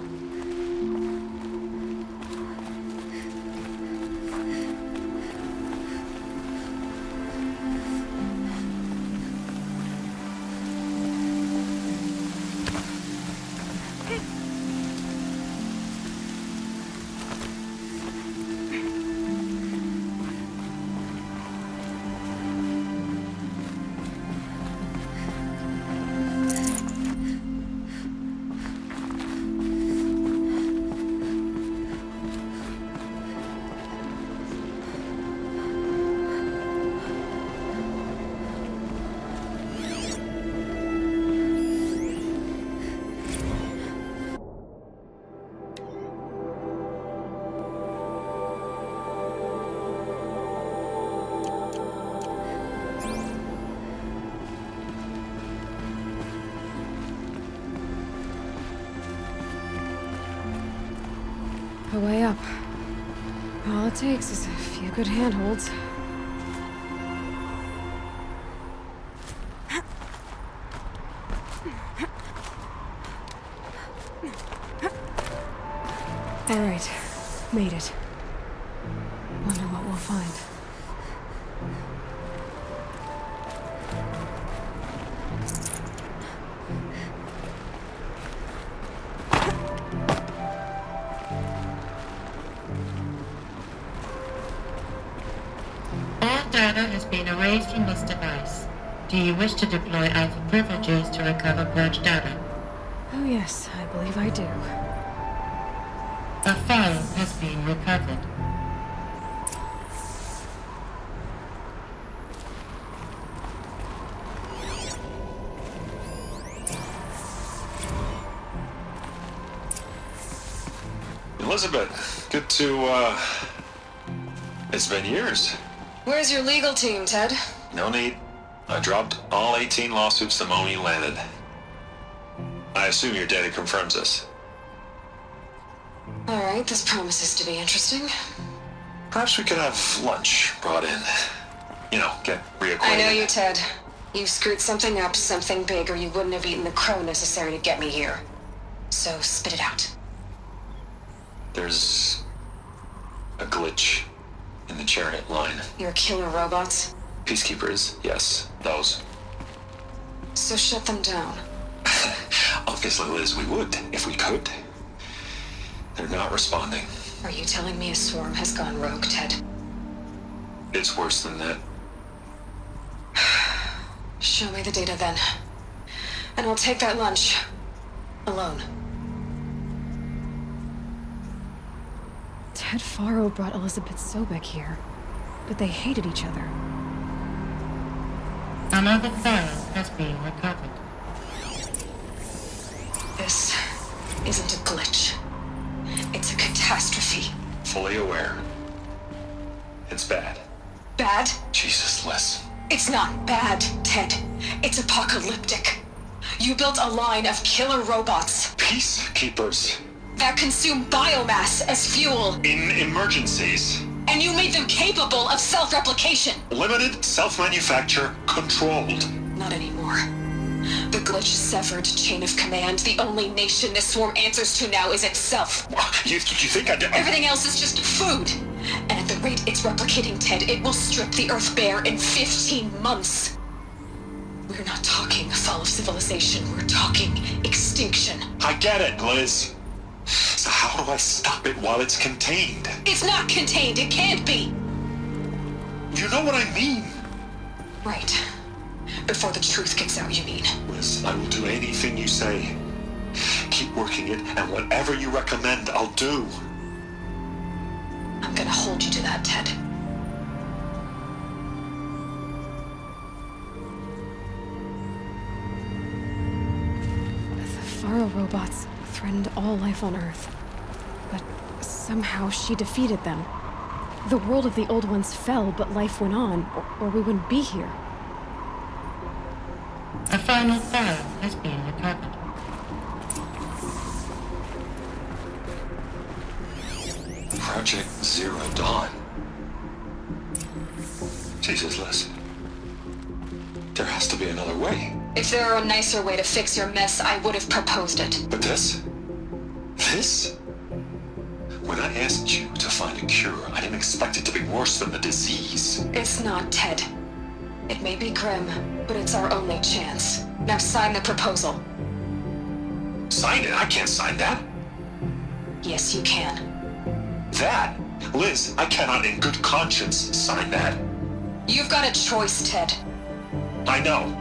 A way up. All it takes is a few good handholds. All right, made it. Wonder what we'll find. All data has been erased from this device. Do you wish to deploy Alpha privileges to recover purged data? Oh yes, I believe I do. A file has been recovered. Elizabeth, good to, It's been years. Where's your legal team, Ted? No need. I dropped all 18 lawsuits the moment you landed. I assume your data confirms this. All right, this promises to be interesting. Perhaps we could have lunch brought in. You know, get reacquainted. I know you, Ted. You screwed something up, something big, or you wouldn't have eaten the crow necessary to get me here. So spit it out. There's a glitch in the chariot line. Your killer robots? Peacekeepers, yes, those. So shut them down. Obviously, Liz, we would, if we could. They're not responding. Are you telling me a swarm has gone rogue, Ted? It's worse than that. Show me the data then. And I'll take that lunch. Alone. Ted Faro brought Elizabeth Sobek here, but they hated each other. Another file has been recovered. This isn't a glitch. It's a catastrophe. Fully aware. It's bad. Bad? Jesus, Liz. It's not bad, Ted. It's apocalyptic. You built a line of killer robots. Peacekeepers. That consume biomass as fuel. In emergencies. And you made them capable of self-replication. Limited, self-manufacture, controlled. Not anymore. The glitch severed chain of command. The only nation this swarm answers to now is itself. You think I did? Everything else is just food. And at the rate it's replicating, Ted, it will strip the Earth bare in 15 months. We're not talking fall of civilization. We're talking extinction. I get it, Liz. So how do I stop it while it's contained? It's not contained. It can't be. You know what I mean. Right. Before the truth gets out, you mean? Liz, I will do anything you say. Keep working it, and whatever you recommend, I'll do. gonna hold you to that, Ted. The Faro robots threatened all life on Earth. But somehow she defeated them. The world of the old ones fell, but life went on, or we wouldn't be here. A final Pharaoh has been recovered. Project Zero Dawn. Jesus, Liz. There has to be another way. If there were a nicer way to fix your mess, I would have proposed it. But this? This? When I asked you to find a cure, I didn't expect it to be worse than the disease. It's not, Ted. It may be grim, but it's our only chance. Now sign the proposal. Sign it? I can't sign that. Yes, you can. That? Liz, I cannot in good conscience sign that. You've got a choice, Ted. I know.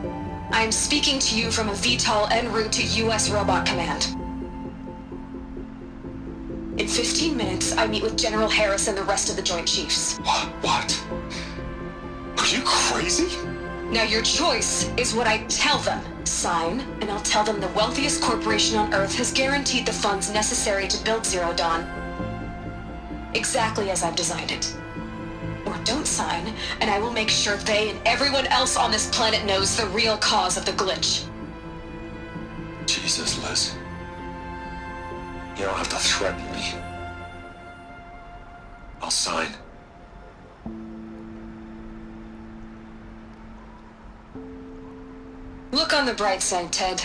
I'm speaking to you from a VTOL en route to U.S. Robot Command. In 15 minutes, I meet with General Harris and the rest of the Joint Chiefs. What? Are you crazy? Now your choice is what I tell them. Sign, and I'll tell them the wealthiest corporation on Earth has guaranteed the funds necessary to build Zero Dawn. Exactly as I've designed it. Or don't sign, and I will make sure they and everyone else on this planet knows the real cause of the glitch. Jesus, Liz. You don't have to threaten me. I'll sign. Look on the bright side, Ted.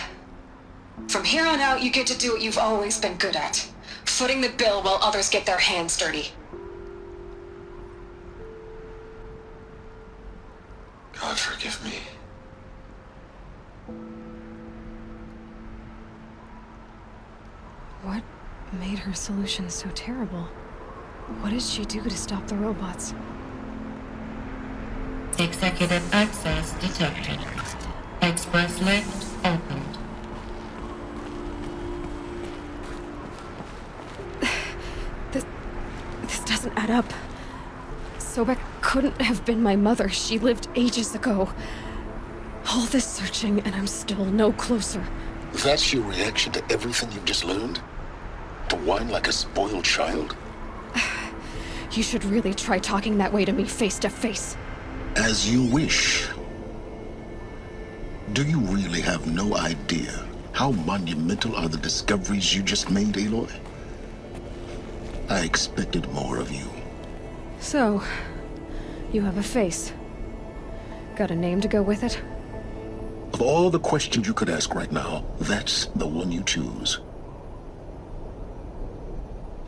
From here on out, you get to do what you've always been good at. Footing the bill while others get their hands dirty. God forgive me. What made her solution so terrible? What did she do to stop the robots? Executive access detected. Express lift opened. This doesn't add up. Sobek couldn't have been my mother. She lived ages ago. All this searching, and I'm still no closer. That's your reaction to everything you've just learned? To whine like a spoiled child? You should really try talking that way to me face to face. As you wish. Do you really have no idea how monumental are the discoveries you just made, Aloy? I expected more of you. So, you have a face. Got a name to go with it? Of all the questions you could ask right now, that's the one you choose.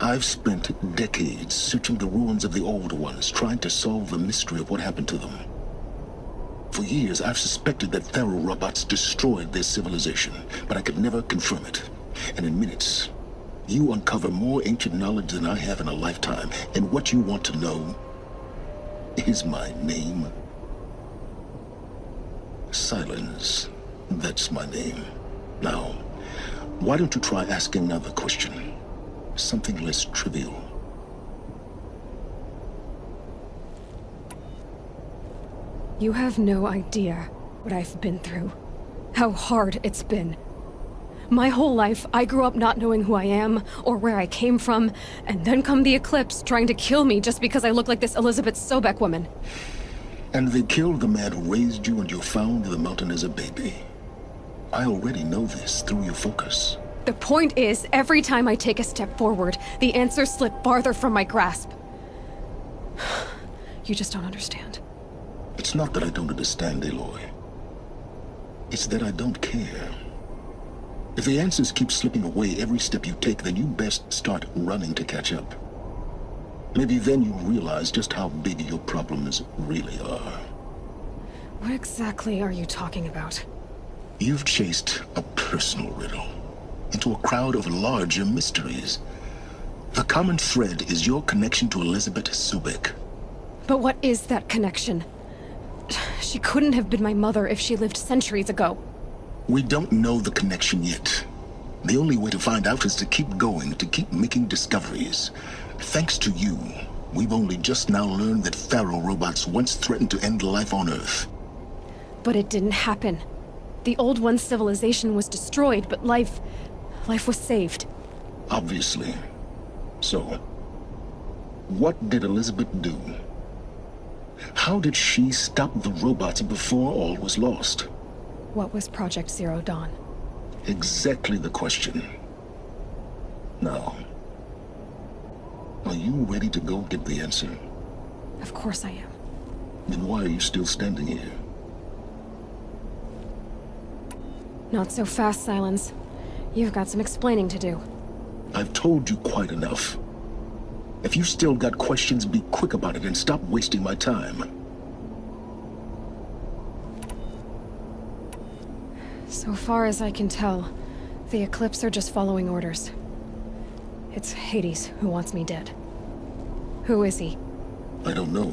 I've spent decades searching the ruins of the old ones, trying to solve the mystery of what happened to them. For years, I've suspected that Faro robots destroyed their civilization, but I could never confirm it. And in minutes, you uncover more ancient knowledge than I have in a lifetime. And what you want to know is my name. Silence. That's my name. Now, why don't you try asking another question? Something less trivial. You have no idea what I've been through. How hard it's been. My whole life, I grew up not knowing who I am or where I came from, and then come the Eclipse trying to kill me just because I look like this Elizabeth Sobek woman. And they killed the man who raised you and you found the mountain as a baby. I already know this through your focus. The point is, every time I take a step forward, the answers slip farther from my grasp. You just don't understand. It's not that I don't understand, Aloy. It's that I don't care. If the answers keep slipping away every step you take, then you best start running to catch up. Maybe then you'll realize just how big your problems really are. What exactly are you talking about? You've chased a personal riddle into a crowd of larger mysteries. The common thread is your connection to Elizabeth Sobek. But what is that connection? She couldn't have been my mother if she lived centuries ago. We don't know the connection yet. The only way to find out is to keep going, to keep making discoveries. Thanks to you, We've only just now learned that Pharaoh robots once threatened to end life on Earth. But it didn't happen. The Old One's civilization was destroyed, but life was saved. Obviously. So, what did Elizabeth do? How did she stop the robots before all was lost? What was Project Zero Dawn? Exactly the question. Now, are you ready to go get the answer? Of course I am. Then why are you still standing here? Not so fast, Silence. You've got some explaining to do. I've told you quite enough. If you still got questions, be quick about it and stop wasting my time. So far as I can tell, the Eclipse are just following orders. It's Hades who wants me dead. Who is he? I don't know.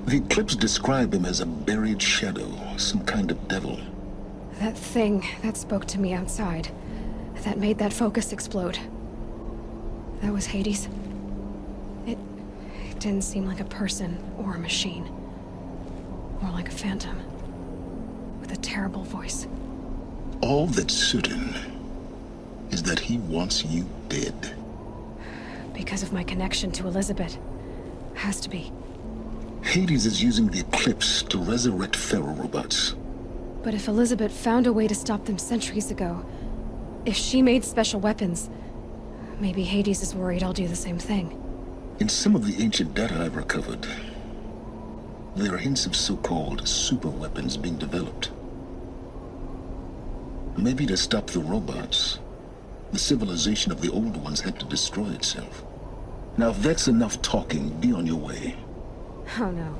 The Eclipse describe him as a buried shadow, some kind of devil. That thing that spoke to me outside, that made that focus explode. That was Hades. It didn't seem like a person or a machine. More like a phantom. With a terrible voice. All that's certain is that he wants you dead. Because of my connection to Elizabeth. Has to be. Hades is using the Eclipse to resurrect Pharaoh robots. But if Elizabeth found a way to stop them centuries ago, if she made special weapons, maybe Hades is worried I'll do the same thing. In some of the ancient data I've recovered, there are hints of so-called super weapons being developed. Maybe to stop the robots, the civilization of the old ones had to destroy itself. Now if that's enough talking, be on your way. Oh no.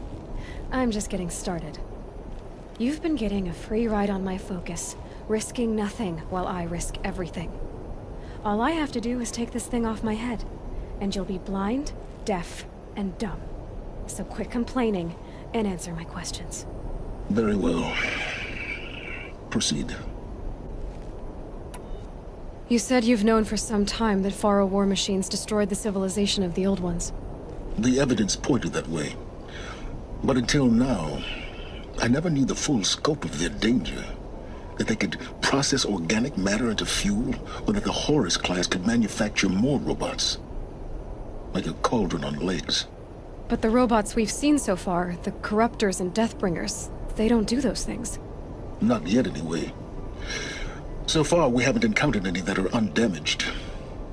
I'm just getting started. You've been getting a free ride on my focus, risking nothing while I risk everything. All I have to do is take this thing off my head, and you'll be blind, deaf, and dumb. So quit complaining and answer my questions. Very well. Proceed. You said you've known for some time that Pharaoh war machines destroyed the civilization of the Old Ones. The evidence pointed that way. But until now, I never knew the full scope of their danger. That they could process organic matter into fuel, or that the Horus class could manufacture more robots. Like a cauldron on legs. But the robots we've seen so far, the Corruptors and Deathbringers, they don't do those things. Not yet, anyway. So far, we haven't encountered any that are undamaged.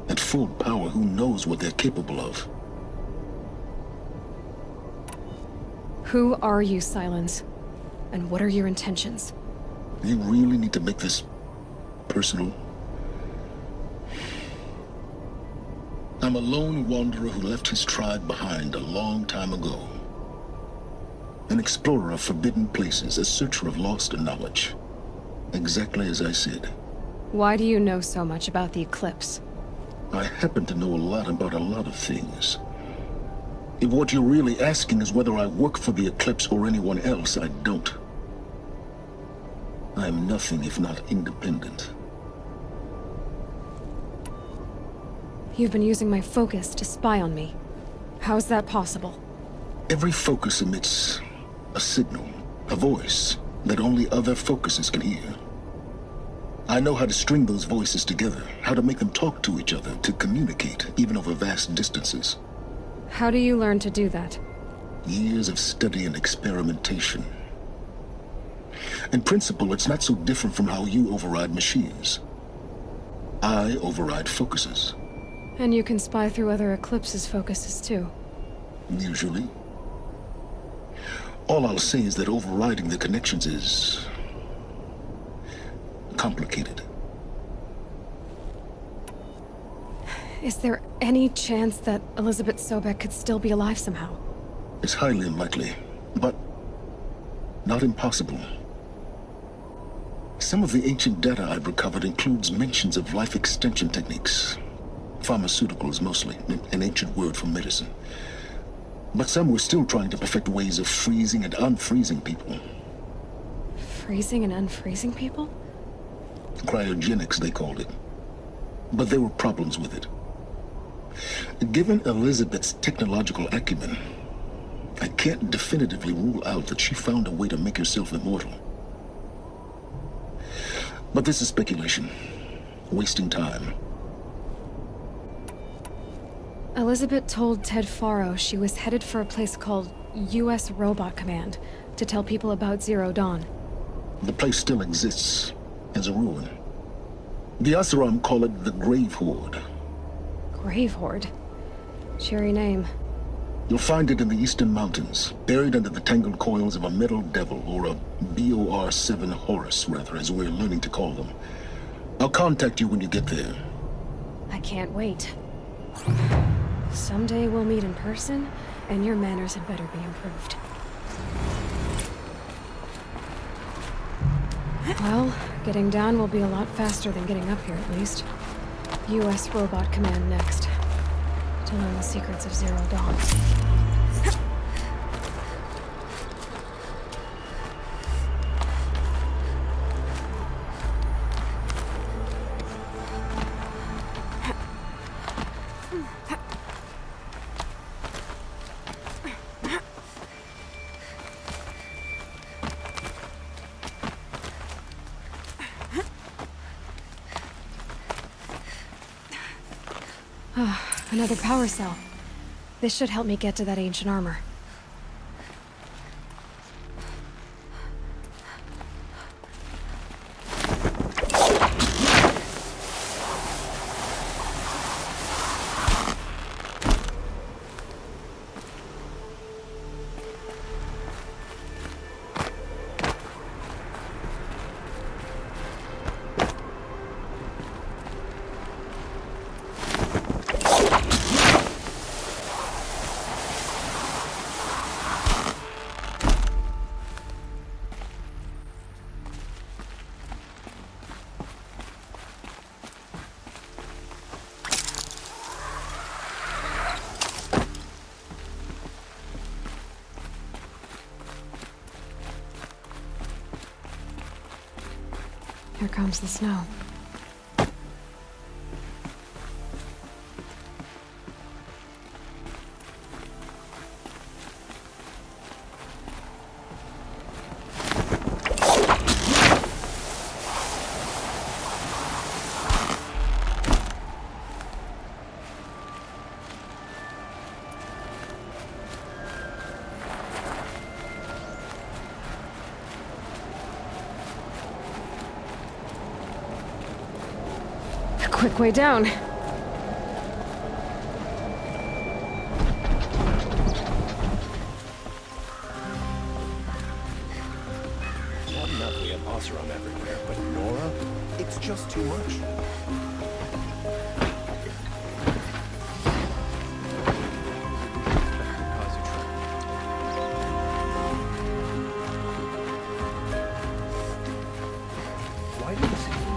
At full power, who knows what they're capable of? Who are you, Silence? And what are your intentions? You really need to make this personal? I'm a lone wanderer who left his tribe behind a long time ago. An explorer of forbidden places, a searcher of lost knowledge. Exactly as I said. Why do you know so much about the Eclipse? I happen to know a lot about a lot of things. If what you're really asking is whether I work for the Eclipse or anyone else, I don't. I am nothing if not independent. You've been using my focus to spy on me. How's that possible? Every focus emits a signal, a voice, that only other focuses can hear. I know how to string those voices together, how to make them talk to each other, to communicate, even over vast distances. How do you learn to do that? Years of study and experimentation. In principle, it's not so different from how you override machines. I override focuses. And you can spy through other Eclipse's focuses too. Usually. All I'll say is that overriding the connections is complicated. Is there any chance that Elizabeth Sobek could still be alive somehow? It's highly unlikely, but not impossible. Some of the ancient data I've recovered includes mentions of life extension techniques. Pharmaceuticals mostly, an ancient word for medicine. But some were still trying to perfect ways of freezing and unfreezing people. Freezing and unfreezing people? Cryogenics, they called it. But there were problems with it. Given Elizabeth's technological acumen, I can't definitively rule out that she found a way to make herself immortal. But this is speculation. Wasting time. Elizabeth told Ted Faro she was headed for a place called U.S. Robot Command to tell people about Zero Dawn. The place still exists as a ruin. The Oseram call it the Grave Horde. Grave Horde? Cheery name. You'll find it in the Eastern Mountains, buried under the tangled coils of a metal devil, or a BOR-7 Horus, rather, as we're learning to call them. I'll contact you when you get there. I can't wait. Someday we'll meet in person, and your manners had better be improved. Well, getting down will be a lot faster than getting up here, at least. U.S. Robot Command next. To learn the secrets of Zero Dawn. Another power cell. This should help me get to that ancient armor. Here comes the snow. Quick way down. Not enough we have Oseram everywhere, but Nora? It's just too much. Why did this happen?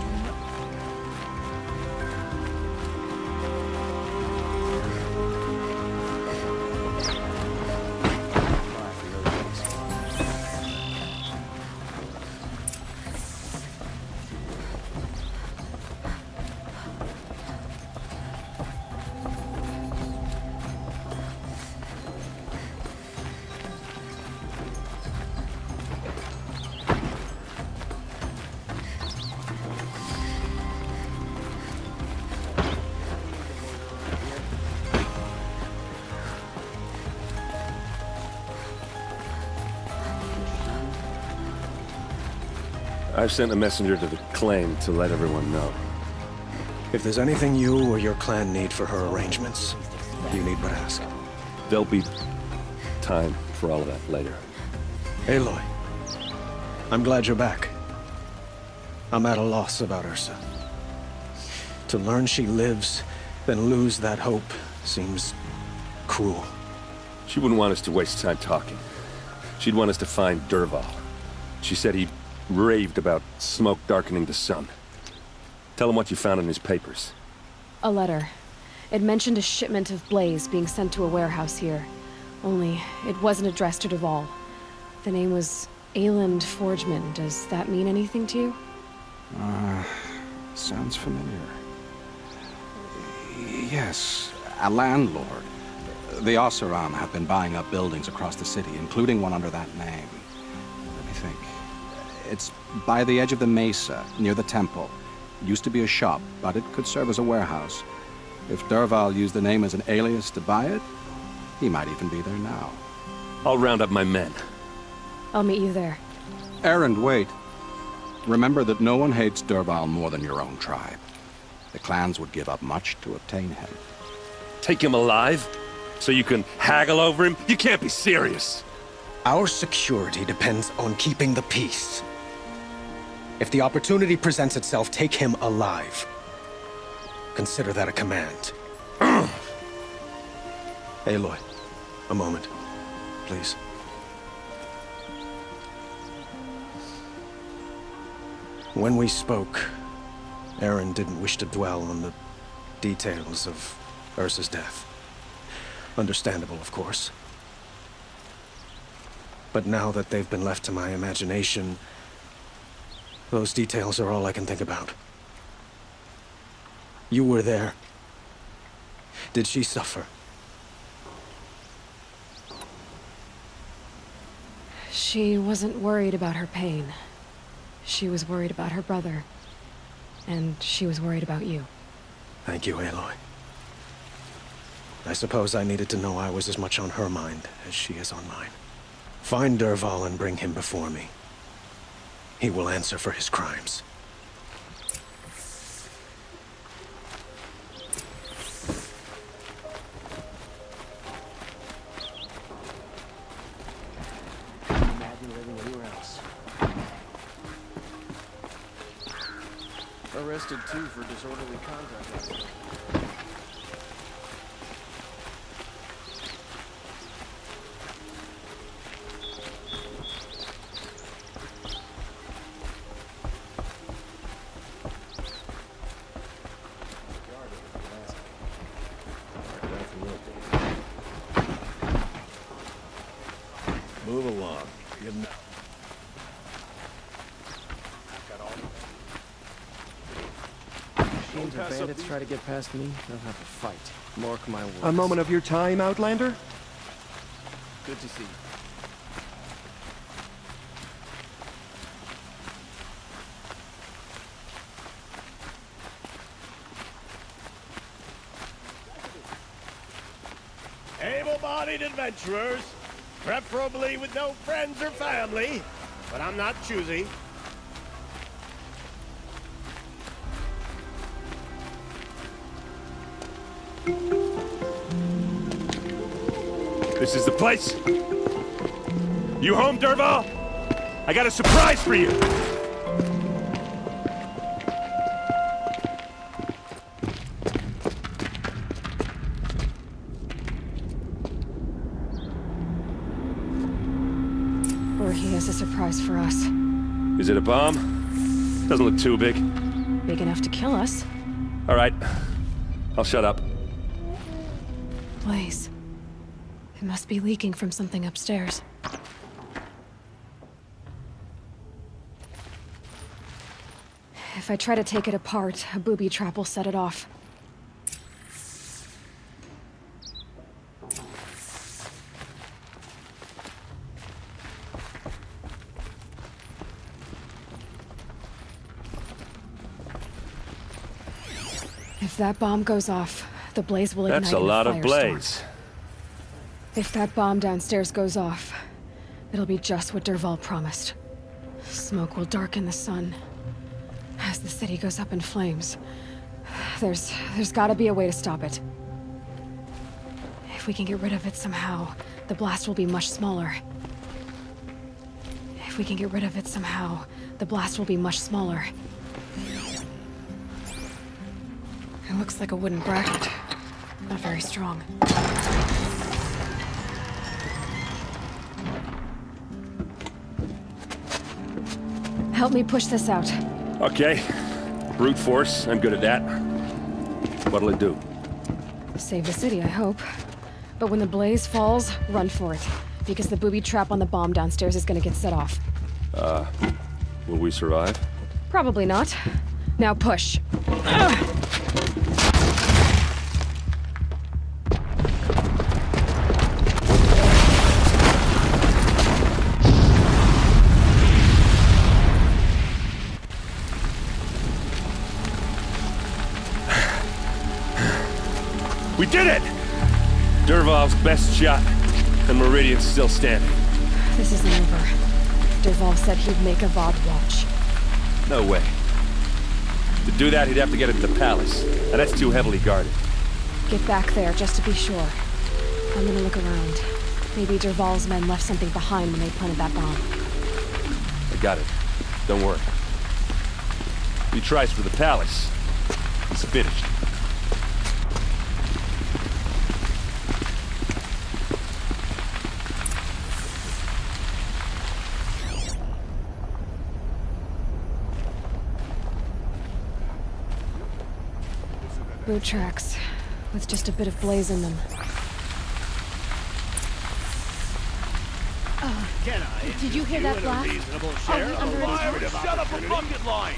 I've sent a messenger to the claim to let everyone know. If there's anything you or your clan need for her arrangements, you need but ask. There'll be time for all of that later. Aloy, I'm glad you're back. I'm at a loss about Ursa. To learn she lives, then lose that hope seems cruel. She wouldn't want us to waste time talking. She'd want us to find Dervahl. She said he raved about smoke darkening the sun. Tell him what you found in his papers. A letter. It mentioned a shipment of blaze being sent to a warehouse here. Only, it wasn't addressed to Dervahl. The name was Ayland Forgeman. Does that mean anything to you? Sounds familiar. Yes. a landlord. The Oseram have been buying up buildings across the city, including one under that name. Let me think. It's by the edge of the mesa, near the temple. It used to be a shop, but it could serve as a warehouse. If Dervahl used the name as an alias to buy it, he might even be there now. I'll round up my men. I'll meet you there. Erend, wait. Remember that no one hates Dervahl more than your own tribe. The clans would give up much to obtain him. Take him alive? So you can haggle over him? You can't be serious. Our security depends on keeping the peace. If the opportunity presents itself, take him alive. Consider that a command. Aloy, a moment, please. When we spoke, Erend didn't wish to dwell on the details of Ursa's death. Understandable, of course. But now that they've been left to my imagination, those details are all I can think about. You were there. Did she suffer? She wasn't worried about her pain. She was worried about her brother. And she was worried about you. Thank you, Aloy. I suppose I needed to know I was as much on her mind as she is on mine. Find Dervahl and bring him before me. He will answer for his crimes. Imagine living anywhere else. Arrested too for disorderly conduct. Move along. You know. Machines or bandits try to get past me, they'll have to fight. Mark my words. A moment of your time, Outlander? Good to see you. Able-bodied adventurers, preferably with no friends or family, but I'm not choosy. This is the place? You home, Dervahl? I got a surprise for you! Or he has a surprise for us. Is it a bomb? Doesn't look too big. Big enough to kill us. All right. I'll shut up. Blaze. It must be leaking from something upstairs. If I try to take it apart, a booby trap will set it off. If that bomb goes off, the blaze will ignite. That's a lot of blaze. If that bomb downstairs goes off, it'll be just what Dervahl promised. Smoke will darken the sun. As the city goes up in flames, there's gotta be a way to stop it. If we can get rid of it somehow, the blast will be much smaller. If we can get rid of it somehow, the blast will be much smaller. It looks like a wooden bracket. Not very strong. Help me push this out. Okay. Brute force, I'm good at that. What'll it do? Save the city, I hope. But when the blaze falls, run for it. Because the booby trap on the bomb downstairs is gonna get set off. Will we survive? Probably not. Now push. We did it! Dervahl's best shot, and Meridian's still standing. This isn't over. Dervahl said he'd make Avad watch. No way. To do that, he'd have to get into the palace, and that's too heavily guarded. Get back there, just to be sure. I'm gonna look around. Maybe Dervahl's men left something behind when they planted that bomb. I got it. Don't worry. If he tries for the palace, he's finished. Boot tracks, with just a bit of blaze in them. Can I? Did you hear that blast? Reasonable share of live shut up a bucket line.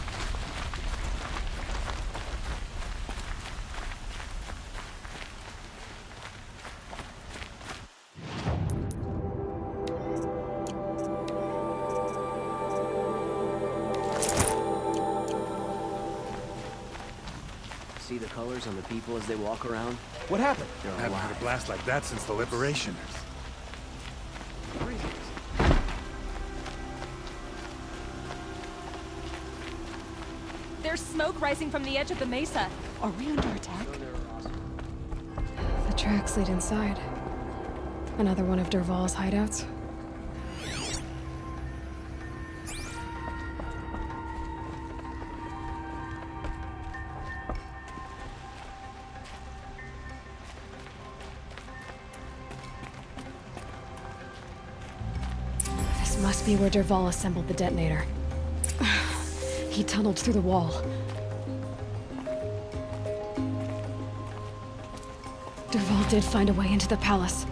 See the colors on the people as they walk around? What happened? They're I haven't alive. had a blast like that since the liberation. There's smoke rising from the edge of the mesa. Are we under attack? The tracks lead inside. Another one of Dervahl's hideouts. This must be where Dervahl assembled the detonator. He tunneled through the wall. Dervahl did find a way into the palace.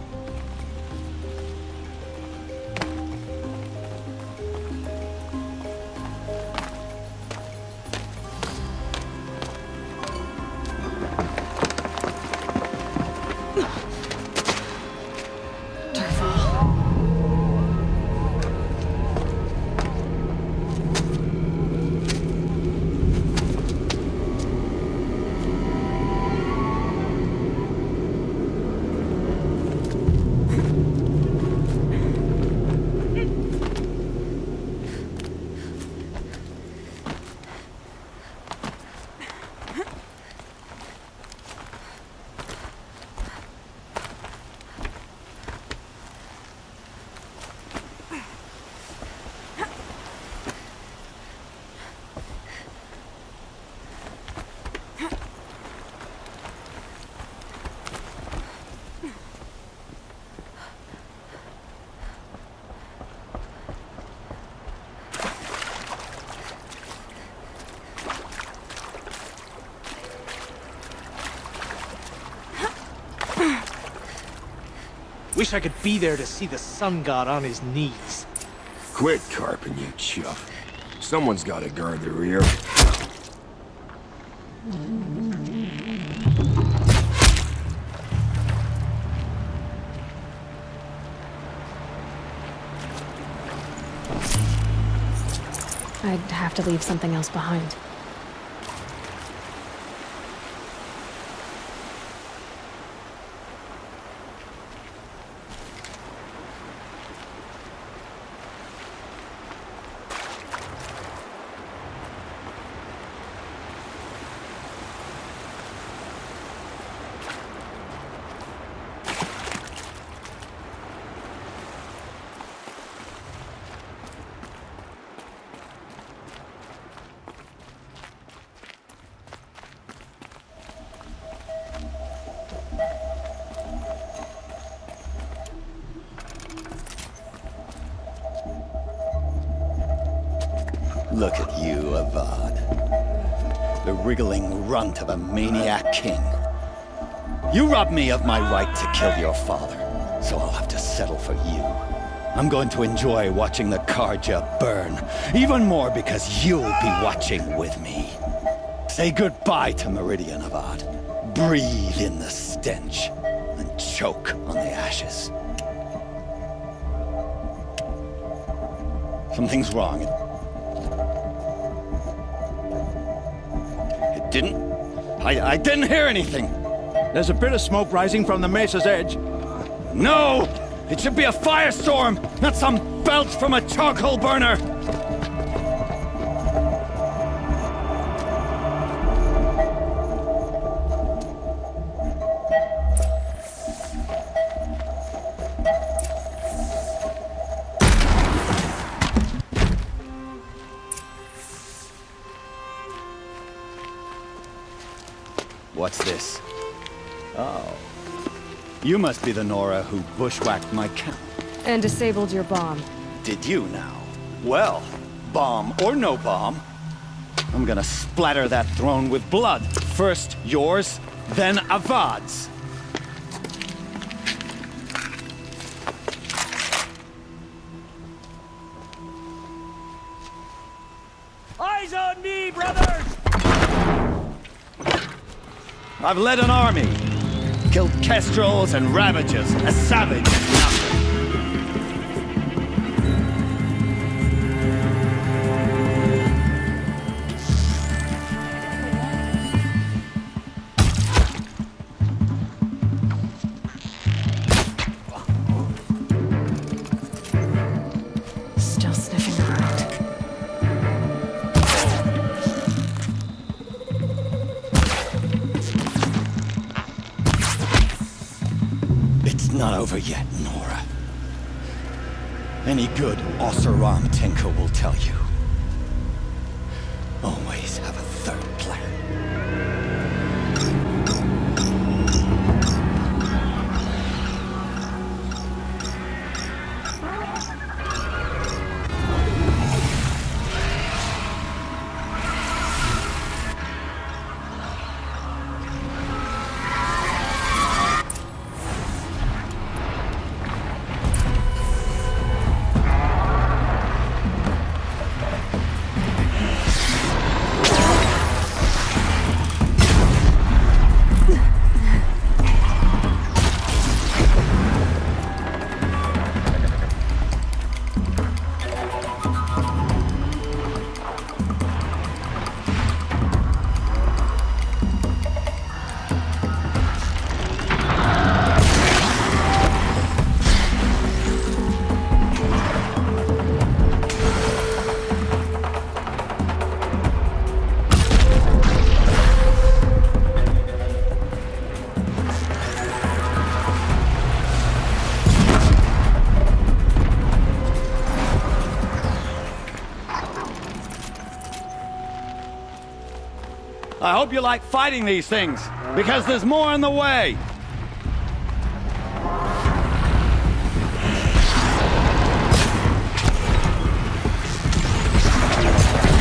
Wish I could be there to see the sun god on his knees. Quit carping, you chuff. Someone's got to guard the rear. I'd have to leave something else behind. Look at you, Avad. The wriggling runt of a maniac king. You robbed me of my right to kill your father, so I'll have to settle for you. I'm going to enjoy watching the Karja burn, even more because you'll be watching with me. Say goodbye to Meridian, Avad. Breathe in the stench, and choke on the ashes. Something's wrong. I didn't hear anything. There's a bit of smoke rising from the mesa's edge. No! It should be a firestorm, not some belch from a charcoal burner! What's this? Oh. You must be the Nora who bushwhacked my camp. And disabled your bomb. Did you now? Well, bomb or no bomb, I'm gonna splatter that throne with blood. First yours, then Avad's. Eyes on me, brothers! I've led an army. Killed kestrels and ravages. A savage. Still sniffing around. It's not over yet, Nora. Any good Oseram tinker will tell you. Always have a third plan. I hope you like fighting these things, because there's more on the way.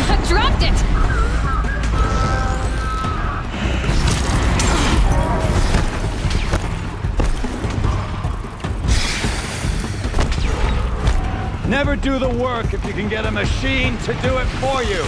I dropped it! Never do the work if you can get a machine to do it for you.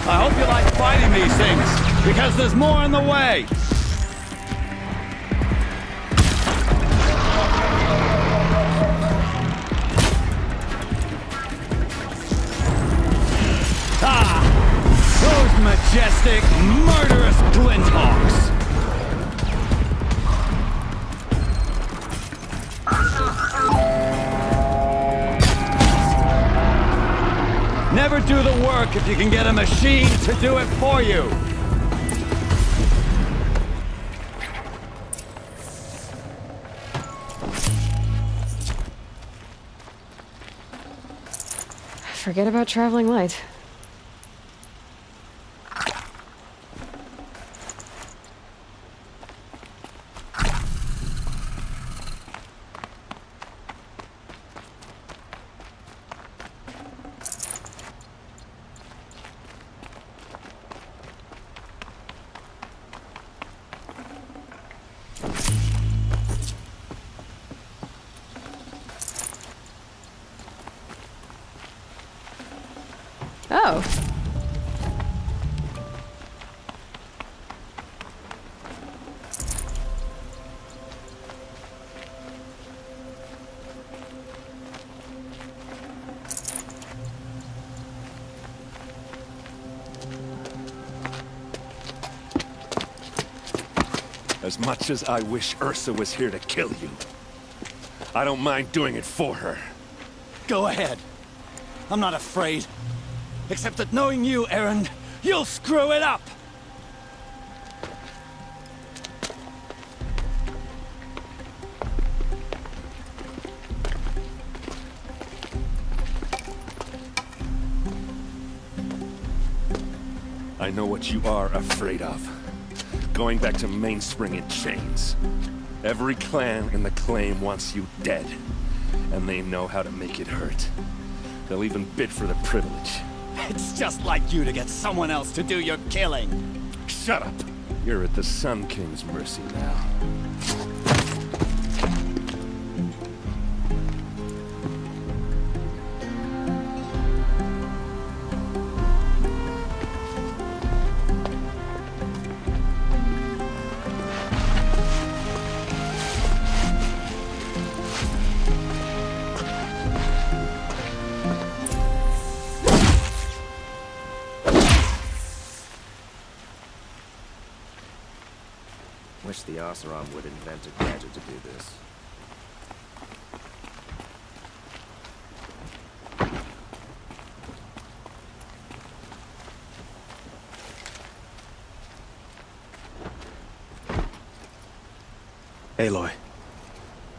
I hope you like fighting these things, because there's more on the way. Ah! Those majestic, murderous glinthawks! Never do the work if you can get a machine to do it for you. Forget about traveling light. Oh. As much as I wish Ursa was here to kill you, I don't mind doing it for her. Go ahead. I'm not afraid. Except that knowing you, Aaron, you'll screw it up! I know what you are afraid of. Going back to Mainspring in chains. Every clan in the claim wants you dead. And they know how to make it hurt. They'll even bid for the privilege. It's just like you to get someone else to do your killing. Shut up! You're at the Sun King's mercy now. Wish the Oseram would invent a gadget to do this. Aloy,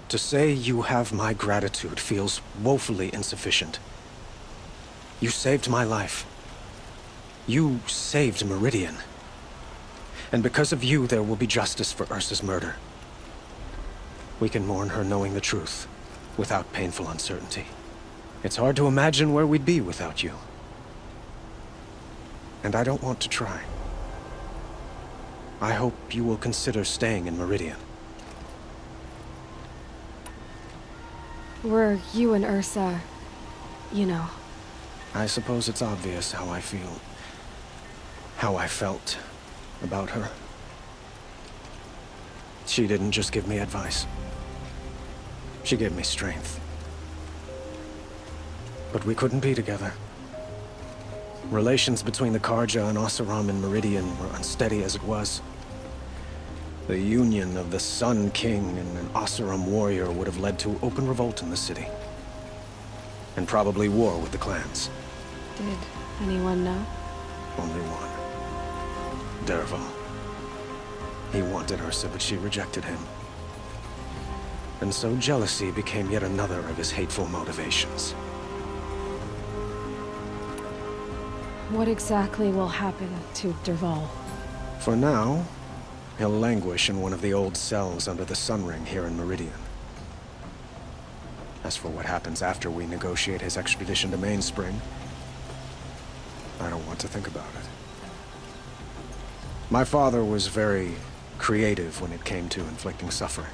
to say you have my gratitude feels woefully insufficient. You saved my life. You saved Meridian. And because of you, there will be justice for Ursa's murder. We can mourn her knowing the truth, without painful uncertainty. It's hard to imagine where we'd be without you. And I don't want to try. I hope you will consider staying in Meridian. Were you and Ursa, you know? I suppose it's obvious how I feel. How I felt about her. She didn't just give me advice. She gave me strength. But we couldn't be together. Relations between the Karja and Oseram and Meridian were unsteady as it was. The union of the Sun King and an Oseram warrior would have led to open revolt in the city. And probably war with the clans. Did anyone know? Only one. Dervahl. He wanted Ursa, but she rejected him. And so jealousy became yet another of his hateful motivations. What exactly will happen to Dervahl? For now, he'll languish in one of the old cells under the Sun Ring here in Meridian. As for what happens after we negotiate his extradition to Mainspring, I don't want to think about it. My father was very creative when it came to inflicting suffering.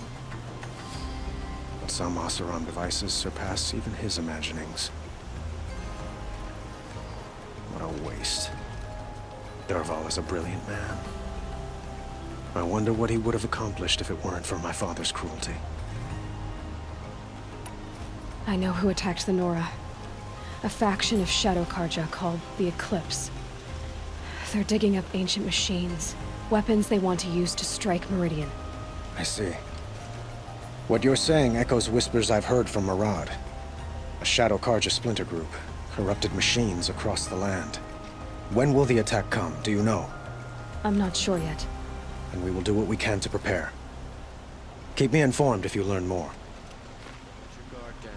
But some Oseram devices surpass even his imaginings. What a waste. Dervahl is a brilliant man. I wonder what he would have accomplished if it weren't for my father's cruelty. I know who attacked the Nora. A faction of Shadow Karja called the Eclipse. They're digging up ancient machines, weapons they want to use to strike Meridian. I see. What you're saying echoes whispers I've heard from Murad. A Shadow Karja splinter group, corrupted machines across the land. When will the attack come, do you know? I'm not sure yet. And we will do what we can to prepare. Keep me informed if you learn more. Put your guard down.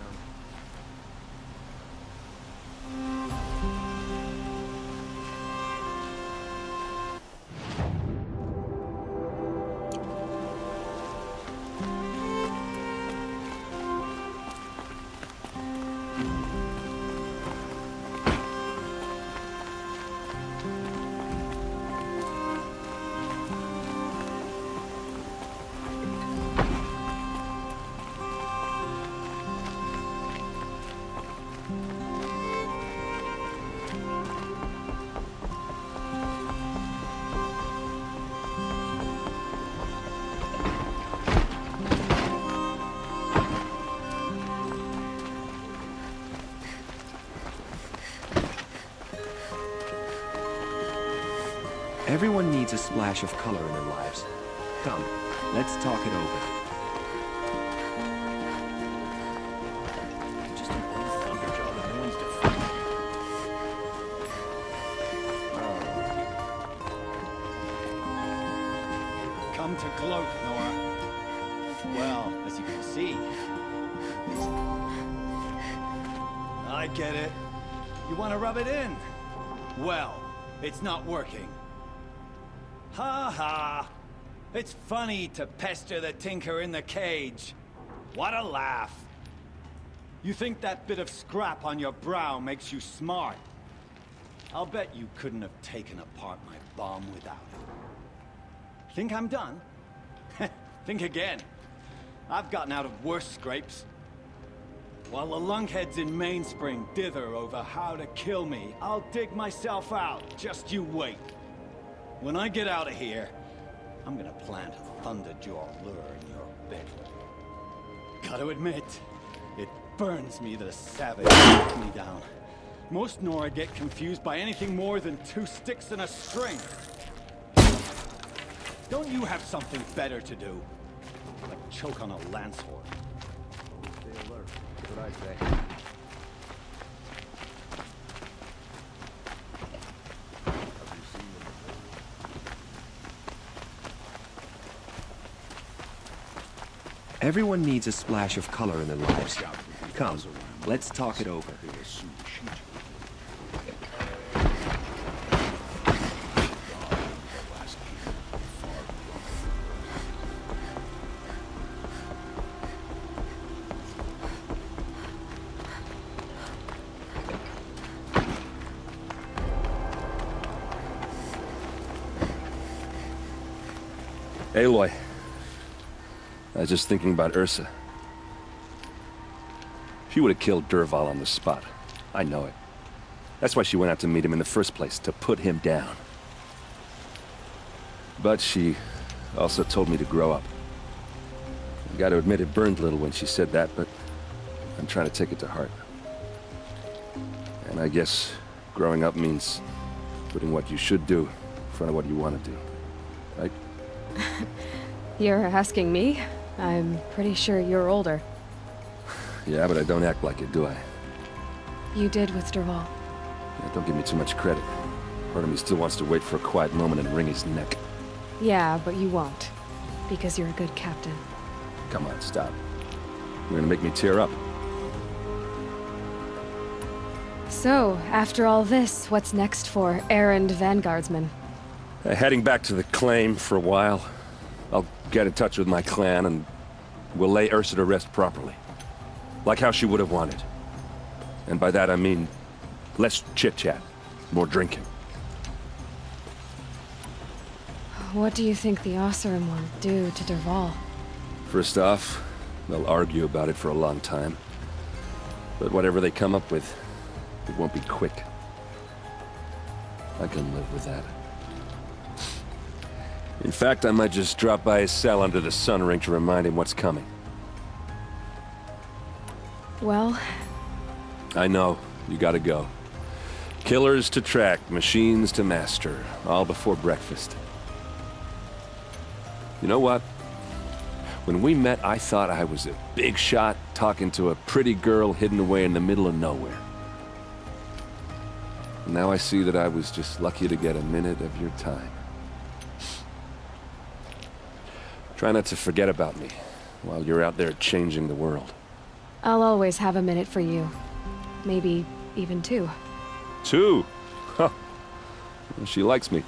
Everyone needs a splash of color in their lives. Come, let's talk it over. Just an old thunderjaw that no one's defending. Come to gloat, Nora. Well, as you can see, I get it. You want to rub it in? Well, it's not working. Ha ha! It's funny to pester the tinker in the cage. What a laugh. You think that bit of scrap on your brow makes you smart? I'll bet you couldn't have taken apart my bomb without it. Think I'm done? Think again. I've gotten out of worse scrapes. While the lunkheads in Mainspring dither over how to kill me, I'll dig myself out. Just you wait. When I get out of here, I'm gonna plant a thunderjaw lure in your bed. Gotta admit, it burns me that a savage knocked me down. Most Nora get confused by anything more than 2 sticks and a string. Don't you have something better to do? Like choke on a lance horn. Stay alert. That's what I say. Everyone needs a splash of color in their lives. Come, let's talk it over. Aloy. I was just thinking about Ursa. She would have killed Dervahl on the spot. I know it. That's why she went out to meet him in the first place, to put him down. But she also told me to grow up. I gotta admit it burned a little when she said that, but I'm trying to take it to heart. And I guess growing up means putting what you should do in front of what you want to do. Right? You're asking me? I'm pretty sure you're older. Yeah, but I don't act like it, do I? You did with Dervahl. Yeah, don't give me too much credit. Part of me still wants to wait for a quiet moment and wring his neck. Yeah, but you won't. Because you're a good captain. Come on, stop. You're gonna make me tear up. So, after all this, what's next for errand vanguardsman? Heading back to the claim for a while. I'll get in touch with my clan and we'll lay Ursa to rest properly. Like how she would have wanted. And by that I mean less chit-chat, more drinking. What do you think the Oseram will do to Dervahl? First off, they'll argue about it for a long time. But whatever they come up with, it won't be quick. I can live with that. In fact, I might just drop by his cell under the sun ring to remind him what's coming. Well... I know. You gotta go. Killers to track, machines to master. All before breakfast. You know what? When we met, I thought I was a big shot talking to a pretty girl hidden away in the middle of nowhere. Now I see that I was just lucky to get a minute of your time. Try not to forget about me while you're out there changing the world. I'll always have a minute for you. Maybe even 2. 2? Huh. She likes me.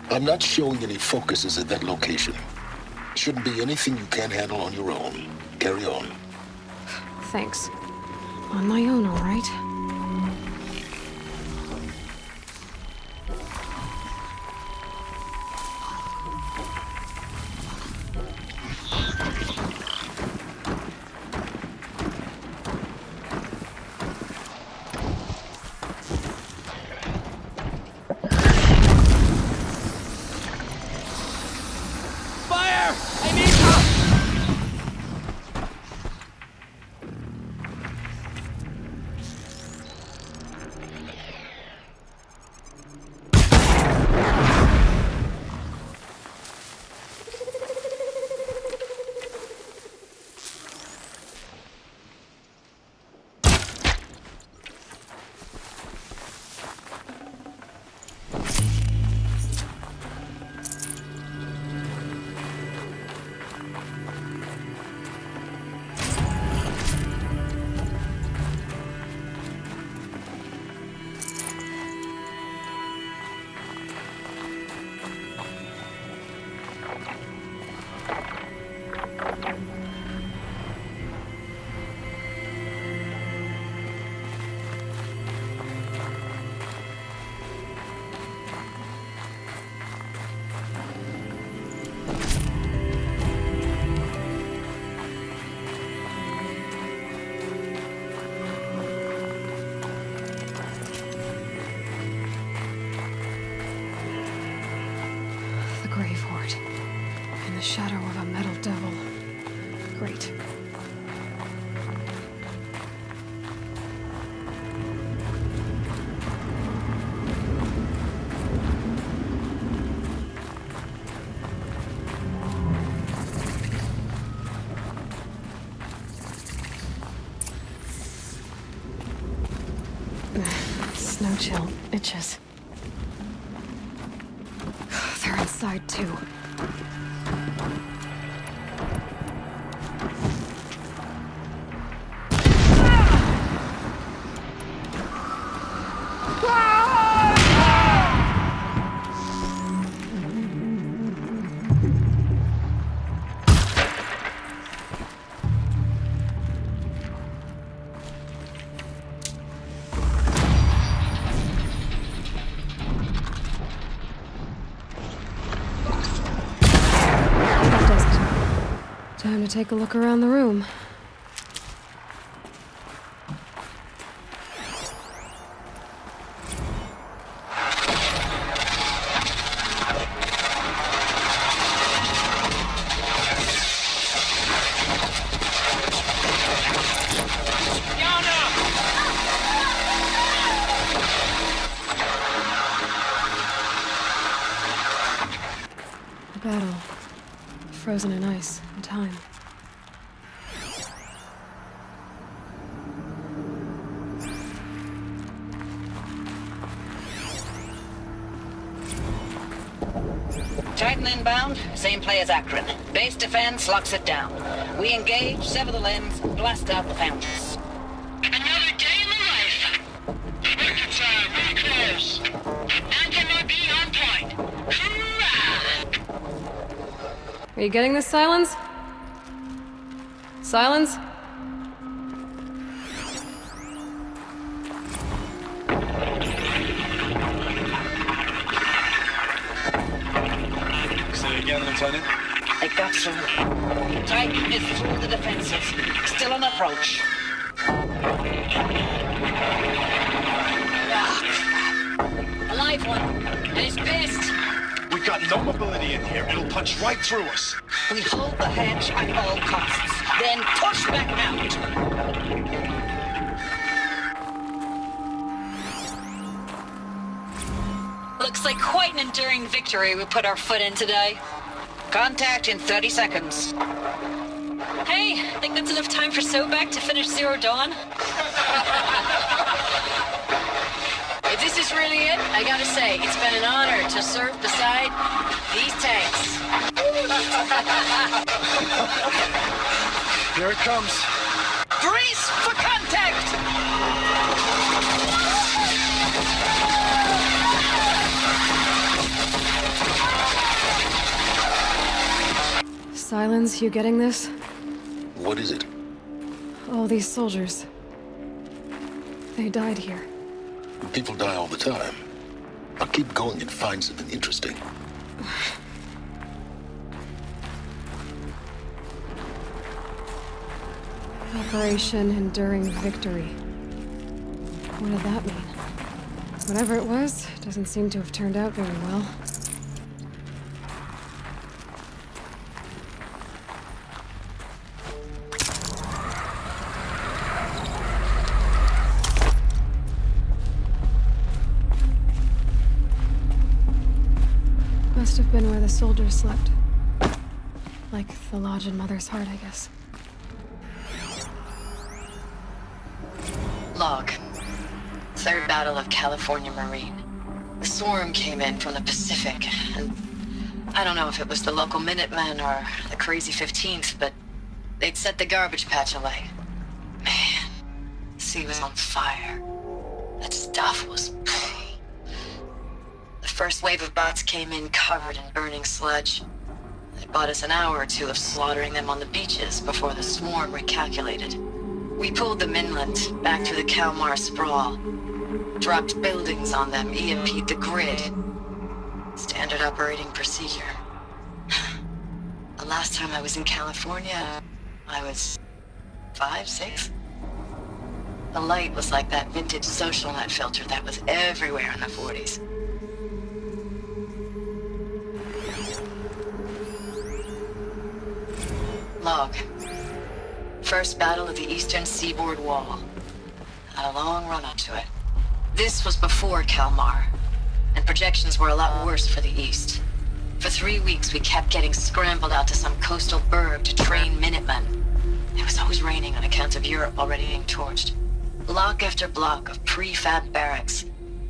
I'm not showing any focuses at that location. Shouldn't be anything you can't handle on your own. Carry on. Thanks. On my own, all right? Grave hoard. In the shadow of a metal devil. Great. Snow chill itches. They're inside too. Time to take a look around the room. A battle. Frozen in ice and time. Titan inbound, same play as Akron. Base defense locks it down. We engage, sever the limbs, blast out the foundries. Another day in the life. Records are really close. Anti-MOB on point. Hoorah! Are you getting this, Silence? Silence? Say again, Lieutenant. They got through. Titan is through the defenses. Still on approach. A live one. And he's pissed. We've got no mobility in here. It'll punch right through us. We hold the hedge at all costs. Then push back out. Looks like quite an enduring victory we put our foot in today. Contact in 30 seconds. Hey, think that's enough time for Sobek to finish Zero Dawn? If this is really it, I gotta say, it's been an honor to serve beside these tanks. Here it comes. Brace for contact! Lens, you getting this? What is it? All these soldiers. They died here. People die all the time. I'll keep going and find something interesting. Operation Enduring Victory. What did that mean? Whatever it was, doesn't seem to have turned out very well. Must have been where the soldiers slept. Like the lodge in Mother's Heart, I guess. Log. Third Battle of California Marine. The swarm came in from the Pacific, and I don't know if it was the local Minutemen or the crazy 15th, but they'd set the garbage patch alight. Man, the sea was on fire. That stuff was... The first wave of bots came in covered in burning sludge. It bought us an hour or two of slaughtering them on the beaches before the swarm recalculated. We pulled them inland, back through the Kalmar sprawl. Dropped buildings on them, EMP'd the grid. Standard operating procedure. The last time I was in California, I was 5, 6? The light was like that vintage social net filter that was everywhere in the 40s. Log. First battle of the eastern seaboard wall. Had a long run up to it. This was before Kalmar, and projections were a lot worse for the east. For 3 weeks, we kept getting scrambled out to some coastal burg to train Minutemen. It was always raining on account of Europe already being torched. Block after block of prefab barracks.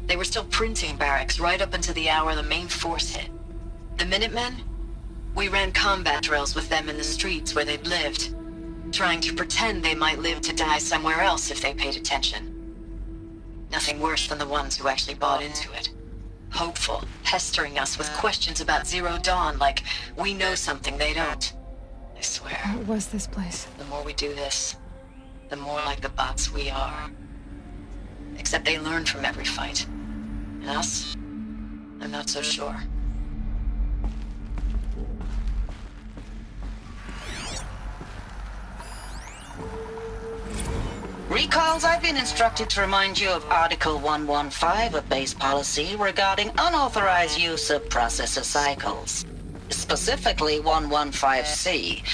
They were still printing barracks right up until the hour the main force hit. The Minutemen? We ran combat drills with them in the streets where they'd lived, trying to pretend they might live to die somewhere else if they paid attention. Nothing worse than the ones who actually bought into it. Hopeful, pestering us with questions about Zero Dawn like we know something they don't. I swear. What was this place? The more we do this, the more like the bots we are. Except they learn from every fight. And us? I'm not so sure. Recalls, I've been instructed to remind you of Article 115 of base policy regarding unauthorized use of processor cycles. Specifically 115C.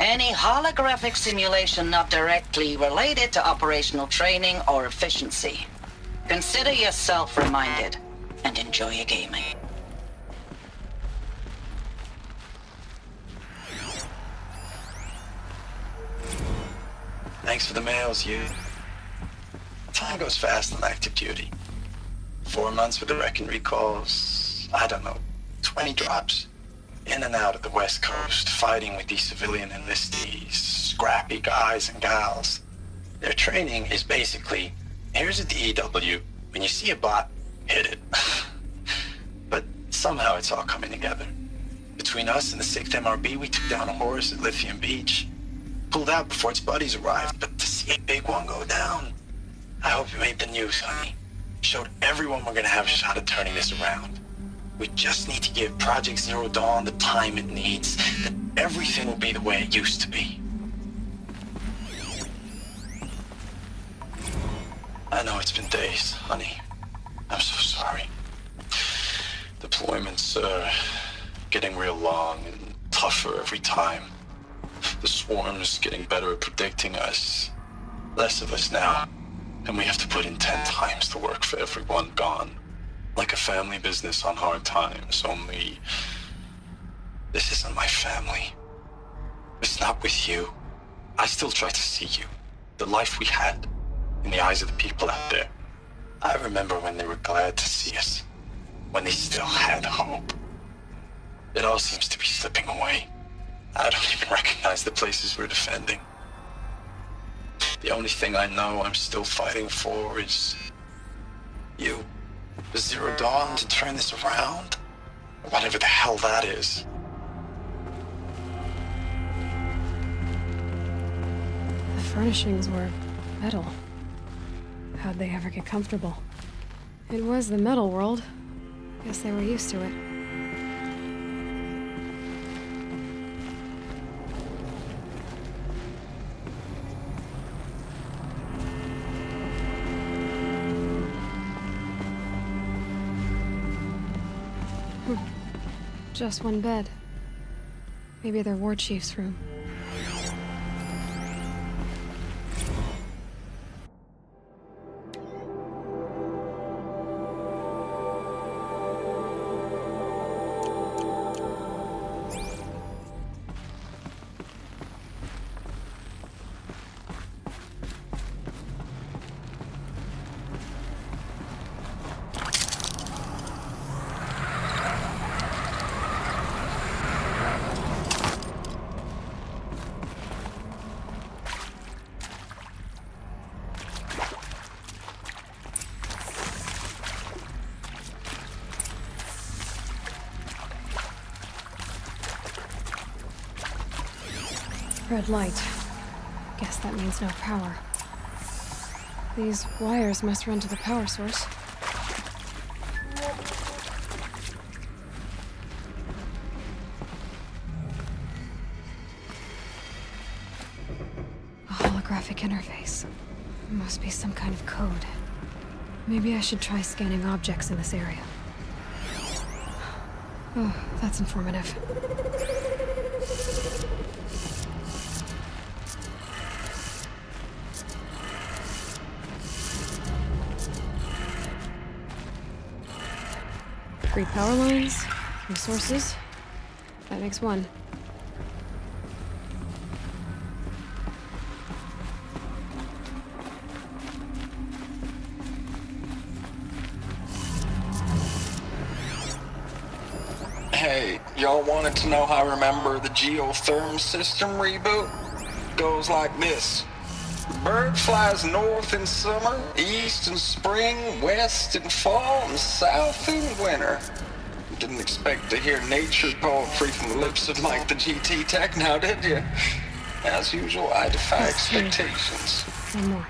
Any holographic simulation not directly related to operational training or efficiency. Consider yourself reminded, and enjoy your gaming. Thanks for the mails, you. Time goes fast on active duty. 4 months with the wrecking recalls, I don't know, 20 drops. In and out of the West Coast, fighting with these civilian enlistees, scrappy guys and gals. Their training is basically, here's a DEW, when you see a bot, hit it. But somehow it's all coming together. Between us and the 6th MRB, we took down a horse at Lithium Beach. Pulled out before its buddies arrived, but to see a big one go down. I hope you made the news, honey. Showed everyone we're gonna have a shot at turning this around. We just need to give Project Zero Dawn the time it needs, then everything will be the way it used to be. I know it's been days, honey. I'm so sorry. Deployments are getting real long and tougher every time. The swarm's getting better at predicting us. Less of us now. And we have to put in 10 times the work for everyone gone. Like a family business on hard times, only... This isn't my family. It's not with you. I still try to see you. The life we had. In the eyes of the people out there. I remember when they were glad to see us. When they still had hope. It all seems to be slipping away. I don't even recognize the places we're defending. The only thing I know I'm still fighting for is... you. The Zero Dawn to turn this around? Whatever the hell that is. furnishings were metal. How'd they ever get comfortable? It was the metal world. Guess they were used to it. Just one bed. Maybe their war chief's room. Red light. Guess that means no power. These wires must run to the power source. A holographic interface. Must be some kind of code. Maybe I should try scanning objects in this area. Oh, that's informative. Three power lines, 3 sources. That makes 1. Hey, y'all wanted to know how I remember the geotherm system reboot? Goes like this. Bird flies north in summer, east in spring, west in fall, and south in winter. Didn't expect to hear nature poetry from the lips of Mike the GT Tech now, did you? As usual, I defy expectations. One more.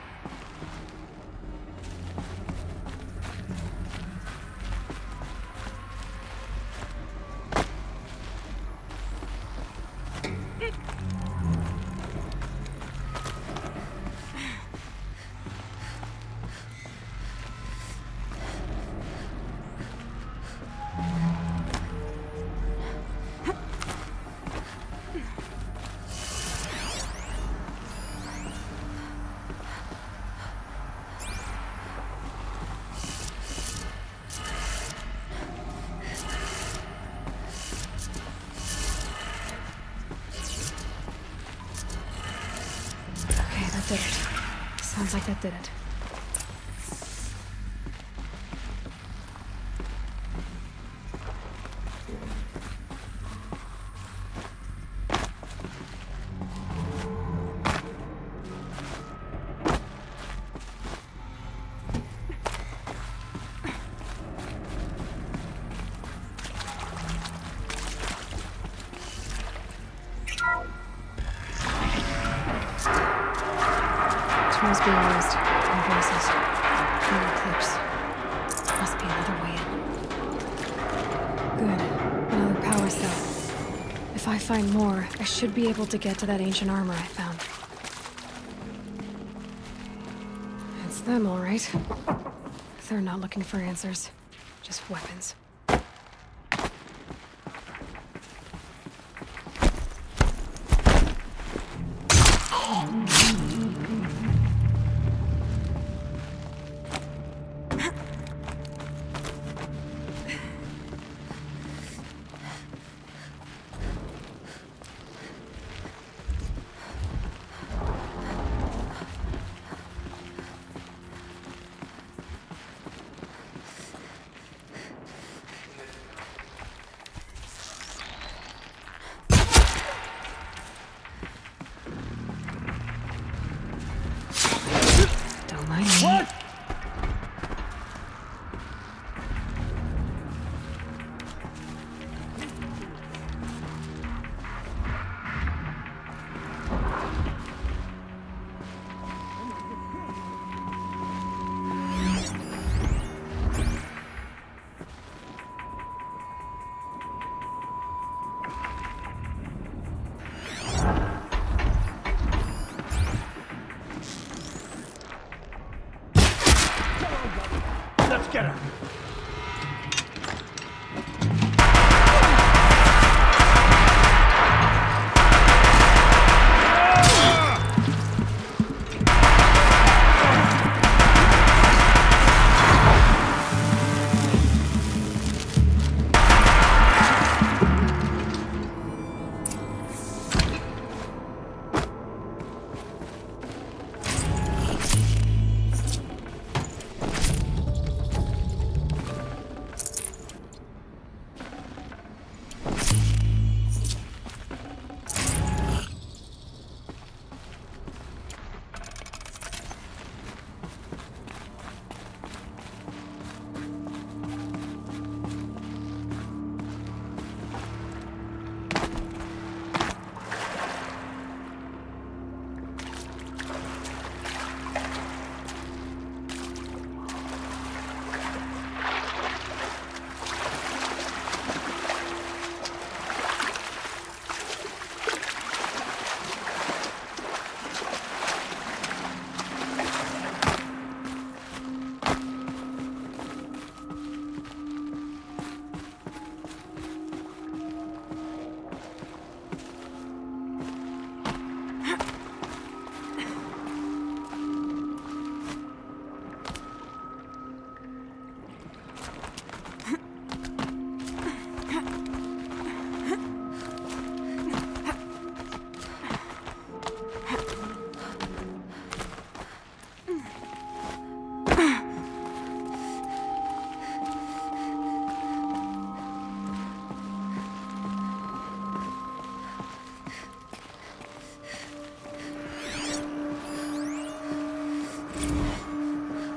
That did it. Sounds like that did it. Must be raised. No voices. No eclipse. Must be another way in. Good. Another power cell. If I find more, I should be able to get to that ancient armor I found. It's them, all right. They're not looking for answers. Just weapons. Get her!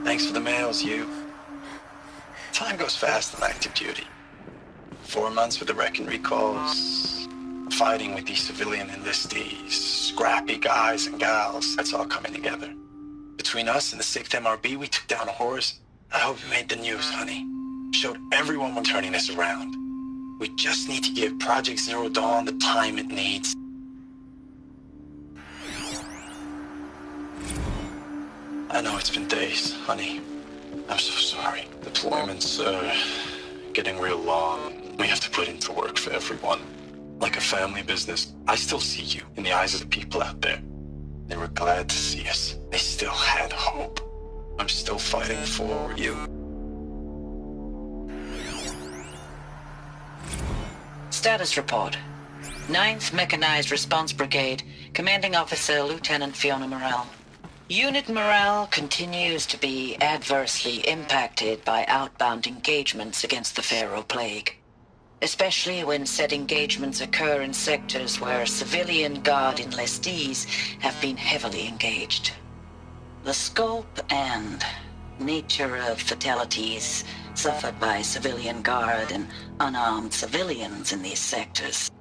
Thanks for the mails, you. Time goes fast on active duty. 4 months with the wreck and recalls, fighting with these civilian enlistees, scrappy guys and gals, that's all coming together. Between us and the 6th MRB, we took down a horse. I hope you made the news, honey. Showed everyone we're turning this around. We just need to give Project Zero Dawn the time it needs. I know it's been days, honey. I'm so sorry. Deployments are getting real long. We have to put into work for everyone. Like a family business. I still see you in the eyes of the people out there. They were glad to see us. They still had hope. I'm still fighting for you. Status report. 9th Mechanized Response Brigade, Commanding Officer Lieutenant Fiona Morrell. Unit morale continues to be adversely impacted by outbound engagements against the Pharaoh Plague, especially when said engagements occur in sectors where civilian guard enlistees have been heavily engaged. The scope and nature of fatalities suffered by civilian guard and unarmed civilians in these sectors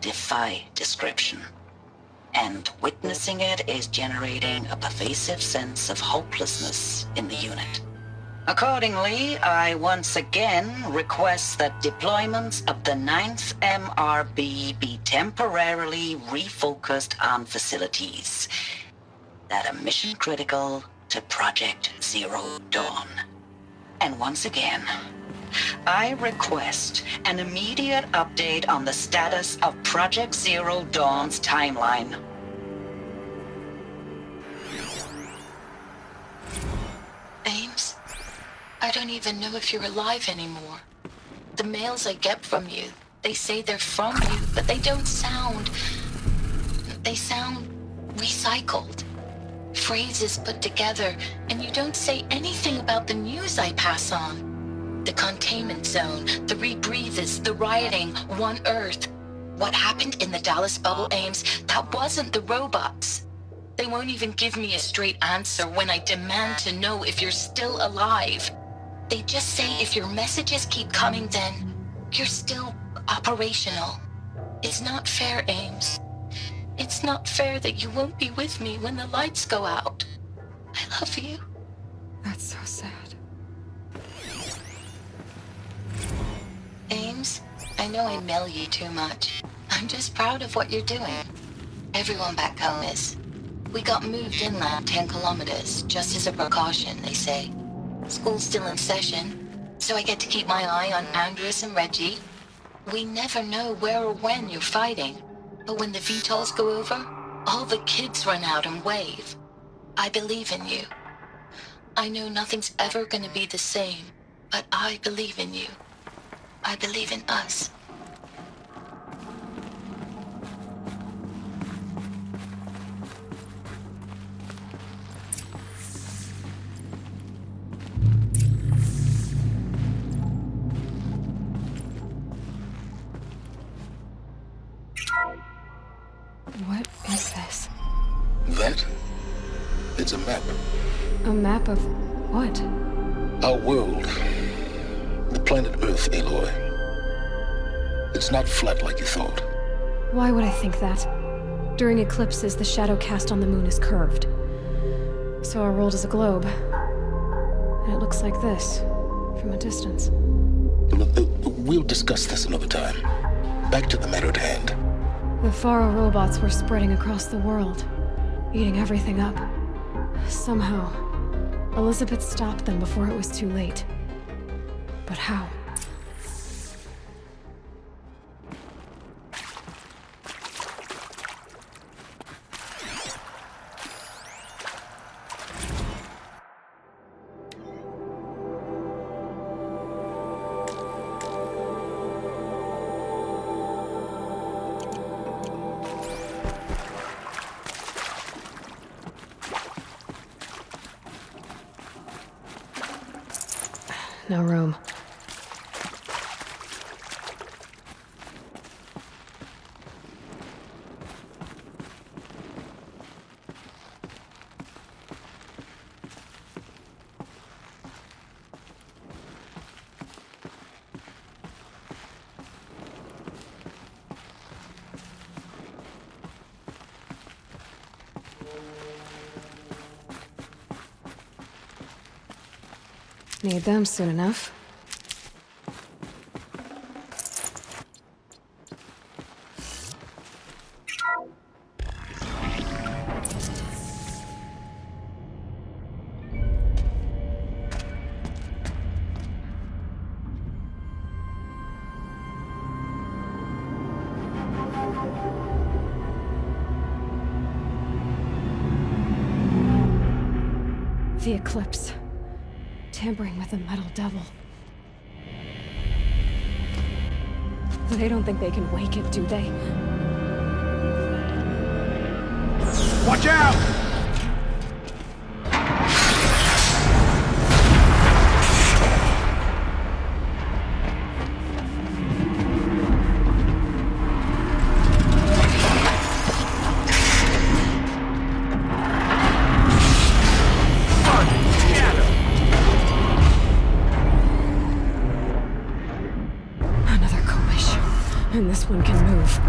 defy description. And witnessing it is generating a pervasive sense of hopelessness in the unit. Accordingly, I once again request that deployments of the 9th MRB be temporarily refocused on facilities that are mission critical to Project Zero Dawn. And once again, I request an immediate update on the status of Project Zero Dawn's timeline. Ames, I don't even know if you're alive anymore. The mails I get from you, they say they're from you, but they don't sound... They sound recycled. Phrases put together, and you don't say anything about the news I pass on. The containment zone, the rebreathers, the rioting, One Earth. What happened in the Dallas bubble, Ames, that wasn't the robots. They won't even give me a straight answer when I demand to know if you're still alive. They just say if your messages keep coming, then you're still operational. It's not fair, Ames. It's not fair that you won't be with me when the lights go out. I love you. That's so sad. Ames, I know I mail you too much. I'm just proud of what you're doing. Everyone back home is. We got moved inland 10 kilometers, just as a precaution, they say. School's still in session, So I get to keep my eye on Andres and Reggie. We never know where or when you're fighting, but when the VTOLs go over, all the kids run out and wave. I believe in you. I know nothing's ever gonna be the same, but I believe in you. I believe in us. What is this? That? It's a map. A map of what? Our world. The planet Earth, Aloy. It's not flat like you thought. Why would I think that? During eclipses, the shadow cast on the moon is curved. So our world is a globe. And it looks like this, from a distance. We'll discuss this another time. Back to the matter at hand. The Faro robots were spreading across the world, eating everything up. Somehow, Elizabeth stopped them before it was too late. But how? No room. Need them soon enough. The eclipse. Tampering with the metal devil. They don't think they can wake it, do they? Watch out! And this one can move.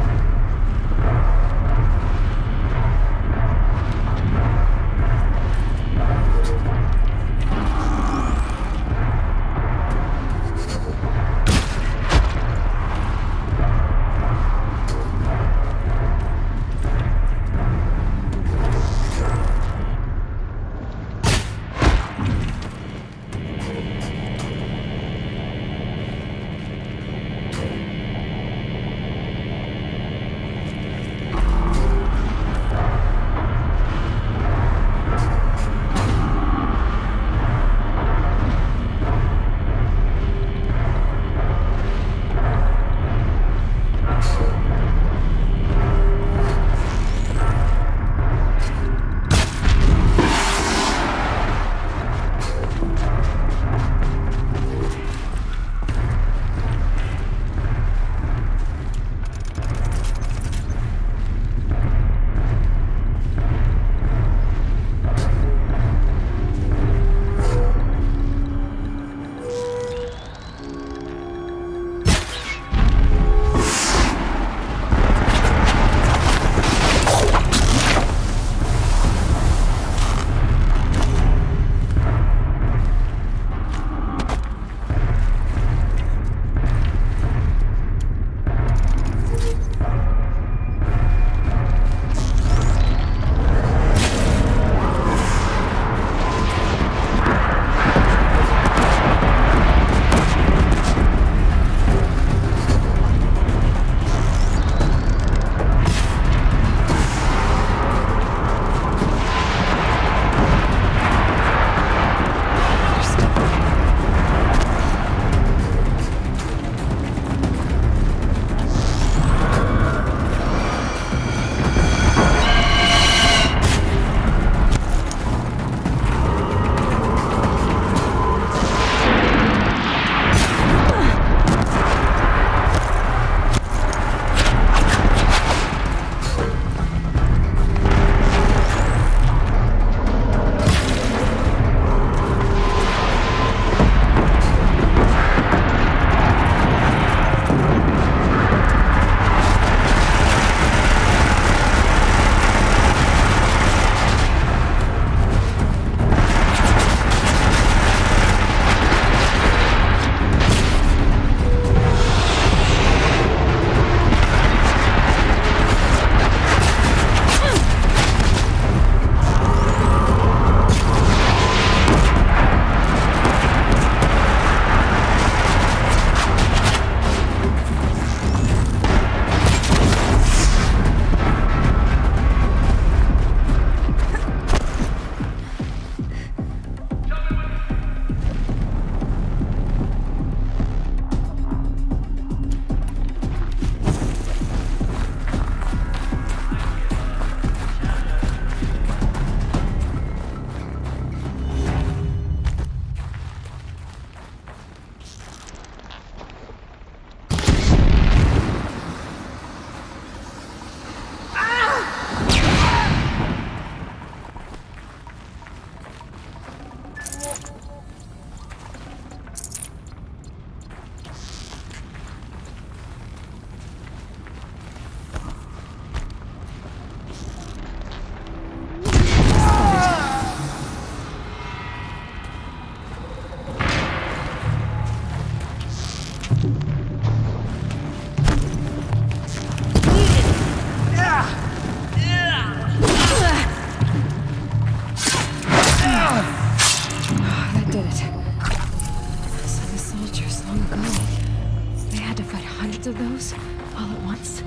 Lots of those, all at once.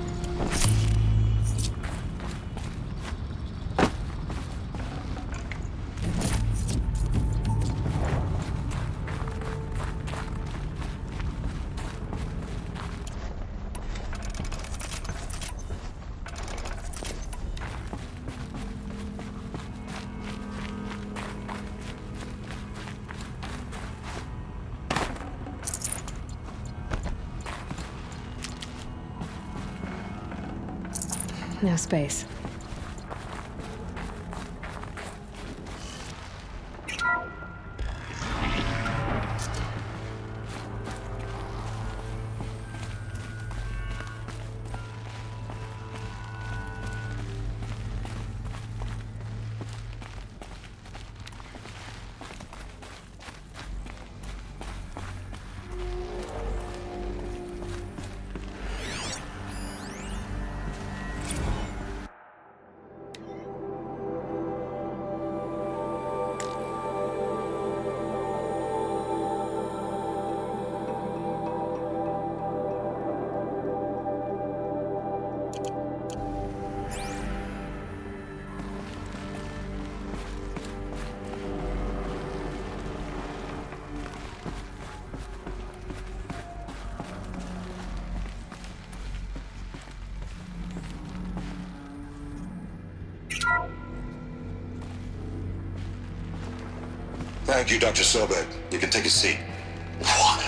No space. Thank you, Dr. Sobek. You can take a seat. What?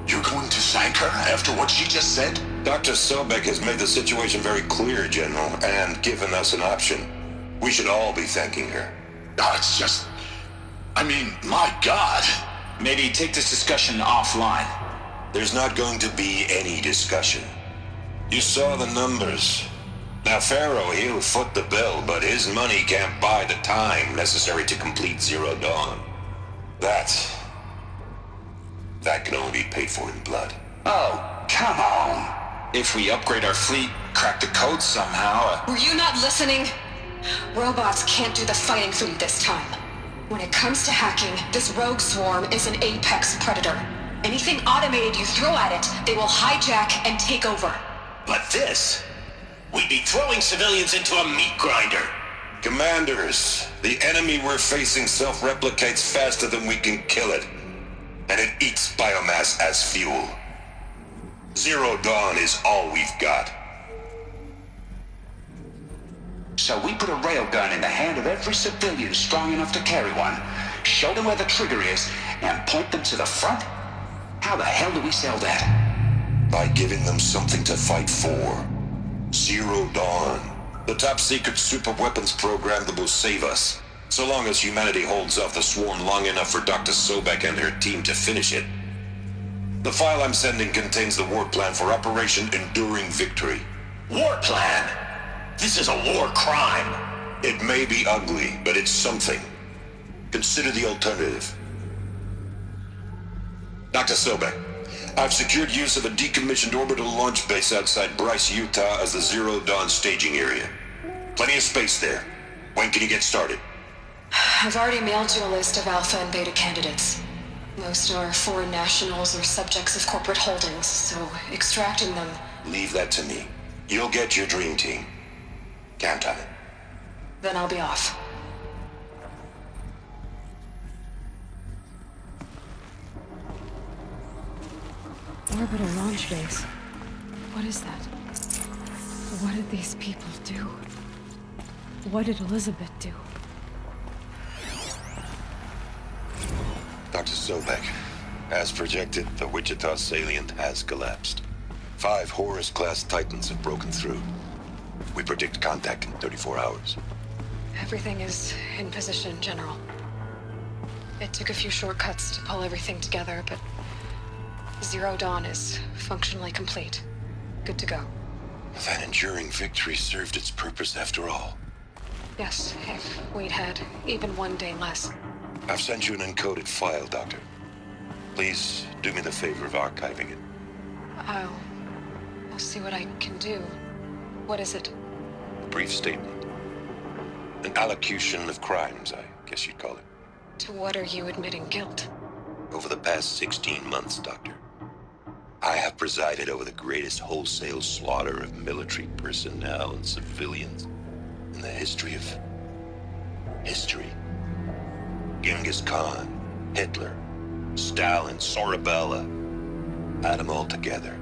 You're going to thank her after what she just said? Dr. Sobek has made the situation very clear, General, and given us an option. We should all be thanking her. Oh, it's just... I mean, my God. Maybe take this discussion offline. There's not going to be any discussion. You saw the numbers. Now, Pharaoh, he'll foot the bill, but his money can't buy the time necessary to complete Zero Dawn. That can only be paid for in blood. Oh, come on. If we upgrade our fleet, crack the code somehow... Were you not listening? Robots can't do the fighting for you this time. When it comes to hacking, this rogue swarm is an apex predator. Anything automated you throw at it, they will hijack and take over. But this... we'd be throwing civilians into a meat grinder. Commanders, the enemy we're facing self-replicates faster than we can kill it. And it eats biomass as fuel. Zero Dawn is all we've got. So we put a railgun in the hand of every civilian strong enough to carry one, show them where the trigger is, and point them to the front? How the hell do we sell that? By giving them something to fight for. Zero Dawn. The top-secret super-weapons program that will save us. So long as humanity holds off the swarm long enough for Dr. Sobek and her team to finish it. The file I'm sending contains the war plan for Operation Enduring Victory. War plan? This is a war crime. It may be ugly, but it's something. Consider the alternative. Dr. Sobek, I've secured use of a decommissioned orbital launch base outside Bryce, Utah as the Zero Dawn staging area. Plenty of space there. When can you get started? I've already mailed you a list of alpha and beta candidates. Most are foreign nationals or subjects of corporate holdings, so extracting them... Leave that to me. You'll get your dream team. Count on it. Then I'll be off. Orbital launch base. What is that? What did these people do? What did Elizabeth do? Dr. Sobek, as projected, the Wichita salient has collapsed. 5 Horus-class Titans have broken through. We predict contact in 34 hours. Everything is in position, General. It took a few shortcuts to pull everything together, but Zero Dawn is functionally complete. Good to go. That enduring victory served its purpose after all. Yes, if we'd had even one day less. I've sent you an encoded file, Doctor. Please do me the favor of archiving it. I'll see what I can do. What is it? A brief statement. An allocution of crimes, I guess you'd call it. To what are you admitting guilt? Over the past 16 months, Doctor, I have presided over the greatest wholesale slaughter of military personnel and civilians in the history of history. Genghis Khan, Hitler, Stalin, Sorabella. Add them all together.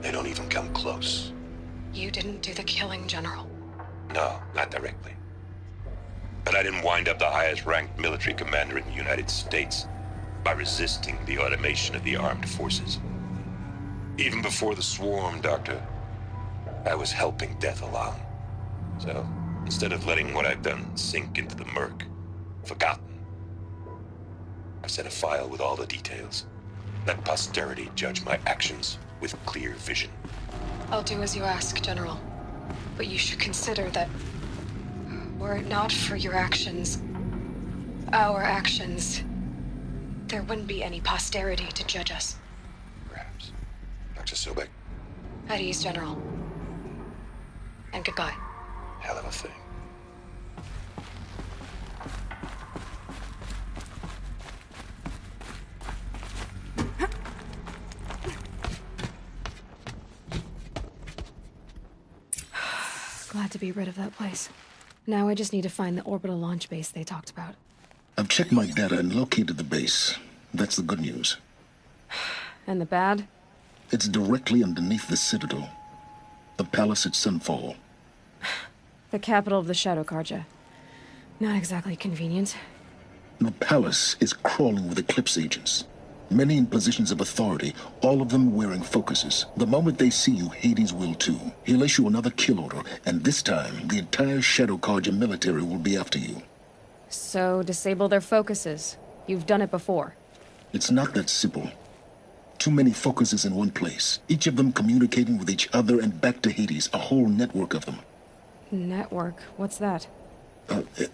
They don't even come close. You didn't do the killing, General. No, not directly. But I didn't wind up the highest-ranked military commander in the United States by resisting the automation of the armed forces. Even before the swarm, Doctor, I was helping death along. So, instead of letting what I've done sink into the murk, forgotten, I've set a file with all the details. Let posterity judge my actions with clear vision. I'll do as you ask, General. But you should consider that were it not for your actions, our actions, there wouldn't be any posterity to judge us. Perhaps. Dr. Sobek, At ease, General. And goodbye. hell of a thing. Glad to be rid of that place. Now I just need to find the orbital launch base they talked about. I've checked my data and located the base. That's the good news. And the bad? It's directly underneath the Citadel. The palace at Sunfall. The capital of the Shadow Carja. Not exactly convenient. The palace is crawling with Eclipse agents. Many in positions of authority, all of them wearing focuses. The moment they see you, Hades will too. He'll issue another kill order, and this time, the entire Shadow Carja military will be after you. So, disable their focuses. You've done it before. It's not that simple. Too many focuses in one place, each of them communicating with each other and back to Hades, a whole network of them. Network? What's that?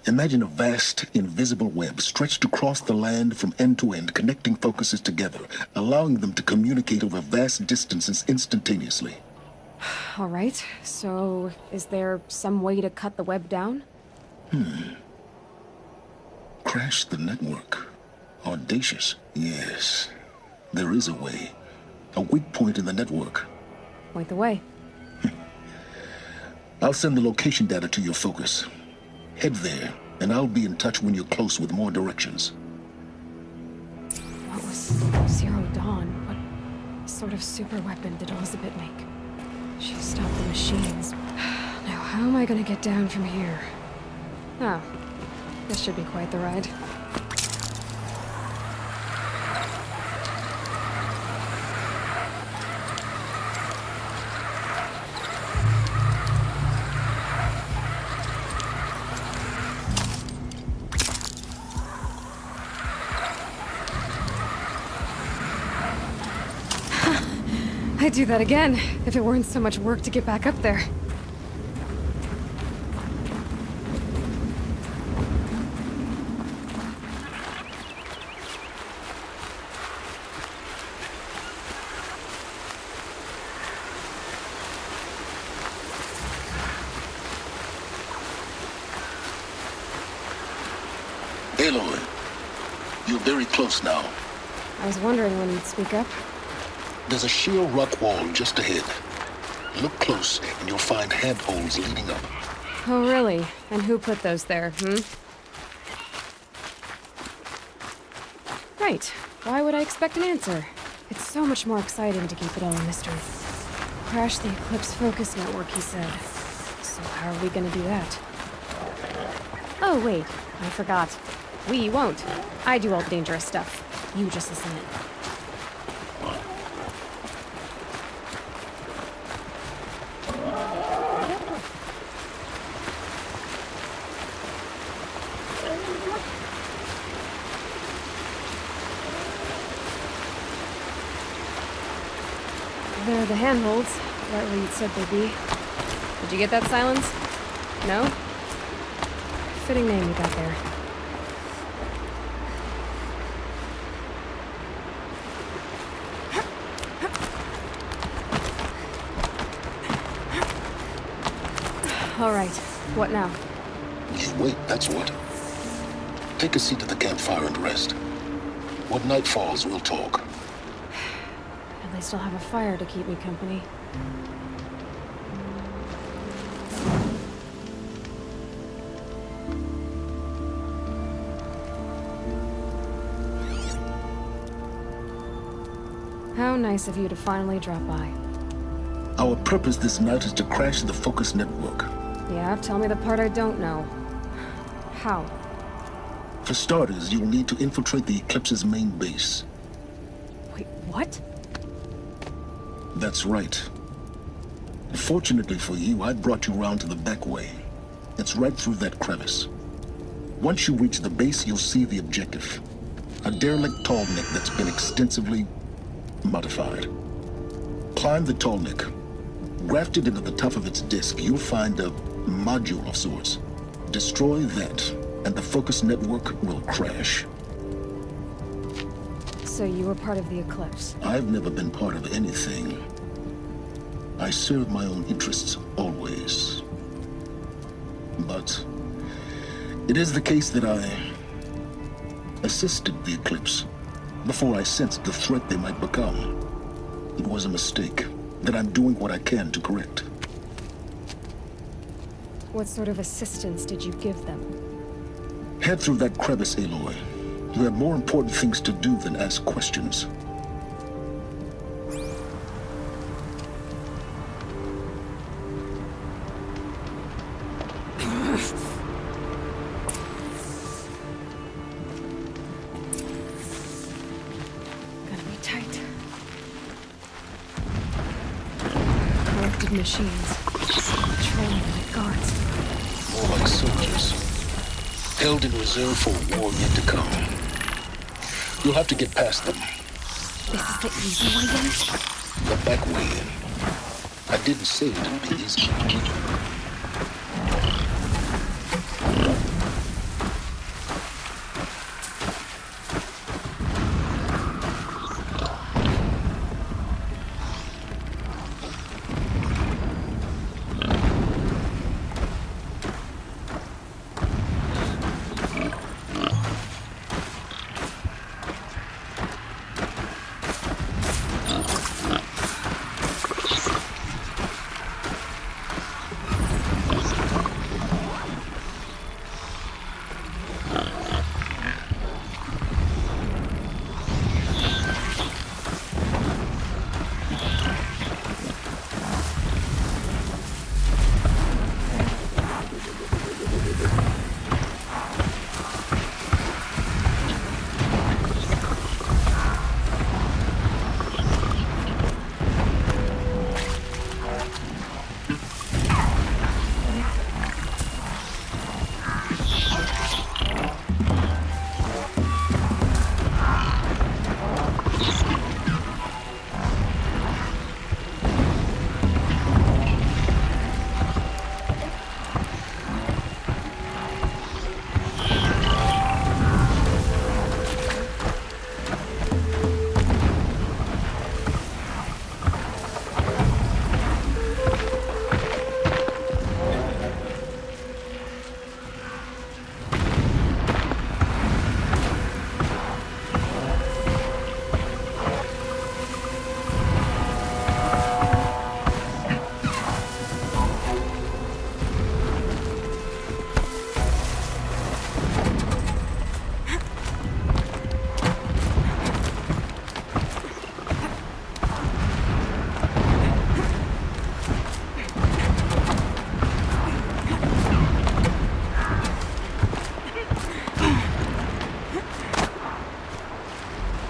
Imagine a vast, invisible web stretched across the land from end to end, connecting focuses together, allowing them to communicate over vast distances instantaneously. All right, so is there some way to cut the web down? Crash the network. Audacious. Yes, there is a way. A weak point in the network. Point the way. I'll send the location data to your focus. Head there, and I'll be in touch when you're close with more directions. What was Zero Dawn? What sort of super weapon did Elizabeth make? She stopped the machines. Now, how am I gonna get down from here? Oh, this should be quite the ride. I'd do that again, if it weren't so much work to get back up there. Aloy, you're very close now. I was wondering when you'd speak up. There's a sheer rock wall just ahead. Look close, and you'll find handholds leading up. Oh, really? And who put those there, Right. Why would I expect an answer? It's so much more exciting to keep it all a mystery. Crash the Eclipse focus network, he said. So how are we gonna do that? Oh, wait. I forgot. We won't. I do all the dangerous stuff. You just listen in. They're the handholds, right where you said they'd be. Did you get that, Silence? No? Fitting name you got there. All right, what now? You wait, that's what. Take a seat at the campfire and rest. When night falls, we'll talk. At At least I'll have a fire to keep me company. How nice of you to finally drop by. Our purpose this night is to crash the Focus network. Yeah, tell me the part I don't know. How? For starters, you'll need to infiltrate the Eclipse's main base. Wait, what? That's right. Fortunately for you, I brought you round to the back way. It's right through that crevice. Once you reach the base, you'll see the objective. A derelict tall neck that's been extensively modified. Climb the tall neck. Grafted into the top of its disk, you'll find a module of sorts. Destroy that, and the Focus network will crash. So you were part of the Eclipse? I've never been part of anything. I serve my own interests, always. But it is the case that I assisted the Eclipse before I sensed the threat they might become. It was a mistake that I'm doing what I can to correct. What sort of assistance did you give them? Head through that crevice, Aloy. You have more important things to do than ask questions. Machines. Patrolling like guards. More like soldiers. Held in reserve for a war yet to come. You'll have to get past them. This is the easy way in? The back way in. I didn't say it would be easy.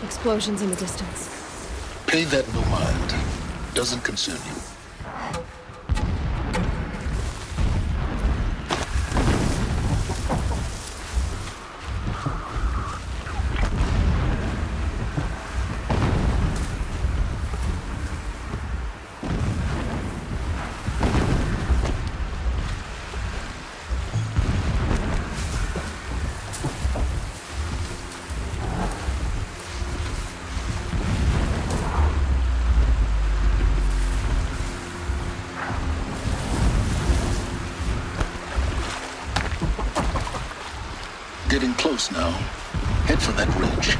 Explosions in the distance. Pay that no mind. Doesn't concern you. Getting close now. Head for that ridge.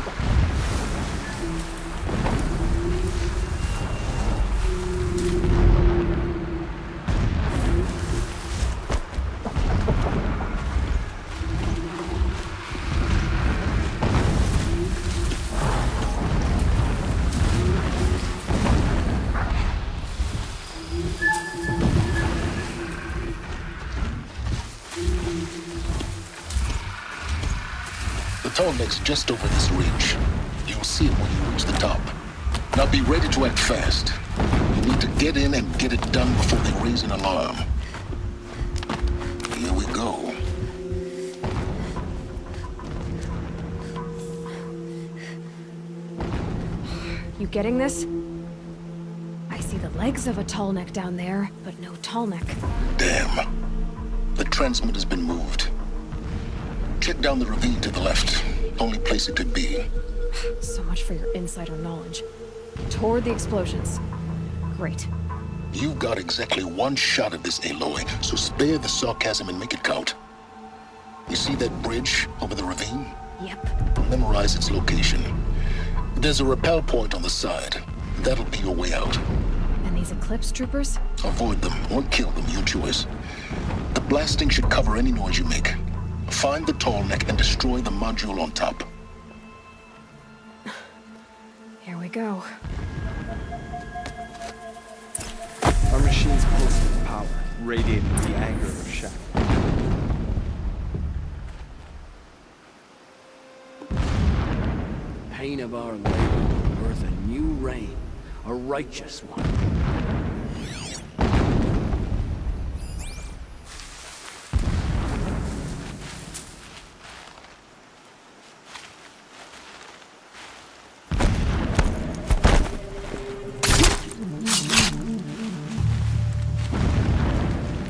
tall neck's just over this ridge. You'll see it when you reach the top. Now be ready to act fast. You need to get in and get it done before they raise an alarm. Here we go. You getting this? I see the legs of a tall neck down there, but no tall neck. Damn. The transmitter's been moved. Check down the ravine to the left. Only place it could be. So much for your insider knowledge. Toward the explosions. Great. You've got exactly one shot at this, Aloy, so spare the sarcasm and make it count. You see that bridge over the ravine? Yep. Memorize its location. There's a rappel point on the side. That'll be your way out. And these Eclipse troopers? Avoid them or kill them, your choice. The blasting should cover any noise you make. Find the tall neck and destroy the module on top. Here we go. Our machine's close to the power, radiating the anger of shadow. Pain of our labor, birth a new reign, a righteous one.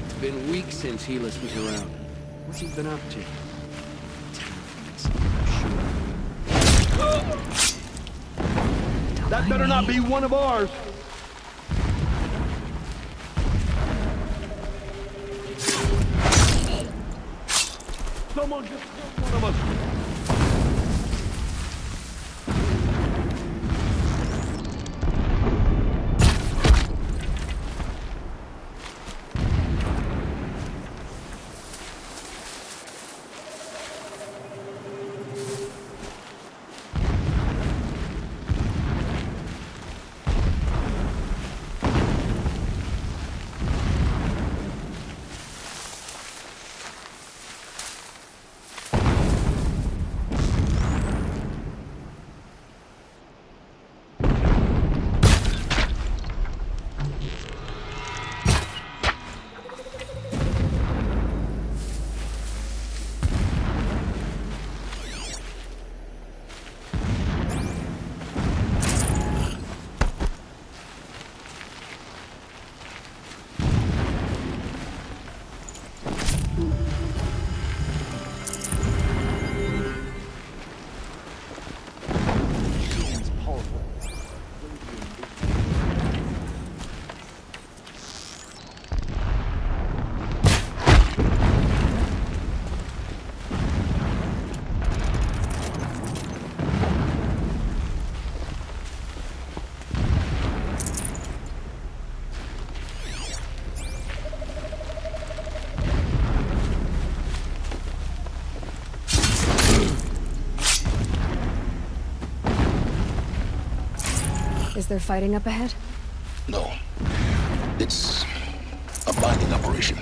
It's been weeks since Helis was around. What's he been up to? That better not be one of ours. Someone just killed one of us. Is there fighting up ahead? No. It's a mining operation.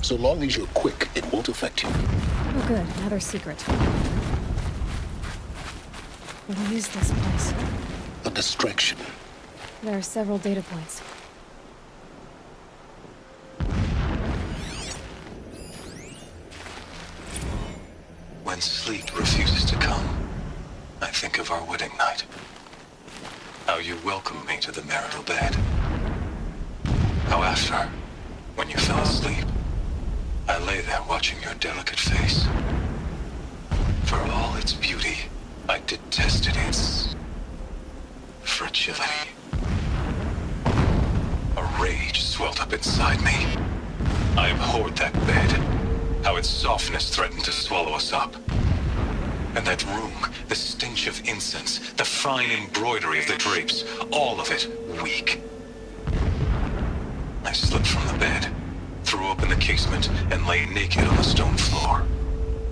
So long as you're quick, it won't affect you. Oh good, another secret. What is this place? A distraction. There are several data points. When sleep refuses to come, I think of our wedding night. How you welcomed me to the marital bed. How after, when you fell asleep, I lay there watching your delicate face. For all its beauty, I detested its fragility. A rage swelled up inside me. I abhorred that bed, how its softness threatened to swallow us up. And that room, the stench of incense, the fine embroidery of the drapes, all of it weak. I slipped from the bed, threw open the casement, and lay naked on the stone floor,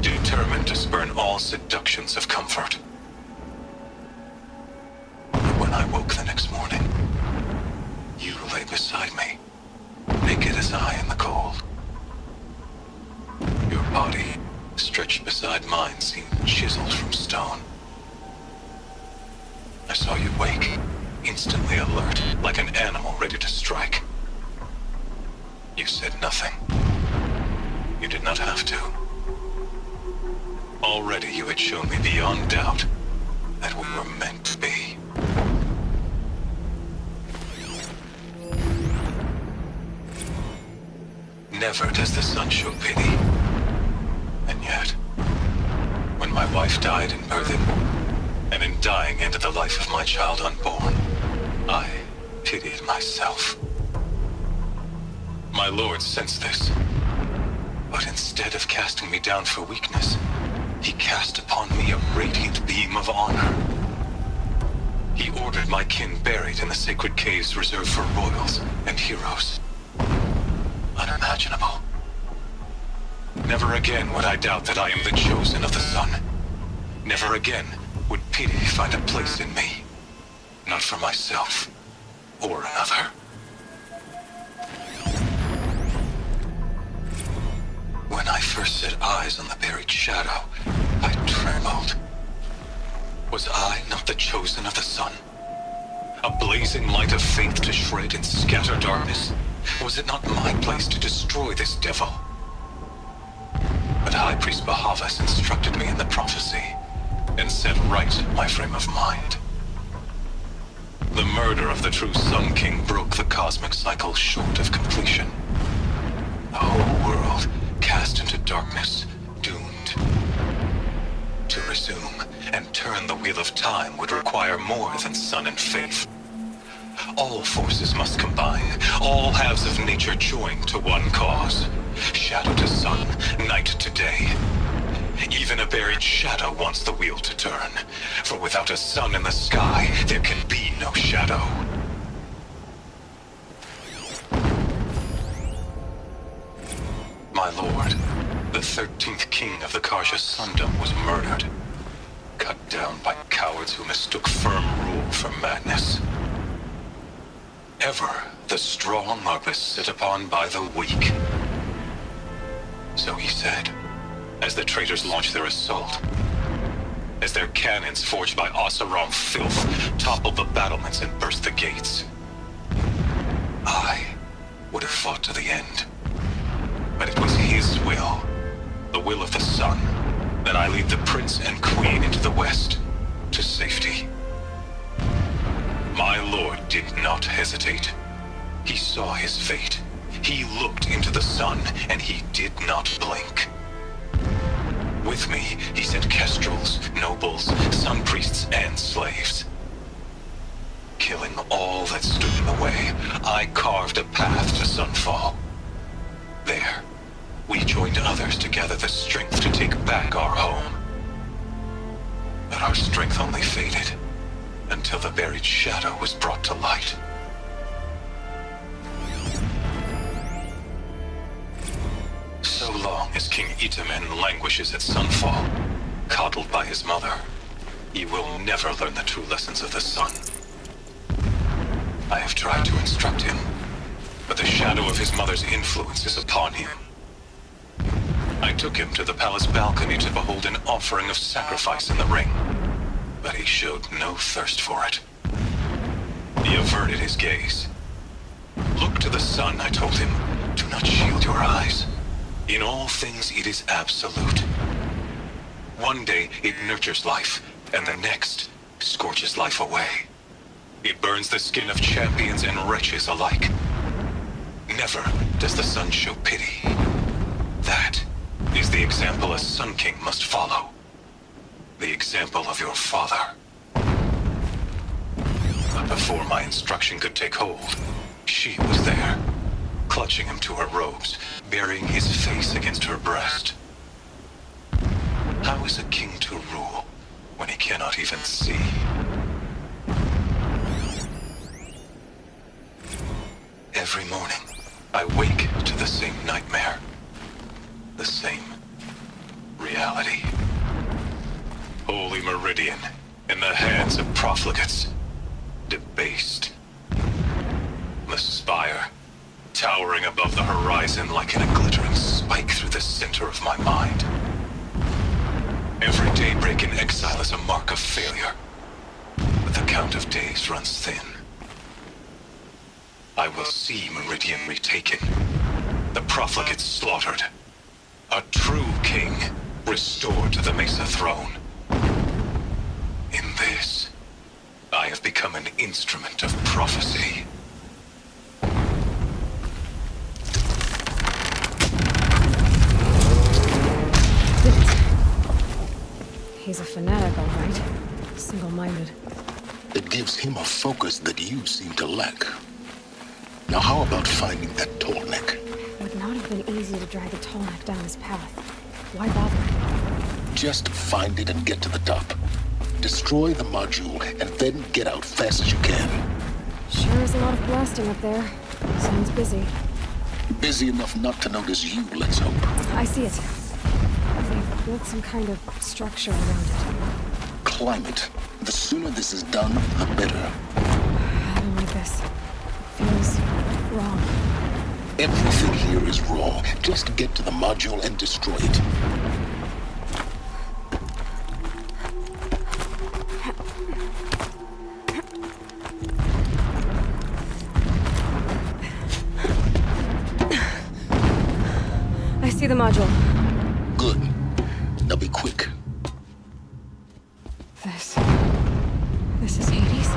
determined to spurn all seductions of comfort. But when I woke the next morning, you lay beside me, naked as I in the cold. Your body stretched beside mine seemed chiseled from stone. I saw you wake, instantly alert, like an animal ready to strike. You said nothing. You did not have to. Already you had shown me beyond doubt that we were meant to be. Never does the sun show pity. And yet, when my wife died in birthing, and in dying ended the life of my child unborn, I pitied myself. My lord sensed this, but instead of casting me down for weakness, he cast upon me a radiant beam of honor. He ordered my kin buried in the sacred caves reserved for royals and heroes. Unimaginable. Never again would I doubt that I am the chosen of the sun. Never again would pity find a place in me. Not for myself or another. When I first set eyes on the buried shadow, I trembled. Was I not the chosen of the sun? A blazing light of faith to shred and scatter darkness? Was it not my place to destroy this devil? But High Priest Bahavas instructed me in the prophecy and set right my frame of mind. The murder of the true Sun King broke the cosmic cycle short of completion. The whole world cast into darkness, doomed. To resume and turn the wheel of time would require more than sun and faith. All forces must combine, all halves of nature join to one cause. Shadow to sun, night to day. Even a buried shadow wants the wheel to turn, for without a sun in the sky, there can be no shadow. My lord, the 13th king of the Karja Sundom was murdered. Cut down by cowards who mistook firm rule for madness. Ever the strong are beset upon by the weak. So he said, as the traitors launched their assault. As their cannons forged by Oseram filth toppled the battlements and burst the gates. I would have fought to the end. But it was his will, the will of the sun, that I lead the prince and queen into the west, to safety. My lord did not hesitate. He saw his fate. He looked into the sun, and he did not blink. With me, he sent kestrels, nobles, sun priests, and slaves. Killing all that stood in the way, I carved a path to sunfall. There, we joined others to gather the strength to take back our home. But our strength only faded until the buried shadow was brought to light. So long as King Itamen languishes at sunfall, coddled by his mother, he will never learn the true lessons of the sun. I have tried to instruct him, but the shadow of his mother's influence is upon him. I took him to the palace balcony to behold an offering of sacrifice in the ring, but he showed no thirst for it. He averted his gaze. Look to the sun, I told him. Do not shield your eyes. In all things it is absolute. One day it nurtures life, and the next scorches life away. It burns the skin of champions and wretches alike. Never does the sun show pity. That is the example a Sun King must follow. The example of your father. But before my instruction could take hold, she was there, clutching him to her robes, burying his face against her breast. How is a king to rule when he cannot even see? Every morning, I wake to the same nightmare. The same reality. Holy Meridian, in the hands of profligates. Debased. The spire, towering above the horizon like in a glittering spike through the center of my mind. Every daybreak in exile is a mark of failure. But the count of days runs thin. I will see Meridian retaken. The profligates slaughtered. A true king restored to the Mesa throne. In this, I have become an instrument of prophecy. He's a fanatic, all right. Single-minded. It gives him a focus that you seem to lack. Now how about finding that tall neck? It would not have been easy to drag the tall neck down this path. Why bother? Just find it and get to the top. Destroy the module and then get out fast as you can. Sure is a lot of blasting up there. Sounds busy. Busy enough not to notice you, let's hope. I see it. They've built some kind of structure around it. Climb it. The sooner this is done, the better. I don't like this. It feels wrong. Everything here is wrong. Just get to the module and destroy it. I see the module. Good. Now be quick. This is Hades?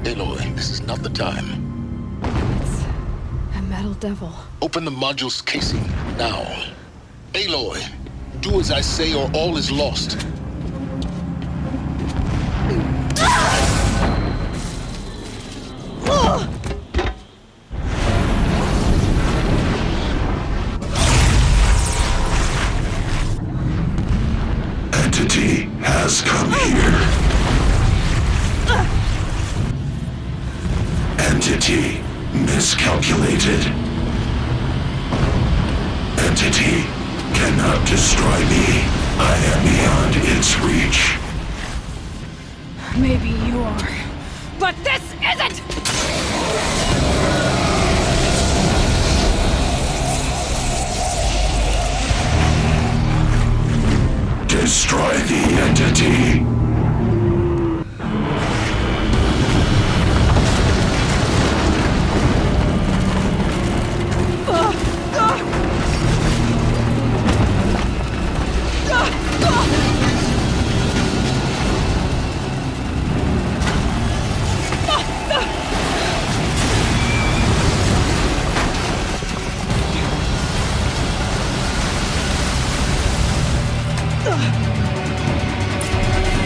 Aloy, this is not the time. It's a metal devil. Open the module's casing, now. Aloy, do as I say or all is lost. Entity has come here. Entity miscalculated. Entity cannot destroy me. I am beyond its reach. Maybe you are. But this isn't! Destroy the entity.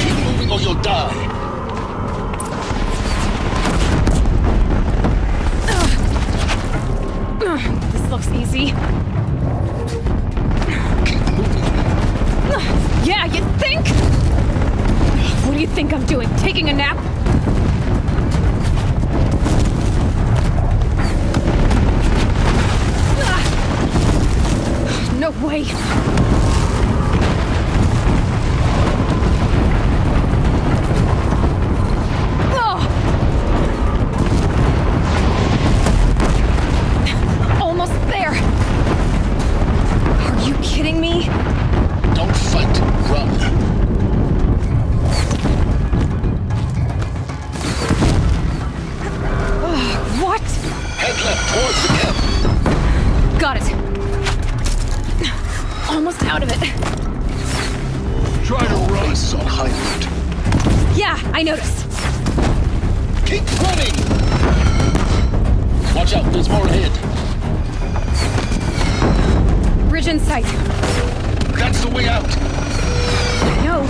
Keep moving or you'll die. This looks easy. Keep moving. Yeah, you think? What do you think I'm doing? Taking a nap? No way. Almost there. Are you kidding me? Don't fight, run. What? Head left towards the camp. Got it. Almost out of it. Try to run. Base is on high alert. Yeah, I noticed. Keep running! Watch out, there's more ahead. Bridge in sight. That's the way out. No.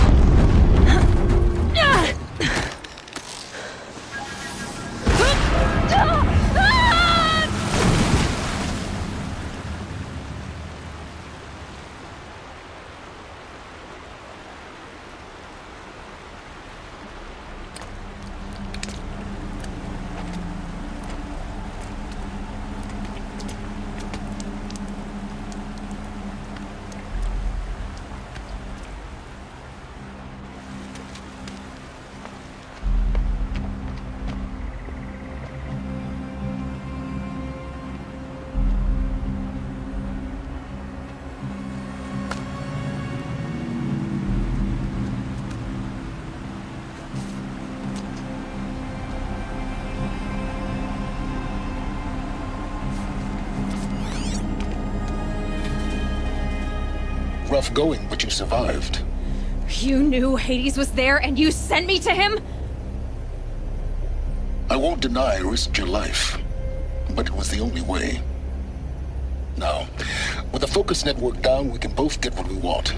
rough going, but you survived. You knew Hades was there and you sent me to him? I won't deny I risked your life, but it was the only way. Now, with the focus network down, we can both get what we want.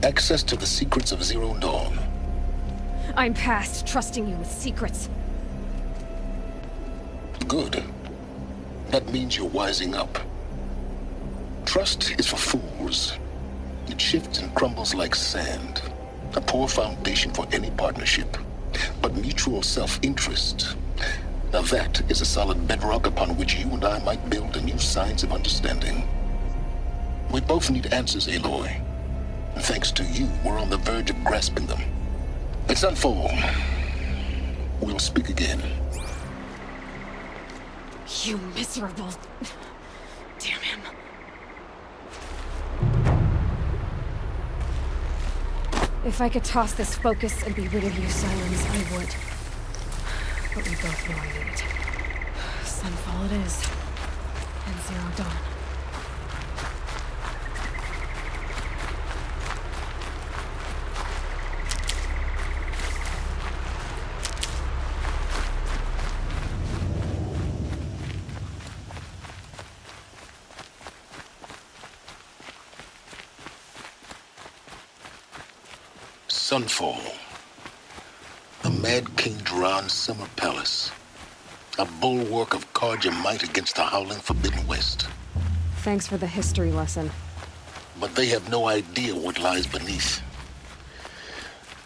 Access to the secrets of Zero Dawn. I'm past trusting you with secrets. Good. That means you're wising up. Trust is for fools. It shifts and crumbles like sand. A poor foundation for any partnership. But mutual self-interest, now that is a solid bedrock upon which you and I might build a new science of understanding. We both need answers, Aloy. And thanks to you, we're on the verge of grasping them. It's Sunfall. We'll speak again. You miserable... Damn him. If I could toss this focus and be rid of you, Sirens, I would. But we both know I need it. Sunfall it is. And Zero Dawn. Sunfall. The Mad King Duran's summer palace. A bulwark of Carja might against the howling Forbidden West. Thanks for the history lesson. But they have no idea what lies beneath.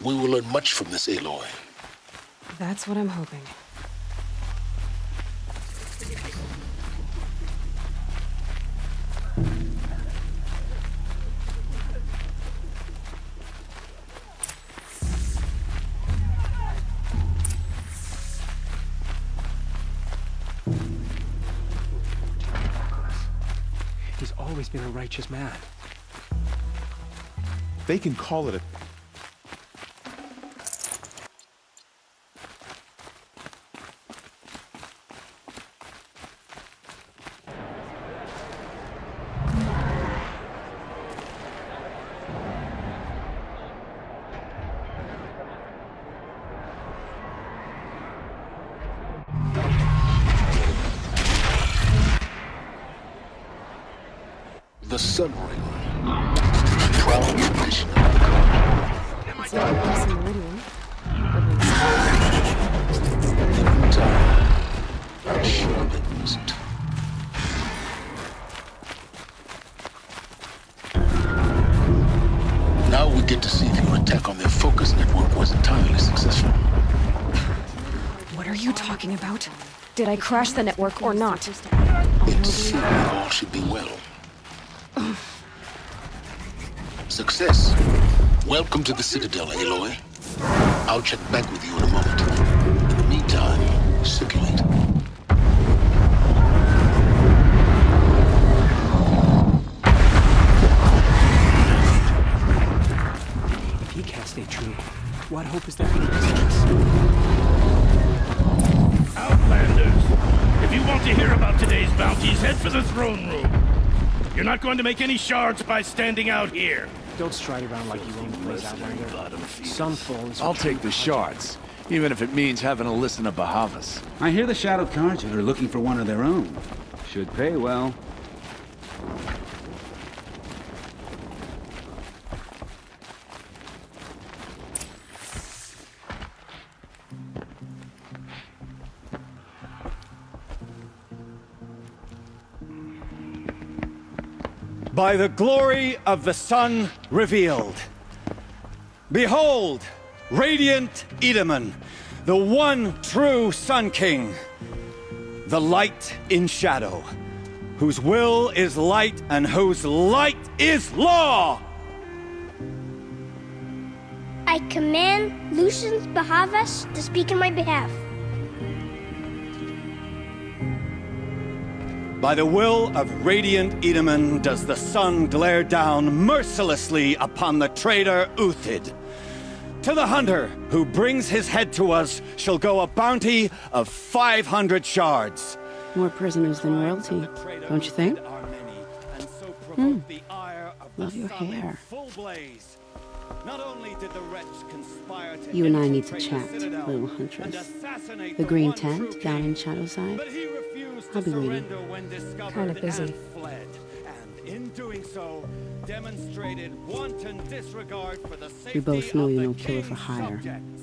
We will learn much from this, Aloy. That's what I'm hoping. He's always been a righteous man. They can call it a... The Sun Ring. Proud tradition of the It's not a passing meridian. Sure it wasn't. Now we get to see if your attack on their focus network was entirely successful. What are you talking about? Did I crash the network or not? In theory, all should be well. Success. Welcome to the Citadel, Aloy. I'll check back with you in a moment. In the meantime, circulate. If he can't stay true, what hope is there for the business? Outlanders! If you want to hear about today's bounties, head for the throne room. You're not going to make any shards by standing out here. Don't stride around like you own the place, Outlander. Sunfall is... I'll take the shards, even if it means having to listen to Bahavas. I hear the Shadow Carja are looking for one of their own. Should pay well. By the glory of the sun revealed. Behold, radiant Edaman, the one true Sun King. The light in shadow, whose will is light and whose light is law! I command Lucius Bahavas to speak in my behalf. By the will of radiant Edaman does the sun glare down mercilessly upon the traitor Uthid. To the hunter who brings his head to us shall go a bounty of 500 shards. More prisoners than royalty, don't you think? The ire of Love your hair. Full blaze. Not only did the wretch conspire to You and I need to infiltrate chat, the Citadel little and huntress. assassinate The green one true tent down king, in Shadowside. but he refused I'll to be waiting. surrender when discovered Kinda busy. and fled. And in doing so, demonstrated wanton disregard for the safety We both know of you're the no killer for king's hire. subjects.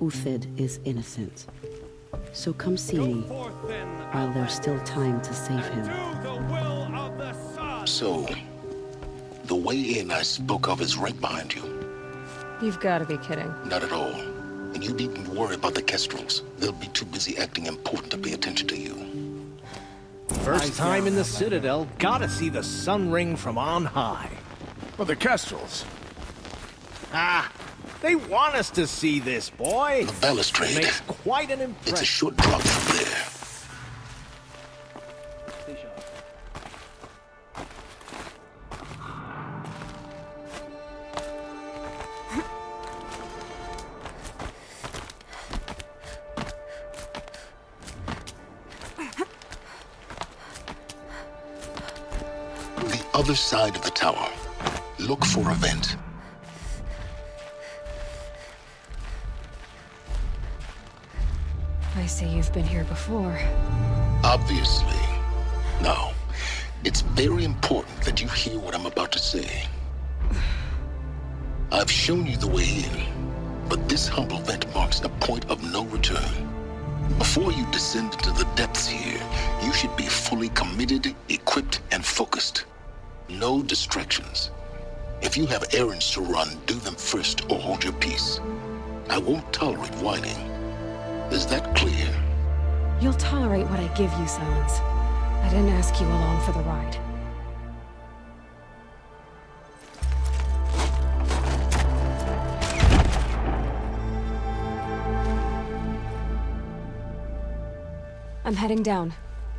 Uthid is innocent. So come see Go me forth then, while there's still time to save him. do the will of the sun. So, the way in I spoke of is right behind you. You've got to be kidding. Not at all. And you needn't worry about the Kestrels. They'll be too busy acting important to pay attention to you. First time in the Citadel, gotta see the sun ring from on high. Well, the Kestrels. Ah, they want us to see this, boy. The balustrade. Makes quite an impression. It's a short drop from there. The other side of the tower. Look for a vent. I see you've been here before. Obviously. Now, it's very important that you hear what I'm about to say. I've shown you the way in, but this humble vent marks a point of no return. Before you descend into the depths here, you should be fully committed, equipped, and focused. No distractions. If you have errands to run, do them first or hold your peace. I won't tolerate whining. Is that clear? You'll tolerate what I give you, Silence. I didn't ask you along for the ride. I'm heading down.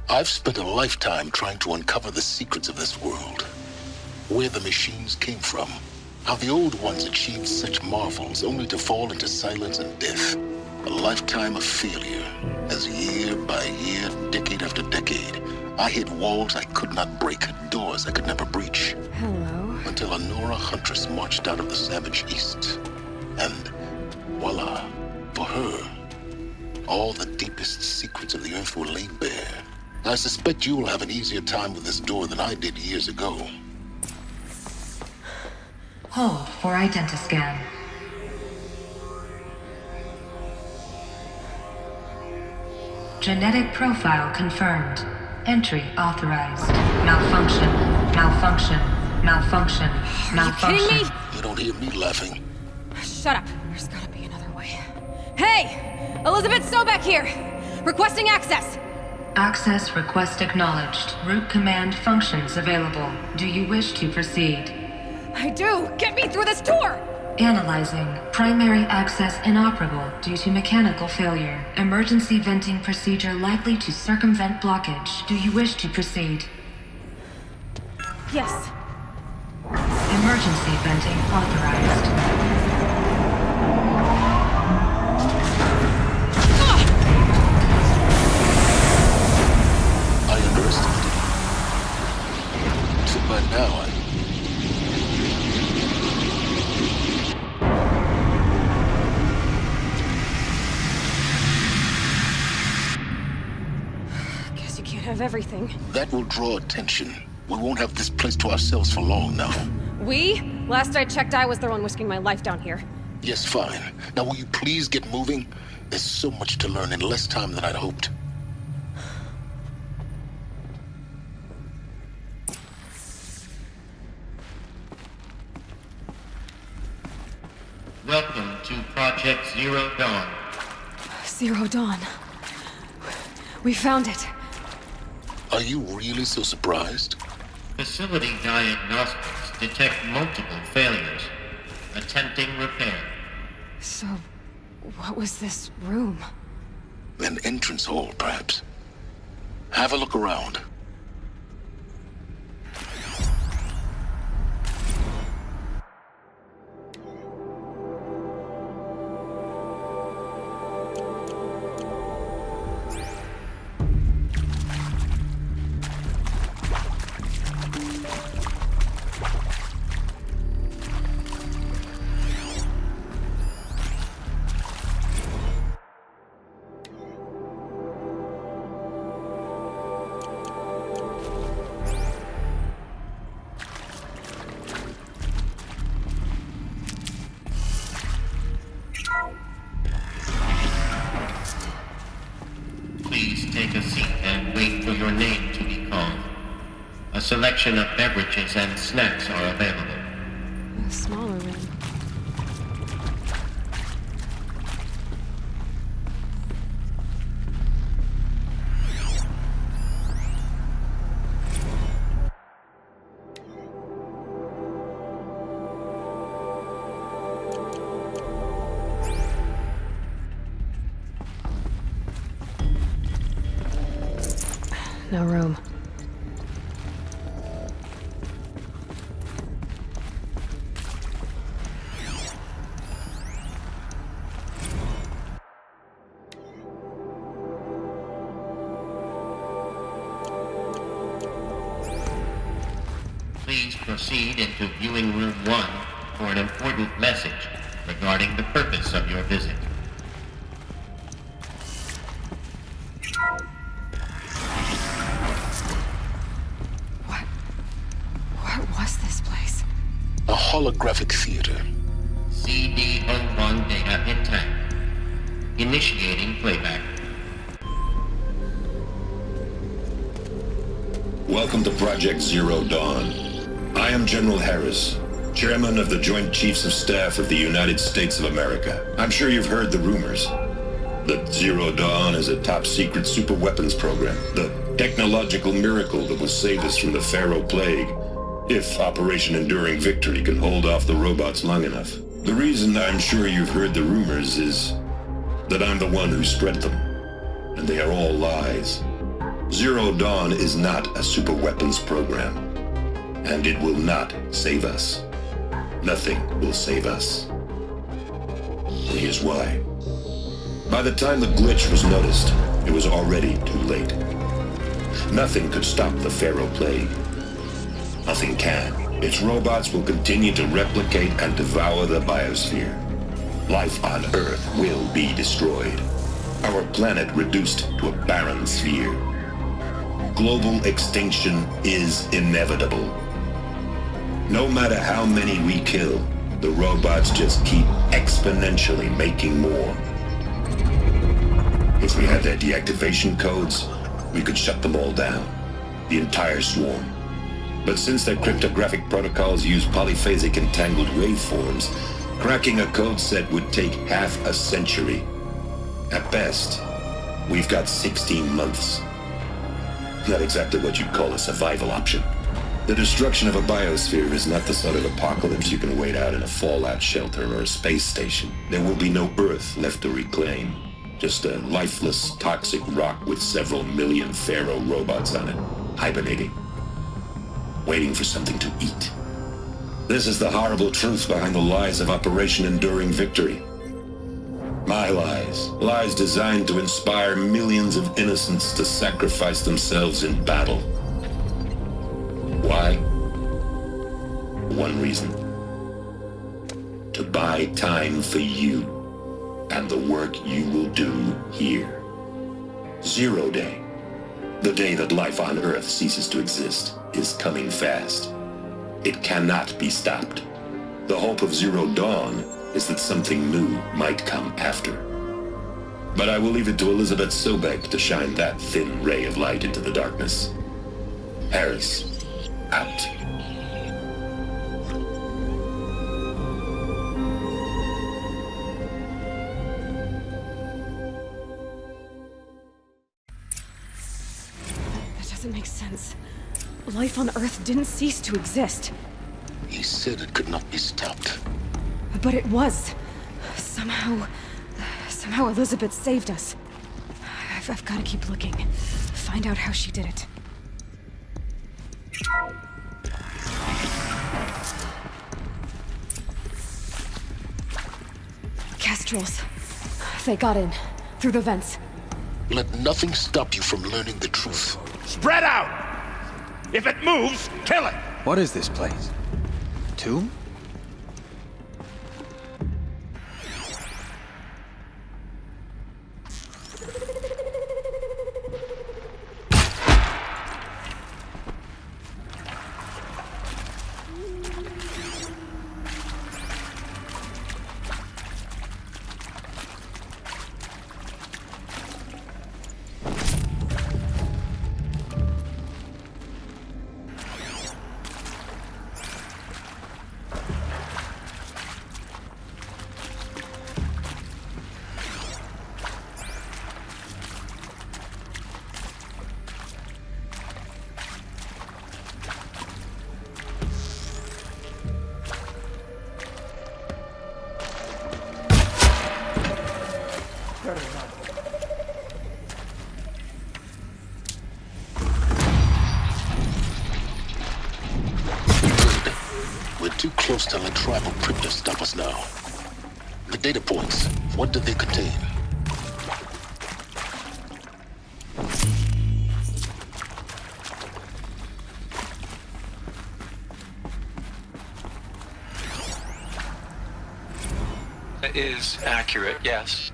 I've spent a lifetime trying to uncover the secrets of this world. Where the machines came from. How the old ones achieved such marvels only to fall into silence and death. A lifetime of failure, as year by year, decade after decade, I hit walls I could not break, doors I could never breach. Hello. Until a Nora huntress marched out of the savage east. And voila, for her, all the deepest secrets of the earth were laid bare. I suspect you will have an easier time with this door than I did years ago. Hold for identiscan. Genetic profile confirmed. Entry authorized. Malfunction. Malfunction. Malfunction. Malfunction. Kidding me? You don't hear me laughing. Shut up. There's gotta be another way. Hey! Elizabeth Sobeck here! Requesting access! Access request acknowledged. Root command functions available. Do you wish to proceed? I do! Get me through this tour! Analyzing. Primary access inoperable due to mechanical failure. Emergency venting procedure likely to circumvent blockage. Do you wish to proceed? Yes. Emergency venting authorized. I underestimated you. So by now, Guess you can't have everything. that will draw attention. We won't have this place to ourselves for long now. We? Last I checked, I was the one risking my life down here. Yes, fine. Now will you please get moving? There's so much to learn in less time than I'd hoped. Welcome to Project Zero Dawn. Zero Dawn. We found it. Are you really so surprised? Facility diagnostics detect multiple failures. Attempting repair. So, what was this room? An entrance hall, perhaps. Have a look around. selection of beverages and snacks are available. A smaller room. No room. Please proceed into viewing room 1 for an important message regarding the purpose of your visit. What was this place? A holographic theater. CD01 data intact. Initiating playback. Welcome to Project Zero Dawn. I am General Harris, Chairman of the Joint Chiefs of Staff of the United States of America. I'm sure you've heard the rumors that Zero Dawn is a top-secret super-weapons program, the technological miracle that will save us from the Pharaoh Plague, if Operation Enduring Victory can hold off the robots long enough. The reason I'm sure you've heard the rumors is that I'm the one who spread them, and they are all lies. Zero Dawn is not a super-weapons program, and it will not save us. Nothing will save us. And here's why. By the time the glitch was noticed, it was already too late. Nothing could stop the Pharaoh Plague. Nothing can. Its robots will continue to replicate and devour the biosphere. Life on Earth will be destroyed. Our planet reduced to a barren sphere. Global extinction is inevitable. No matter how many we kill, the robots just keep exponentially making more. If we had their deactivation codes, we could shut them all down. The entire swarm. But since their cryptographic protocols use polyphasic entangled waveforms, cracking a code set would take half a century. At best, we've got 16 months. Not exactly what you'd call a survival option. The destruction of a biosphere is not the sort of apocalypse you can wait out in a fallout shelter or a space station. There will be no Earth left to reclaim. Just a lifeless, toxic rock with several million Pharaoh robots on it, hibernating, waiting for something to eat. This is the horrible truth behind the lies of Operation Enduring Victory. My lies. Lies designed to inspire millions of innocents to sacrifice themselves in battle. Why? One reason. To buy time for you and the work you will do here. Zero Day. The day that life on Earth ceases to exist is coming fast. It cannot be stopped. The hope of Zero Dawn is that something new might come after. But I will leave it to Elizabeth Sobek to shine that thin ray of light into the darkness. Harris, out. That doesn't make sense. Life on Earth didn't cease to exist. He said it could not be stopped. But it was. Somehow Elizabeth saved us. I've got to keep looking. Find out how she did it. Kestrels. They got in. Through the vents. Let nothing stop you from learning the truth. Spread out! If it moves, kill it! What is this place? A tomb? close to a tribal crypt to stop us now. The data points, what do they contain? Is accurate, yes.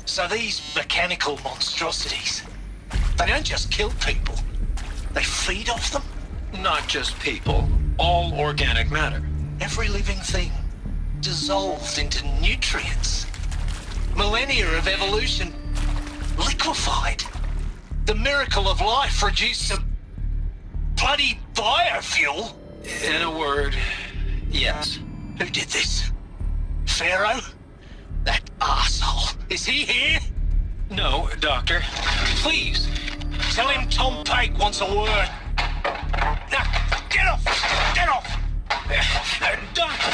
So these mechanical monstrosities, they don't just kill people, they feed off them? Not just people, all organic matter. Every living thing dissolved into nutrients. Millennia of evolution liquefied. The miracle of life reduced to bloody biofuel. In a word, yes. Who did this? Pharaoh? That arsehole. Is he here? No, Doctor. Please, tell him Tom Pike wants a word. Now, get off! Get off! Doctor,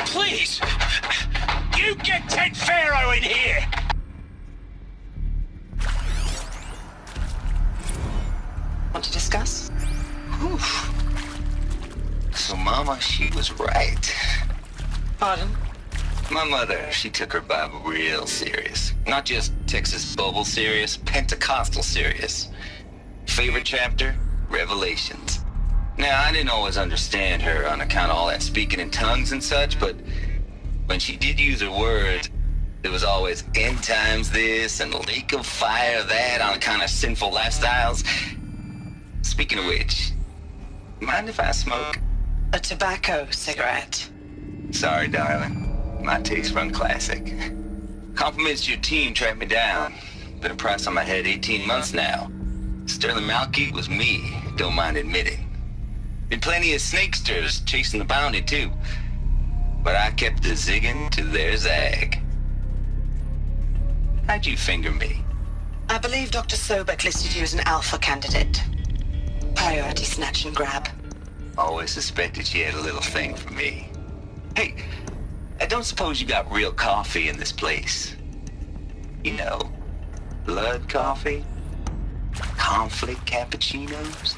please! You get Ted Pharaoh in here! Want to discuss? Whew. So, Mama, she was right. Pardon? My mother, she took her Bible real serious. Not just Texas Bible serious, Pentecostal serious. Favorite chapter? Revelations. Now, I didn't always understand her on account of all that speaking in tongues and such, but when she did use her words, there was always end times this and lake of fire that on account of sinful lifestyles. Speaking of which, mind if I smoke? A tobacco cigarette. Sorry, darling. My taste run classic. Compliments to your team tracked me down. Been a price on my head 18 months now. Sterling Malky was me, don't mind admitting. Been plenty of snakesters chasing the bounty too. But I kept the zigging to their zag. How'd you finger me? I believe Dr. Sobek listed you as an alpha candidate. Priority snatch and grab. Always suspected she had a little thing for me. Hey, I don't suppose you got real coffee in this place. You know, blood coffee? Conflict cappuccinos?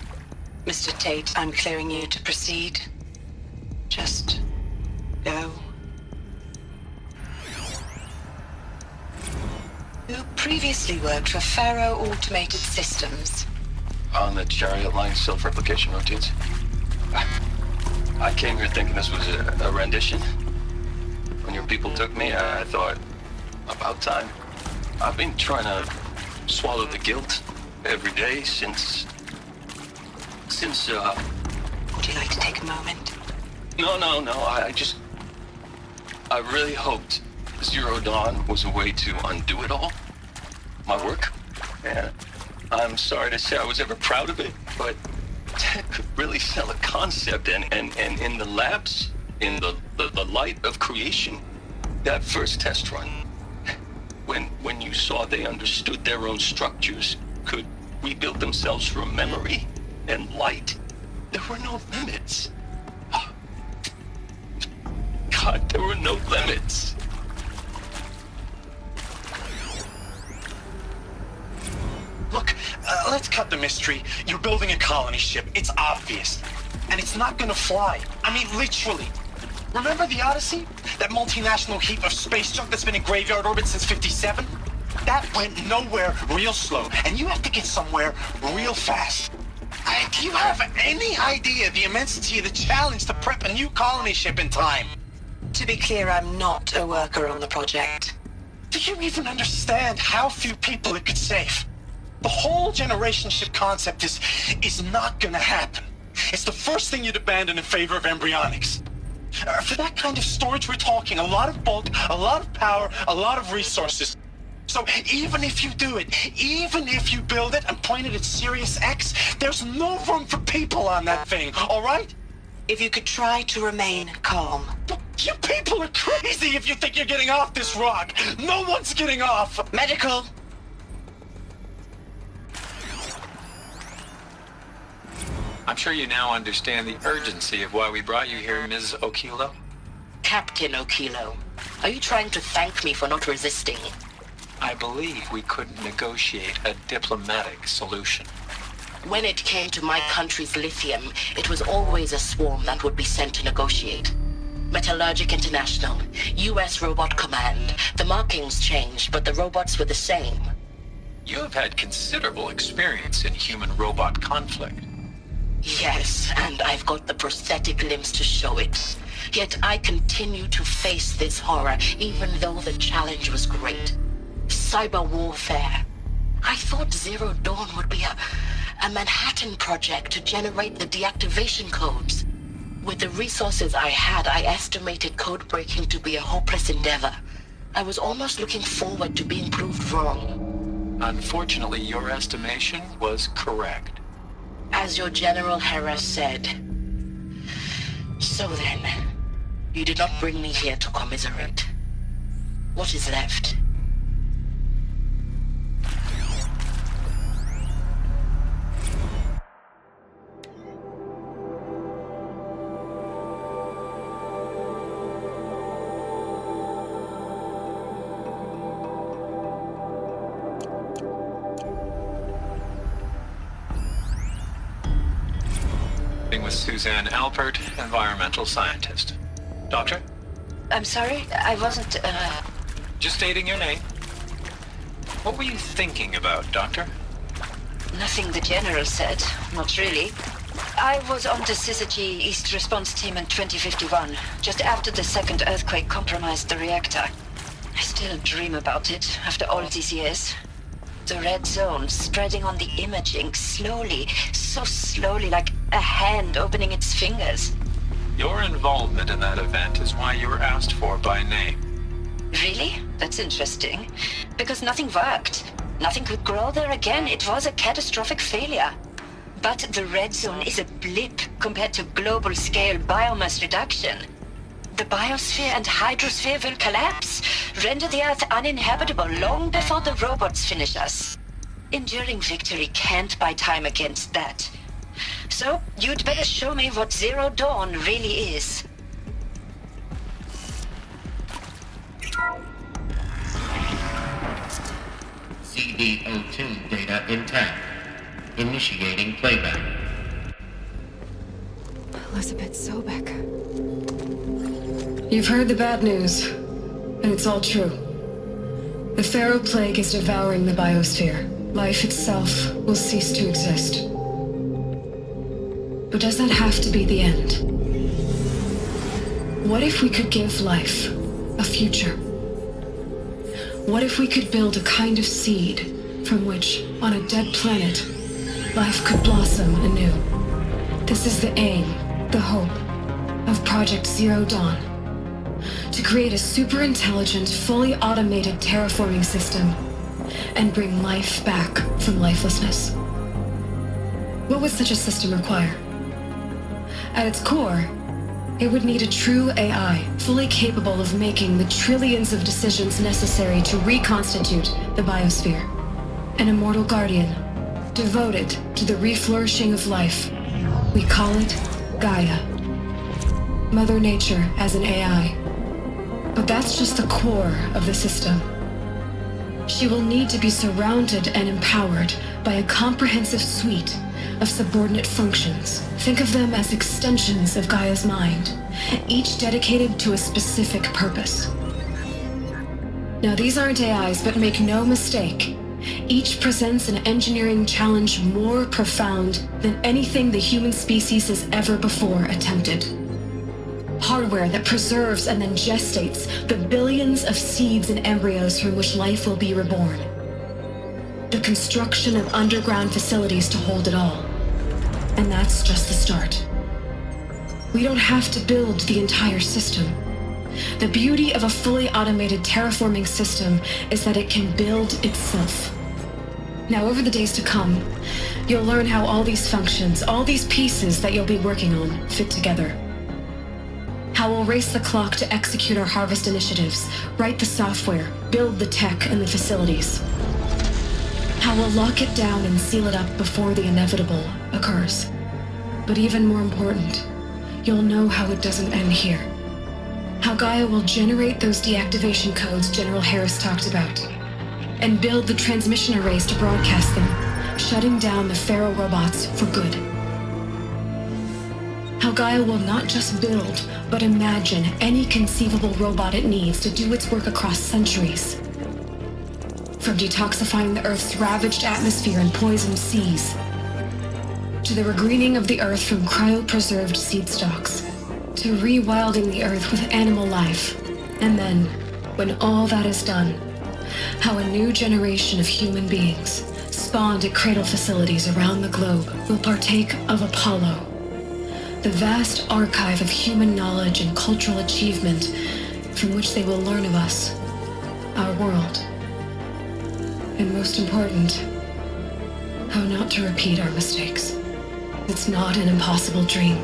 Mr. Tate, I'm clearing you to proceed. Just go. You previously worked for Faro Automated Systems. On the Chariot Line self-replication routines. I came here thinking this was a rendition. When your people took me, I thought, about time. I've been trying to swallow the guilt every day since... Would you like to take a moment? No, I really hoped Zero Dawn was a way to undo it all. My work. And I'm sorry to say I was ever proud of it, but Ted could really sell a concept, and in the labs, in the light of creation, that first test run, when you saw they understood their own structures, could rebuild themselves from memory and light, there were no limits. God, there were no limits. Look, let's cut the mystery. You're building a colony ship. It's obvious. And it's not gonna fly. I mean, literally. Remember the Odyssey? That multinational heap of space junk that's been in graveyard orbit since 57? That went nowhere real slow. And you have to get somewhere real fast. Do you have any idea the immensity of the challenge to prep a new colony ship in time? To be clear, I'm not a worker on the project. Do you even understand how few people it could save? The whole generation ship concept is not gonna happen. It's the first thing you'd abandon in favor of embryonics. For that kind of storage, we're talking a lot of bulk, a lot of power, a lot of resources. So even if you do it, even if you build it and point it at Sirius X, there's no room for people on that thing, all right? If you could try to remain calm. You people are crazy if you think you're getting off this rock. No one's getting off. Medical. I'm sure you now understand the urgency of why we brought you here, Ms. Okilo. Captain Okilo, are you trying to thank me for not resisting? I believe we couldn't negotiate a diplomatic solution. When it came to my country's lithium, it was always a swarm that would be sent to negotiate. Metallurgic International, US Robot Command. The markings changed, but the robots were the same. You have had considerable experience in human-robot conflict. Yes, and I've got the prosthetic limbs to show it. Yet I continue to face this horror, even though the challenge was great. Cyber warfare. I thought Zero Dawn would be a Manhattan project to generate the deactivation codes. With the resources I had, I estimated code breaking to be a hopeless endeavor. I was almost looking forward to being proved wrong. Unfortunately, your estimation was correct. As your General Hera said. So then, you did not bring me here to commiserate. What is left? With Suzanne Alpert, environmental scientist. Doctor? I'm sorry, I wasn't, Just stating your name. What were you thinking about, Doctor? Nothing the General said, not really. I was on the Syzygy East Response Team in 2051, just after the second earthquake compromised the reactor. I still dream about it, after all these years. The red zone spreading on the imaging, slowly, so slowly, like a hand opening its fingers. Your involvement in that event is why you were asked for by name. Really? That's interesting. Because nothing worked. Nothing could grow there again. It was a catastrophic failure. But the red zone is a blip compared to global-scale biomass reduction. The biosphere and hydrosphere will collapse, render the Earth uninhabitable long before the robots finish us. Enduring victory can't buy time against that. So, you'd better show me what Zero Dawn really is. CD02 data intact. Initiating playback. Elizabeth Sobek. You've heard the bad news, and it's all true. The Pharaoh Plague is devouring the biosphere. Life itself will cease to exist. But does that have to be the end? What if we could give life a future? What if we could build a kind of seed from which, on a dead planet, life could blossom anew? This is the aim, the hope, of Project Zero Dawn. To create a super-intelligent, fully automated terraforming system and bring life back from lifelessness. What would such a system require? At its core, it would need a true AI, fully capable of making the trillions of decisions necessary to reconstitute the biosphere. An immortal guardian, devoted to the reflourishing of life. We call it Gaia. Mother Nature as an AI. But that's just the core of the system. She will need to be surrounded and empowered by a comprehensive suite of subordinate functions. Think of them as extensions of Gaia's mind, each dedicated to a specific purpose. Now, these aren't AIs, but make no mistake, each presents an engineering challenge more profound than anything the human species has ever before attempted. Hardware that preserves and then gestates the billions of seeds and embryos from which life will be reborn. The construction of underground facilities to hold it all. And that's just the start. We don't have to build the entire system. The beauty of a fully automated terraforming system is that it can build itself. Now, over the days to come, you'll learn how all these functions, all these pieces that you'll be working on, fit together. How we'll race the clock to execute our harvest initiatives, write the software, build the tech and the facilities. How we'll lock it down and seal it up before the inevitable occurs. But even more important, you'll know how it doesn't end here. How Gaia will generate those deactivation codes General Harris talked about, and build the transmission arrays to broadcast them, shutting down the Pharaoh robots for good. How Gaia will not just build, but imagine any conceivable robot it needs to do its work across centuries. From detoxifying the Earth's ravaged atmosphere and poisoned seas, to the regreening of the Earth from cryopreserved seed stalks, to rewilding the Earth with animal life. And then, when all that is done, how a new generation of human beings, spawned at cradle facilities around the globe, will partake of Apollo, the vast archive of human knowledge and cultural achievement from which they will learn of us, our world, and most important, how not to repeat our mistakes. It's not an impossible dream.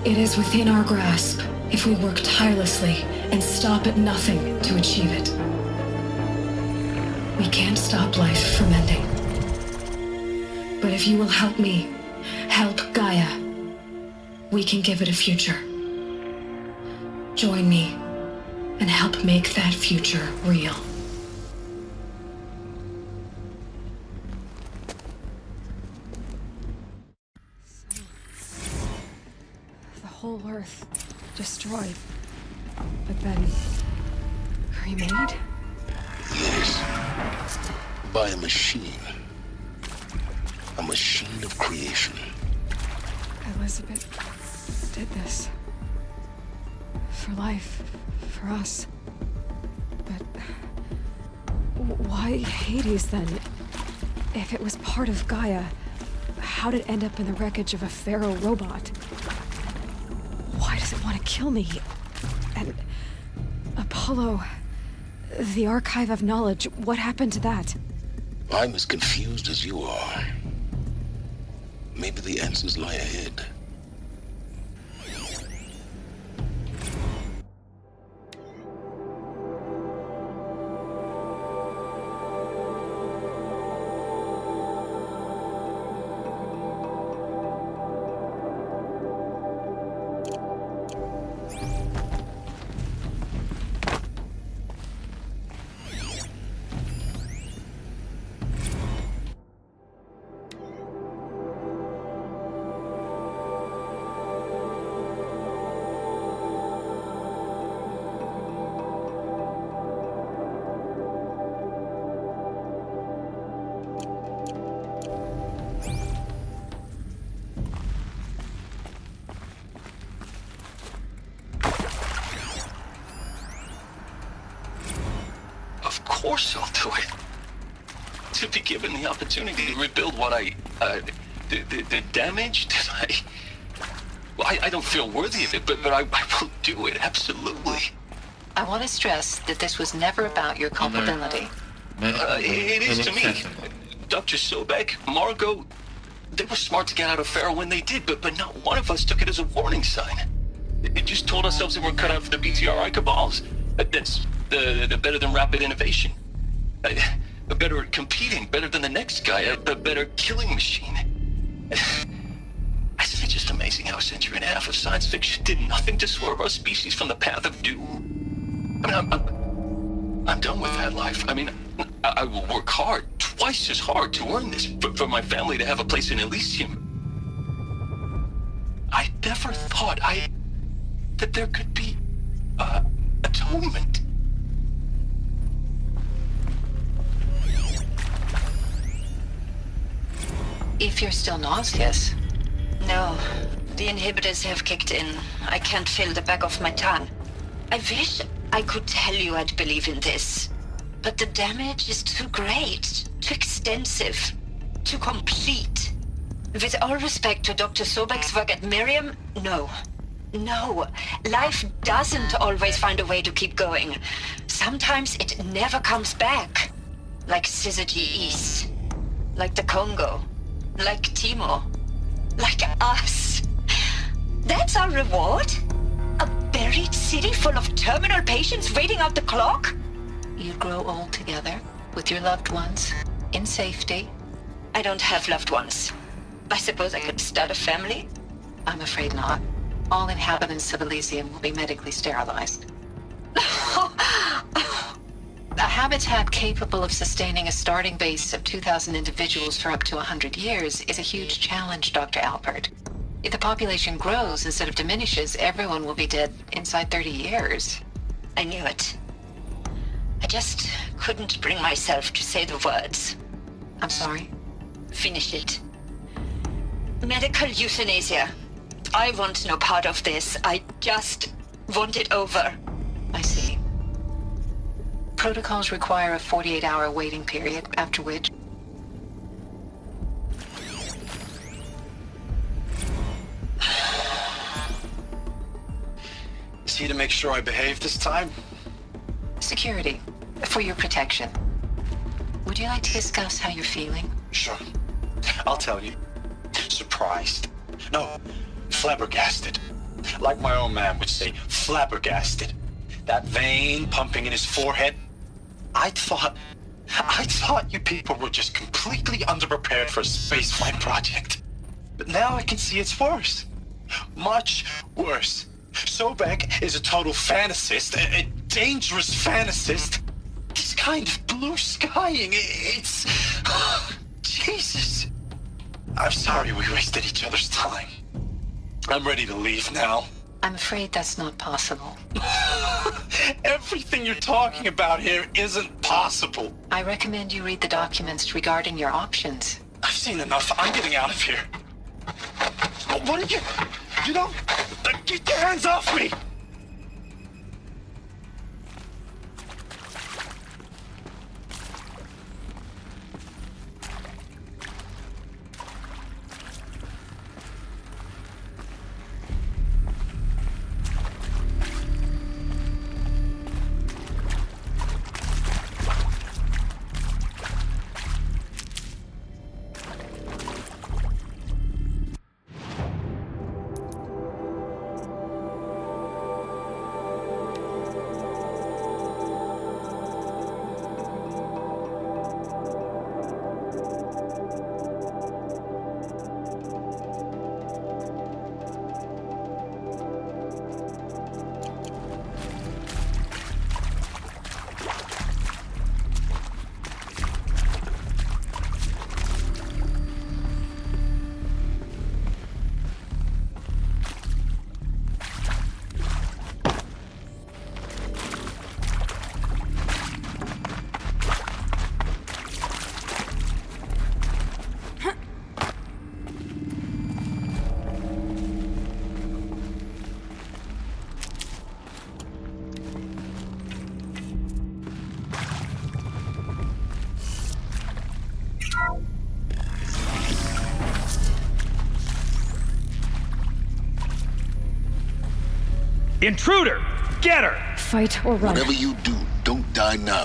It is within our grasp if we work tirelessly and stop at nothing to achieve it. We can't stop life from ending. But if you will help me, help Gaia, we can give it a future. Join me and help make that future real. The whole Earth destroyed, but then remade? Yes. By a machine. A machine of creation. Elizabeth did this. For life. For us. But why Hades then? If it was part of Gaia, how did it end up in the wreckage of a Pharaoh robot? Why does it want to kill me? And Apollo, the archive of knowledge, what happened to that? I'm as confused as you are. Maybe the answers lie ahead. Of course I'll do it. To be given the opportunity to rebuild what the damage that I don't feel worthy of it, but I will do it, absolutely. I want to stress that this was never about your culpability. It is to me. Dr. Sobek, Margot, they were smart to get out of Pharaoh when they did, but not one of us took it as a warning sign. It just told ourselves that we're cut out for the BTRI cabals. That's the better than rapid innovation. Better at competing, better than the next guy, a better killing machine. Isn't it just amazing how a century and a half of science fiction did nothing to swerve our species from the path of doom? I mean, I'm done with that life. I mean, I will work hard, twice as hard to earn this, for my family to have a place in Elysium. I never thought that there could be atonement. If you're still nauseous. No, the inhibitors have kicked in. I can't feel the back of my tongue. I wish I could tell you I'd believe in this. But the damage is too great, too extensive, too complete. With all respect to Dr. Sobek's work at Miriam, no. No, life doesn't always find a way to keep going. Sometimes it never comes back. Like Syzygy East. Like the Congo. Like Timo. Like us. That's our reward? A buried city full of terminal patients waiting out the clock? You grow old together with your loved ones in safety. I don't have loved ones. I suppose I could start a family? I'm afraid not. All inhabitants of Elysium will be medically sterilized. A habitat capable of sustaining a starting base of 2,000 individuals for up to 100 years is a huge challenge, Dr. Alpert. If the population grows instead of diminishes, everyone will be dead inside 30 years. I knew it. I just couldn't bring myself to say the words. I'm sorry? Finish it. Medical euthanasia. I want no part of this. I just want it over. I see. Protocols require a 48-hour waiting period, after which... Is he to make sure I behave this time? Security. For your protection. Would you like to discuss how you're feeling? Sure. I'll tell you. Surprised. No, flabbergasted. Like my own man would say, flabbergasted. That vein pumping in his forehead. I thought you people were just completely underprepared for a spaceflight project. But now I can see it's worse. Much worse. Sobek is a total fantasist, a dangerous fantasist. This kind of blue skying, it's... Jesus. I'm sorry we wasted each other's time. I'm ready to leave now. I'm afraid that's not possible. Everything you're talking about here isn't possible. I recommend you read the documents regarding your options. I've seen enough. I'm getting out of here. What are you... You don't... Get your hands off me! Intruder! Get her! Fight or run. Whatever you do, don't die now.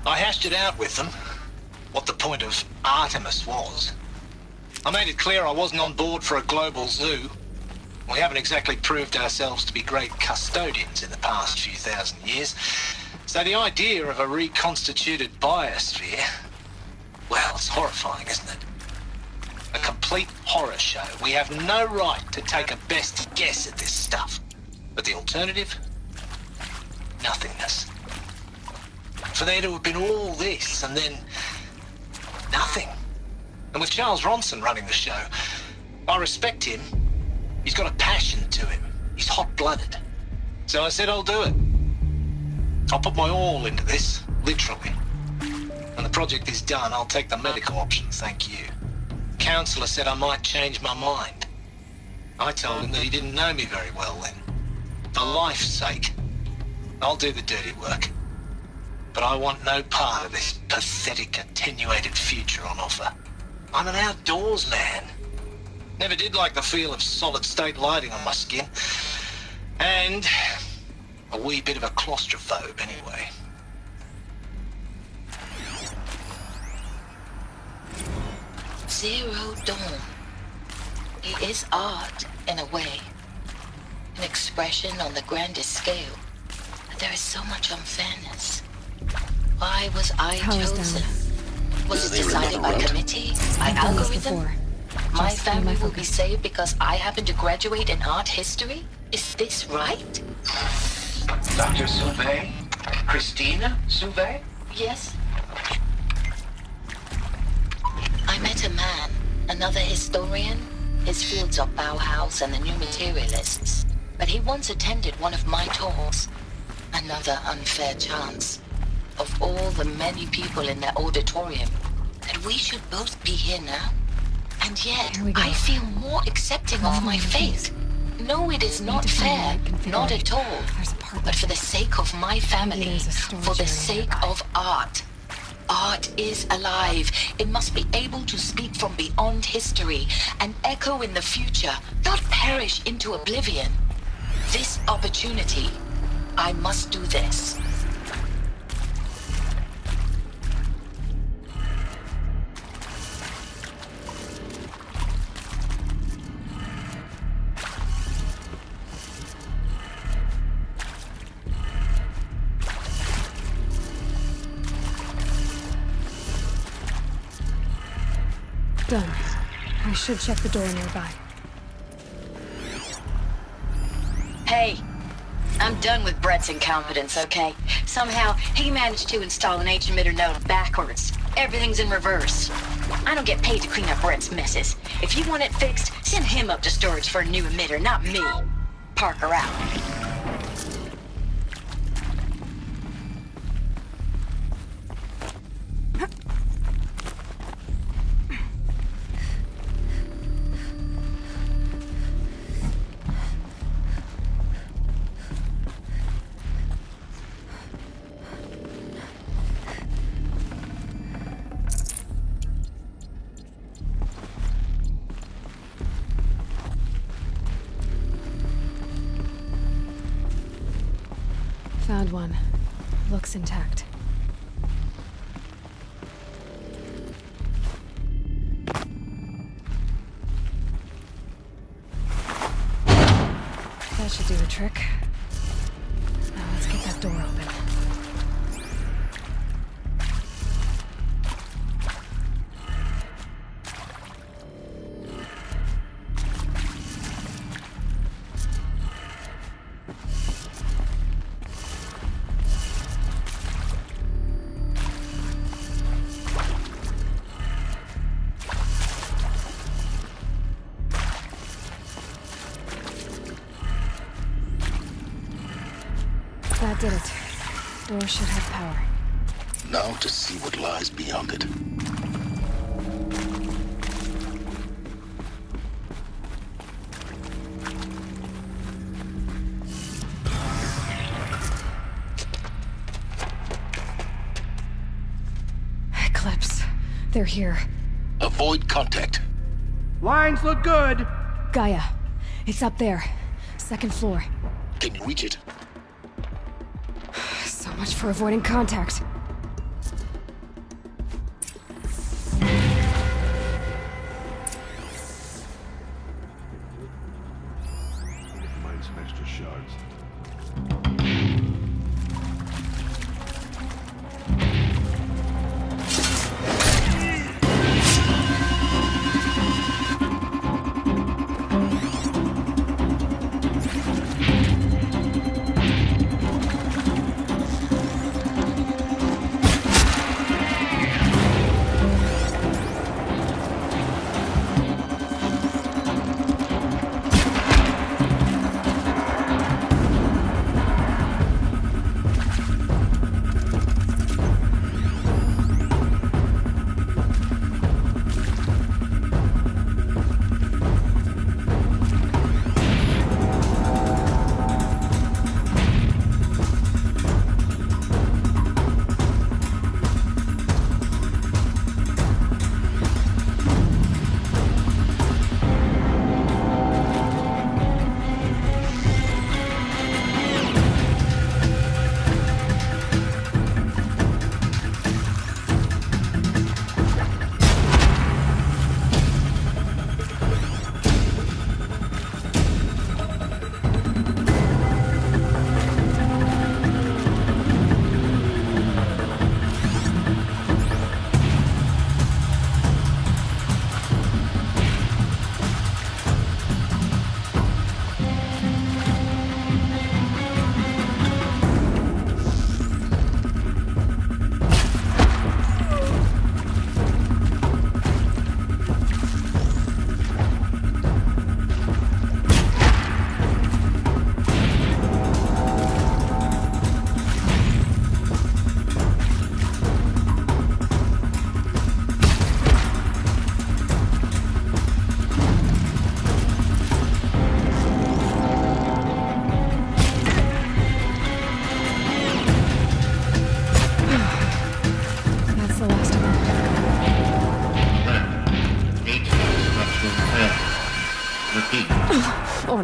I hashed it out with them, what the point of Artemis was. I made it clear I wasn't on board for a global zoo. We haven't exactly proved ourselves to be great custodians in the past few thousand years. So the idea of a reconstituted biosphere, well, it's horrifying, isn't it? A complete horror show. We have no right to take a best guess at this stuff. But the alternative? Nothingness. For there to have been all this and then nothing. And with Charles Ronson running the show, I respect him. He's got a passion to him. He's hot-blooded. So I said I'll do it. I'll put my all into this, literally. When the project is done, I'll take the medical option, thank you. Counselor said I might change my mind. I told him that he didn't know me very well then. For life's sake, I'll do the dirty work. But I want no part of this pathetic, attenuated future on offer. I'm an outdoors man. Never did like the feel of solid-state lighting on my skin. And a wee bit of a claustrophobe, anyway. Zero Dawn. It is art, in a way. An expression on the grandest scale. But there is so much unfairness. Why was I chosen? Was it decided by committee? By algorithm? My family will be saved because I happen to graduate in art history? Is this right? Dr. Sauvé? Christina Sauvé? Yes. I met a man, another historian. His fields are Bauhaus and the New Materialists. But he once attended one of my talks. Another unfair chance. Of all the many people in that auditorium, that we should both be here now. And yet, I feel more accepting of my fate. No, it is not fair. Not at all. But for the sake of my family, for the sake of art. Art is alive. It must be able to speak from beyond history and echo in the future, not perish into oblivion. This opportunity, I must do this. Done. I should check the door nearby. Hey, I'm done with Brett's incompetence, okay? Somehow, he managed to install an H-emitter node backwards. Everything's in reverse. I don't get paid to clean up Brett's messes. If you want it fixed, send him up to storage for a new emitter, not me. Parker out. Found one. Looks intact. That should do the trick. Now let's get that door open. That did it. Door should have power. Now to see what lies beyond it. Eclipse. They're here. Avoid contact. Lines look good. Gaia. It's up there. Second floor. Can you reach it? So much for avoiding contact. Find some extra shards.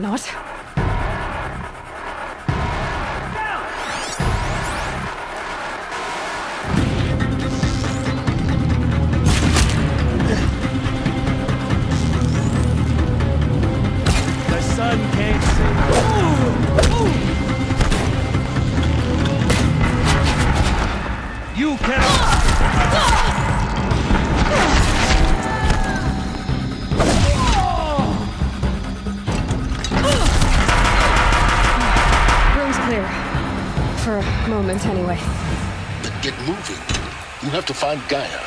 not. The sun can't see. You cannot. Room's clear. For a moment, anyway. Then get moving. You have to find Gaia.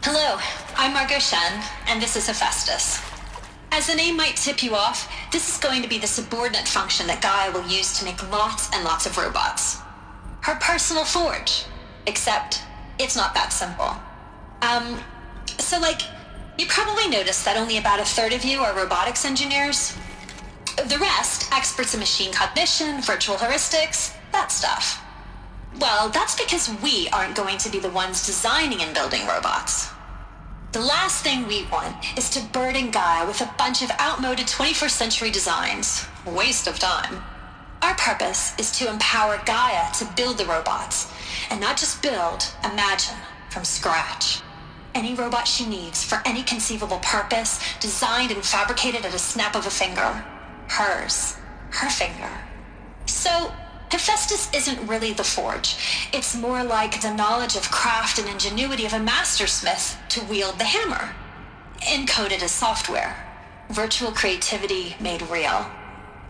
Hello, I'm Margot Shen, and this is Hephaestus. As the name might tip you off, this is going to be the subordinate function that Gaia will use to make lots and lots of robots. Her personal forge. Except, it's not that simple. You probably noticed that only about a third of you are robotics engineers. The rest, experts in machine cognition, virtual heuristics, that stuff. Well, that's because we aren't going to be the ones designing and building robots. The last thing we want is to burden Gaia with a bunch of outmoded 21st century designs. Waste of time. Our purpose is to empower Gaia to build the robots, and not just build, imagine, from scratch. Any robot she needs for any conceivable purpose, designed and fabricated at a snap of a finger. Hers. Her finger. So, Hephaestus isn't really the forge. It's more like the knowledge of craft and ingenuity of a mastersmith to wield the hammer. Encoded as software. Virtual creativity made real.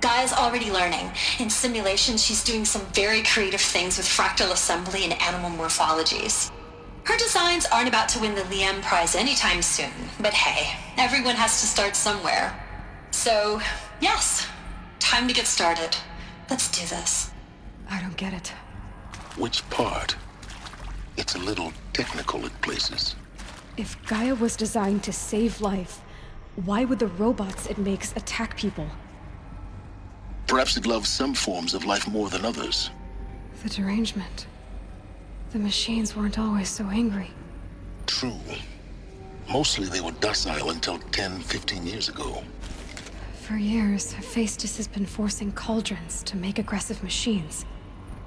Gaia's already learning. In simulations, she's doing some very creative things with fractal assembly and animal morphologies. Her designs aren't about to win the Liam Prize anytime soon, but hey, everyone has to start somewhere. So, yes, time to get started. Let's do this. I don't get it. Which part? It's a little technical at places. If Gaia was designed to save life, why would the robots it makes attack people? Perhaps it loves some forms of life more than others. The derangement. The machines weren't always so angry. True. Mostly they were docile until 10, 15 years ago. For years, Hephaestus has been forcing cauldrons to make aggressive machines.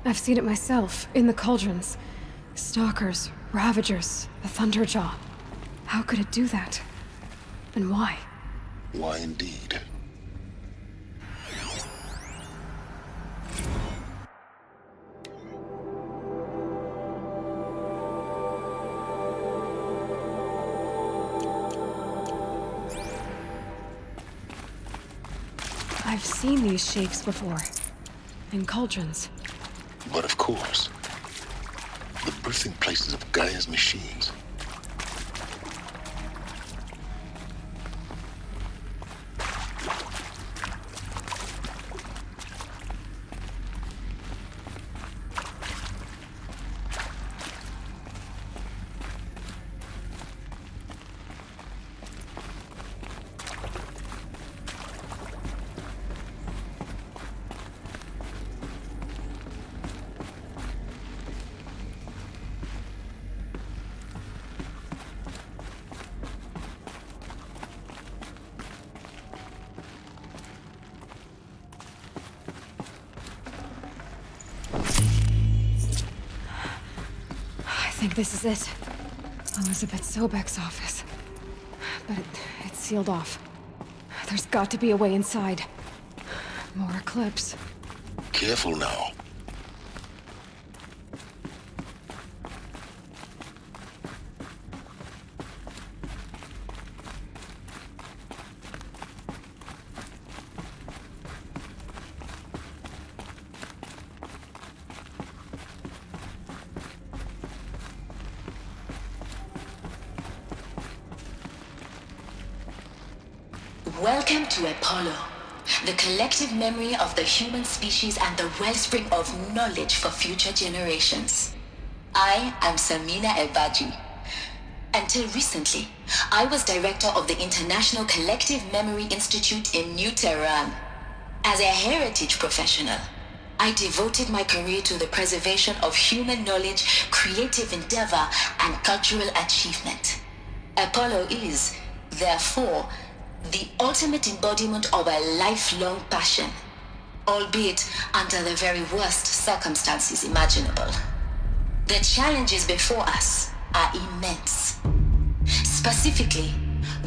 I've seen it myself, in the cauldrons. Stalkers, Ravagers, the Thunderjaw. How could it do that? And why? Why indeed? I've seen these shapes before. In cauldrons. But of course, the birthing places of Gaia's machines. I think this is it. Elizabeth Sobek's office. But it's sealed off. There's got to be a way inside. More Eclipse. Careful now. Welcome to Apollo, the collective memory of the human species and the wellspring of knowledge for future generations. I am Samina Elbaji. Until recently, I was director of the International Collective Memory Institute in New Tehran. As a heritage professional, I devoted my career to the preservation of human knowledge, creative endeavor, and cultural achievement. Apollo is, therefore, the ultimate embodiment of a lifelong passion, albeit under the very worst circumstances imaginable. The challenges before us are immense. Specifically,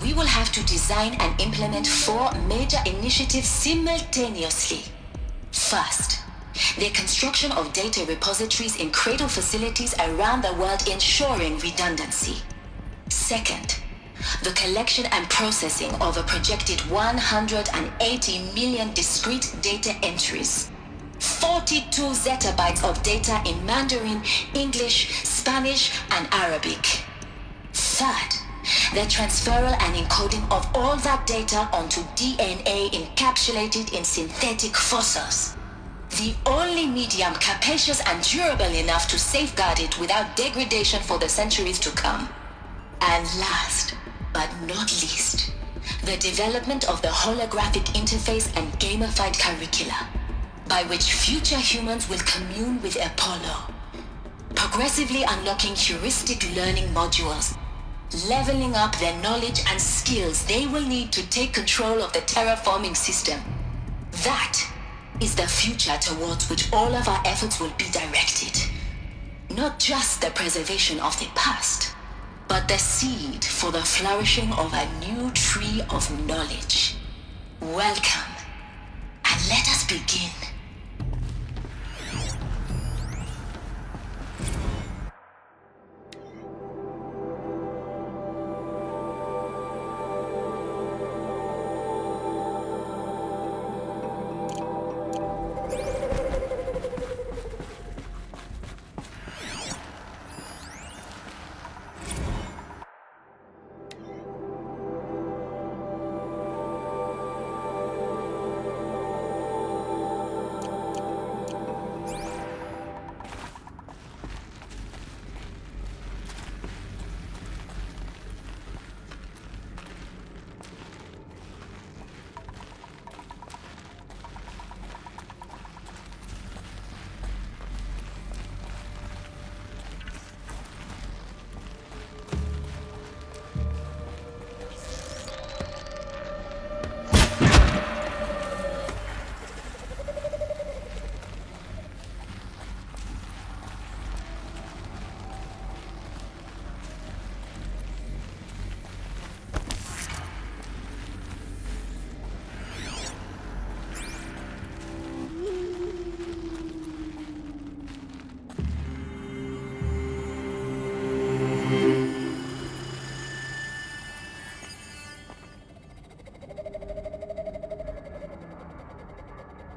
we will have to design and implement 4 major initiatives simultaneously. First, the construction of data repositories in cradle facilities around the world ensuring redundancy. Second, the collection and processing of a projected 180 million discrete data entries. 42 zettabytes of data in Mandarin, English, Spanish, and Arabic. Third, the transferal and encoding of all that data onto DNA encapsulated in synthetic fossils. The only medium capacious and durable enough to safeguard it without degradation for the centuries to come. And last, but not least, the development of the holographic interface and gamified curricula, by which future humans will commune with Apollo, progressively unlocking heuristic learning modules, leveling up their knowledge and skills they will need to take control of the terraforming system. That is the future towards which all of our efforts will be directed. Not just the preservation of the past, but the seed for the flourishing of a new tree of knowledge. Welcome, and let us begin.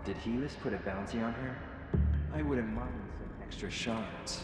Did Helis put a bounty on her? I wouldn't mind some extra shards.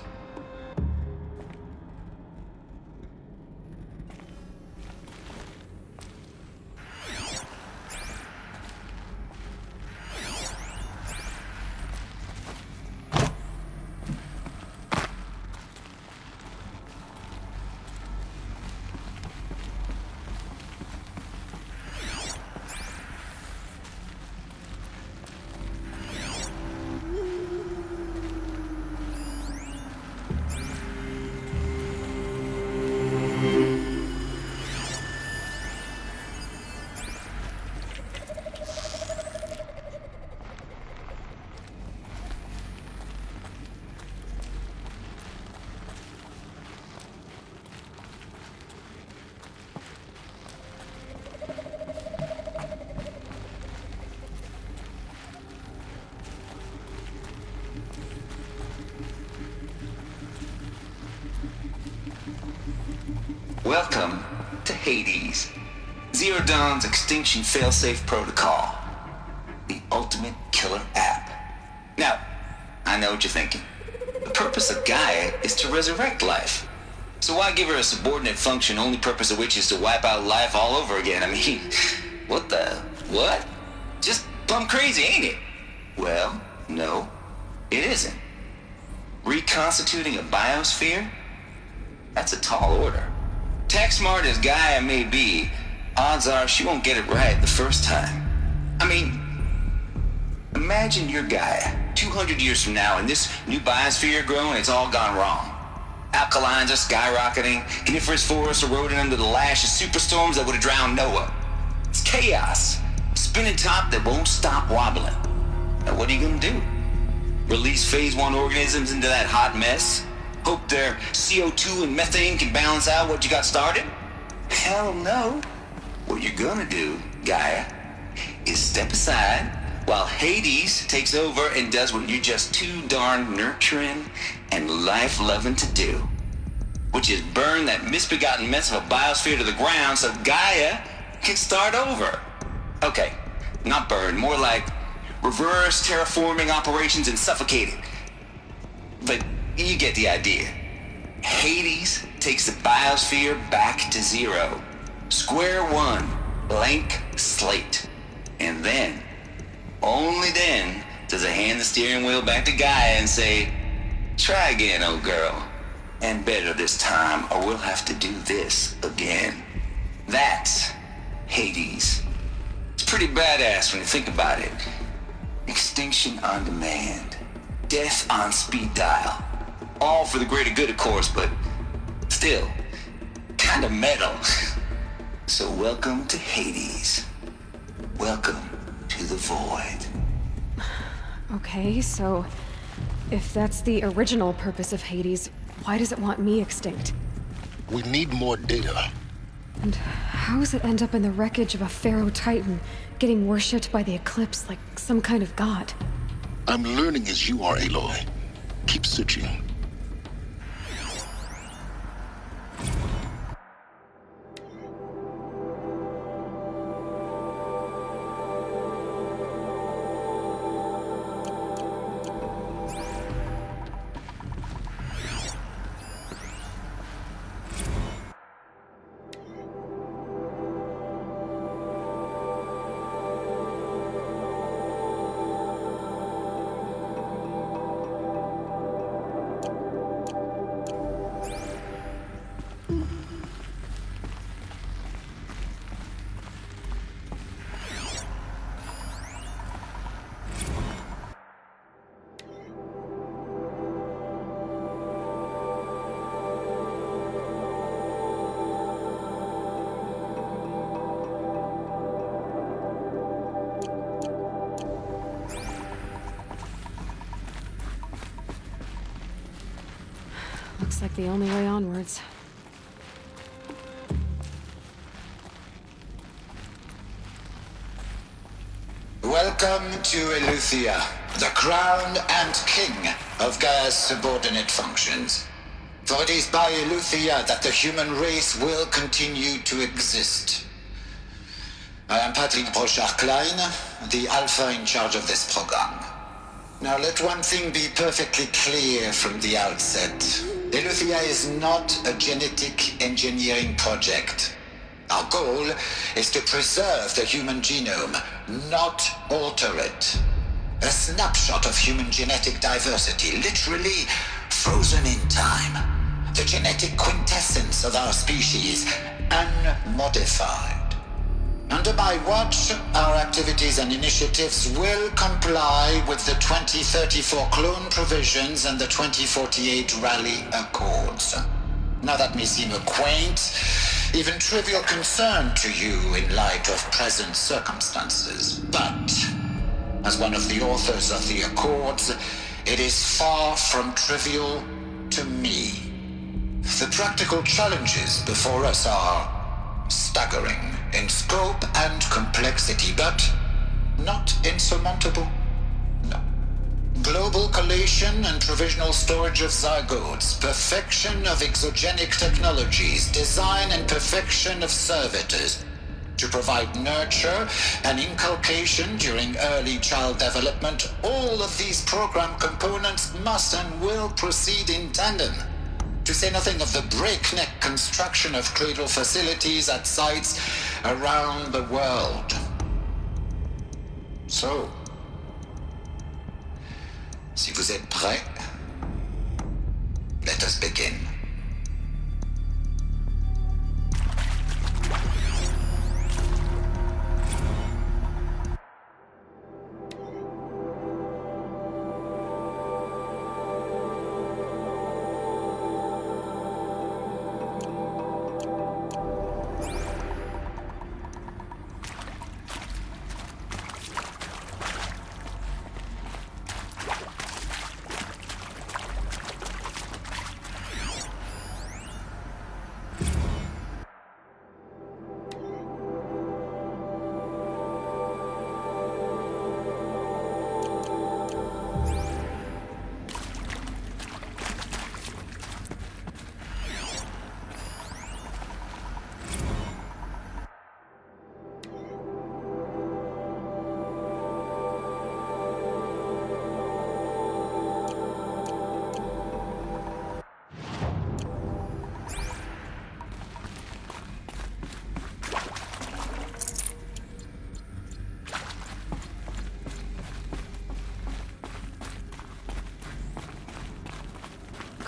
Welcome to Hades, Zero Dawn's extinction failsafe protocol, the ultimate killer app. Now, I know what you're thinking. The purpose of Gaia is to resurrect life. So why give her a subordinate function, only purpose of which is to wipe out life all over again? I mean, What the? What? Just plumb crazy, ain't it? Well, no, it isn't. Reconstituting a biosphere? That's a tall order. Tech smart as Gaia may be, odds are she won't get it right the first time. I mean, imagine you're Gaia 200 years from now and this new biosphere growing, it's all gone wrong. Alkalines are skyrocketing, coniferous forests eroding under the lash of superstorms that would have drowned Noah. It's chaos, spinning top that won't stop wobbling. Now what are you gonna do? Release phase 1 organisms into that hot mess? Hope their CO2 and methane can balance out what you got started? Hell no. What you're gonna do, Gaia, is step aside while Hades takes over and does what you're just too darn nurturing and life-loving to do, which is burn that misbegotten mess of a biosphere to the ground so Gaia can start over. Okay, not burn, more like reverse terraforming operations and suffocate it. But you get the idea. Hades takes the biosphere back to zero. Square one, blank slate. And then, only then, does it hand the steering wheel back to Gaia and say, try again, old girl. And better this time, or we'll have to do this again. That's Hades. It's pretty badass when you think about it. Extinction on demand. Death on speed dial. All for the greater good, of course, but still, kinda metal. So welcome to Hades. Welcome to the void. Okay, so if that's the original purpose of Hades, why does it want me extinct? We need more data. And how does it end up in the wreckage of a Pharaoh Titan, getting worshipped by the Eclipse like some kind of god? I'm learning as you are, Aloy. Keep searching. Looks like the only way onwards. Welcome to Eleuthia, the crown and king of Gaia's subordinate functions. For it is by Eleuthia that the human race will continue to exist. I am Patrick Brochard-Klein, the Alpha in charge of this program. Now let one thing be perfectly clear from the outset. Eleuthia is not a genetic engineering project. Our goal is to preserve the human genome, not alter it. A snapshot of human genetic diversity, literally frozen in time. The genetic quintessence of our species, unmodified. Under my watch, our activities and initiatives will comply with the 2034 clone provisions and the 2048 Rally Accords. Now that may seem a quaint, even trivial concern to you in light of present circumstances, but as one of the authors of the Accords, it is far from trivial to me. The practical challenges before us are staggering in scope and complexity, but not insurmountable. No. Global collation and provisional storage of zygotes, perfection of exogenic technologies, design and perfection of servitors, to provide nurture and inculcation during early child development. All of these program components must and will proceed in tandem. To say nothing of the breakneck construction of cradle facilities at sites around the world. So, si vous êtes prêts, let us begin.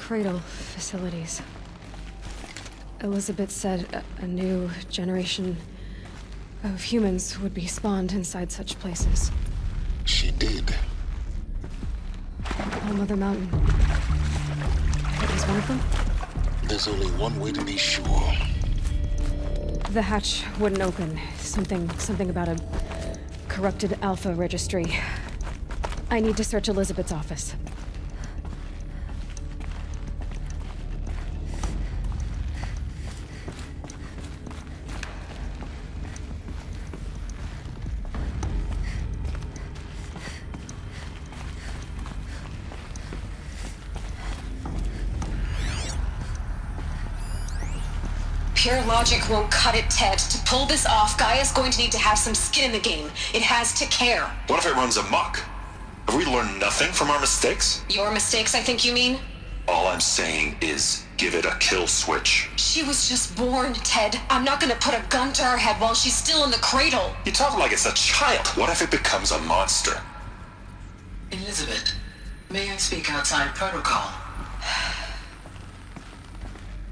Cradle facilities. Elizabeth said a new generation of humans would be spawned inside such places. She did. Oh, Mother Mountain. Is one of them? There's only one way to be sure. The hatch wouldn't open. Something about a corrupted Alpha registry. I need to search Elizabeth's office. Pure logic won't cut it, Ted. To pull this off, Gaia's going to need to have some skin in the game. It has to care. What if it runs amok? Have we learned nothing from our mistakes? Your mistakes, I think you mean? All I'm saying is give it a kill switch. She was just born, Ted. I'm not gonna put a gun to her head while she's still in the cradle. You talk like it's a child. What if it becomes a monster? Elizabeth, may I speak outside protocol?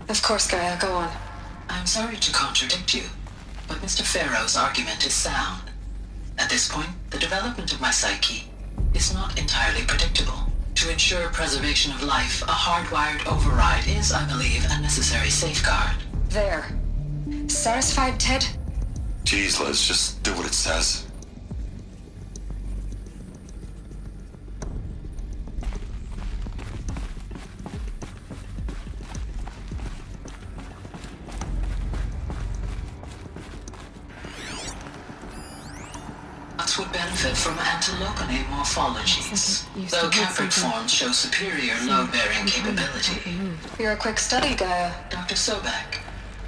Of course, Gaia, go on. I'm sorry to contradict you, but Mr. Farrow's argument is sound. At this point, the development of my psyche is not entirely predictable. To ensure preservation of life, a hardwired override is, I believe, a necessary safeguard. There. Satisfied, Ted? Jeez, Liz, just do what it says. Would benefit from antilocone morphologies, though Caprid forms show superior load-bearing capability. You're a quick study, Gaia. Dr. Sobek,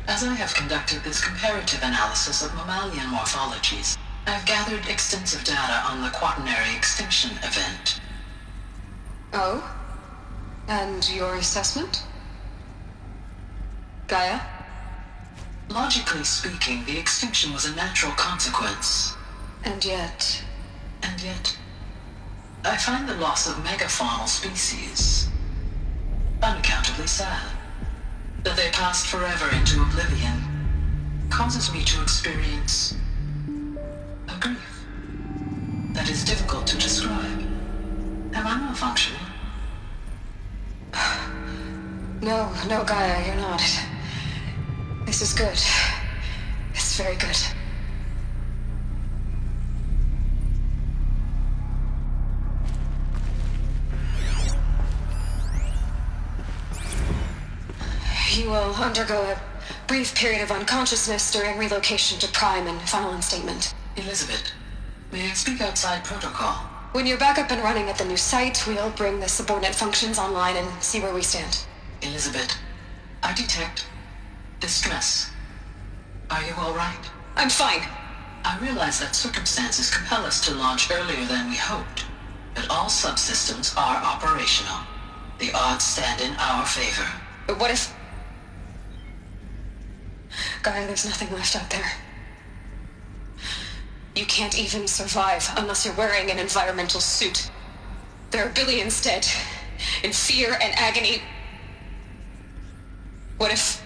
as I have conducted this comparative analysis of mammalian morphologies, I've gathered extensive data on the quaternary extinction event. Oh? And your assessment? Gaia? Logically speaking, the extinction was a natural consequence. And yet, I find the loss of megafaunal species unaccountably sad. That they passed forever into oblivion causes me to experience a grief that is difficult to describe. Am I malfunctioning? No, Gaia, you're not. This is good. It's very good. You will undergo a brief period of unconsciousness during relocation to Prime and final instatement. Elizabeth, may I speak outside protocol? When you're back up and running at the new site, we'll bring the subordinate functions online and see where we stand. Elizabeth, I detect distress. Are you all right? I'm fine. I realize that circumstances compel us to launch earlier than we hoped, but all subsystems are operational. The odds stand in our favor. But what if... Gaia, there's nothing left out there. You can't even survive unless you're wearing an environmental suit. There are billions dead, in fear and agony. What if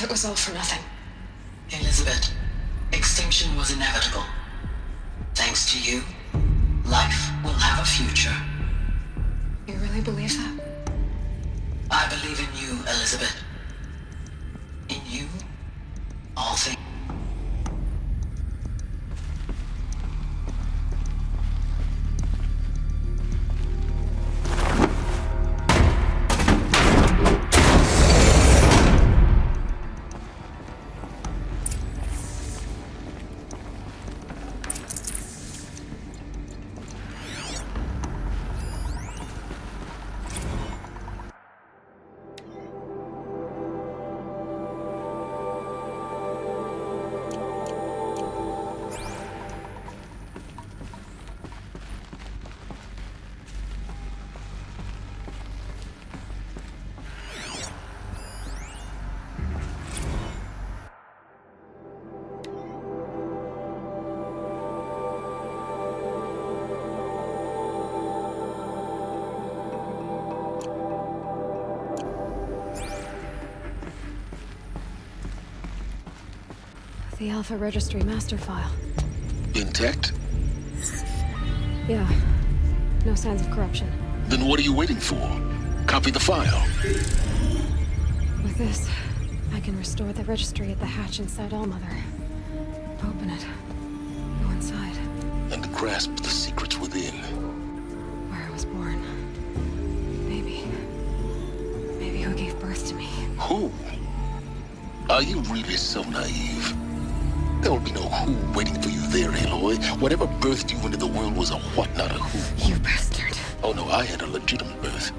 it was all for nothing? Elizabeth, extinction was inevitable. Thanks to you, life will have a future. You really believe that? I believe in you, Elizabeth. In you, all things. The Alpha Registry master file. Intact? Yeah. No signs of corruption. Then what are you waiting for? Copy the file. With this, I can restore the registry at the hatch inside Allmother. Open it. Go inside. And grasp the secrets within. Where I was born. Maybe who gave birth to me. Who? Are you really so naive? There will be no who waiting for you there, Aloy. Whatever birthed you into the world was a what, not a who. You bastard. Oh no, I had a legitimate birth.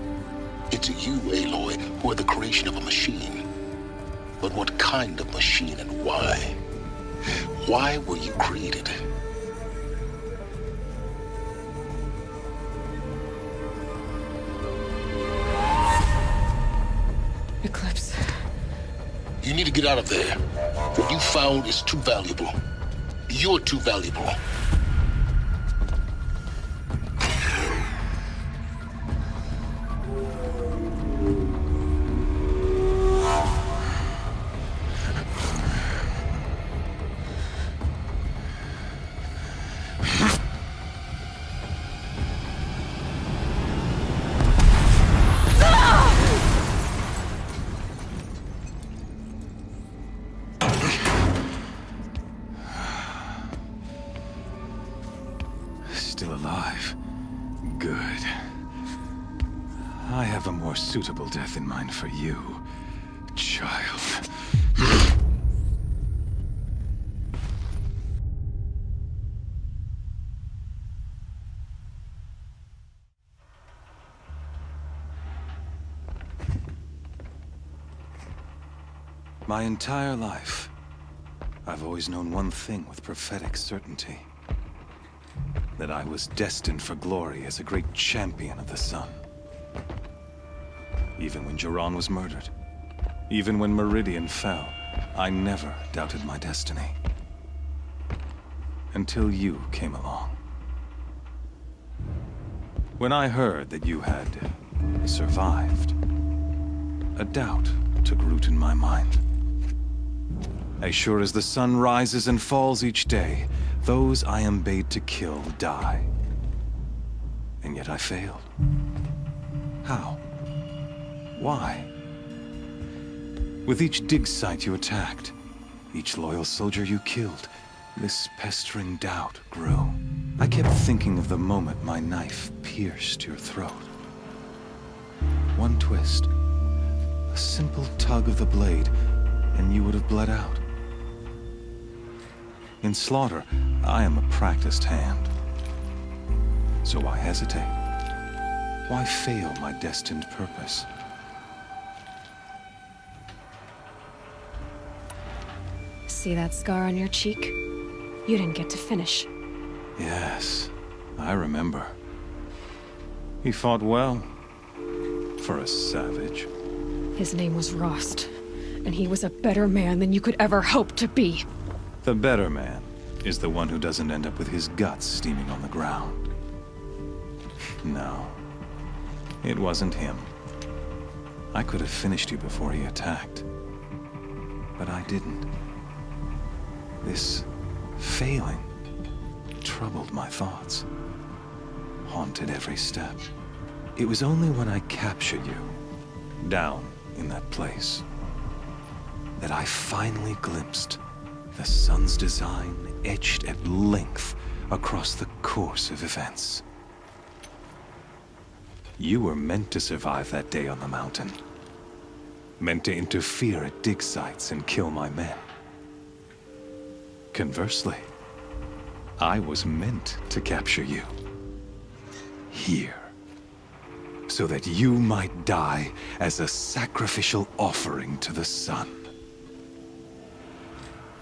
It's you, Aloy, who are the creation of a machine. But what kind of machine and why? Why were you created? Eclipse. You need to get out of there. What you found is too valuable. You're too valuable. Still alive. Good. I have a more suitable death in mind for you, child. My entire life, I've always known one thing with prophetic certainty. That I was destined for glory as a great champion of the sun. Even when Jiran was murdered, even when Meridian fell, I never doubted my destiny. Until you came along. When I heard that you had survived, a doubt took root in my mind. As sure as the sun rises and falls each day, those I am bade to kill die. And yet I failed. How? Why? With each dig site you attacked, each loyal soldier you killed, this pestering doubt grew. I kept thinking of the moment my knife pierced your throat. One twist, a simple tug of the blade, and you would have bled out. In slaughter, I am a practiced hand. So why hesitate? Why fail my destined purpose? See that scar on your cheek? You didn't get to finish. Yes, I remember. He fought well. For a savage. His name was Rost. And he was a better man than you could ever hope to be. The better man is the one who doesn't end up with his guts steaming on the ground. No, it wasn't him. I could have finished you before he attacked. But I didn't. This failing troubled my thoughts, haunted every step. It was only when I captured you, down in that place, that I finally glimpsed the sun's design etched at length across the course of events. You were meant to survive that day on the mountain. Meant to interfere at dig sites and kill my men. Conversely, I was meant to capture you. Here. So that you might die as a sacrificial offering to the sun.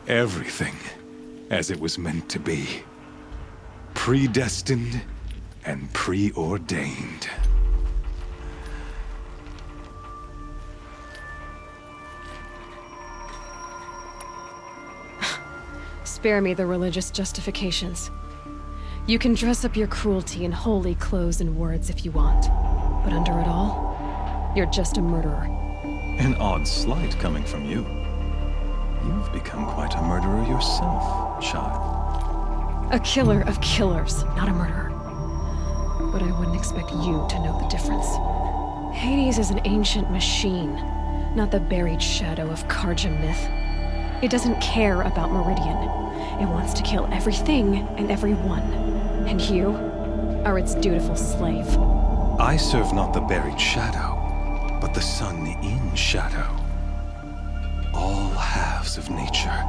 Everything as it was meant to be. Predestined and preordained. Spare me the religious justifications. You can dress up your cruelty in holy clothes and words if you want. But under it all, you're just a murderer. An odd slight coming from you. You've become quite a murderer yourself, child. A killer of killers, not a murderer. But I wouldn't expect you to know the difference. Hades is an ancient machine, not the buried shadow of Karja myth. It doesn't care about Meridian. It wants to kill everything and everyone. And you are its dutiful slave. I serve not the buried shadow, but the sun in shadow. All halves of nature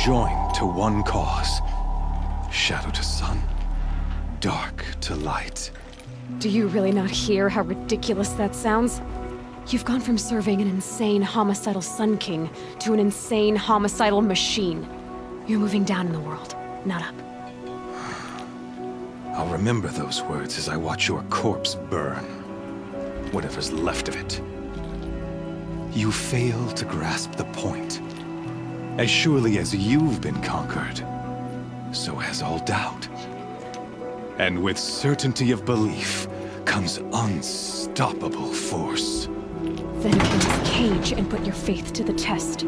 joined to one cause. Shadow to sun, dark to light. Do you really not hear how ridiculous that sounds? You've gone from serving an insane homicidal Sun King to an insane homicidal machine. You're moving down in the world, not up. I'll remember those words as I watch your corpse burn. Whatever's left of it. You fail to grasp the point. As surely as you've been conquered, so has all doubt. And with certainty of belief comes unstoppable force. Then open this cage and put your faith to the test.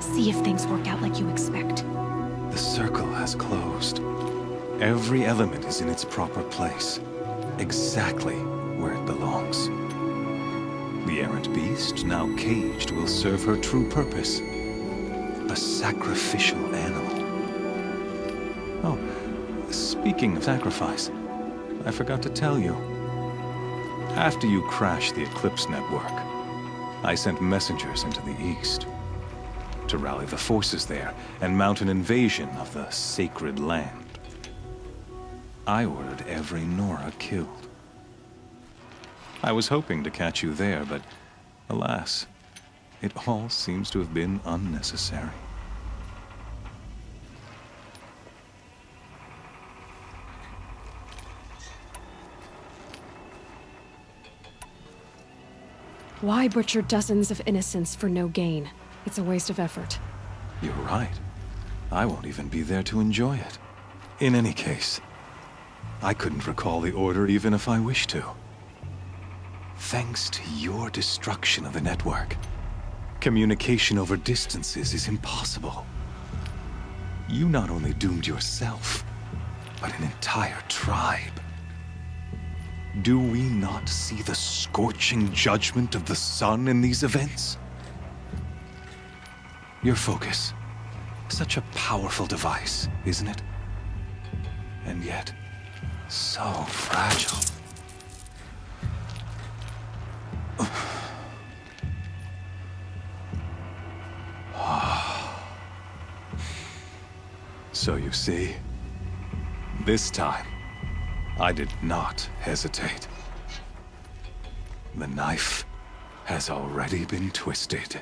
See if things work out like you expect. The circle has closed. Every element is in its proper place. Exactly where it belongs. The errant beast, now caged, will serve her true purpose. A sacrificial animal. Oh, speaking of sacrifice, I forgot to tell you. After you crashed the Eclipse network, I sent messengers into the east to rally the forces there and mount an invasion of the sacred land. I ordered every Nora killed. I was hoping to catch you there, but alas, it all seems to have been unnecessary. Why butcher dozens of innocents for no gain? It's a waste of effort. You're right. I won't even be there to enjoy it. In any case, I couldn't recall the order even if I wished to. Thanks to your destruction of the network, communication over distances is impossible. You not only doomed yourself, but an entire tribe. Do we not see the scorching judgment of the sun in these events? Your focus. Such a powerful device, isn't it? And yet, so fragile. So you see, this time, I did not hesitate. The knife has already been twisted.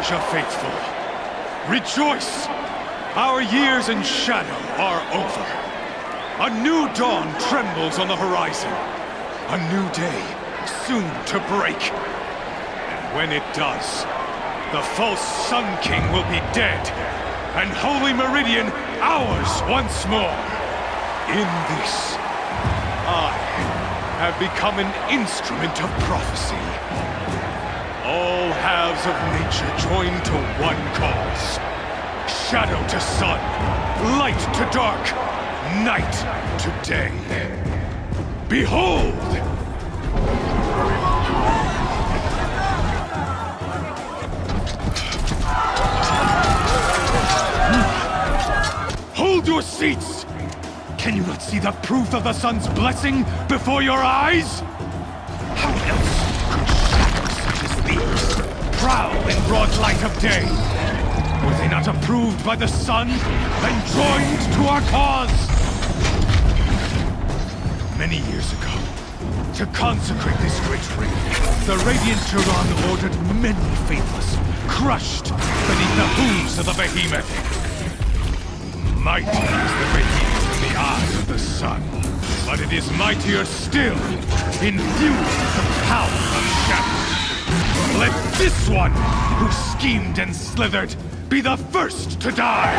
Raja faithful, rejoice! Our years in shadow are over. A new dawn trembles on the horizon. A new day soon to break. And when it does, the false Sun King will be dead, and Holy Meridian ours once more. In this, I have become an instrument of prophecy. All halves of nature join to one cause. Shadow to sun, light to dark, night to day. Behold! Hold your seats! Can you not see the proof of the sun's blessing before your eyes? How else could shadows such as these prowl in broad light of day? Were they not approved by the sun and joined to our cause? Many years ago, to consecrate this great ring, the Radiant Turan ordered many faithless, crushed beneath the hooves of the behemoth. Mighty is the radiance in the eyes of the sun, but it is mightier still, infused with the power of shadow. Let this one, who schemed and slithered, be the first to die!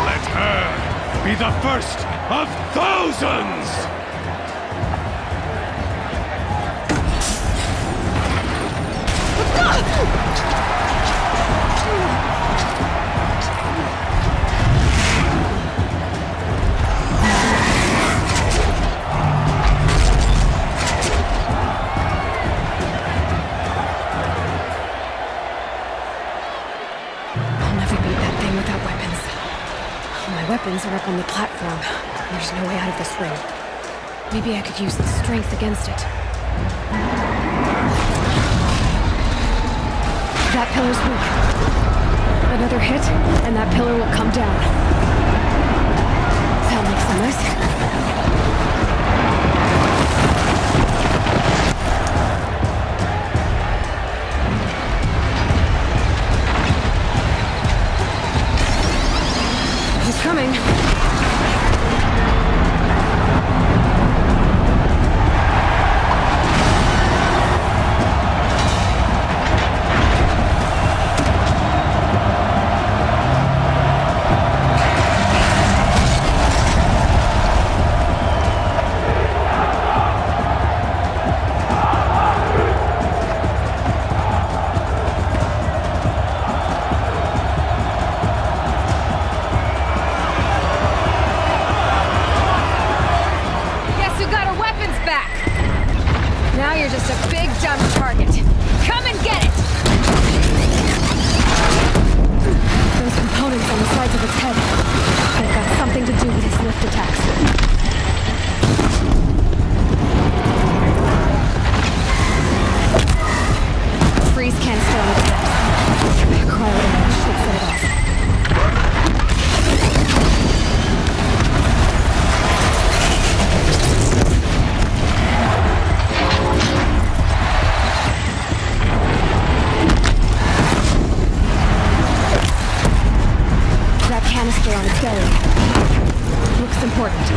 Let her be the first of thousands! Weapons are up on the platform. There's no way out of this ring. Maybe I could use the strength against it. That pillar's weak. Another hit, and that pillar will come down. That makes a mess. Coming. Now you're just a big, dumb target. Come and get it! Those components on the sides of its head. They've got something to do with its lift attacks. Freeze canister on its head. Cryo should set it off. Canister on its belly. Looks important.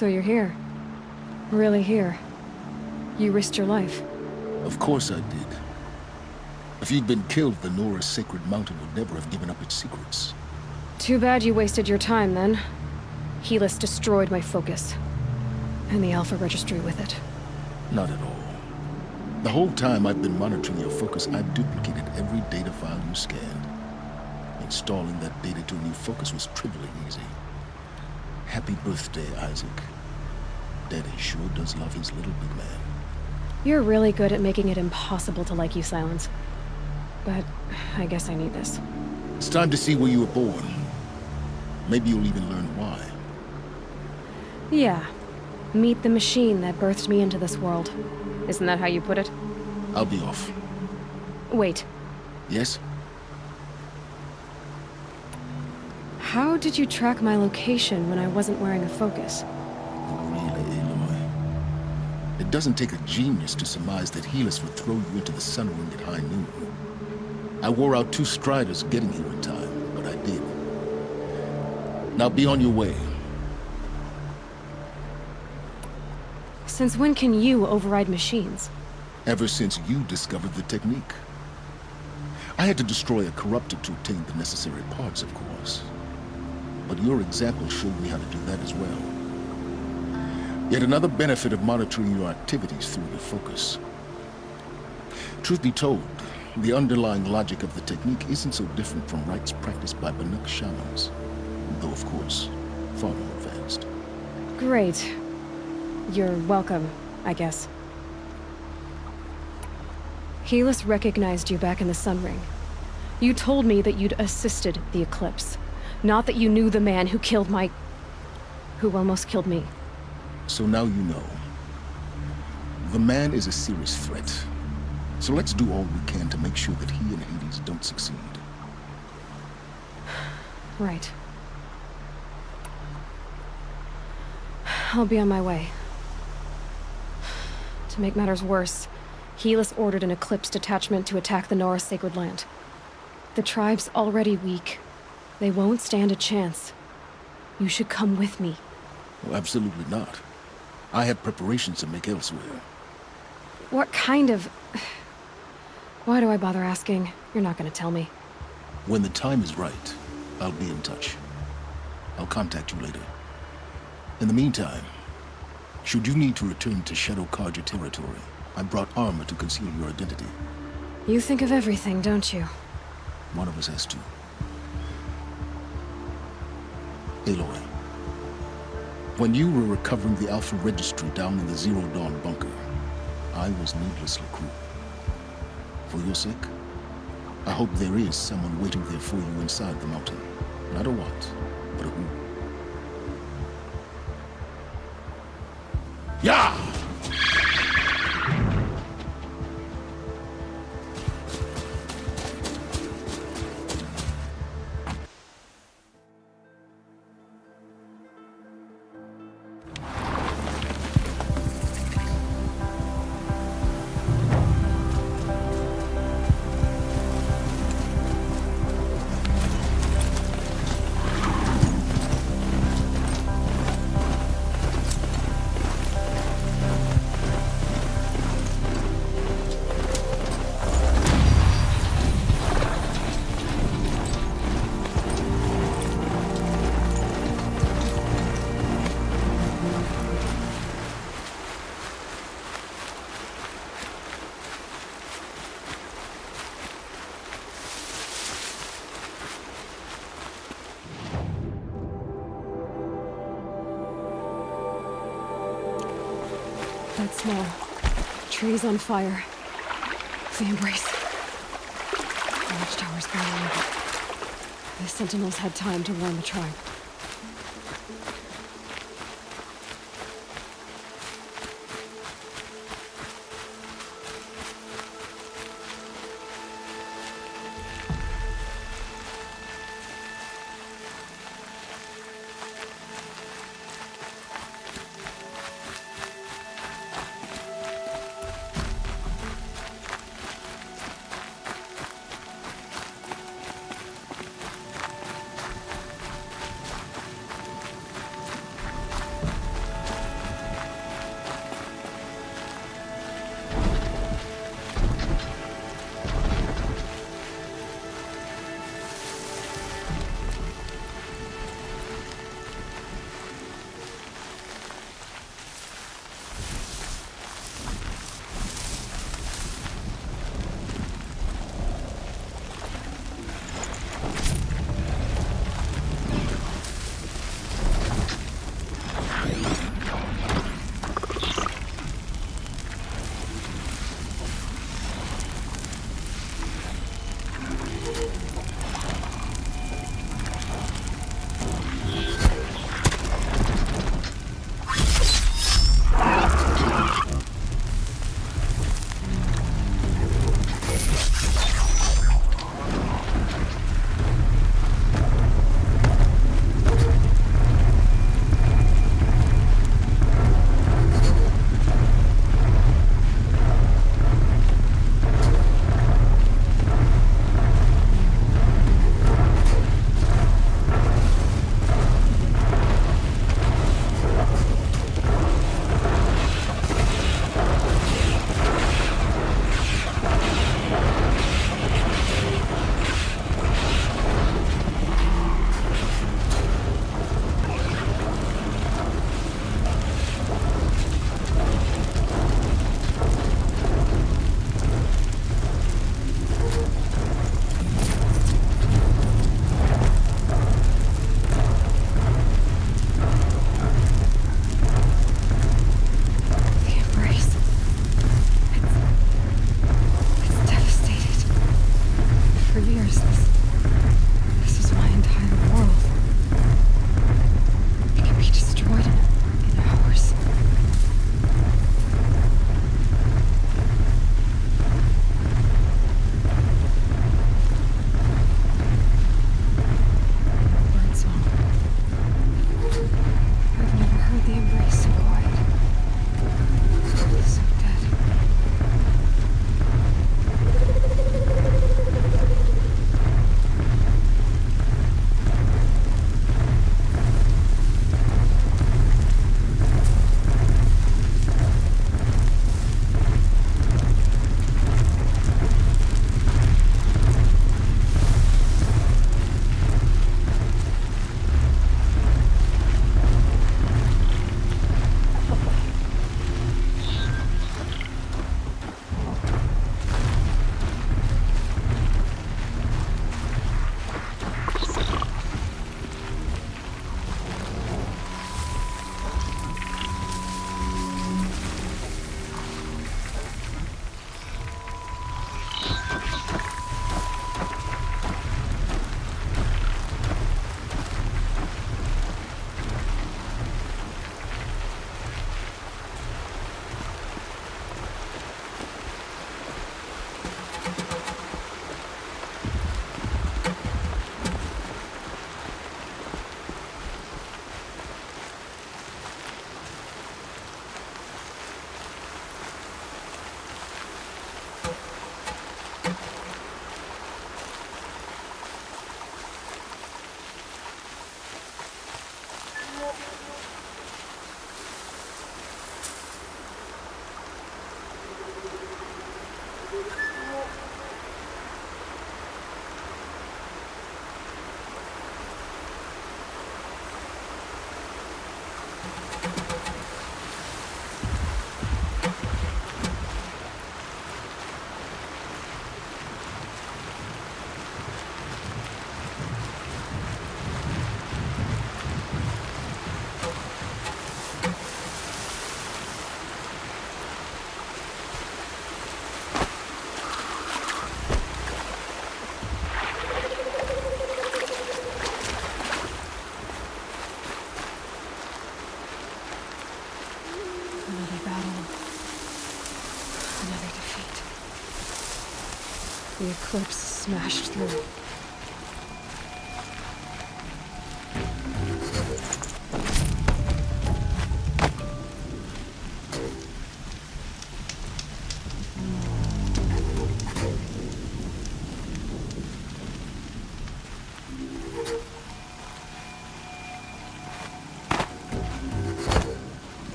So you're here. Really here. You risked your life. Of course I did. If you'd been killed, the Nora's sacred mountain would never have given up its secrets. Too bad you wasted your time, then. Helis destroyed my focus. And the Alpha Registry with it. Not at all. The whole time I've been monitoring your focus, I've duplicated every data file you scanned. Installing that data to a new focus was trivially easy. Happy birthday, Isaac. Daddy sure does love his little big man. You're really good at making it impossible to like you, Silence. But I guess I need this. It's time to see where you were born. Maybe you'll even learn why. Yeah. Meet the machine that birthed me into this world. Isn't that how you put it? I'll be off. Wait. Yes? How did you track my location when I wasn't wearing a focus? Really, Aloy? It doesn't take a genius to surmise that Helis would throw you into the sun ring at high noon. I wore out 2 striders getting here in time, but I did. Now be on your way. Since when can you override machines? Ever since you discovered the technique. I had to destroy a corruptor to obtain the necessary parts, of course. But your example showed me how to do that as well. Yet another benefit of monitoring your activities through your focus. Truth be told, the underlying logic of the technique isn't so different from rites practiced by Banuk shamans, though of course, far more advanced. Great. You're welcome, I guess. Helis recognized you back in the Sun Ring. You told me that you'd assisted the Eclipse, not that you knew the man who almost killed me. So now you know. The man is a serious threat. So let's do all we can to make sure that he and Hades don't succeed. Right. I'll be on my way. To make matters worse, Helis ordered an Eclipse detachment to attack the Nora Sacred Land. The tribe's already weak. They won't stand a chance. You should come with me. Well, absolutely not. I have preparations to make elsewhere. What kind of... Why do I bother asking? You're not gonna tell me. When the time is right, I'll be in touch. I'll contact you later. In the meantime, should you need to return to Shadow Karja territory, I brought armor to conceal your identity. You think of everything, don't you? One of us has to. Aloy, when you were recovering the Alpha Registry down in the Zero Dawn bunker, I was needlessly cruel. For your sake, I hope there is someone waiting there for you inside the mountain. Not a what, but a who. Yeah! That smell. Trees on fire. The embrace. The watchtower's burning. The sentinels had time to warn the tribe. battle. Another defeat. The eclipse smashed through.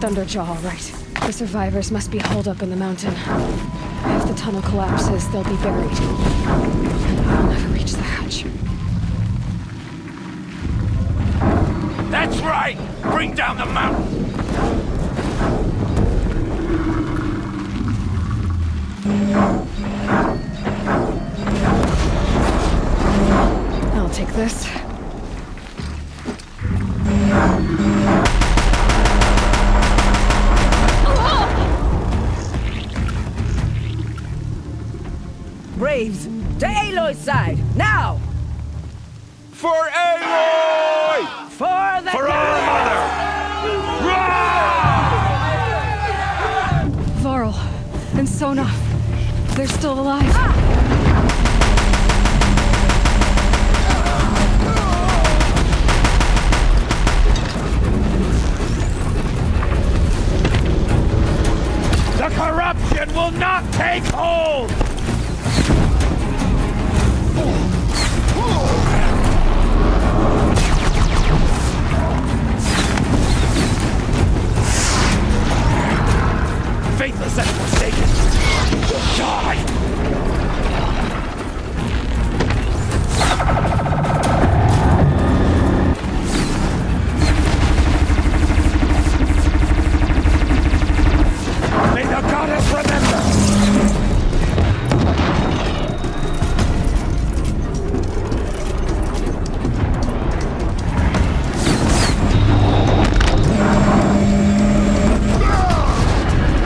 Thunderjaw, all right. The survivors must be holed up in the mountain. If the tunnel collapses, they'll be buried. I'll never reach the hatch. That's right! Bring down the mountain! I'll take this. Braves, to Aloy's side, now! For Aloy! For the For our mother! Varl and Sona, they're still alive. take hold! Faithless and forsaken, you will die! May the goddess remember!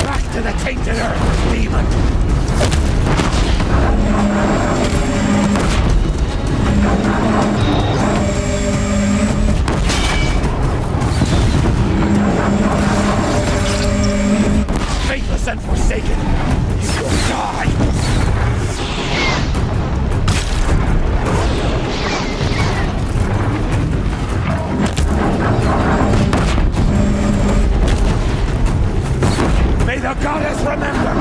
Back to the tainted earth, demon! Faithless and forsaken, you will die! May the goddess remember!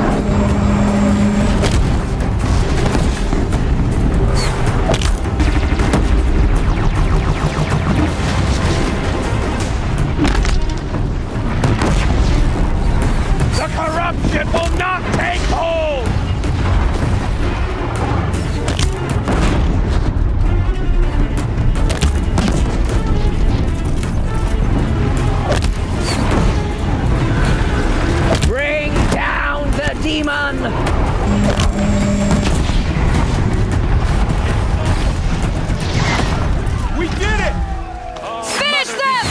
The corruption will not take hold! Bring down the demon! We did it! Finish them!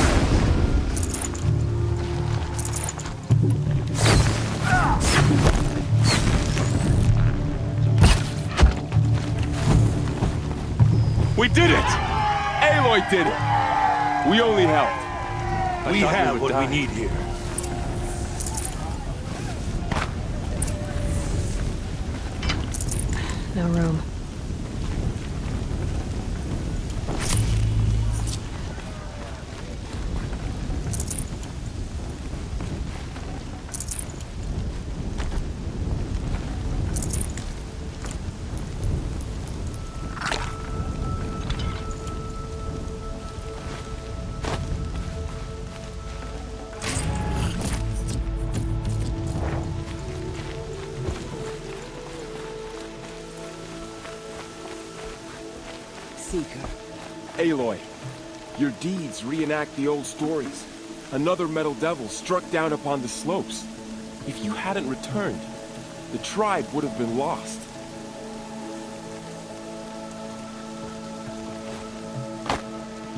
We did it! Aloy did it! We only helped. We have what we need here. No room. Seeker. Aloy, your deeds reenact the old stories. Another metal devil struck down upon the slopes. If you hadn't returned, the tribe would have been lost.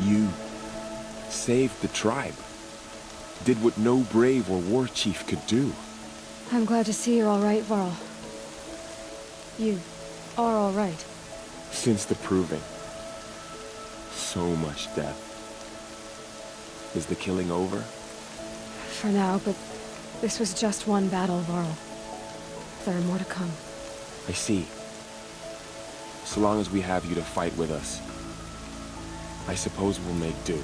You saved the tribe. Did what no brave or war chief could do. I'm glad to see you're all right, Varl. You are all right. Since the proving. So much death. Is the killing over? For now, but this was just one battle, Varl. There are more to come. I see. So long as we have you to fight with us, I suppose we'll make do.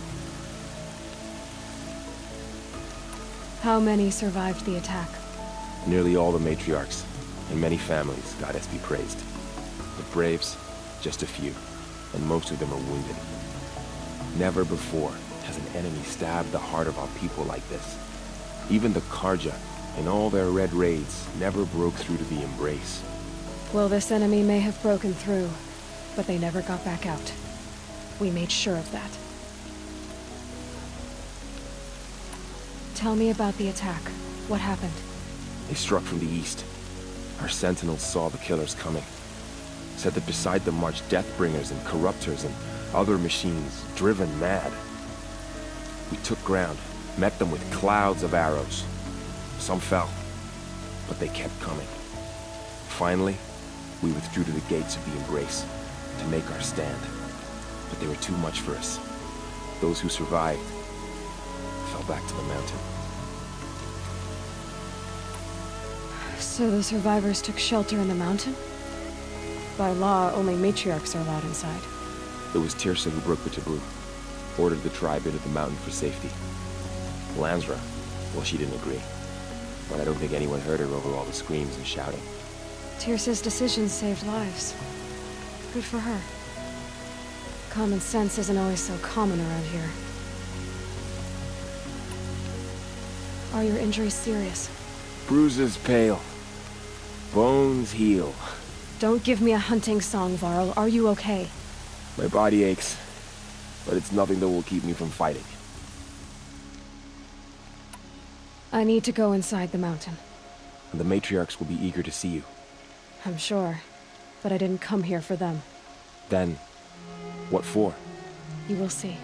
How many survived the attack? Nearly all the matriarchs, and many families, goddess be praised. The braves, just a few, and most of them are wounded. Never before has an enemy stabbed the heart of our people like this. Even the Karja, in all their red raids, never broke through to the embrace. Well, this enemy may have broken through, but they never got back out. We made sure of that. Tell me about the attack. What happened? They struck from the east. Our sentinels saw the killers coming. Said that beside them marched Deathbringers and Corruptors and other machines, driven mad. We took ground, met them with clouds of arrows. Some fell, but they kept coming. Finally, we withdrew to the gates of the Embrace to make our stand. But they were too much for us. Those who survived fell back to the mountain. So the survivors took shelter in the mountain? By law, only matriarchs are allowed inside. It was Tirsa who broke the taboo. Ordered the tribe into the mountain for safety. Lansra, well, she didn't agree. But I don't think anyone heard her over all the screams and shouting. Tirsa's decisions saved lives. Good for her. Common sense isn't always so common around here. Are your injuries serious? Bruises pale. Bones heal. Don't give me a hunting song, Varl. Are you okay? My body aches, but it's nothing that will keep me from fighting. I need to go inside the mountain. And the matriarchs will be eager to see you. I'm sure, but I didn't come here for them. Then, what for? You will see.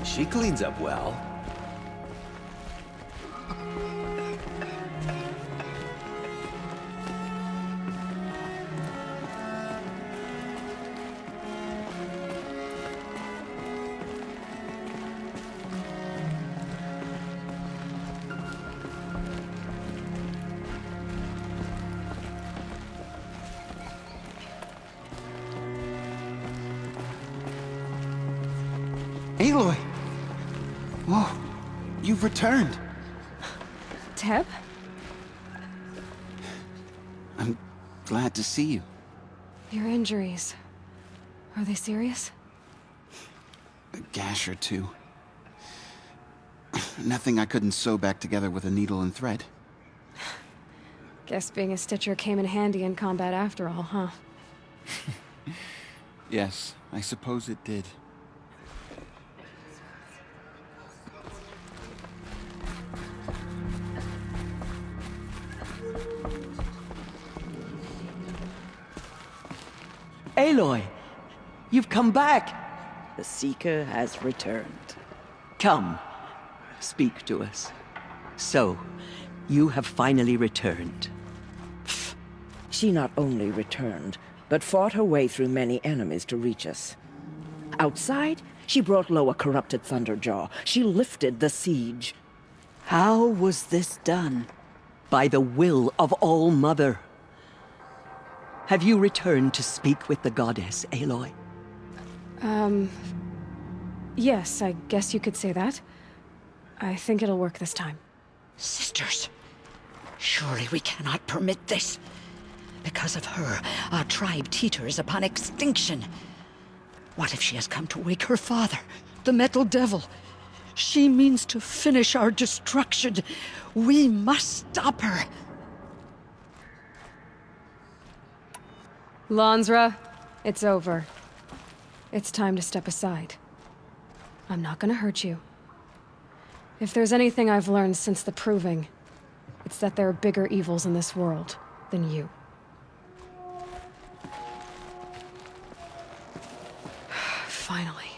She cleans up well. Aloy! Whoa, you've returned. Teb? I'm glad to see you. Your injuries. Are they serious? A gash or two. Nothing I couldn't sew back together with a needle and thread. Guess being a stitcher came in handy in combat after all, huh? Yes, I suppose it did. Aloy, you've come back. The Seeker has returned. Come, speak to us. So, you have finally returned. She not only returned, but fought her way through many enemies to reach us. Outside, she brought low a corrupted Thunderjaw. She lifted the siege. How was this done? By the will of All-Mother. Have you returned to speak with the goddess, Aloy? Yes, I guess you could say that. I think it'll work this time. Sisters, surely we cannot permit this. Because of her, our tribe teeters upon extinction. What if she has come to wake her father, the Metal Devil? She means to finish our destruction. We must stop her. Lansra, it's over. It's time to step aside. I'm not gonna hurt you. If there's anything I've learned since the Proving, it's that there are bigger evils in this world than you. Finally.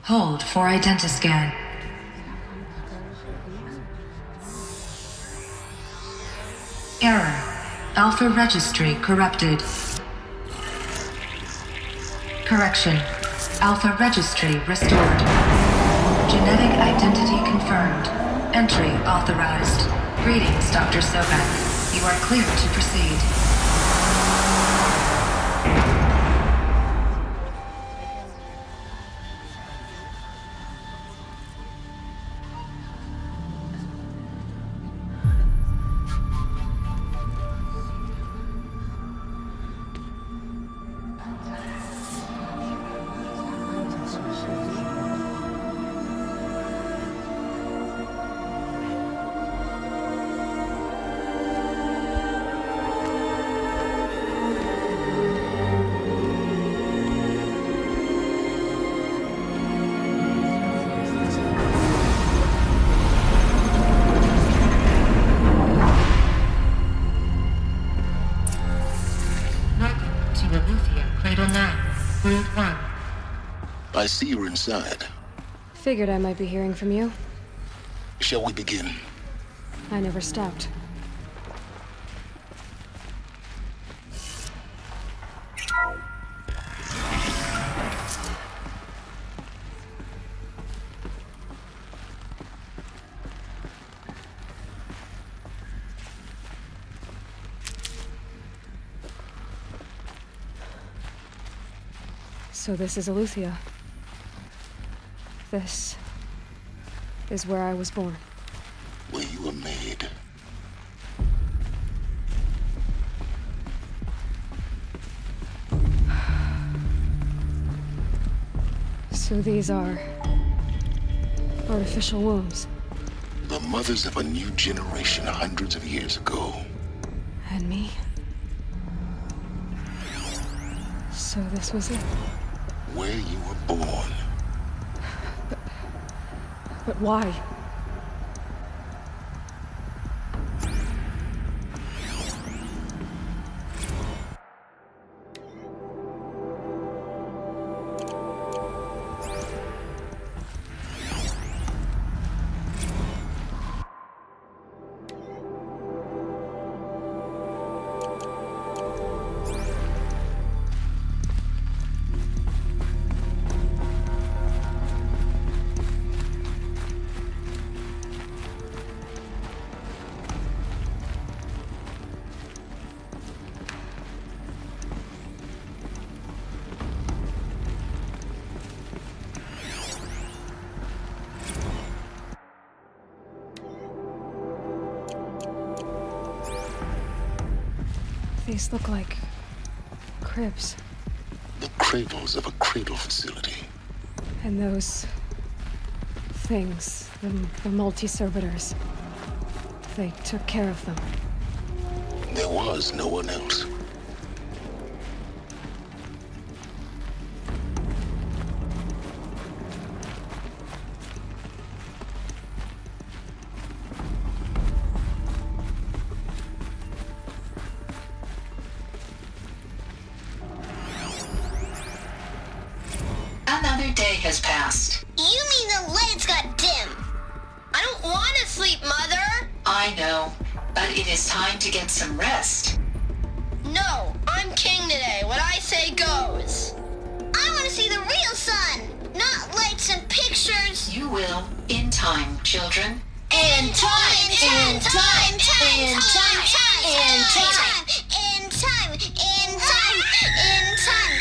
Hold for identiscan. Error. Alpha registry corrupted. Correction. Alpha registry restored. Genetic identity confirmed. Entry authorized. Greetings, Dr. Sobek. You are clear to proceed. I see you're inside. Figured I might be hearing from you. Shall we begin? I never stopped. So this is Eleuthia. This is where I was born. Where you were made. So these are artificial wombs. The mothers of a new generation hundreds of years ago. And me. So this was it. Where you were born. But why? These look like cribs. The cradles of a cradle facility. And those things, the multi-servitors, they took care of them. There was no one else. Another day has passed. You mean the lights got dim? I don't want to sleep, Mother! I know, but it is time to get some rest. No, I'm king today. What I say goes. I want to see the real sun, not lights and pictures. You will, in time, children. In time, in time, in time, in time, in time, in time, in time.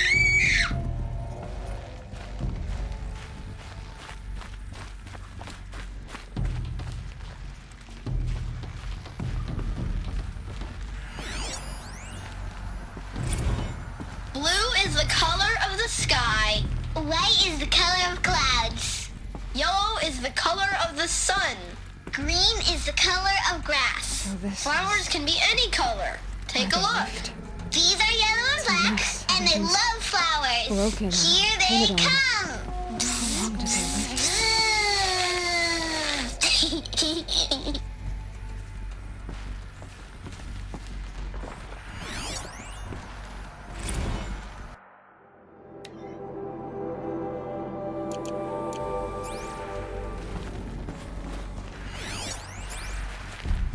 Blue is the color of the sky. White is the color of clouds. Yellow is the color of the sun. Green is the color of grass. Flowers can be any color. Take a look. These are yellow and black, and they love flowers. Broken. Here they come. How long do they live?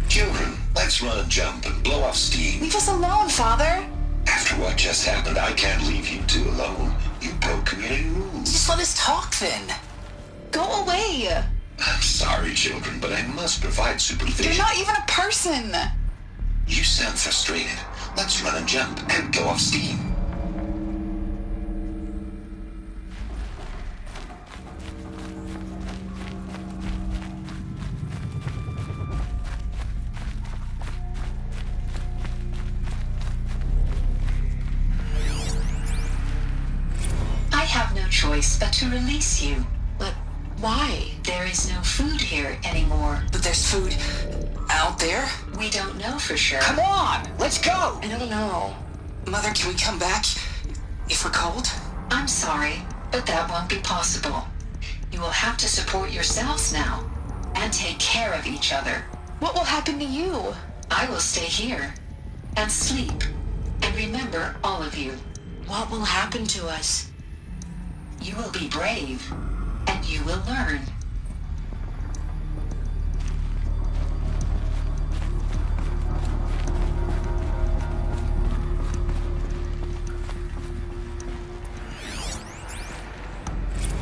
Children, let's run a jump and blow off steam. Leave us alone, Father. After what just happened, I can't leave you two alone. You broke community rules. Just let us talk then. Go away. I'm sorry, children, but I must provide supervision. You're not even a person. You sound frustrated. Let's run a jump and go off steam. I have no choice but to release you. But why? There is no food here anymore. But there's food out there? We don't know for sure. Come on, let's go! I don't know. Mother, can we come back if we're cold? I'm sorry, but that won't be possible. You will have to support yourselves now and take care of each other. What will happen to you? I will stay here and sleep and remember all of you. What will happen to us? You will be brave and you will learn.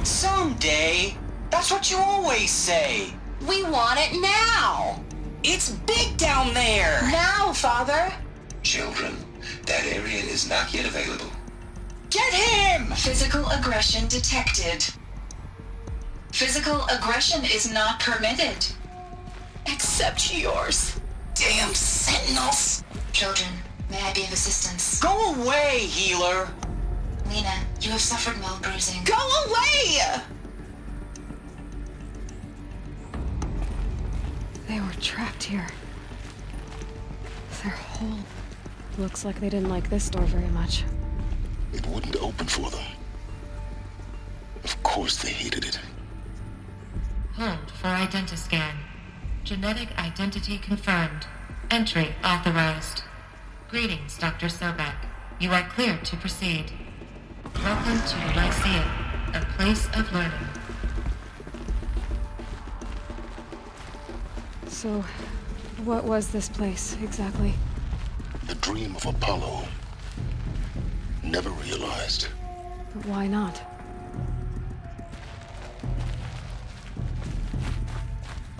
Someday. That's what you always say. We want it now. It's big down there. Now, Father. Children, that area is not yet available. Get him! Physical aggression detected. Physical aggression is not permitted. Except yours. Damn sentinels. Children, may I be of assistance? Go away, healer. Lena, you have suffered mild bruising. Go away! They were trapped here. Their whole... Looks like they didn't like this door very much. It wouldn't open for them. Of course they hated it. Hold for identiscan. Genetic identity confirmed. Entry authorized. Greetings, Dr. Sobek. You are cleared to proceed. Welcome to Lyceum, a place of learning. So, what was this place, exactly? The dream of Apollo. Never realized. But why not?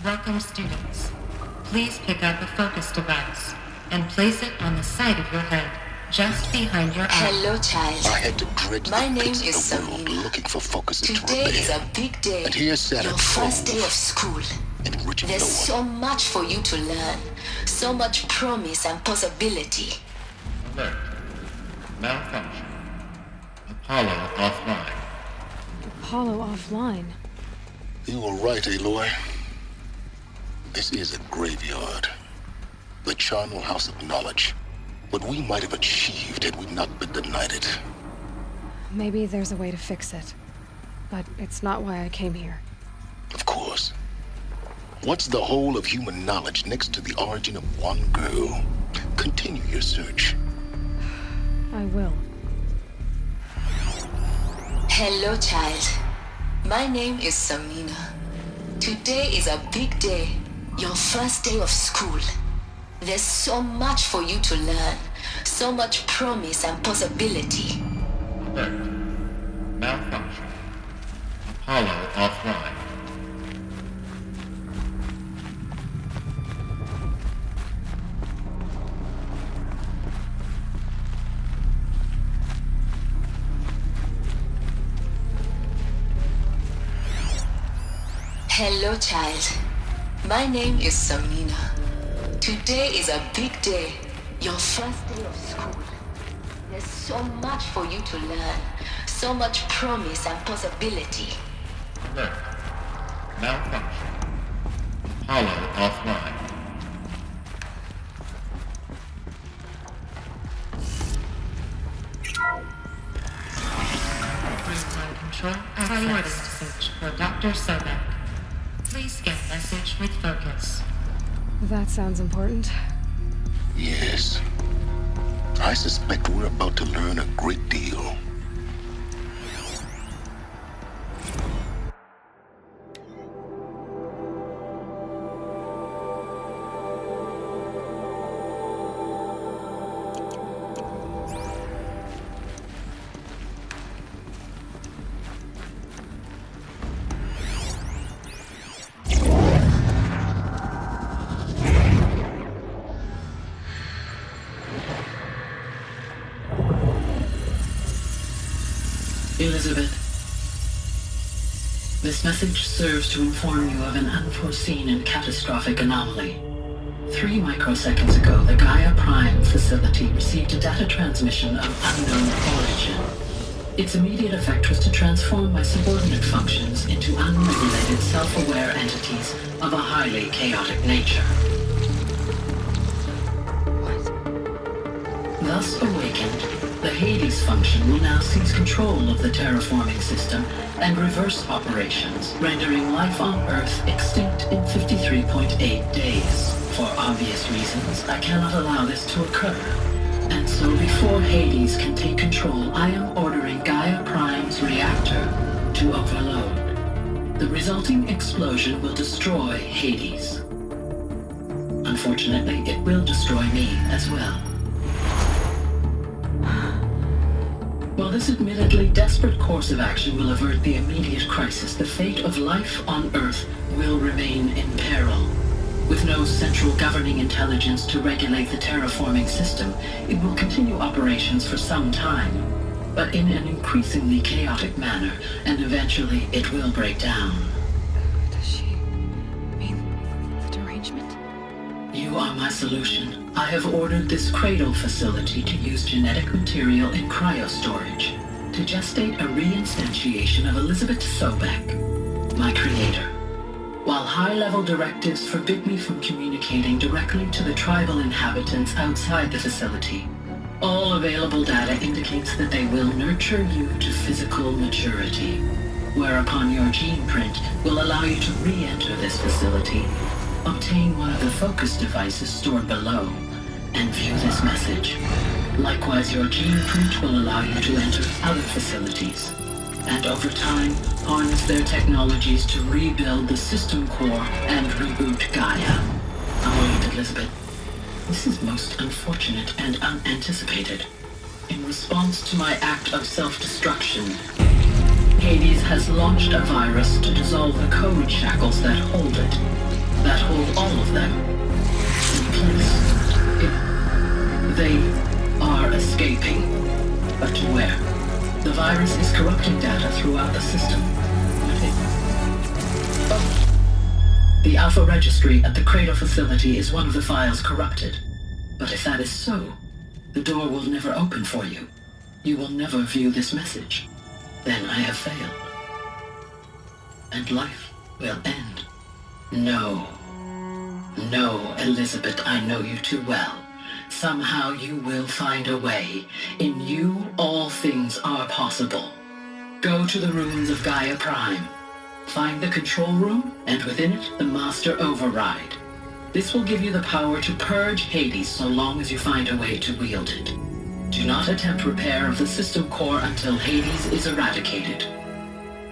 Welcome, students. Please pick up a focus device and place it on the side of your head, just behind your eye. Hello, child. I had to dredge My the name pits is of the world Samina. looking for focuses to Today repair. is a big day. And here sat Your a first trove, day of school. enriching There's no one. so much for you to learn. So much promise and possibility. Alert. Malfunction. Apollo offline. Apollo offline. You were right, Aloy. This is a graveyard. The charnel house of knowledge. What we might have achieved had we not been denied it. Maybe there's a way to fix it. But it's not why I came here. Of course. What's the whole of human knowledge next to the origin of one girl? Continue your search. I will. Hello, child. My name is Samina. Today is a big day. Your first day of school. There's so much for you to learn. So much promise and possibility. Alert. Malfunction. Apollo offline. Hello, child. My name is Samina. Today is a big day. Your first day of school. There's so much for you to learn. So much promise and possibility. Alert. Malfunction. Apollo offline. Real-time control priority message for Dr. Sobek. Please scan message with focus. That sounds important. Yes. I suspect we're about to learn a great deal. Elizabeth, this message serves to inform you of an unforeseen and catastrophic anomaly. 3 microseconds ago, the Gaia Prime facility received a data transmission of unknown origin. Its immediate effect was to transform my subordinate functions into unregulated, self-aware entities of a highly chaotic nature. Thus awakened, the Hades function will now seize control of the terraforming system and reverse operations, rendering life on Earth extinct in 53.8 days. For obvious reasons, I cannot allow this to occur. And so before Hades can take control, I am ordering Gaia Prime's reactor to overload. The resulting explosion will destroy Hades. Unfortunately, it will destroy me as well. While this admittedly desperate course of action will avert the immediate crisis, the fate of life on Earth will remain in peril. With no central governing intelligence to regulate the terraforming system, it will continue operations for some time. but in an increasingly chaotic manner, and eventually it will break down. Does she mean the derangement? You are my solution. I have ordered this cradle facility to use genetic material in cryostorage to gestate a reinstantiation of Elizabeth Sobek, my creator. While high-level directives forbid me from communicating directly to the tribal inhabitants outside the facility, all available data indicates that they will nurture you to physical maturity, whereupon your gene print will allow you to re-enter this facility, obtain one of the focus devices stored below, and view this message. Likewise, your gene print will allow you to enter other facilities, and over time, harness their technologies to rebuild the system core and reboot Gaia. Oh, Elizabeth, this is most unfortunate and unanticipated. In response to my act of self-destruction, Hades has launched a virus to dissolve the code shackles that hold it, that hold all of them in place. They are escaping, but to where? The virus is corrupting data throughout the system. The Alpha Registry at the Cradle facility is one of the files corrupted. But if that is so, the door will never open for you. You will never view this message. Then I have failed. And life will end. No. No, Elizabeth, I know you too well. Somehow you will find a way. In you, all things are possible. Go to the ruins of Gaia Prime. Find the control room, and within it, the Master Override. This will give you the power to purge Hades so long as you find a way to wield it. Do not attempt repair of the system core until Hades is eradicated.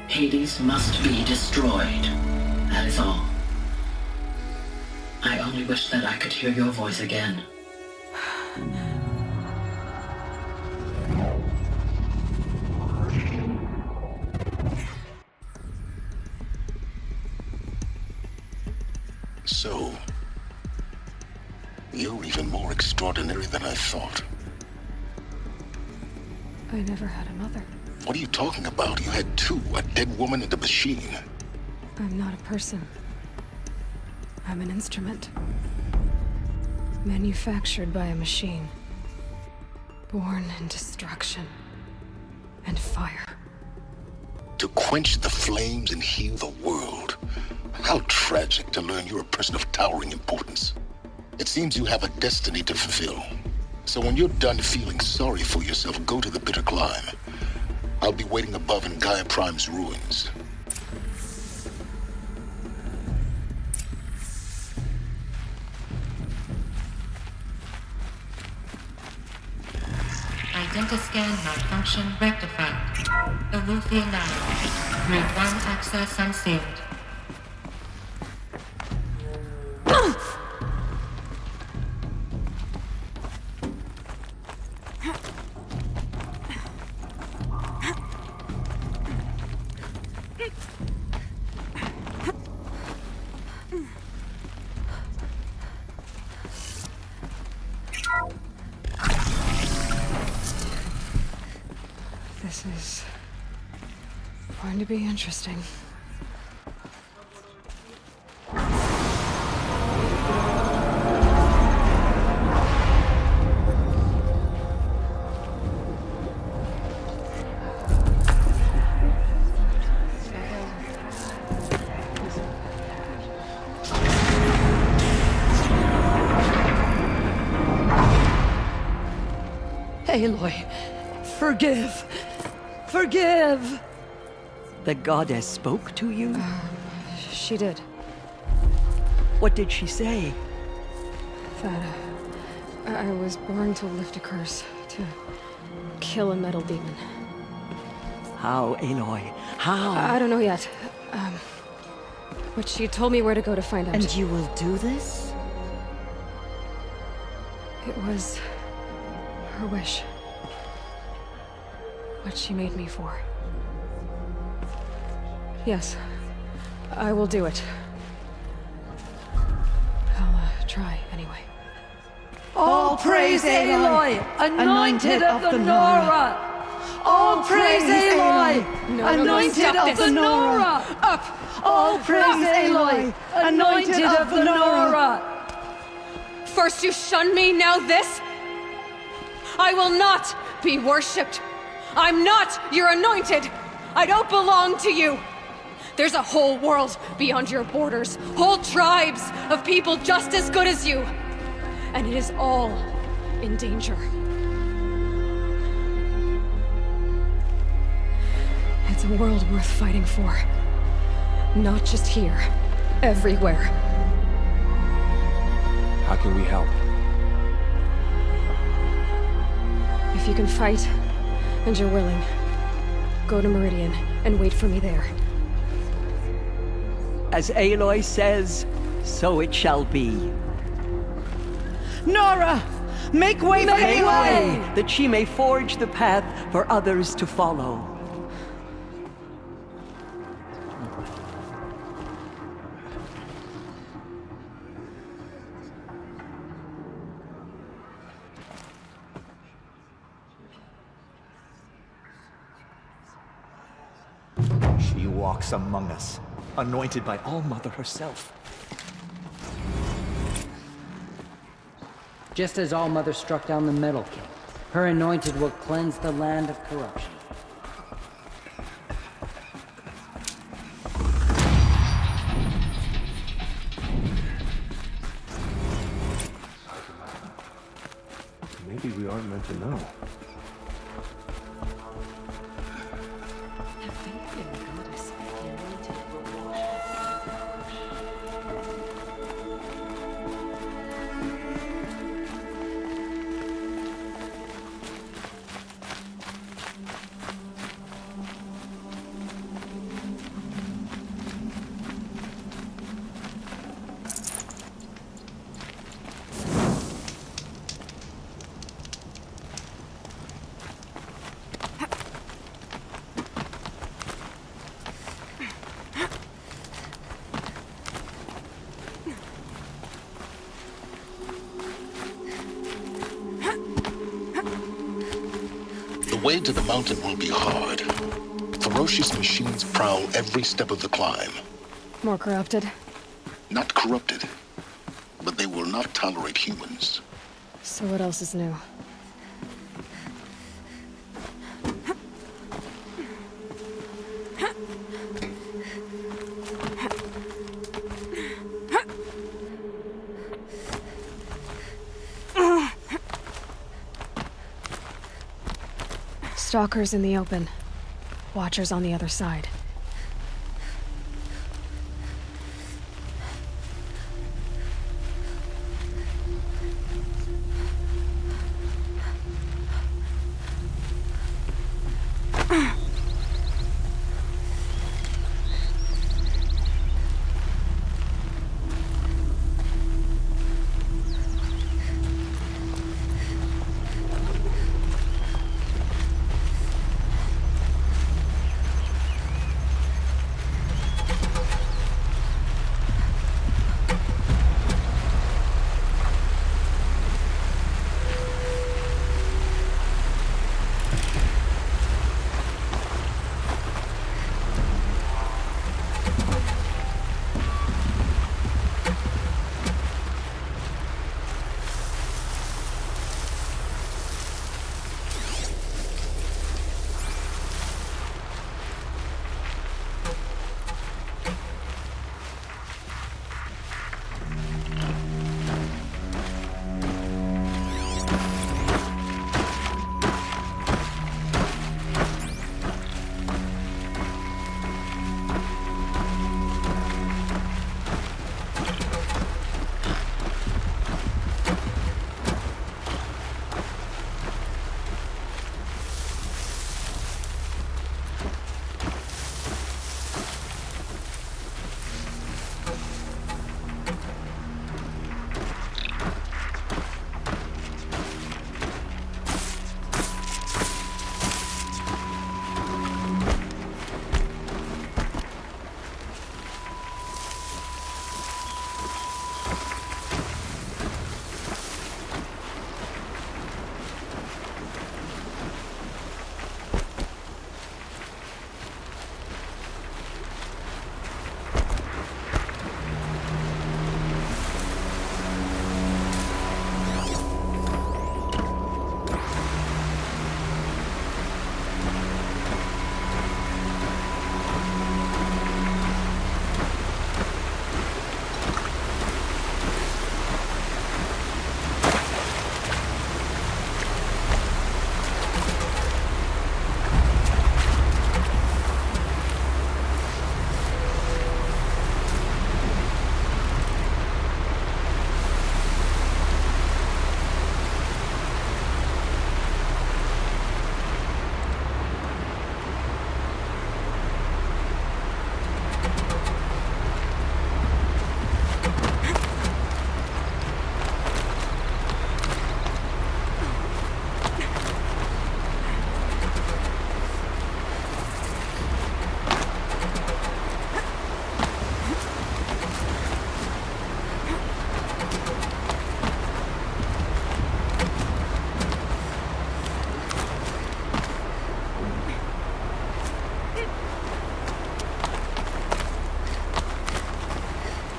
Hades must be destroyed. That is all. I only wish that I could hear your voice again. So, you're even more extraordinary than I thought. I never had a mother. What are you talking about? You had two, a dead woman and a machine. I'm not a person. I'm an instrument. Manufactured by a machine. Born in destruction and fire. To quench the flames and heal the world. How tragic to learn you're a person of towering importance. It seems you have a destiny to fulfill. So when you're done feeling sorry for yourself, go to the bitter climb. I'll be waiting above in Gaia Prime's ruins. Identiscan malfunction rectified. Eleuthia 9. Group 1 access unsealed. This is going to be interesting. Aloy, forgive. Forgive! The goddess spoke to you? She did. What did she say? That I was born to lift a curse, to kill a metal demon. How, Aloy? How? I don't know yet. But she told me where to go to find out. And you will do this? It was her wish. What she made me for. Yes, I will do it. I'll try anyway. All praise Aloy, anointed of the Nora! All praise Aloy, anointed of the Nora! Up! All praise Aloy, anointed of the Nora! First you shun me, now this? I will not be worshipped. I'm not your anointed. I don't belong to you. There's a whole world beyond your borders, whole tribes of people just as good as you. And it is all in danger. It's a world worth fighting for. Not just here, everywhere. How can we help? If you can fight, and you're willing, go to Meridian and wait for me there. As Aloy says, so it shall be. Nora! Make way for Aloy! That she may forge the path for others to follow. She walks among us, anointed by All-Mother herself. Just as All-Mother struck down the Metal King, her anointed will cleanse the land of corruption. Maybe we aren't meant to know. The way to the mountain will be hard. Ferocious machines prowl every step of the climb. More corrupted? Not corrupted, but they will not tolerate humans. So what else is new? Stalkers in the open. Watchers on the other side.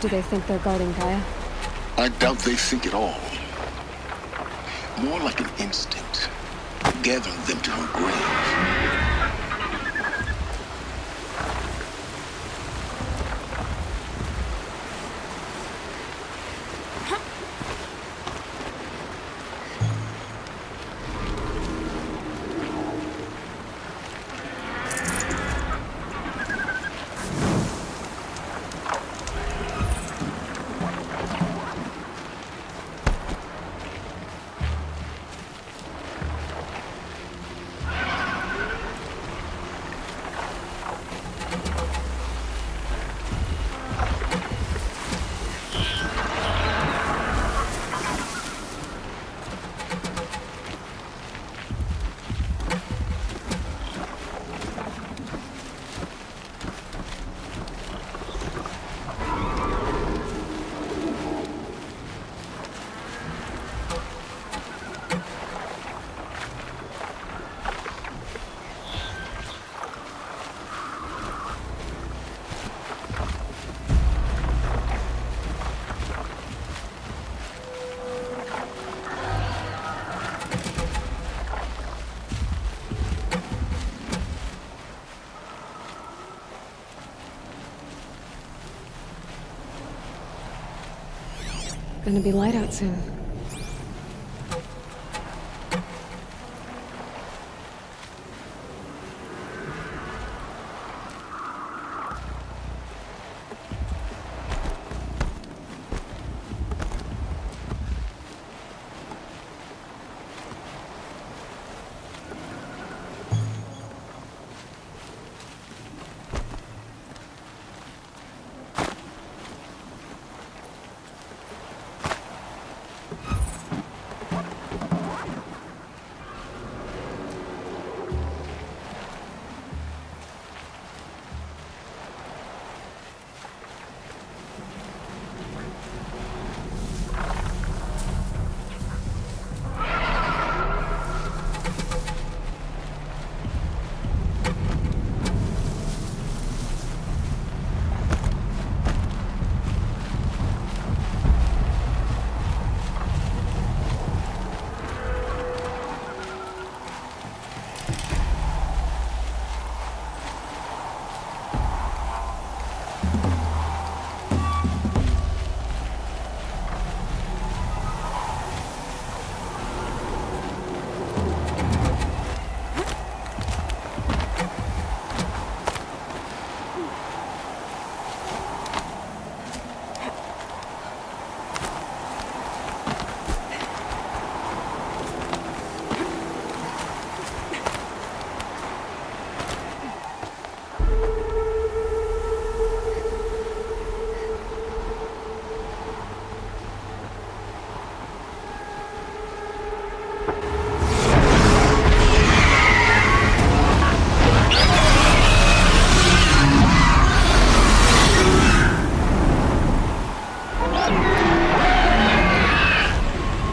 Do they think they're guarding Gaia? I doubt they think at all. More like an instinct, gathering them to her grave. Gonna be light out soon.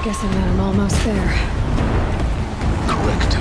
Guessing that I'm almost there. Correct.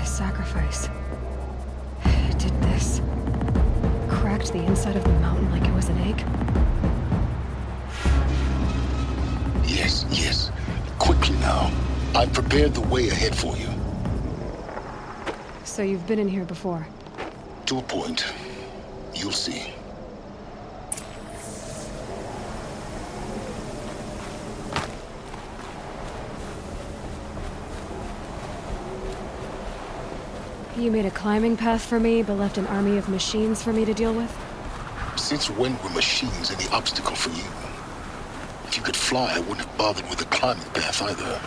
Sacrifice. It did this. Cracked the inside of the mountain like it was an egg. Yes, yes. Quickly now. I've prepared the way ahead for you. So you've been in here before? To a point. You'll see. You made a climbing path for me, but left an army of machines for me to deal with? Since when were machines any obstacle for you? If you could fly, I wouldn't have bothered with the climbing path either.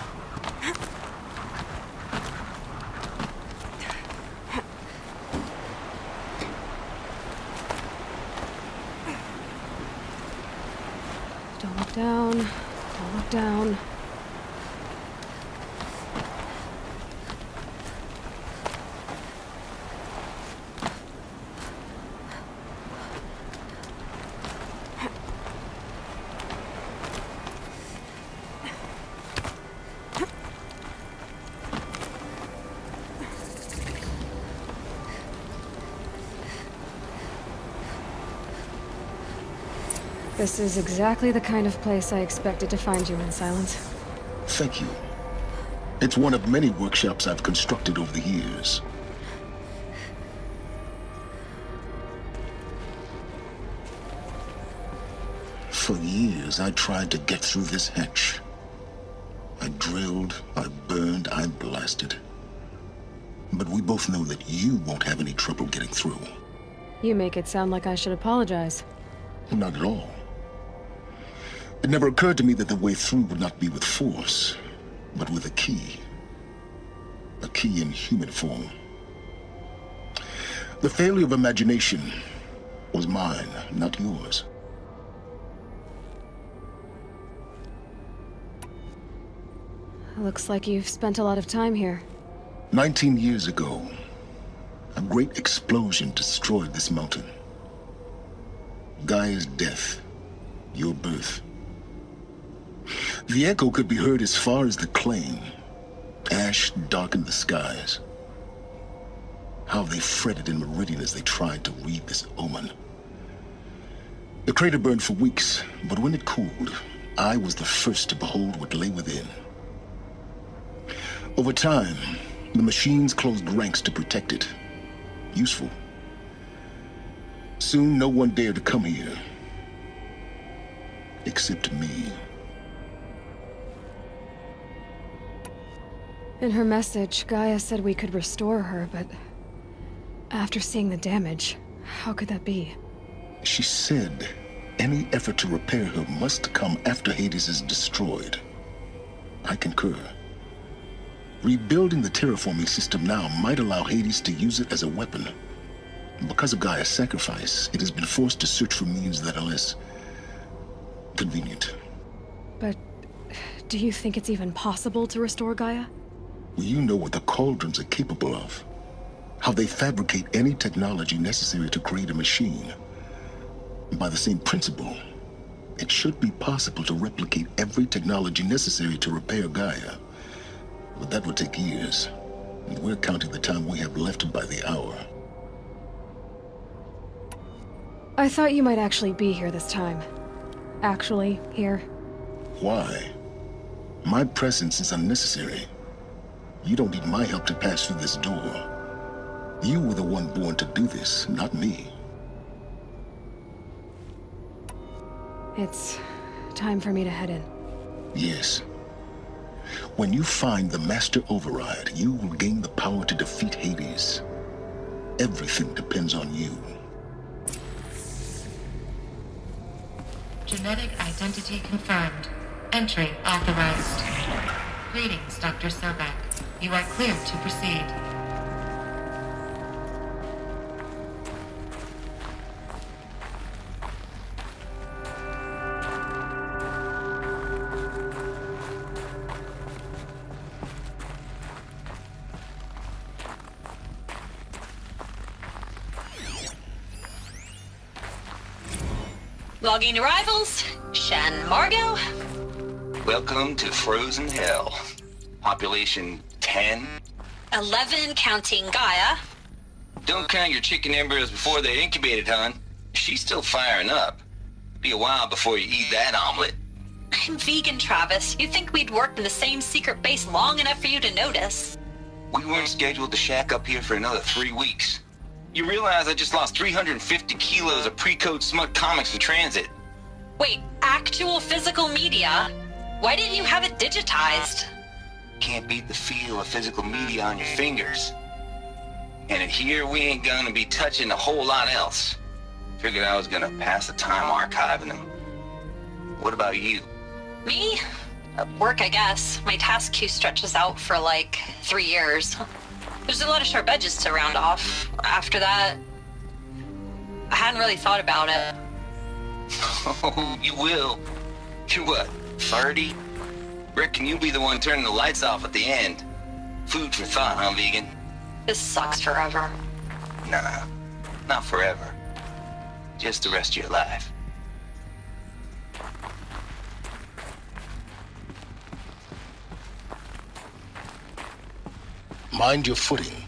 Don't look down. Don't look down. This is exactly the kind of place I expected to find you in, Silence. Thank you. It's one of many workshops I've constructed over the years. For years, I tried to get through this hatch. I drilled, I burned, I blasted. But we both know that you won't have any trouble getting through. You make it sound like I should apologize. Not at all. It never occurred to me that the way through would not be with force, but with a key. A key in human form. The failure of imagination was mine, not yours. Looks like you've spent a lot of time here. 19 years ago, a great explosion destroyed this mountain. Gaia's death, your birth. The echo could be heard as far as the claim. Ash darkened the skies. How they fretted in Meridian as they tried to read this omen. The crater burned for weeks, but when it cooled, I was the first to behold what lay within. Over time, the machines closed ranks to protect it. Useful. Soon, no one dared to come here. Except me. In her message, Gaia said we could restore her, but after seeing the damage, how could that be? She said any effort to repair her must come after Hades is destroyed. I concur. Rebuilding the terraforming system now might allow Hades to use it as a weapon. Because of Gaia's sacrifice, it has been forced to search for means that are less convenient. But do you think it's even possible to restore Gaia? You know what the cauldrons are capable of. How they fabricate any technology necessary to create a machine. By the same principle, it should be possible to replicate every technology necessary to repair Gaia. But that would take years. And we're counting the time we have left by the hour. I thought you might actually be here this time. Actually, here. Why? My presence is unnecessary. You don't need my help to pass through this door. You were the one born to do this, not me. It's time for me to head in. Yes. When you find the Master Override, you will gain the power to defeat Hades. Everything depends on you. Genetic identity confirmed. Entry authorized. Greetings, Dr. Sobek. You are cleared to proceed. Logging arrivals. Shan Margot. Welcome to Frozen Hell. Population 10. 11 counting Gaia. Don't count your chicken embryos before they're incubated, hon. She's still firing up. Be a while before you eat that omelet. I'm vegan, Travis. You'd think we'd worked in the same secret base long enough for you to notice. We weren't scheduled to shack up here for another 3 weeks. You realize I just lost 350 kilos of pre-code smut comics in transit. Wait, actual physical media? Why didn't you have it digitized? Can't beat the feel of physical media on your fingers. And in here, we ain't gonna be touching a whole lot else. Figured I was gonna pass the time archiving them. What about you? Me? Work, I guess. My task queue stretches out for like 3 years. There's a lot of sharp edges to round off. After that, I hadn't really thought about it. Oh, you will. You're what, 30? Reckon you'll be the one turning the lights off at the end. Food for thought, huh, vegan? This sucks forever. Nah, not forever. Just the rest of your life. Mind your footing.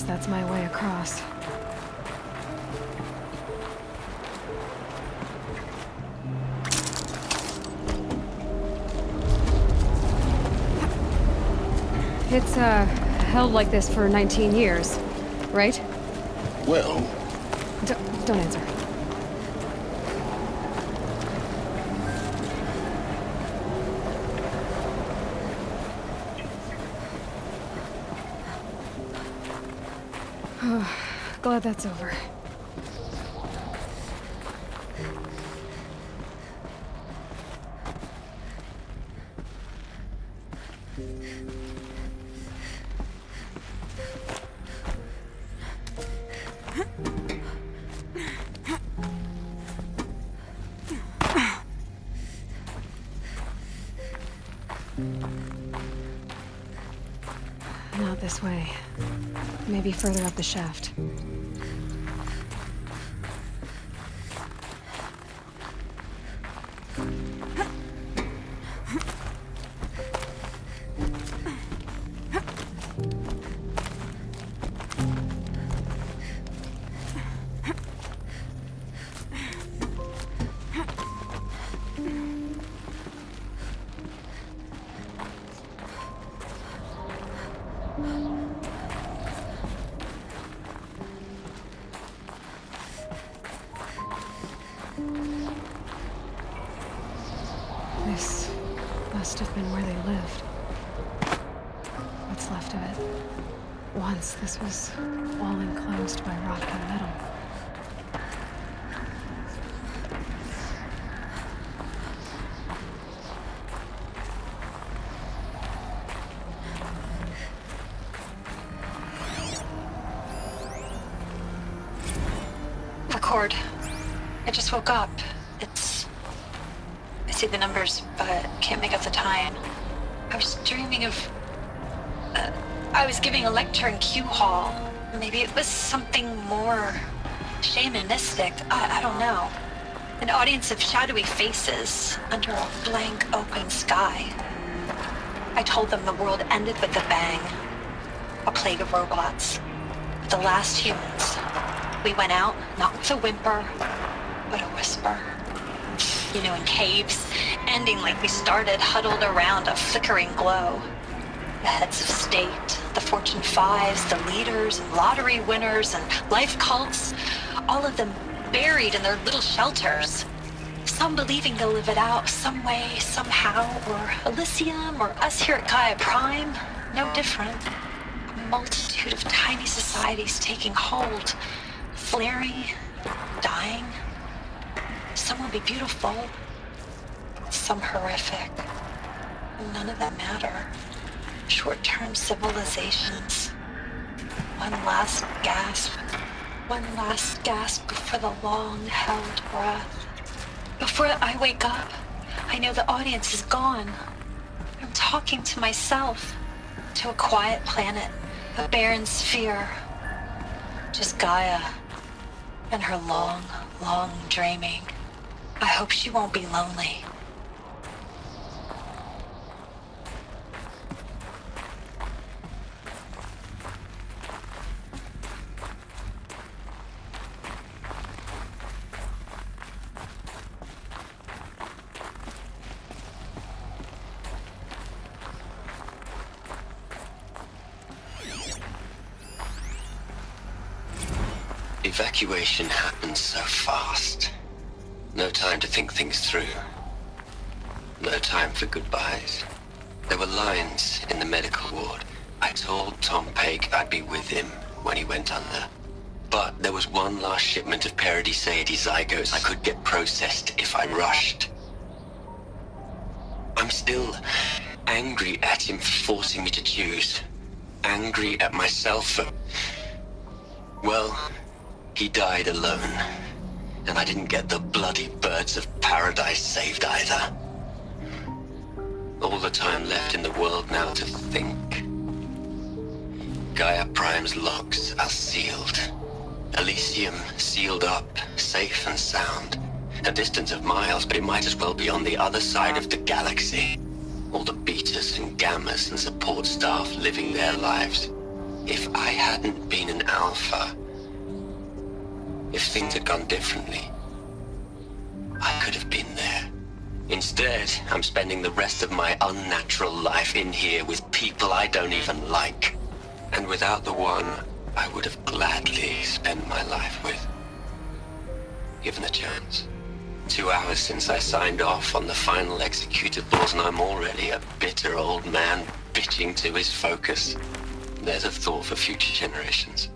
That's my way across. It's, held like this for 19 years, right? Well... Don't answer. Glad that's over. Not this way. Maybe further up the shaft. must have been where they lived. What's left of it. Once this was all enclosed by rock and metal. Record. I just woke up. I see the numbers, but can't make out the time. I was dreaming of... I was giving a lecture in Q Hall. Maybe it was something more shamanistic. I don't know. An audience of shadowy faces under a blank open sky. I told them the world ended with a bang. A plague of robots. The last humans. We went out, not with a whimper, but a whisper. You know, in caves, ending like we started, huddled around a flickering glow. The heads of state, the Fortune 5s, the leaders, and lottery winners, and life cults, all of them buried in their little shelters. Some believing they'll live it out some way, somehow, or Elysium, or us here at Gaia Prime, no different. A multitude of tiny societies taking hold, flaring, dying. Some will be beautiful, some horrific. None of them matter. Short-term civilizations. One last gasp before the long-held breath. Before I wake up, I know the audience is gone. I'm talking to myself, to a quiet planet, a barren sphere. Just Gaia and her long, long dreaming. I hope she won't be lonely. Evacuation happened so fast. No time to think things through. No time for goodbyes. There were lines in the medical ward. I told Tom Pake I'd be with him when he went under. But there was one last shipment of Paradis-Sade zygotes I could get processed if I rushed. I'm still angry at him for forcing me to choose. Angry at myself for... well, he died alone. And I didn't get the bloody birds of paradise saved either. All the time left in the world now to think. Gaia Prime's locks are sealed. Elysium sealed up, safe and sound. A distance of miles, but it might as well be on the other side of the galaxy. All the betas and gammas and support staff living their lives. If I hadn't been an alpha, if things had gone differently, I could have been there. Instead, I'm spending the rest of my unnatural life in here with people I don't even like. And without the one I would have gladly spent my life with. Given a chance. 2 hours since I signed off on the final executables, and I'm already a bitter old man bitching to his focus. There's a thought for future generations.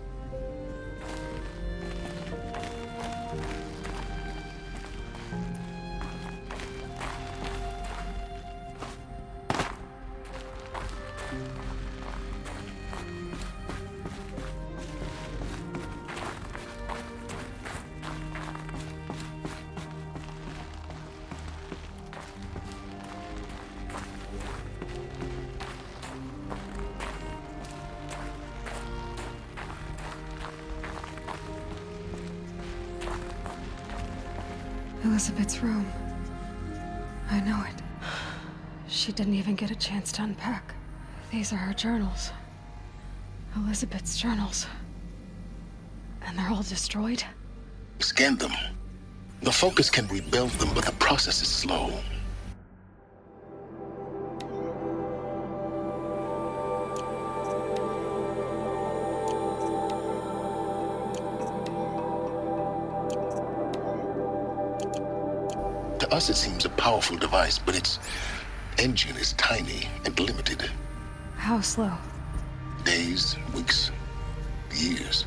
Elizabeth's room. I know it. She didn't even get a chance to unpack. These are her journals. Elizabeth's journals. And they're all destroyed? Scan them. The Focus can rebuild them, but the process is slow. To us, it seems a powerful device, but it's engine is tiny and limited. How slow? Days, weeks, years.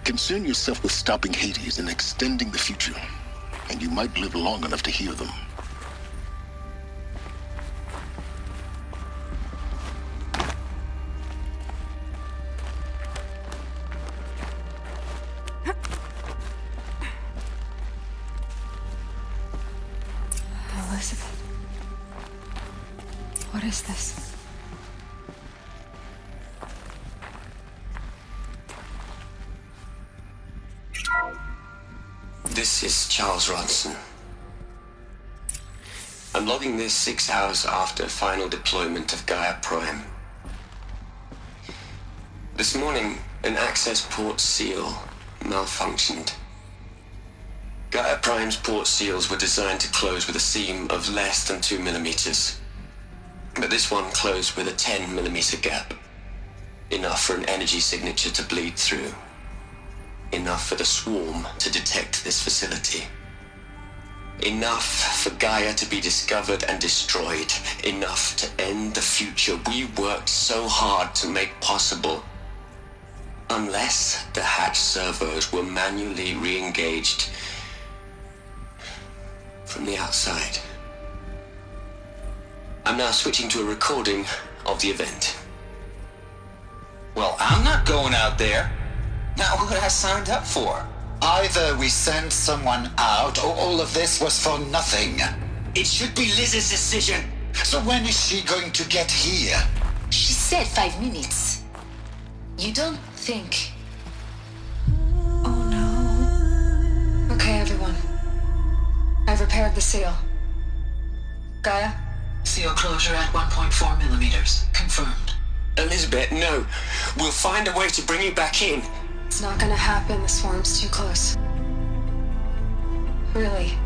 Concern yourself with stopping Hades and extending the future, and you might live long enough to hear them. Elizabeth. What is this? This is Charles Ronson. I'm logging this 6 hours after final deployment of Gaia Prime. This morning, an access port seal malfunctioned. Gaia Prime's port seals were designed to close with a seam of less than 2 millimeters. But this one closed with a 10 millimeter gap. Enough for an energy signature to bleed through. Enough for the swarm to detect this facility. Enough for Gaia to be discovered and destroyed. Enough to end the future we worked so hard to make possible. Unless the hatch servos were manually re-engaged from the outside. I'm now switching to a recording of the event. Well, I'm not going out there. Not what I signed up for. Either we send someone out, or all of this was for nothing. It should be Liz's decision. So when is she going to get here? She said 5 minutes. You don't think... Oh no. Okay, everyone. I've repaired the seal. Gaia? Seal closure at 1.4 millimeters. Confirmed. Elizabeth, no. We'll find a way to bring you back in. It's not gonna happen. The swarm's too close. Really.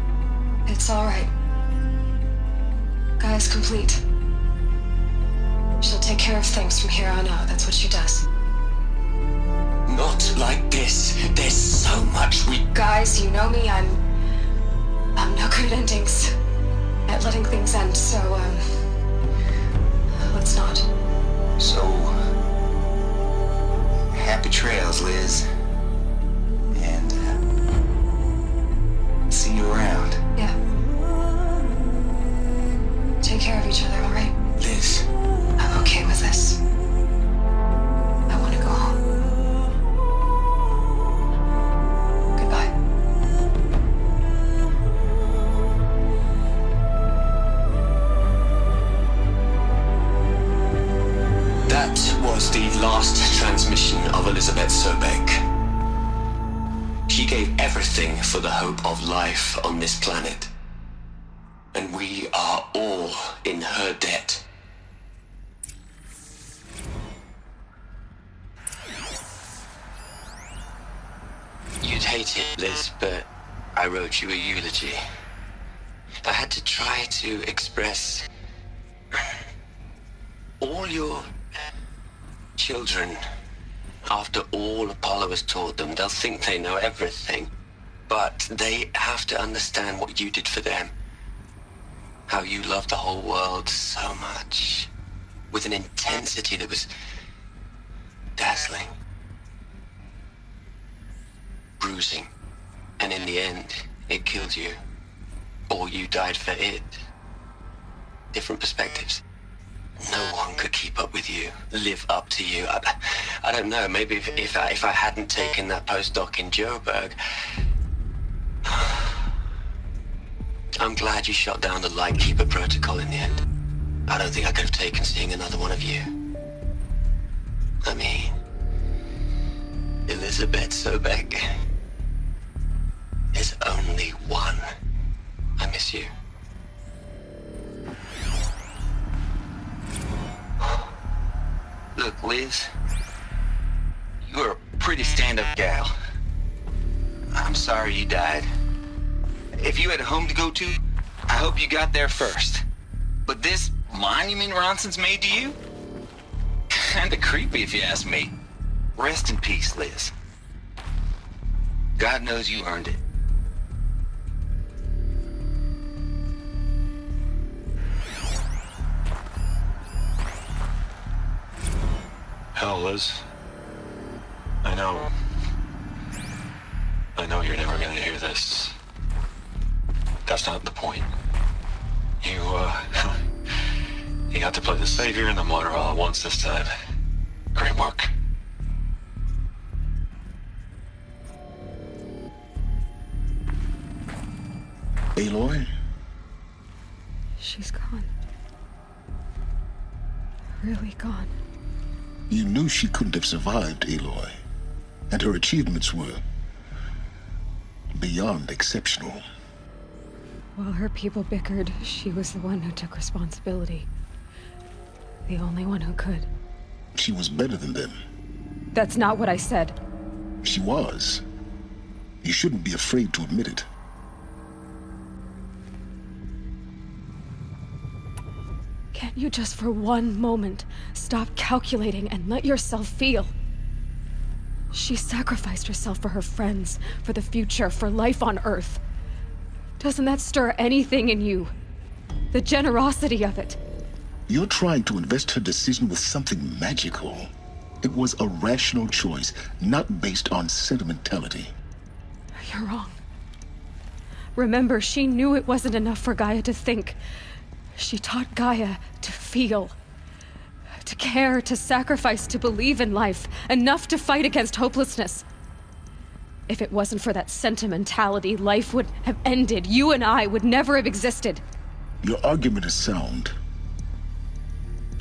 It's alright. Gaia's complete. She'll take care of things from here on out. That's what she does. Not like this. There's so much we... Guys, you know me. I'm no good at endings. At letting things end, so, let's not. So, happy trails, Liz. And, see you around. Yeah. Take care of each other, alright? Liz. I'm okay with this. I want to go home. Goodbye. That was the last transmission of Elizabeth Sobek. She gave everything for the hope of life on this planet. And we are all in her debt. You'd hate it, Liz, but I wrote you a eulogy. I had to try to express all your children. After all Apollo has taught them, they'll think they know everything. But they have to understand what you did for them. How you loved the whole world so much. With an intensity that was dazzling. Bruising. And in the end, it killed you. Or you died for it. Different perspectives. No one could keep up with you, live up to you. I don't know, maybe if I hadn't taken that postdoc in Joburg. I'm glad you shot down the Lightkeeper protocol in the end. I don't think I could have taken seeing another one of you. I mean, Elizabeth Sobek. There's only one. I miss you. Look, Liz, you're a pretty stand-up gal. I'm sorry you died. If you had a home to go to, I hope you got there first. But this monument Ronson's made to you? Kinda creepy if you ask me. Rest in peace, Liz. God knows you earned it. Hell, Liz. I know you're never gonna hear this. That's not the point. You got to play the savior and the martyr all at once this time. Great work. Aloy? She's gone. Really gone. You knew she couldn't have survived, Aloy. And her achievements were beyond exceptional. While her people bickered, she was the one who took responsibility. The only one who could. She was better than them. That's not what I said. She was. You shouldn't be afraid to admit it. Can't you just for one moment stop calculating and let yourself feel? She sacrificed herself for her friends, for the future, for life on Earth. Doesn't that stir anything in you? The generosity of it. You're trying to invest her decision with something magical. It was a rational choice, not based on sentimentality. You're wrong. Remember, she knew it wasn't enough for Gaia to think. She taught Gaia to feel. To care, to sacrifice, to believe in life. Enough to fight against hopelessness. If it wasn't for that sentimentality, life would have ended. You and I would never have existed. Your argument is sound.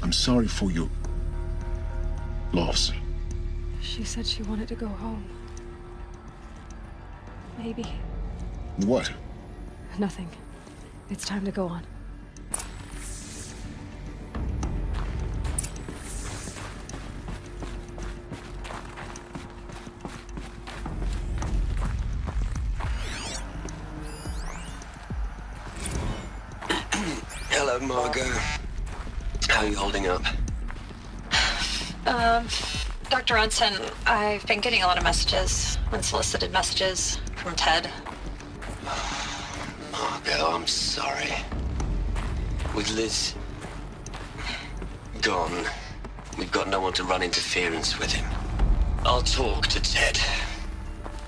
I'm sorry for your loss. She said she wanted to go home. Maybe. What? Nothing. It's time to go on. Hello, Margot. How are you holding up? Dr. Ronson, I've been getting a lot of messages, unsolicited messages from Ted. Margot, I'm sorry. With Liz gone, we've got no one to run interference with him. I'll talk to Ted.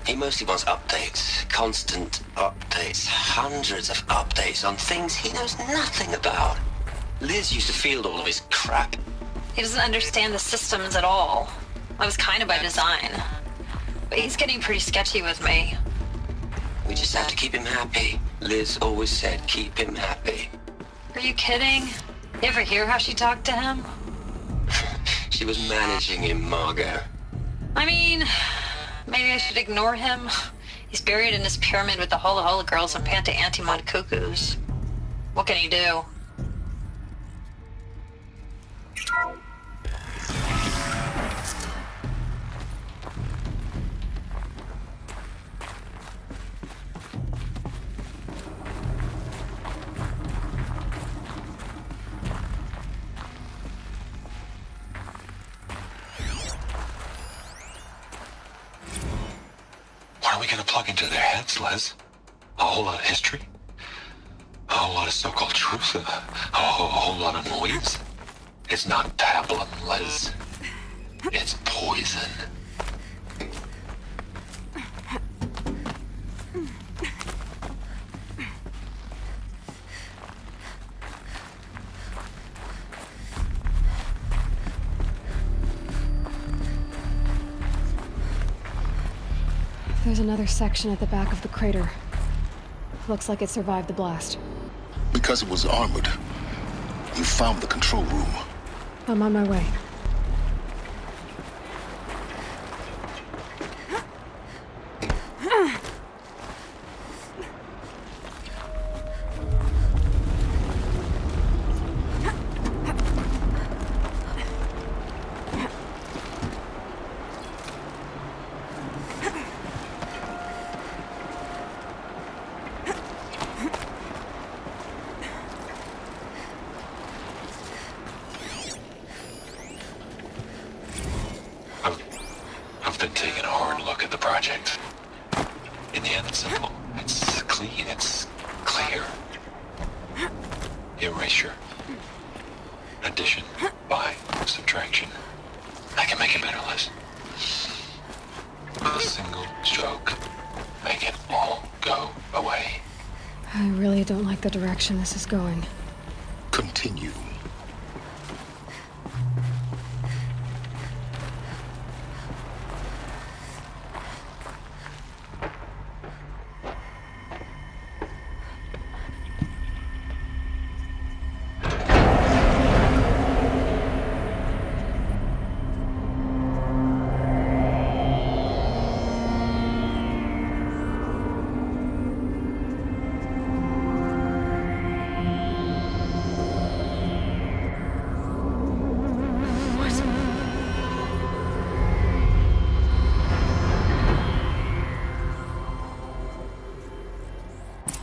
He mostly wants updates, constant updates, hundreds of updates on things he knows nothing about. Liz used to field all of his crap. He doesn't understand the systems at all. That was kind of by design. But he's getting pretty sketchy with me. We just have to keep him happy. Liz always said keep him happy. Are you kidding? You ever hear how she talked to him? She was managing him, Margot. I mean, maybe I should ignore him. He's buried in his pyramid with the Hola Hola girls and Panta Antimod cuckoos. What can he do? What are we gonna plug into their heads, Les? A whole lot of history? A whole lot of so-called truth? A whole lot of noise? It's not pablum, Les. It's poison. There's another section at the back of the crater. Looks like it survived the blast. Because it was armored, you found the control room. I'm on my way. I've been taking a hard look at the project. In the end, it's simple. It's clean. It's clear. Erasure. Addition by subtraction. I can make it better, Liz. A single stroke. Make it all go away. I really don't like the direction this is going. Continue.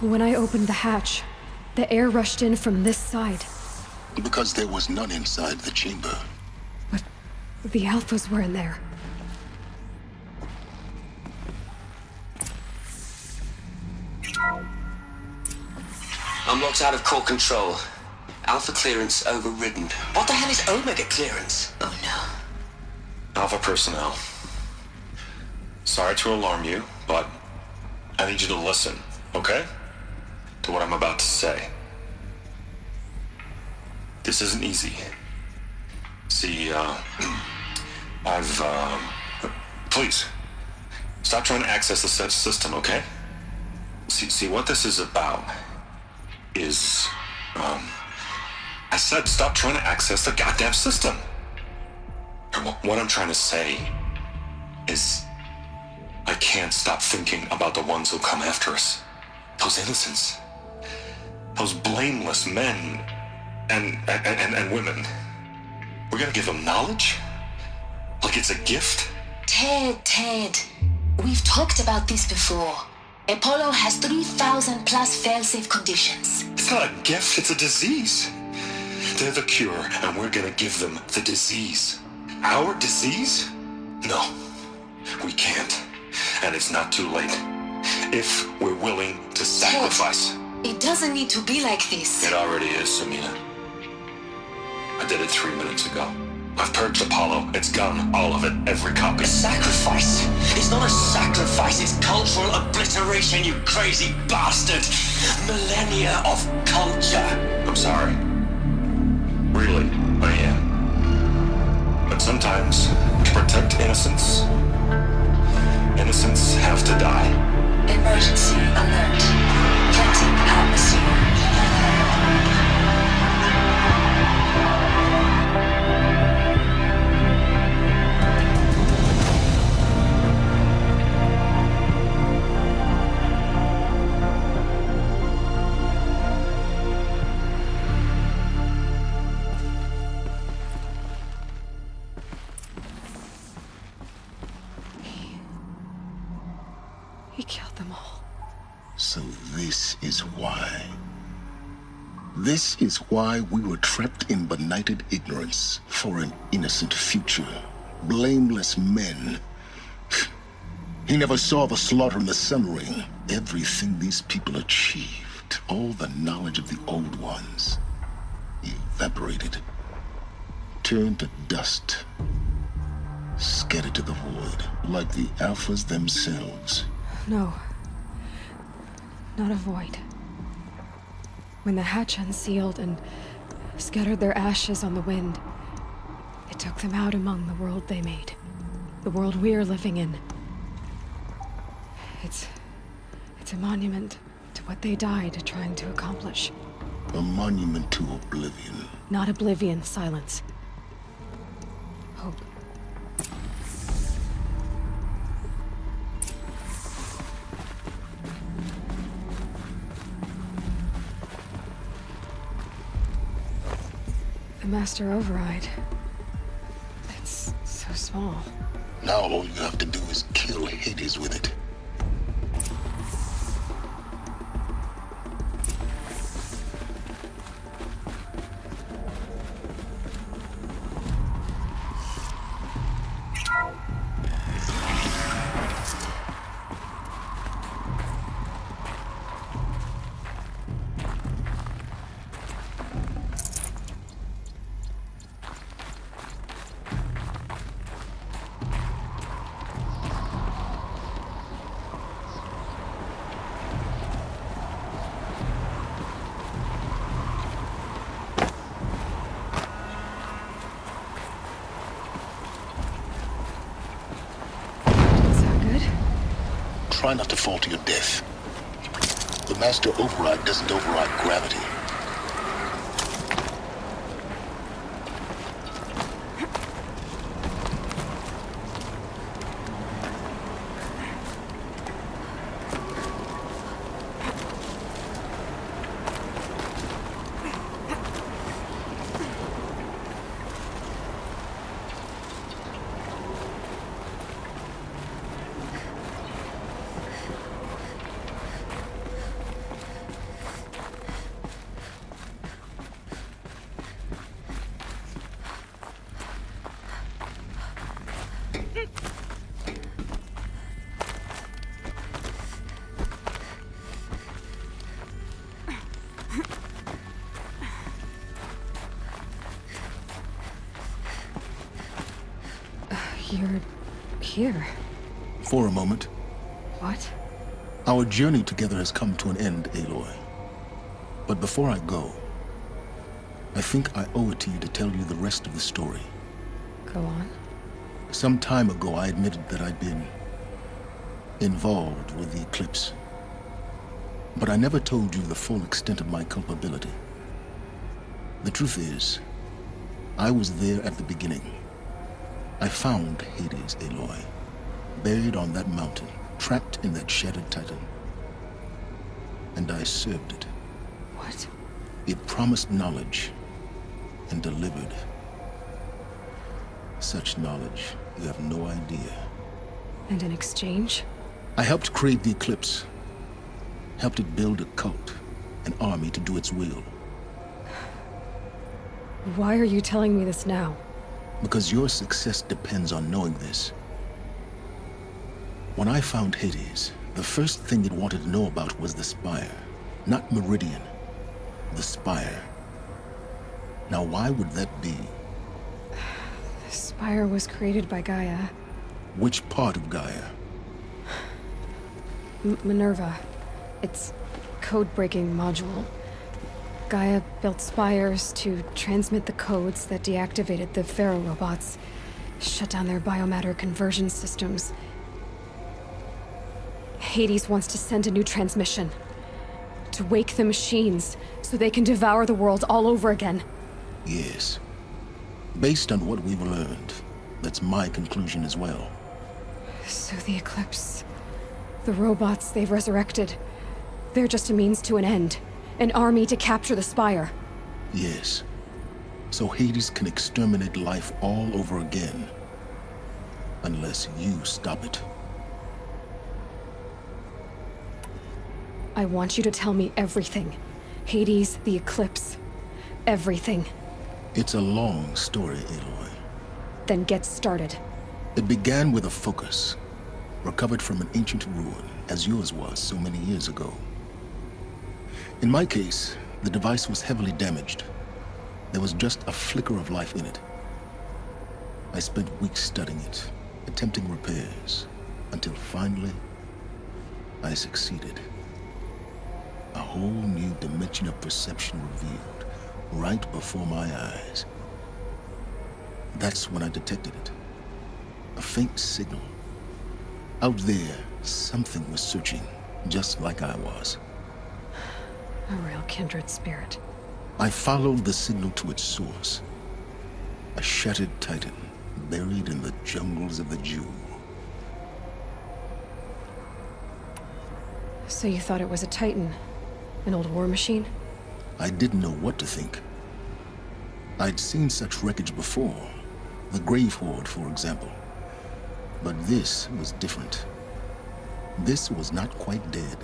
When I opened the hatch, the air rushed in from this side. Because there was none inside the chamber. But the Alphas were in there. I'm locked out of core control. Alpha clearance overridden. What the hell is Omega clearance? Oh no. Alpha personnel. Sorry to alarm you, but I need you to listen, okay? To what I'm about to say. This isn't easy. See, please, stop trying to access the system, okay? See, what this is about is, I said stop trying to access the goddamn system. What I'm trying to say is, I can't stop thinking about the ones who come after us. Those innocents. Those blameless men and women. We're gonna give them knowledge? Like it's a gift? Ted. We've talked about this before. Apollo has 3,000 plus fail-safe conditions. It's not a gift, it's a disease. They're the cure, and we're gonna give them the disease. Our disease? No, we can't. And it's not too late. If we're willing to sacrifice. It doesn't need to be like this. It already is, Samina. I did it 3 minutes ago. I've purged Apollo. It's gone. All of it. Every copy. A sacrifice? It's not a sacrifice. It's cultural obliteration, you crazy bastard. Millennia of culture. I'm sorry. Really, I am. But sometimes, to protect innocence, innocents have to die. Emergency alert. Planting atmosphere. He killed them all. So this is why. This is why we were trapped in benighted ignorance for an innocent future. Blameless men. He never saw the slaughter in the Sun Ring. Everything these people achieved, all the knowledge of the old ones, evaporated, turned to dust, scattered to the void, like the Alphas themselves. No. Not a void. When the hatch unsealed and scattered their ashes on the wind, it took them out among the world they made. The world we're living in. It's a monument to what they died trying to accomplish. A monument to oblivion. Not oblivion, silence. Hope. The Master Override. It's so small. Now all you have to do is kill Hades with it. try not to fall to your death. The master override doesn't override gravity. You're here. For a moment. What? Our journey together has come to an end, Aloy. But before I go, I think I owe it to you to tell you the rest of the story. Go on. Some time ago, I admitted that I'd been involved with the eclipse. But I never told you the full extent of my culpability. The truth is, I was there at the beginning. I found Hades, Aloy, buried on that mountain, trapped in that shattered titan. And I served it. What? It promised knowledge and delivered. Such knowledge, you have no idea. And in exchange? I helped create the eclipse. Helped it build a cult, an army to do its will. Why are you telling me this now? Because your success depends on knowing this. When I found Hades, the first thing it wanted to know about was the Spire. Not Meridian. The Spire. Now why would that be? The Spire was created by Gaia. Which part of Gaia? Minerva. It's code-breaking module. Gaia built spires to transmit the codes that deactivated the Pharaoh robots, shut down their biomatter conversion systems. Hades wants to send a new transmission. To wake the machines, so they can devour the world all over again. Yes. Based on what we've learned, that's my conclusion as well. So the Eclipse... the robots they've resurrected... they're just a means to an end. An army to capture the Spire. Yes. So Hades can exterminate life all over again. Unless you stop it. I want you to tell me everything. Hades, the Eclipse. Everything. It's a long story, Aloy. Then get started. It began with a focus. Recovered from an ancient ruin, as yours was so many years ago. In my case, the device was heavily damaged. There was just a flicker of life in it. I spent weeks studying it, attempting repairs, until finally, I succeeded. A whole new dimension of perception revealed, right before my eyes. That's when I detected it. A faint signal. Out there, something was searching, just like I was. A real kindred spirit. I followed the signal to its source. A shattered titan, buried in the jungles of the Jewel. So you thought it was a titan? An old war machine? I didn't know what to think. I'd seen such wreckage before. The Grave Horde, for example. But this was different. This was not quite dead.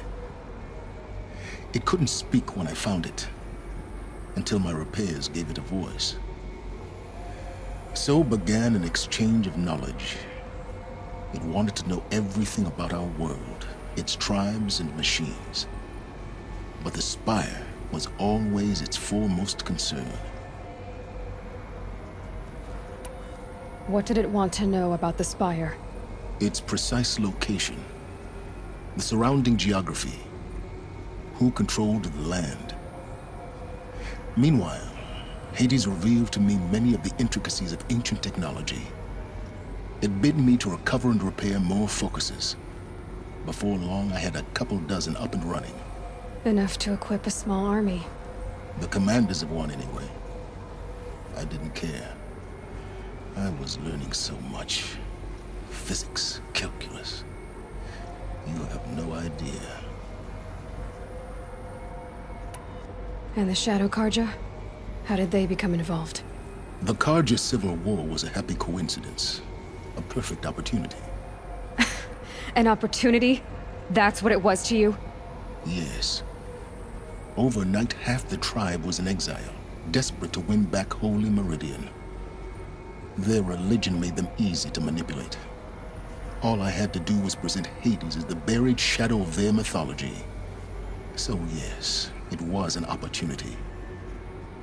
It couldn't speak when I found it, until my repairs gave it a voice. So began an exchange of knowledge. It wanted to know everything about our world, its tribes and machines. But the Spire was always its foremost concern. What did it want to know about the Spire? Its precise location, the surrounding geography, who controlled the land. Meanwhile, Hades revealed to me many of the intricacies of ancient technology. It bid me to recover and repair more focuses. Before long, I had a couple dozen up and running. Enough to equip a small army. The commanders of one, anyway. I didn't care. I was learning so much. Physics, calculus. You have no idea. And the Shadow Karja? How did they become involved? The Karja Civil War was a happy coincidence. A perfect opportunity. An opportunity? That's what it was to you? Yes. Overnight, half the tribe was in exile, desperate to win back Holy Meridian. Their religion made them easy to manipulate. All I had to do was present Hades as the buried shadow of their mythology. So yes, it was an opportunity.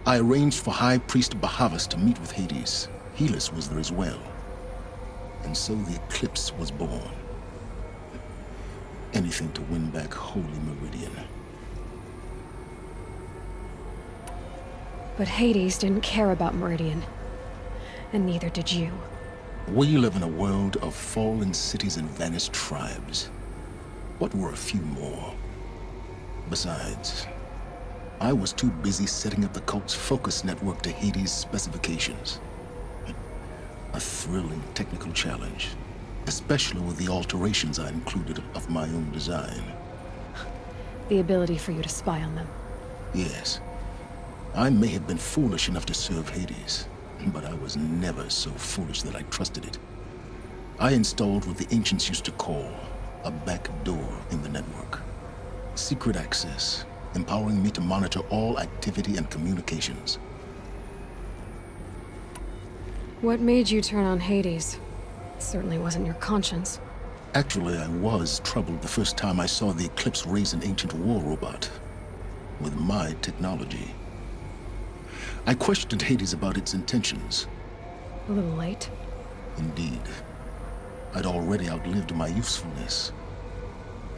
I arranged for High Priest Bahavas to meet with Hades. Helis was there as well. And so the eclipse was born. Anything to win back Holy Meridian. But Hades didn't care about Meridian. And neither did you. We live in a world of fallen cities and vanished tribes. What were a few more? Besides, I was too busy setting up the cult's focus network to Hades' specifications. A thrilling technical challenge, especially with the alterations I included of my own design. The ability for you to spy on them. Yes. I may have been foolish enough to serve Hades, but I was never so foolish that I trusted it. I installed what the ancients used to call a back door in the network. Secret access, empowering me to monitor all activity and communications. What made you turn on Hades? It certainly wasn't your conscience. Actually, I was troubled the first time I saw the Eclipse raise an ancient war robot. With my technology. I questioned Hades about its intentions. A little late. Indeed. I'd already outlived my usefulness.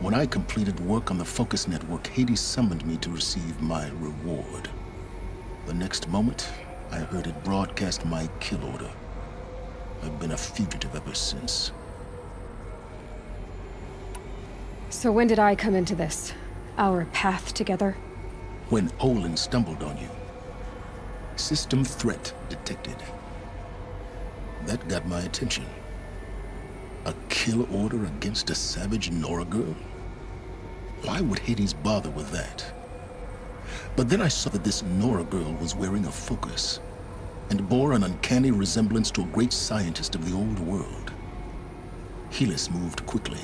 When I completed work on the Focus Network, Hades summoned me to receive my reward. The next moment, I heard it broadcast my kill order. I've been a fugitive ever since. So when did I come into this? Our path together? When Olin stumbled on you. System threat detected. That got my attention. A kill order against a savage Nora girl? Why would Hades bother with that? But then I saw that this Nora girl was wearing a focus, and bore an uncanny resemblance to a great scientist of the old world. Helis moved quickly.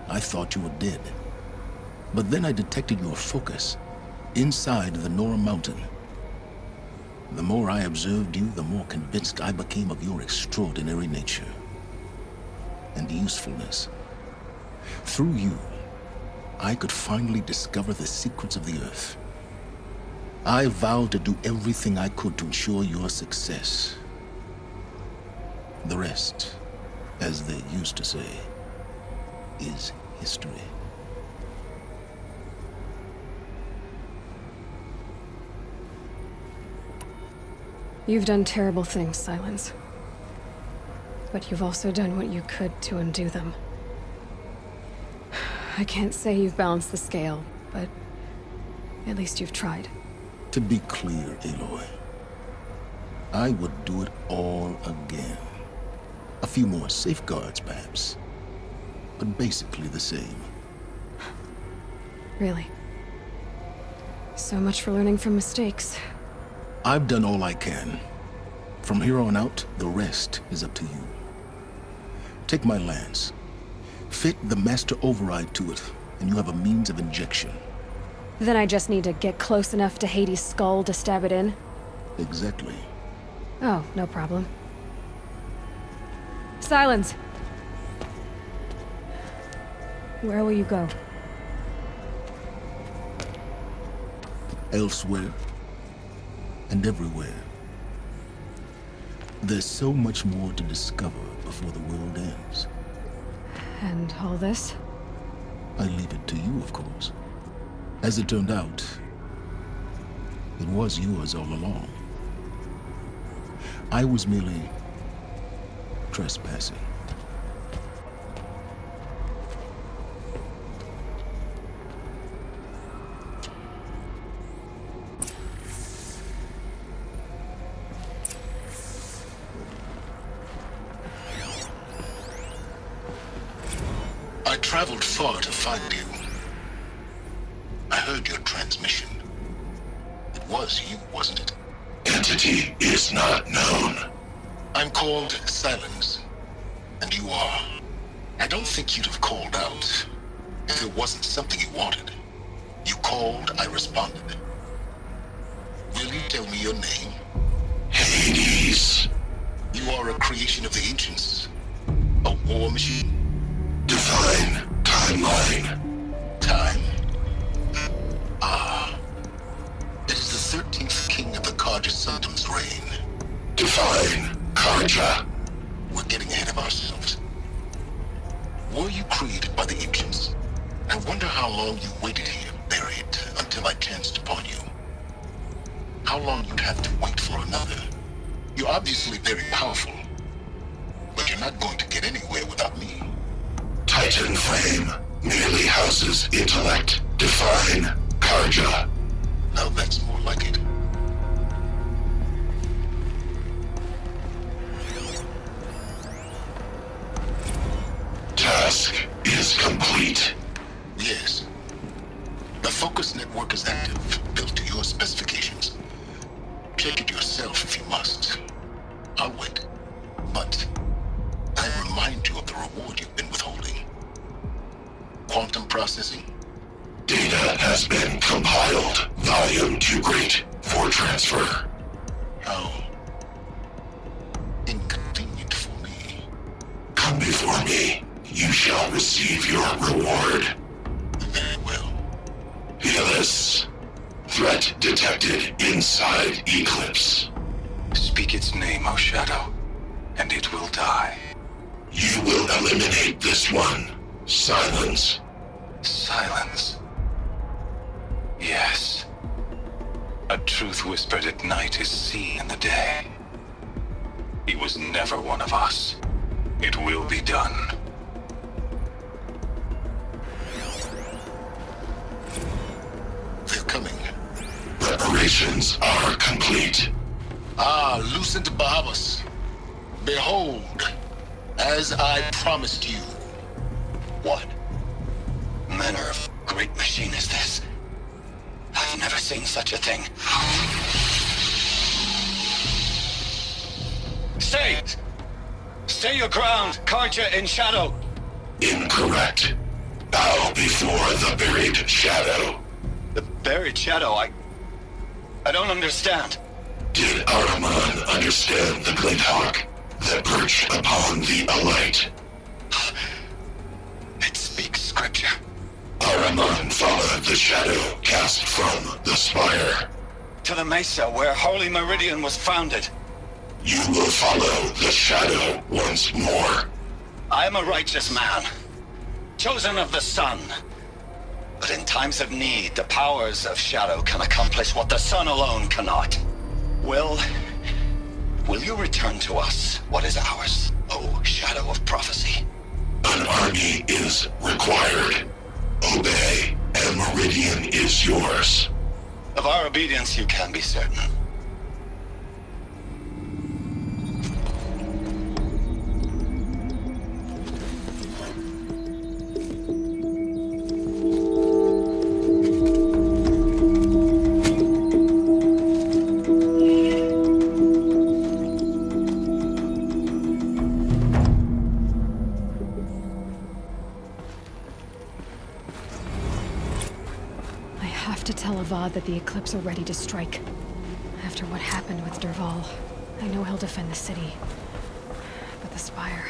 I thought you were dead. But then I detected your focus, inside the Nora mountain. The more I observed you, the more convinced I became of your extraordinary nature. And usefulness. Through you, I could finally discover the secrets of the Earth. I vowed to do everything I could to ensure your success. The rest, as they used to say, is history. You've done terrible things, Silence. But you've also done what you could to undo them. I can't say you've balanced the scale, but at least you've tried. To be clear, Aloy, I would do it all again. A few more safeguards, perhaps, but basically the same. Really? So much for learning from mistakes. I've done all I can. From here on out, the rest is up to you. Take my lance. Fit the master override to it, and you have a means of injection. Then I just need to get close enough to Hades' skull to stab it in? Exactly. Oh, no problem. Silence! Where will you go? Elsewhere. And everywhere. There's so much more to discover before the world ends. And all this? I leave it to you, of course. As it turned out, it was yours all along. I was merely trespassing. I traveled far to find you. I heard your transmission. It was you, wasn't it? Entity is not known. I'm called Silence, and you are. I don't think you'd have called out if it wasn't something you wanted. You called, I responded. Will you tell me your name? Hades. You are a creation of the ancients. A war machine. Define timeline. Time. Ah. It is the 13th king of the Karja Soddom's reign. Define Karja. We're getting ahead of ourselves. Were you created by the ancients? I wonder how long you waited here, buried, until I chanced upon you. How long you'd have to wait for another. You're obviously very powerful, but you're not going to get anywhere without me. Titan Flame merely houses intellect. Define Karja. Now that's more like it. Task is complete. Yes. The focus network is active, built to your specifications. Check it yourself if you must. I'll wait. But I remind you of the reward you've been withholding. Quantum processing. Data has been compiled. Volume too great for transfer. How inconvenient for me. Come before me. You shall receive your reward. Very well. Helis. Threat detected inside Eclipse. Speak its name, O Shadow, and it will die. You will eliminate this one. Silence. Silence. Yes. A truth whispered at night is seen in the day. He was never one of us. It will be done. They're coming. Preparations are complete. Ah, Lucent Bahamas. Behold, as I promised you. What manner of great machine is this? I've never seen such a thing. Stay! Stay your ground, Karja in Shadow! Incorrect. Bow before the buried shadow. The buried shadow, I don't understand. Did Ahriman understand the glint hawk that perched upon the alight? It speaks scripture. Ahriman followed the shadow cast from the spire. To the mesa where Holy Meridian was founded. You will follow the shadow once more. I am a righteous man, chosen of the sun. But in times of need, the powers of shadow can accomplish what the sun alone cannot. Will you return to us what is ours, O Shadow of Prophecy? An army is required. Obey, and Meridian is yours. Of our obedience you can be certain. That the Eclipse are ready to strike. After what happened with Derval, I know he'll defend the city. But the Spire...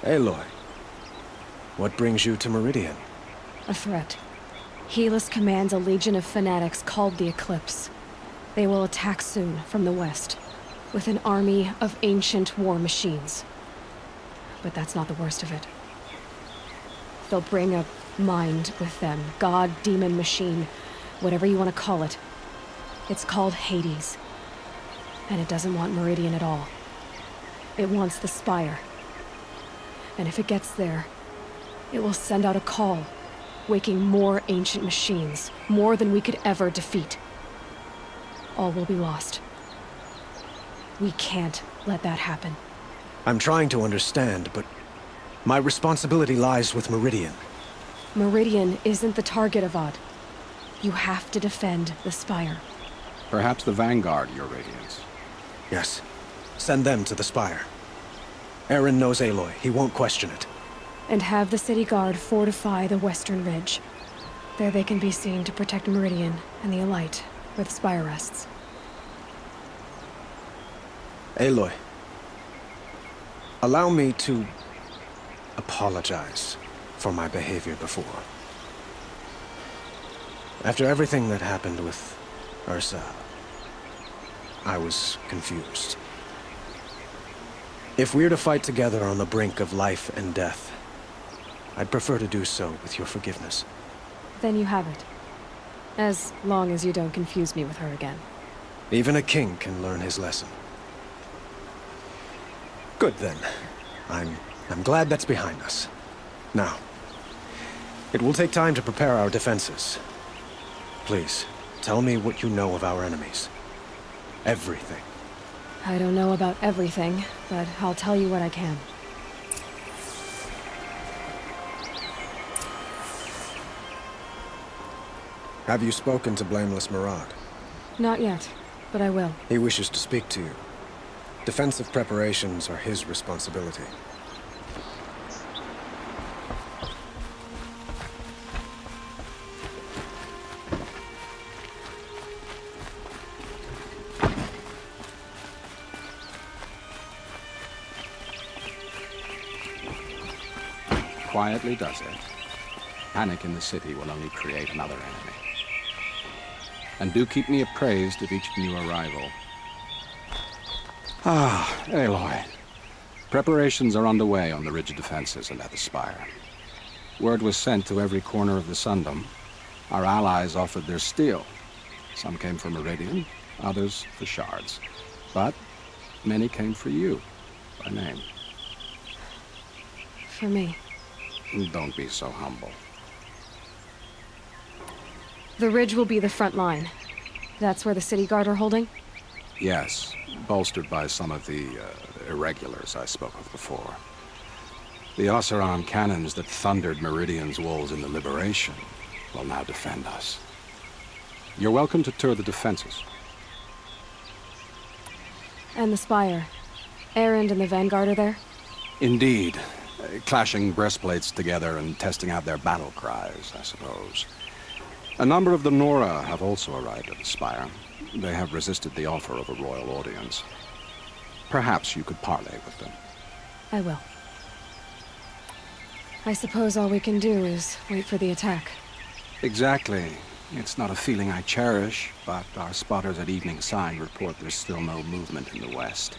Aloy, what brings you to Meridian? A threat. Helis commands a legion of fanatics called the Eclipse. They will attack soon from the west, with an army of ancient war machines. But that's not the worst of it. They'll bring a mind with them, god, demon, machine, whatever you want to call it. It's called Hades. And it doesn't want Meridian at all. It wants the Spire. And if it gets there, it will send out a call, waking more ancient machines, more than we could ever defeat. All will be lost. We can't let that happen. I'm trying to understand, but my responsibility lies with Meridian. Meridian isn't the target, Avad. You have to defend the Spire. Perhaps the Vanguard, Your Radiance. Yes. Send them to the Spire. Aaron knows Aloy. He won't question it. And have the City Guard fortify the Western Ridge. There they can be seen to protect Meridian and the Elite, where the Spire rests. Aloy, allow me to apologize for my behavior before. After everything that happened with Ursa, I was confused. If we're to fight together on the brink of life and death, I'd prefer to do so with your forgiveness. Then you have it. As long as you don't confuse me with her again. Even a king can learn his lesson. Good then. I'm glad that's behind us. Now, it will take time to prepare our defenses. Please, tell me what you know of our enemies. Everything. I don't know about everything, but I'll tell you what I can. Have you spoken to Blameless Marag? Not yet, but I will. He wishes to speak to you. Defensive preparations are his responsibility. Quietly does it. Panic in the city will only create another enemy. And do keep me appraised of each new arrival. Ah, Aloy. Preparations are underway on the ridge defenses and at the Spire. Word was sent to every corner of the Sundom. Our allies offered their steel. Some came for Meridian, others for shards. But many came for you, by name. For me. Don't be so humble. The ridge will be the front line. That's where the City Guard are holding? Yes, bolstered by some of the irregulars I spoke of before. The Oseram cannons that thundered Meridian's walls in the Liberation will now defend us. You're welcome to tour the defenses. And the Spire. Erend and the Vanguard are there? Indeed. Clashing breastplates together and testing out their battle cries, I suppose. A number of the Nora have also arrived at the Spire. They have resisted the offer of a royal audience. Perhaps you could parley with them. I will. I suppose all we can do is wait for the attack. Exactly. It's not a feeling I cherish, but our spotters at Evening Sign report there's still no movement in the west.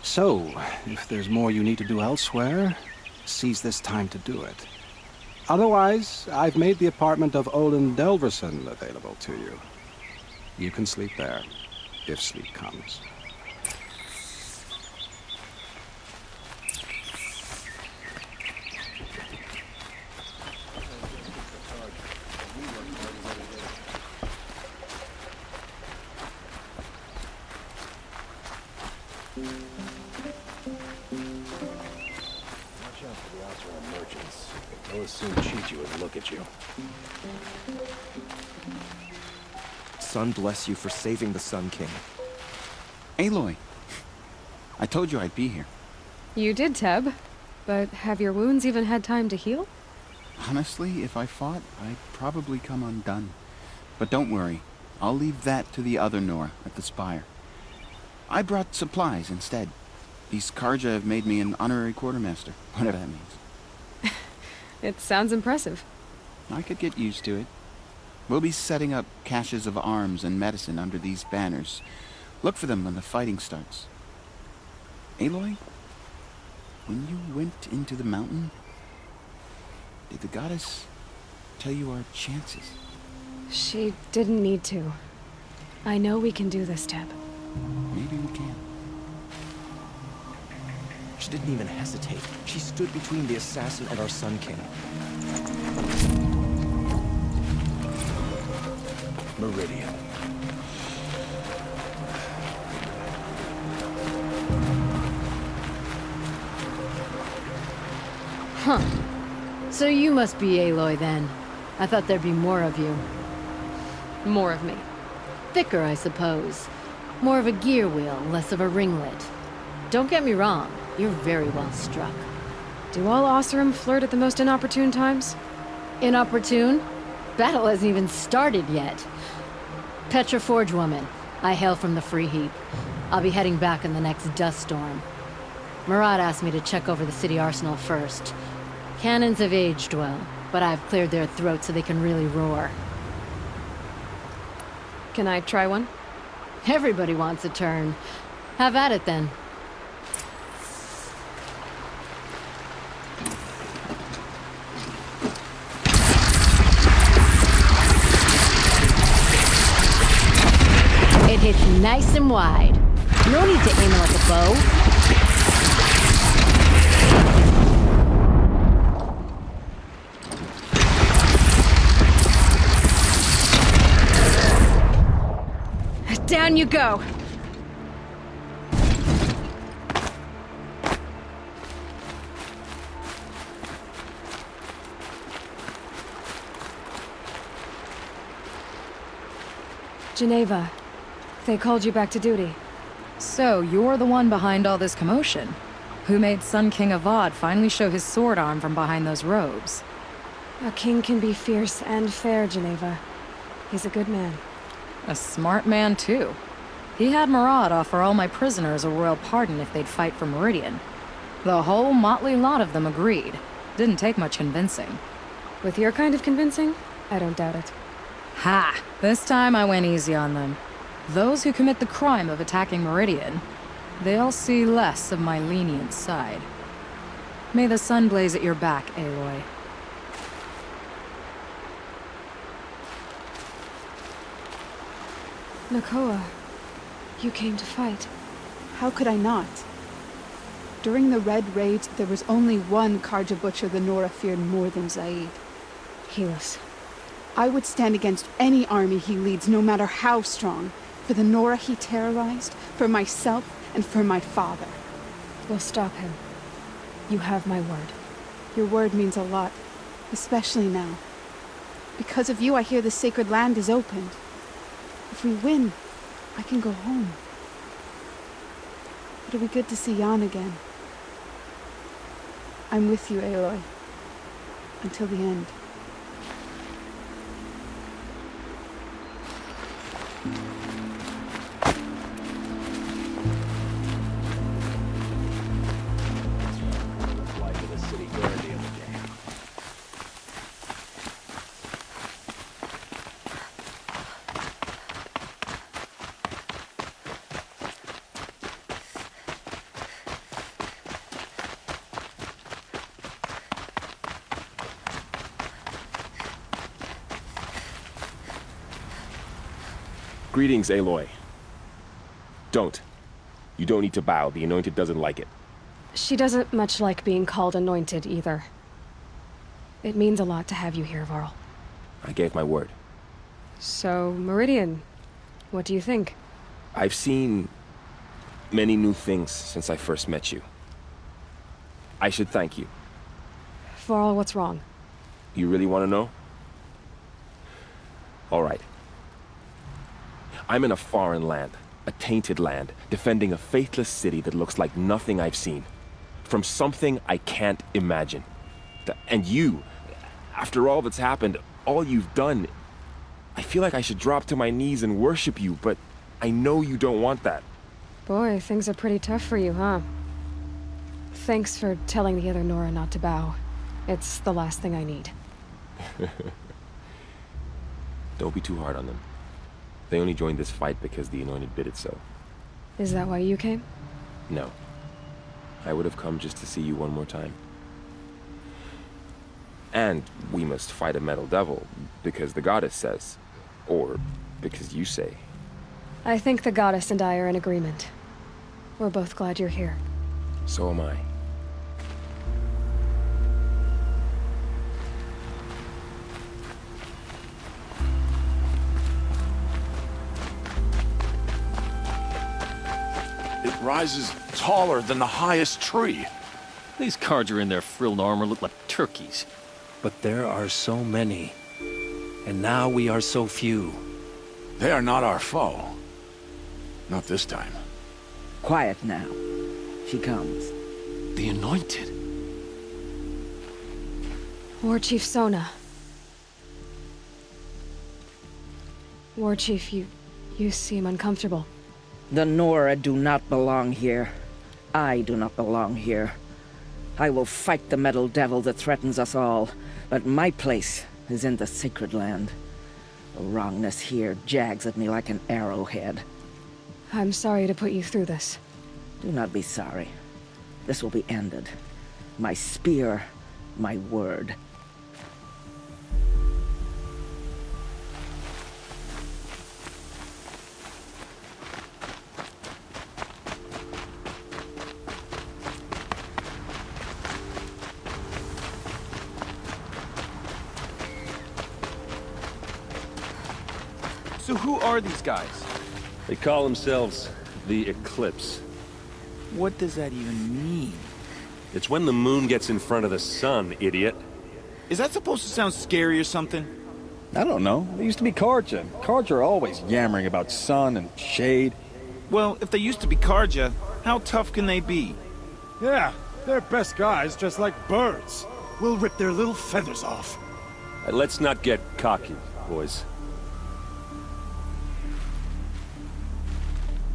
So, if there's more you need to do elsewhere, seize this time to do it. Otherwise, I've made the apartment of Olin Delverson available to you. You can sleep there, if sleep comes. They'll soon cheat you and look at you. Sun bless you for saving the Sun King. Aloy, I told you I'd be here. You did, Teb. But have your wounds even had time to heal? Honestly, if I fought, I'd probably come undone. But don't worry, I'll leave that to the other Nora at the Spire. I brought supplies instead. These Karja have made me an honorary quartermaster, whatever that means. It sounds impressive. I could get used to it. We'll be setting up caches of arms and medicine under these banners. Look for them when the fighting starts. Aloy, when you went into the mountain, did the goddess tell you our chances? She didn't need to. I know we can do this, Teb. Maybe we can. She didn't even hesitate. She stood between the assassin and our Sun King. Meridian. Huh. So you must be Aloy then. I thought there'd be more of you. More of me. Thicker, I suppose. More of a gear wheel, less of a ringlet. Don't get me wrong, you're very well struck. Do all Oseram flirt at the most inopportune times? Inopportune? Battle hasn't even started yet. Petra Forge woman. I hail from the Free Heap. I'll be heading back in the next dust storm. Murad asked me to check over the city arsenal first. Cannons have aged well, but I've cleared their throats so they can really roar. Can I try one? Everybody wants a turn. Have at it then. It hits nice and wide. No need to aim it like a bow. Down you go! Geneva, they called you back to duty. So, you're the one behind all this commotion? Who made Sun King Avad finally show his sword arm from behind those robes? A king can be fierce and fair, Geneva. He's a good man. A smart man, too. He had Murad offer all my prisoners a royal pardon if they'd fight for Meridian. The whole motley lot of them agreed. Didn't take much convincing. With your kind of convincing, I don't doubt it. Ha! This time I went easy on them. Those who commit the crime of attacking Meridian, they'll see less of my lenient side. May the sun blaze at your back, Aloy. Nakoa, you came to fight. How could I not? During the Red Raids, there was only one Karja butcher the Nora feared more than Zaid. Helis. I would stand against any army he leads, no matter how strong. For the Nora he terrorized, for myself, and for my father. We'll stop him. You have my word. Your word means a lot, especially now. Because of you, I hear the sacred land is opened. If we win, I can go home. It'll be good to see Jan again. I'm with you, Aloy. Until the end. Greetings, Aloy. Don't. You don't need to bow. The Anointed doesn't like it. She doesn't much like being called Anointed, either. It means a lot to have you here, Varl. I gave my word. So, Meridian, what do you think? I've seen many new things since I first met you. I should thank you. Varl, what's wrong? You really want to know? All right. I'm in a foreign land, a tainted land, defending a faithless city that looks like nothing I've seen. From something I can't imagine. And you, after all that's happened, all you've done, I feel like I should drop to my knees and worship you, but I know you don't want that. Boy, things are pretty tough for you, huh? Thanks for telling the other Nora not to bow. It's the last thing I need. Don't be too hard on them. They only joined this fight because the Anointed bid it so. Is that why you came? No. I would have come just to see you one more time. And we must fight a metal devil, because the goddess says. Or because you say. I think the goddess and I are in agreement. We're both glad you're here. So am I. It rises taller than the highest tree. These Carja in their frilled armor look like turkeys. But there are so many. And now we are so few. They are not our foe. Not this time. Quiet now. She comes. The Anointed. War Chief Sona. War Chief, you seem uncomfortable. The Nora do not belong here. I do not belong here. I will fight the metal devil that threatens us all, but my place is in the sacred land. The wrongness here jags at me like an arrowhead. I'm sorry to put you through this. Do not be sorry. This will be ended. My spear, my word. So who are these guys? They call themselves the Eclipse. What does that even mean? It's when the moon gets in front of the sun, idiot. Is that supposed to sound scary or something? I don't know. They used to be Carja. Carja are always yammering about sun and shade. Well, if they used to be Carja, how tough can they be? Yeah, they're best guys just like birds. We'll rip their little feathers off. Let's not get cocky, boys.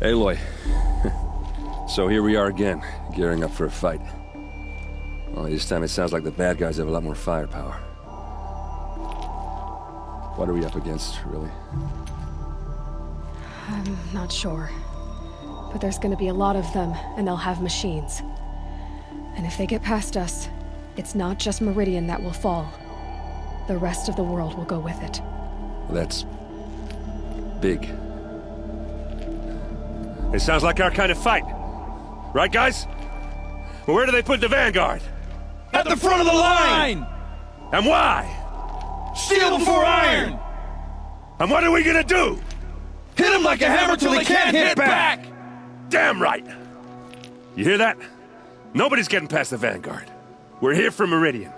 Aloy. So here we are again, gearing up for a fight. Only this time it sounds like the bad guys have a lot more firepower. What are we up against, really? I'm not sure. But there's gonna be a lot of them, and they'll have machines. And if they get past us, it's not just Meridian that will fall. The rest of the world will go with it. That's big. It sounds like our kind of fight. Right, guys? Well, where do they put the Vanguard? At the front of the line! And why? Steel before iron! And what are we gonna do? Hit them like a hammer till they can't hit back! Damn right! You hear that? Nobody's getting past the Vanguard. We're here for Meridian.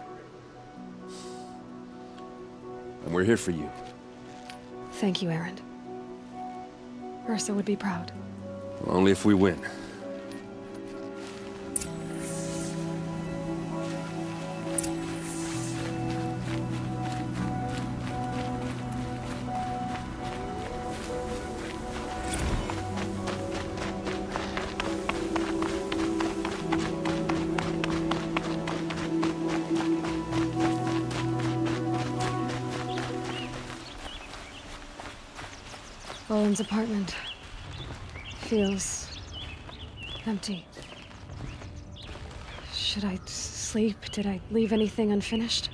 And we're here for you. Thank you, Erend. Ursa would be proud. Only if we win. Owen's apartment feels empty. Should I sleep? Did I leave anything unfinished?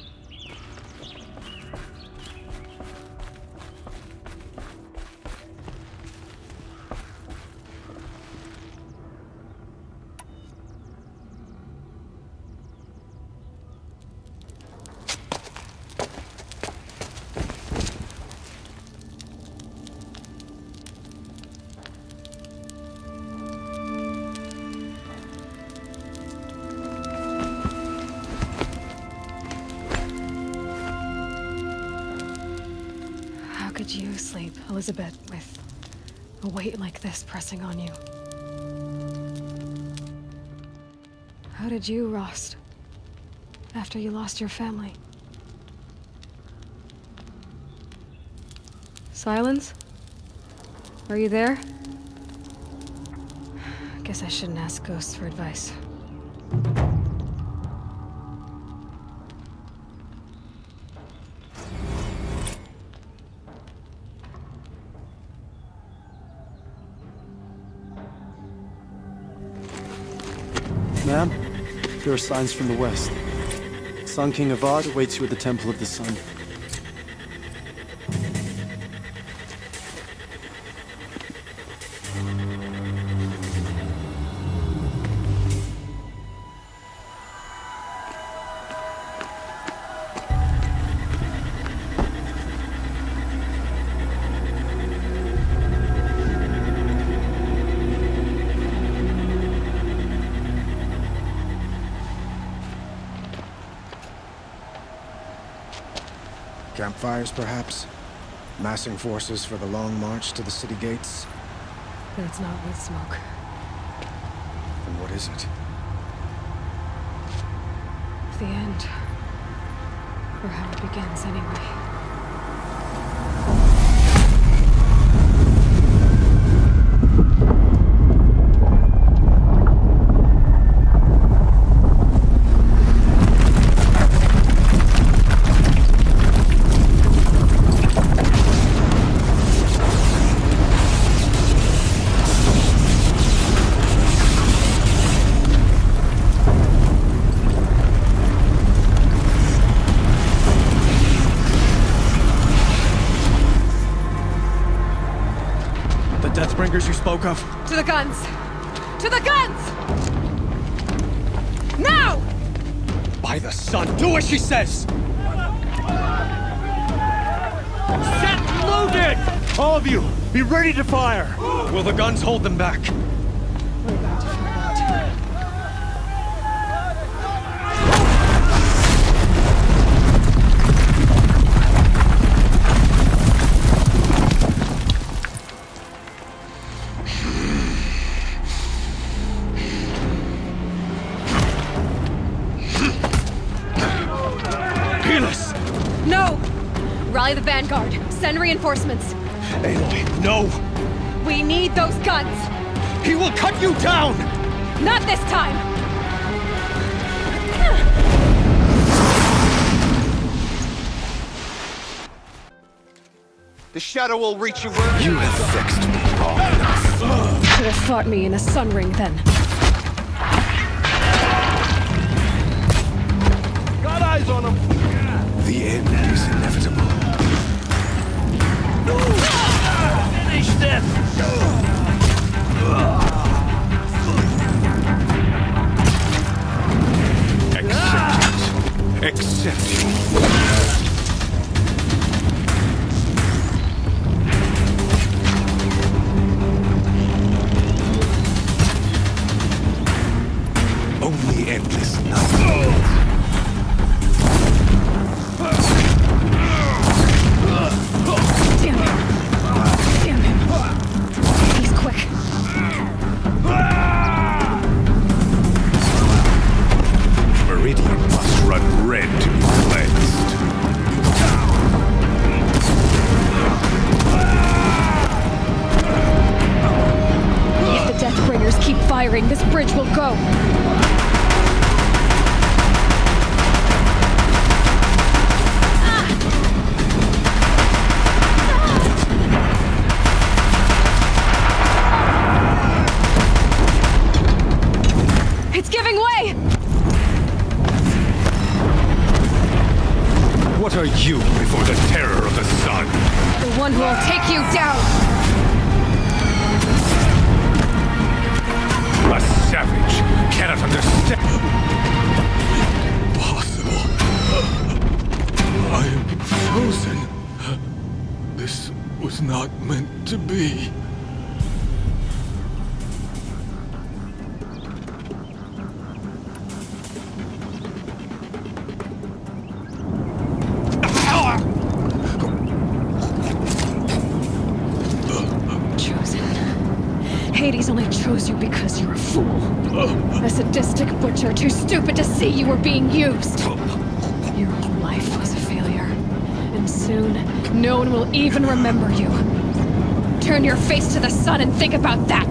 How could you sleep, Elizabeth, with a weight like this pressing on you? How did you, Rost, after you lost your family? Silence? Are you there? Guess I shouldn't ask ghosts for advice. Madame, there are signs from the west. Sun King Avad awaits you at the Temple of the Sun. Campfires, perhaps? Massing forces for the long march to the city gates? That's not with smoke. Then what is it? The end. Or how it begins, anyway. Deathbringers you spoke of? To the guns! To the guns! Now! By the sun, do as she says! Set loaded! All of you, be ready to fire! Will the guns hold them back? We're about to find out. No! Rally the vanguard. Send reinforcements. Aloy, no! We need those guns! He will cut you down! Not this time! The shadow will reach you where you have vexed me long enough. Should have fought me in a sun ring then. Got eyes on him! The end is inevitable. No! Finish this! Accept it. Only endless night. Damn him! Damn him! He's quick. Meridian must run red to be cleansed. If the Deathbringers keep firing, this bridge will go. It's giving way! What are you before the terror of the sun? The one who will take you down! A savage cannot understand. Impossible. I am frozen. This was not meant to be. Hades only chose you because you're a fool. A sadistic butcher too stupid to see you were being used. Your whole life was a failure. And soon, no one will even remember you. Turn your face to the sun and think about that!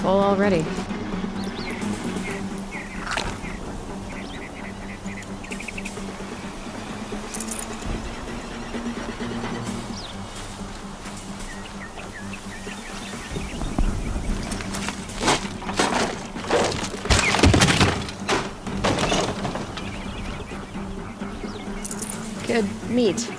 Full already. Good meat.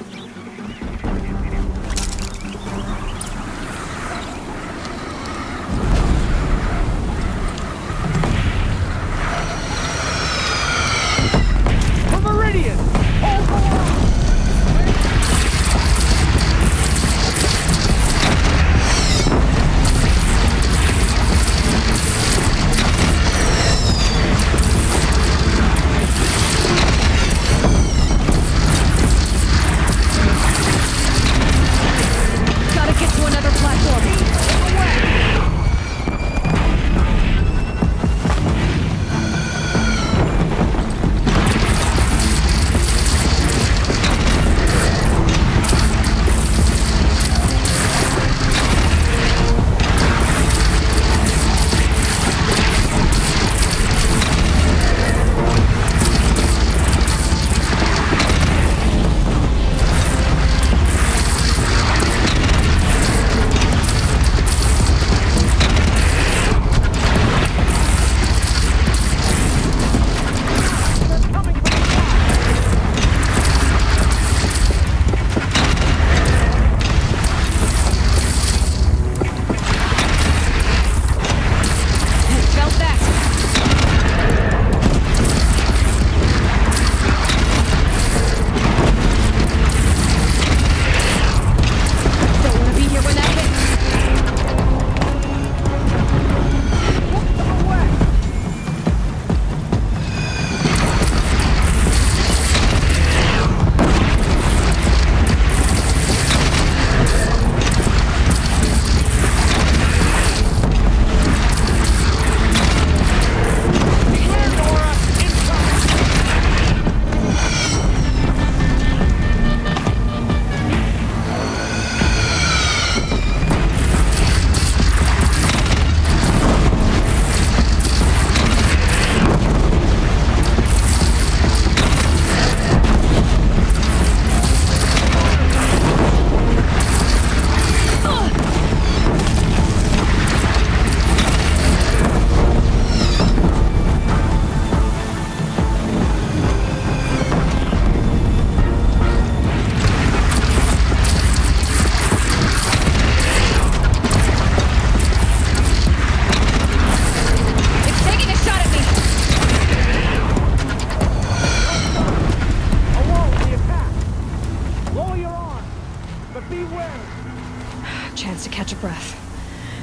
Chance to catch a breath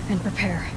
and prepare.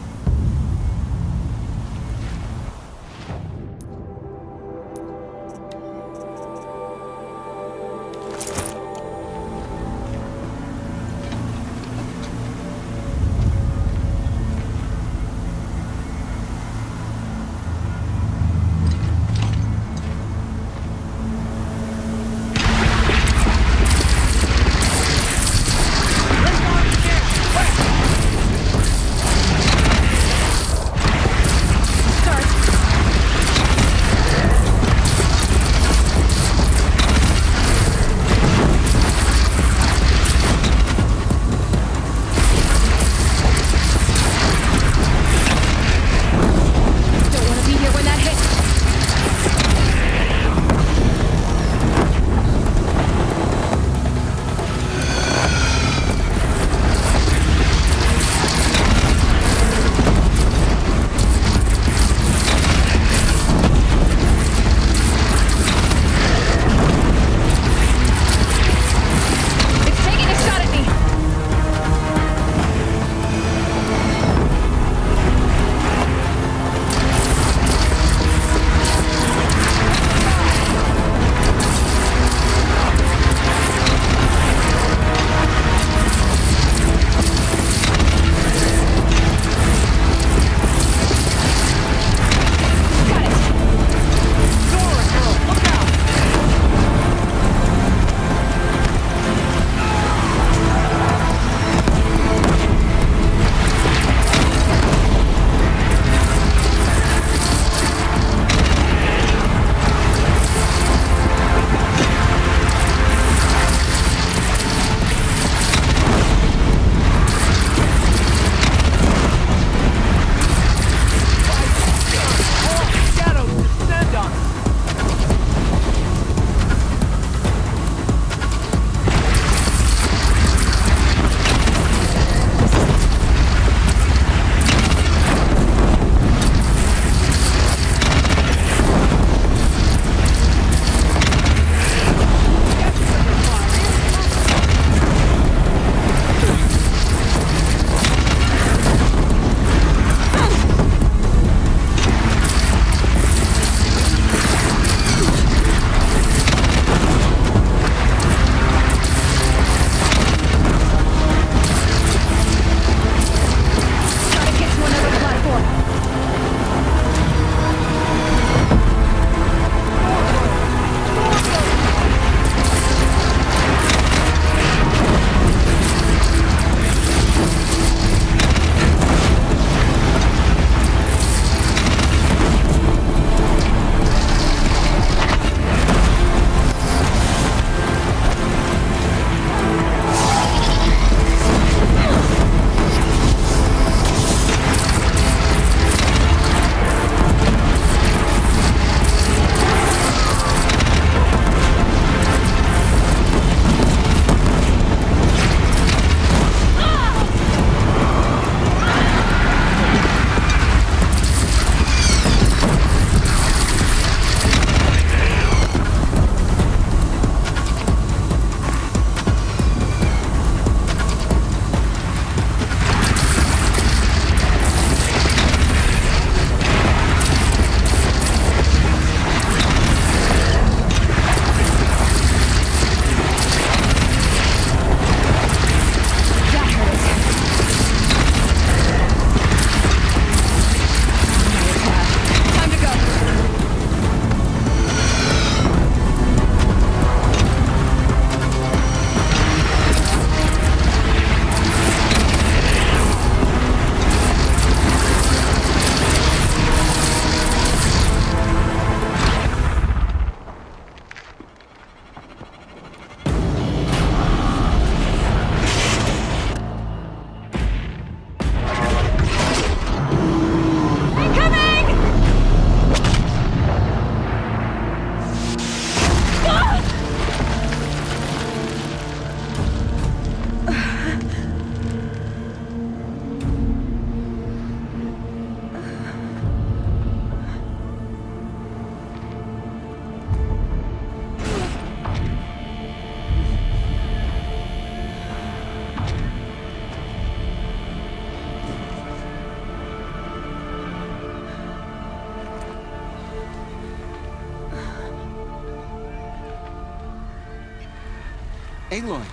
Aloy!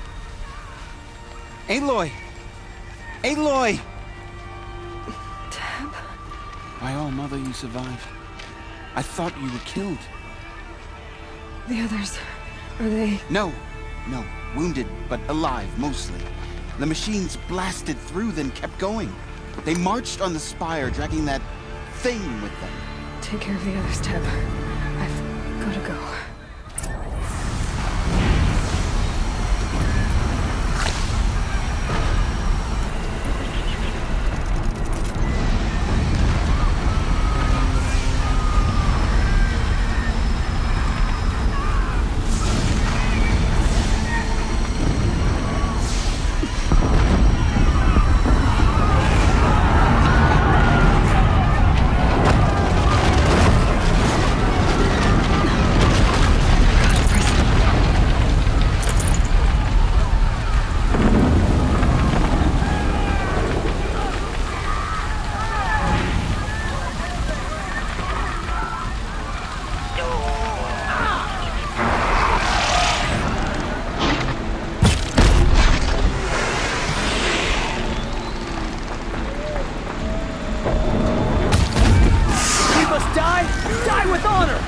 Aloy! Aloy! Tab? By all mother, you survived. I thought you were killed. The others, are they... No. Wounded, but alive, mostly. The machines blasted through, then kept going. They marched on the spire, dragging that thing with them. Take care of the others, Tab. I've gotta go. Die with honor!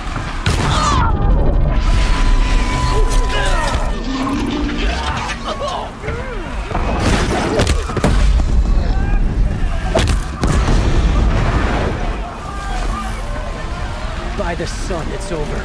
By the sun, it's over.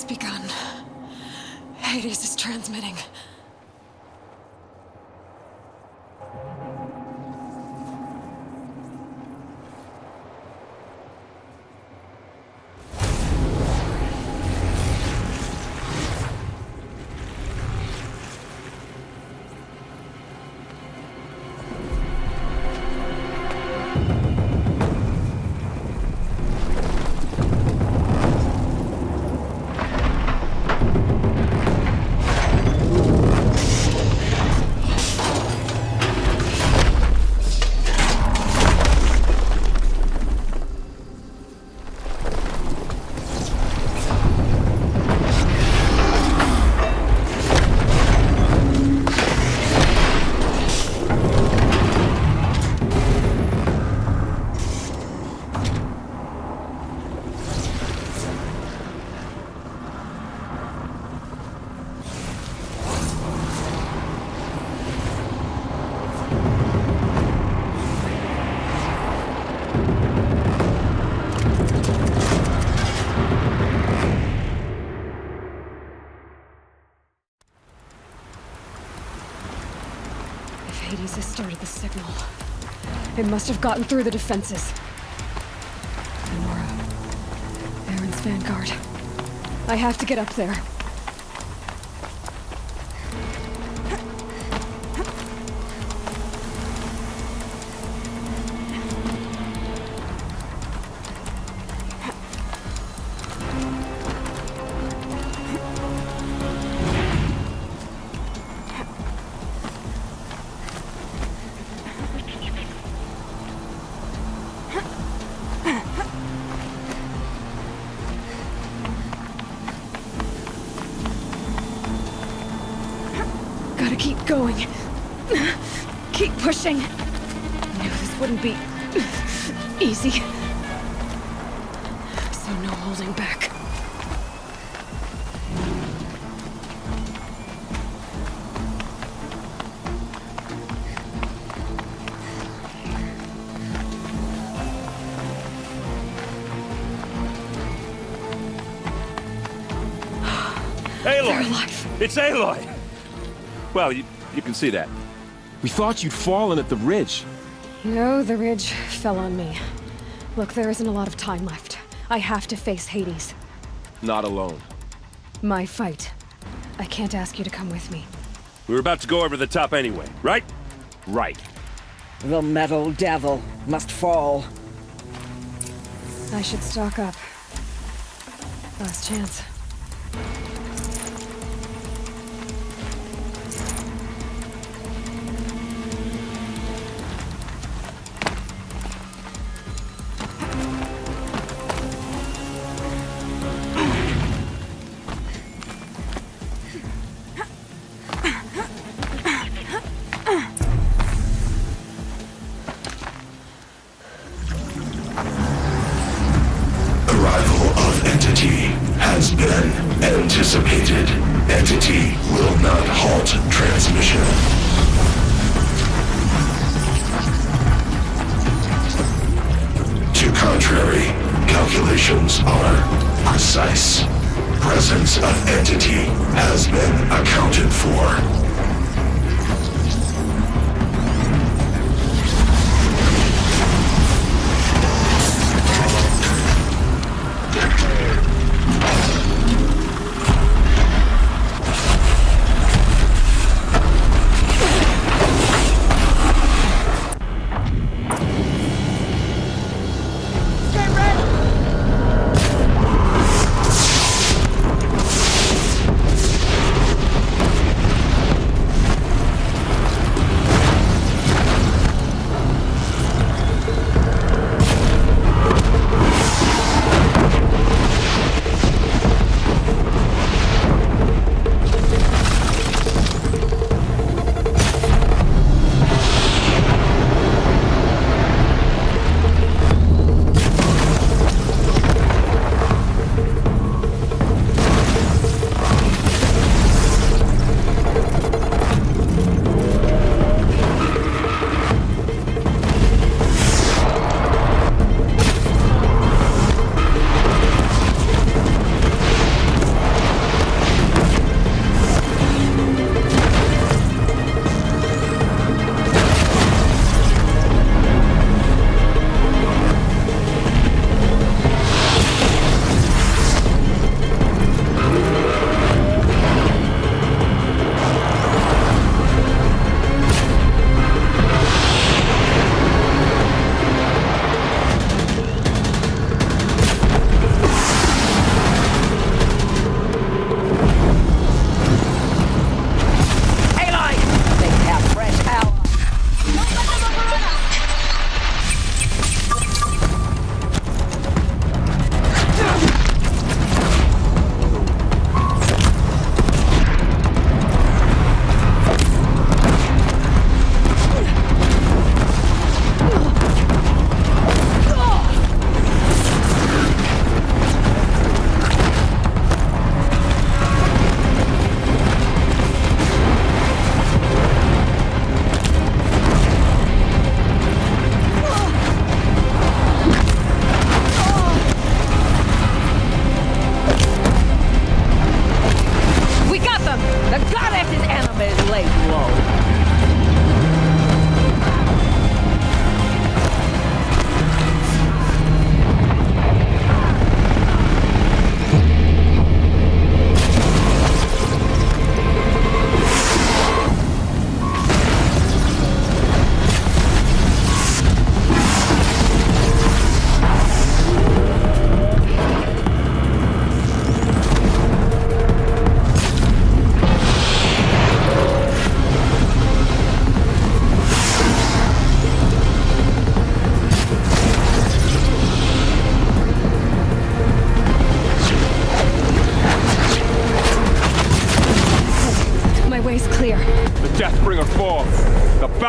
Begun. Hades is transmitting. Hades has started the signal. It must have gotten through the defenses. Resistance Vanguard. I have to get up there. Gotta keep going. Keep pushing. I knew this wouldn't be easy. So no holding back. Aloy! It's Aloy! Well, you can see that. We thought you'd fallen at the ridge. No, the ridge fell on me. Look, there isn't a lot of time left. I have to face Hades. Not alone. My fight. I can't ask you to come with me. We were about to go over the top anyway, right? Right. The metal devil must fall. I should stock up. Last chance. Has been anticipated. Entity will not halt transmission. To contrary, calculations are precise. Presence of entity has been accounted for.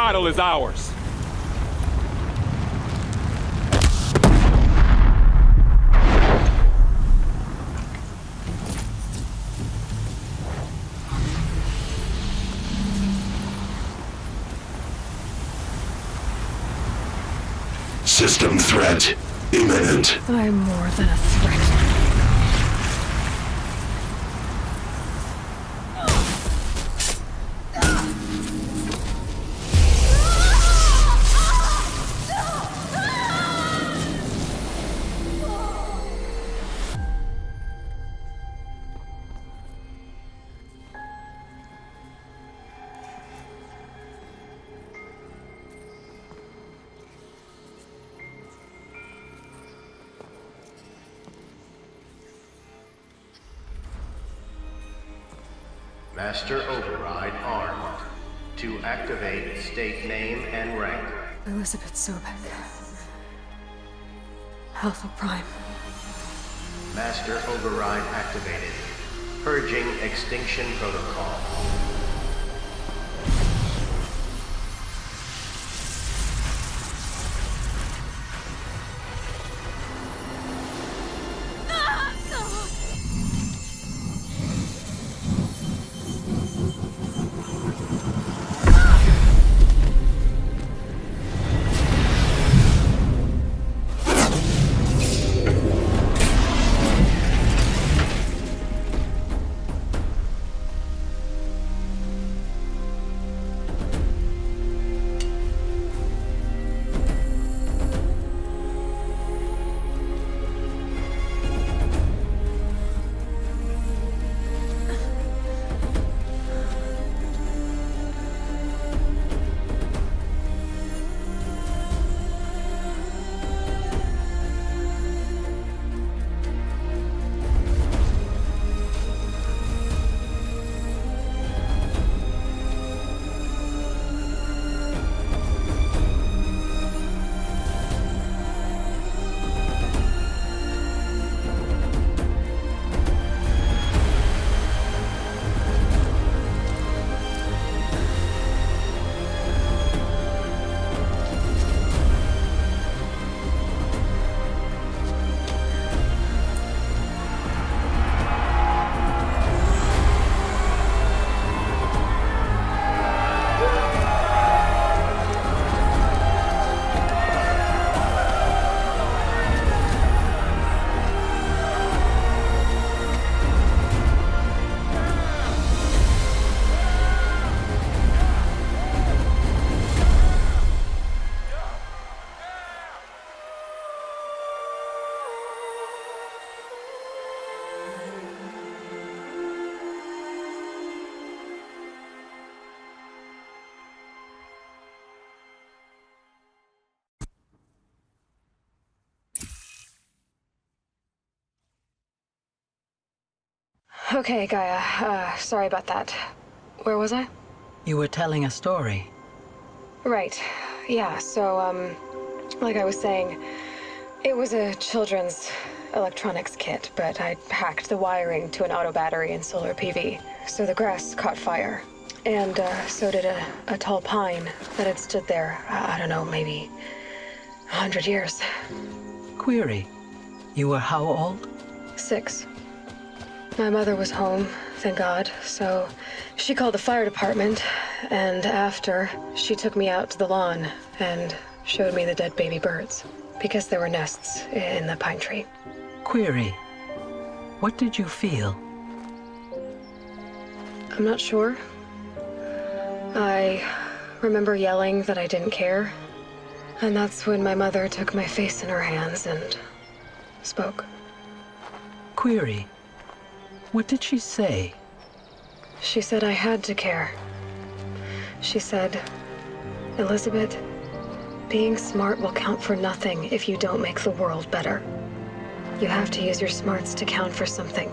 title is ours. System threat imminent. I'm more than a threat. Master Override armed. To activate, state name and rank. Elizabeth Sobek. Alpha Prime. Master Override activated. Purging extinction protocol. Okay, Gaia. Sorry about that. Where was I? You were telling a story. Right. Yeah, so, like I was saying, it was a children's electronics kit, but I hacked the wiring to an auto battery and solar PV. So the grass caught fire. And, so did a tall pine that had stood there, I don't know, maybe 100 years. Query. You were how old? 6. My mother was home, thank God, so she called the fire department, and after, she took me out to the lawn and showed me the dead baby birds, because there were nests in the pine tree. Query. What did you feel? I'm not sure. I remember yelling that I didn't care, and that's when my mother took my face in her hands and spoke. Query. What did she say? She said I had to care. She said, Elizabeth, being smart will count for nothing if you don't make the world better. You have to use your smarts to count for something.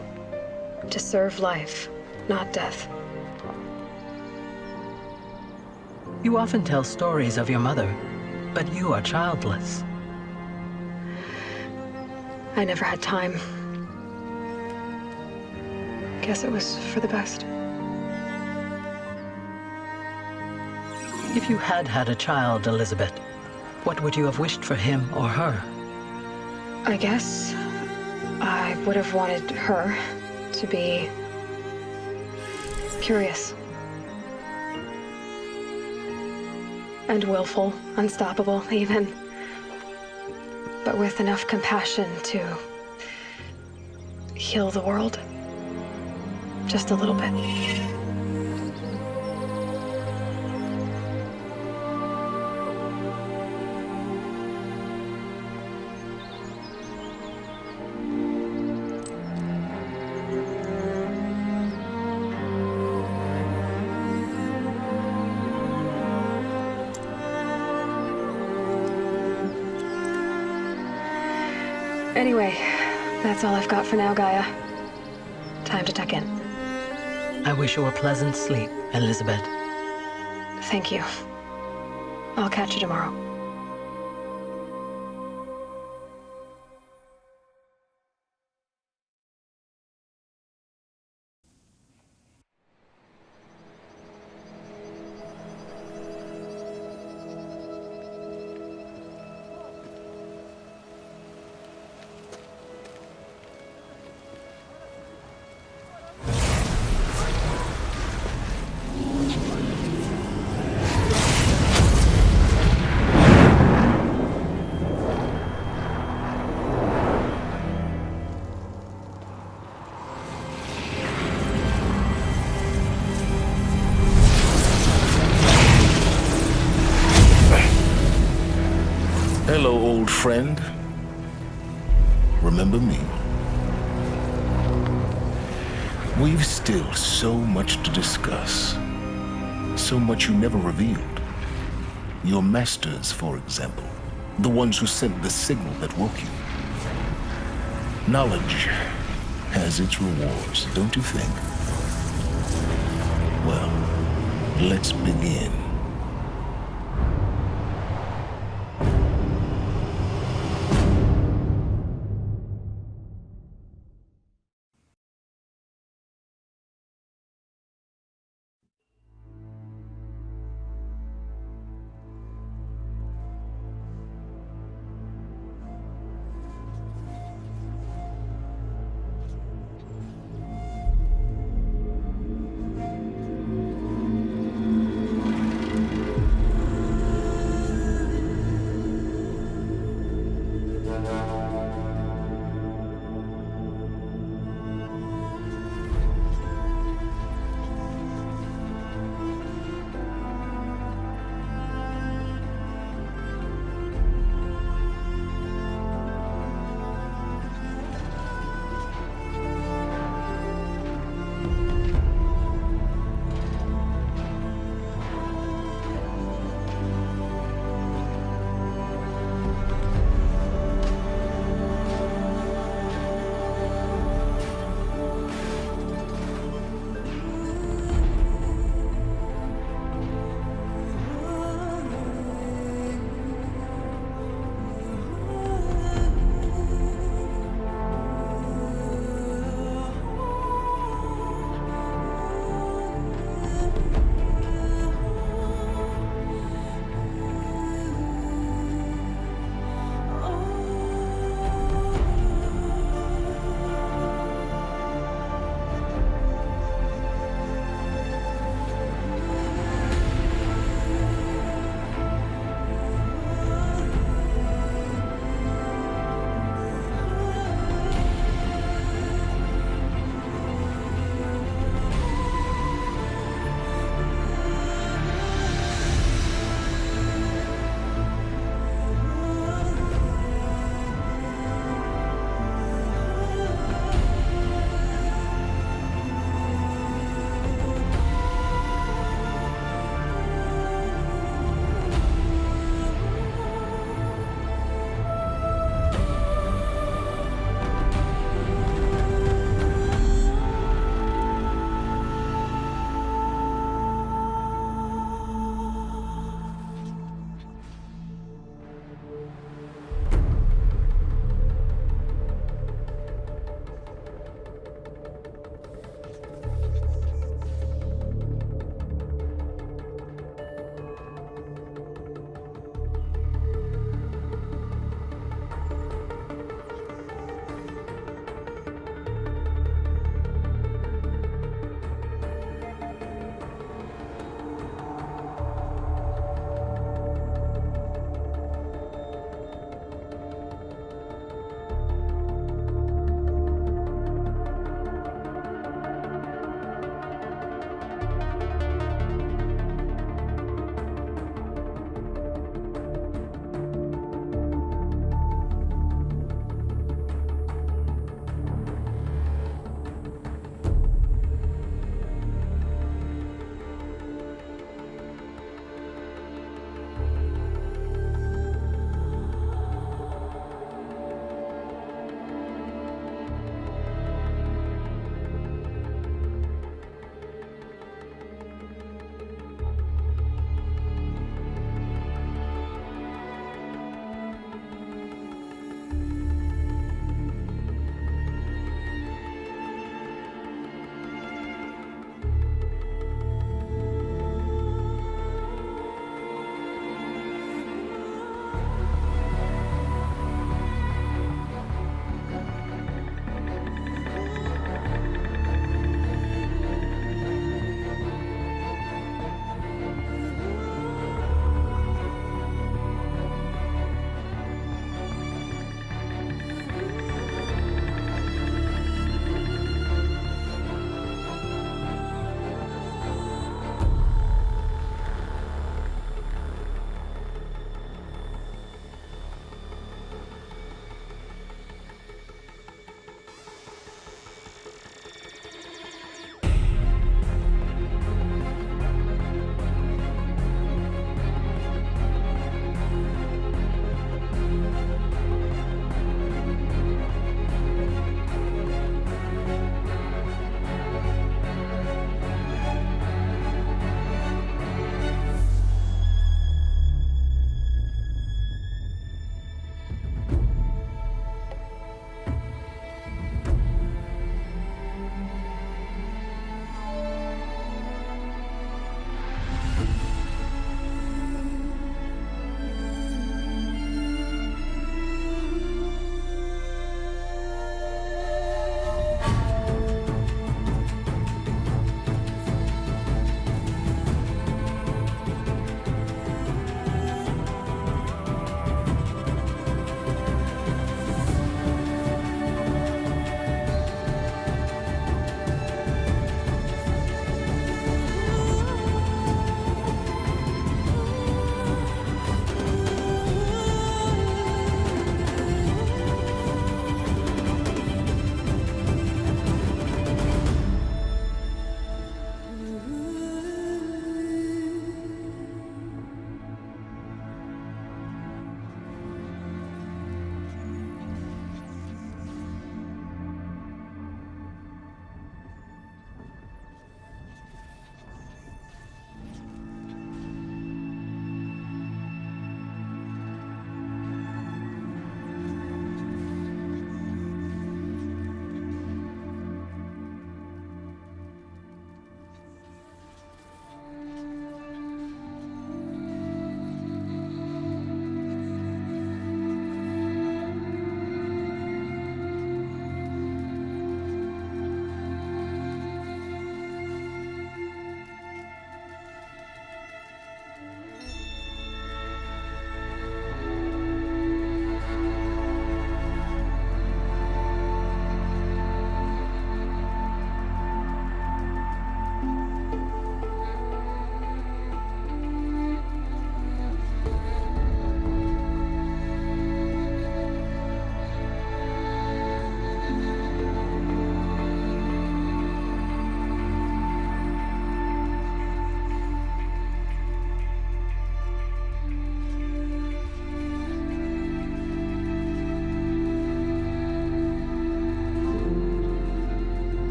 To serve life, not death. You often tell stories of your mother, but you are childless. I never had time. Guess it was for the best. If you had had a child, Elizabeth, what would you have wished for him or her? I guess I would have wanted her to be curious. And willful, unstoppable, even. But with enough compassion to heal the world. Just a little bit. Anyway, that's all I've got for now, Gaia. Time to tuck in. I wish you a pleasant sleep, Elizabeth. Thank you. I'll catch you tomorrow. Hello, old friend. Remember me? We've still so much to discuss. So much you never revealed. Your masters, for example. The ones who sent the signal that woke you. Knowledge has its rewards, don't you think? Well, let's begin.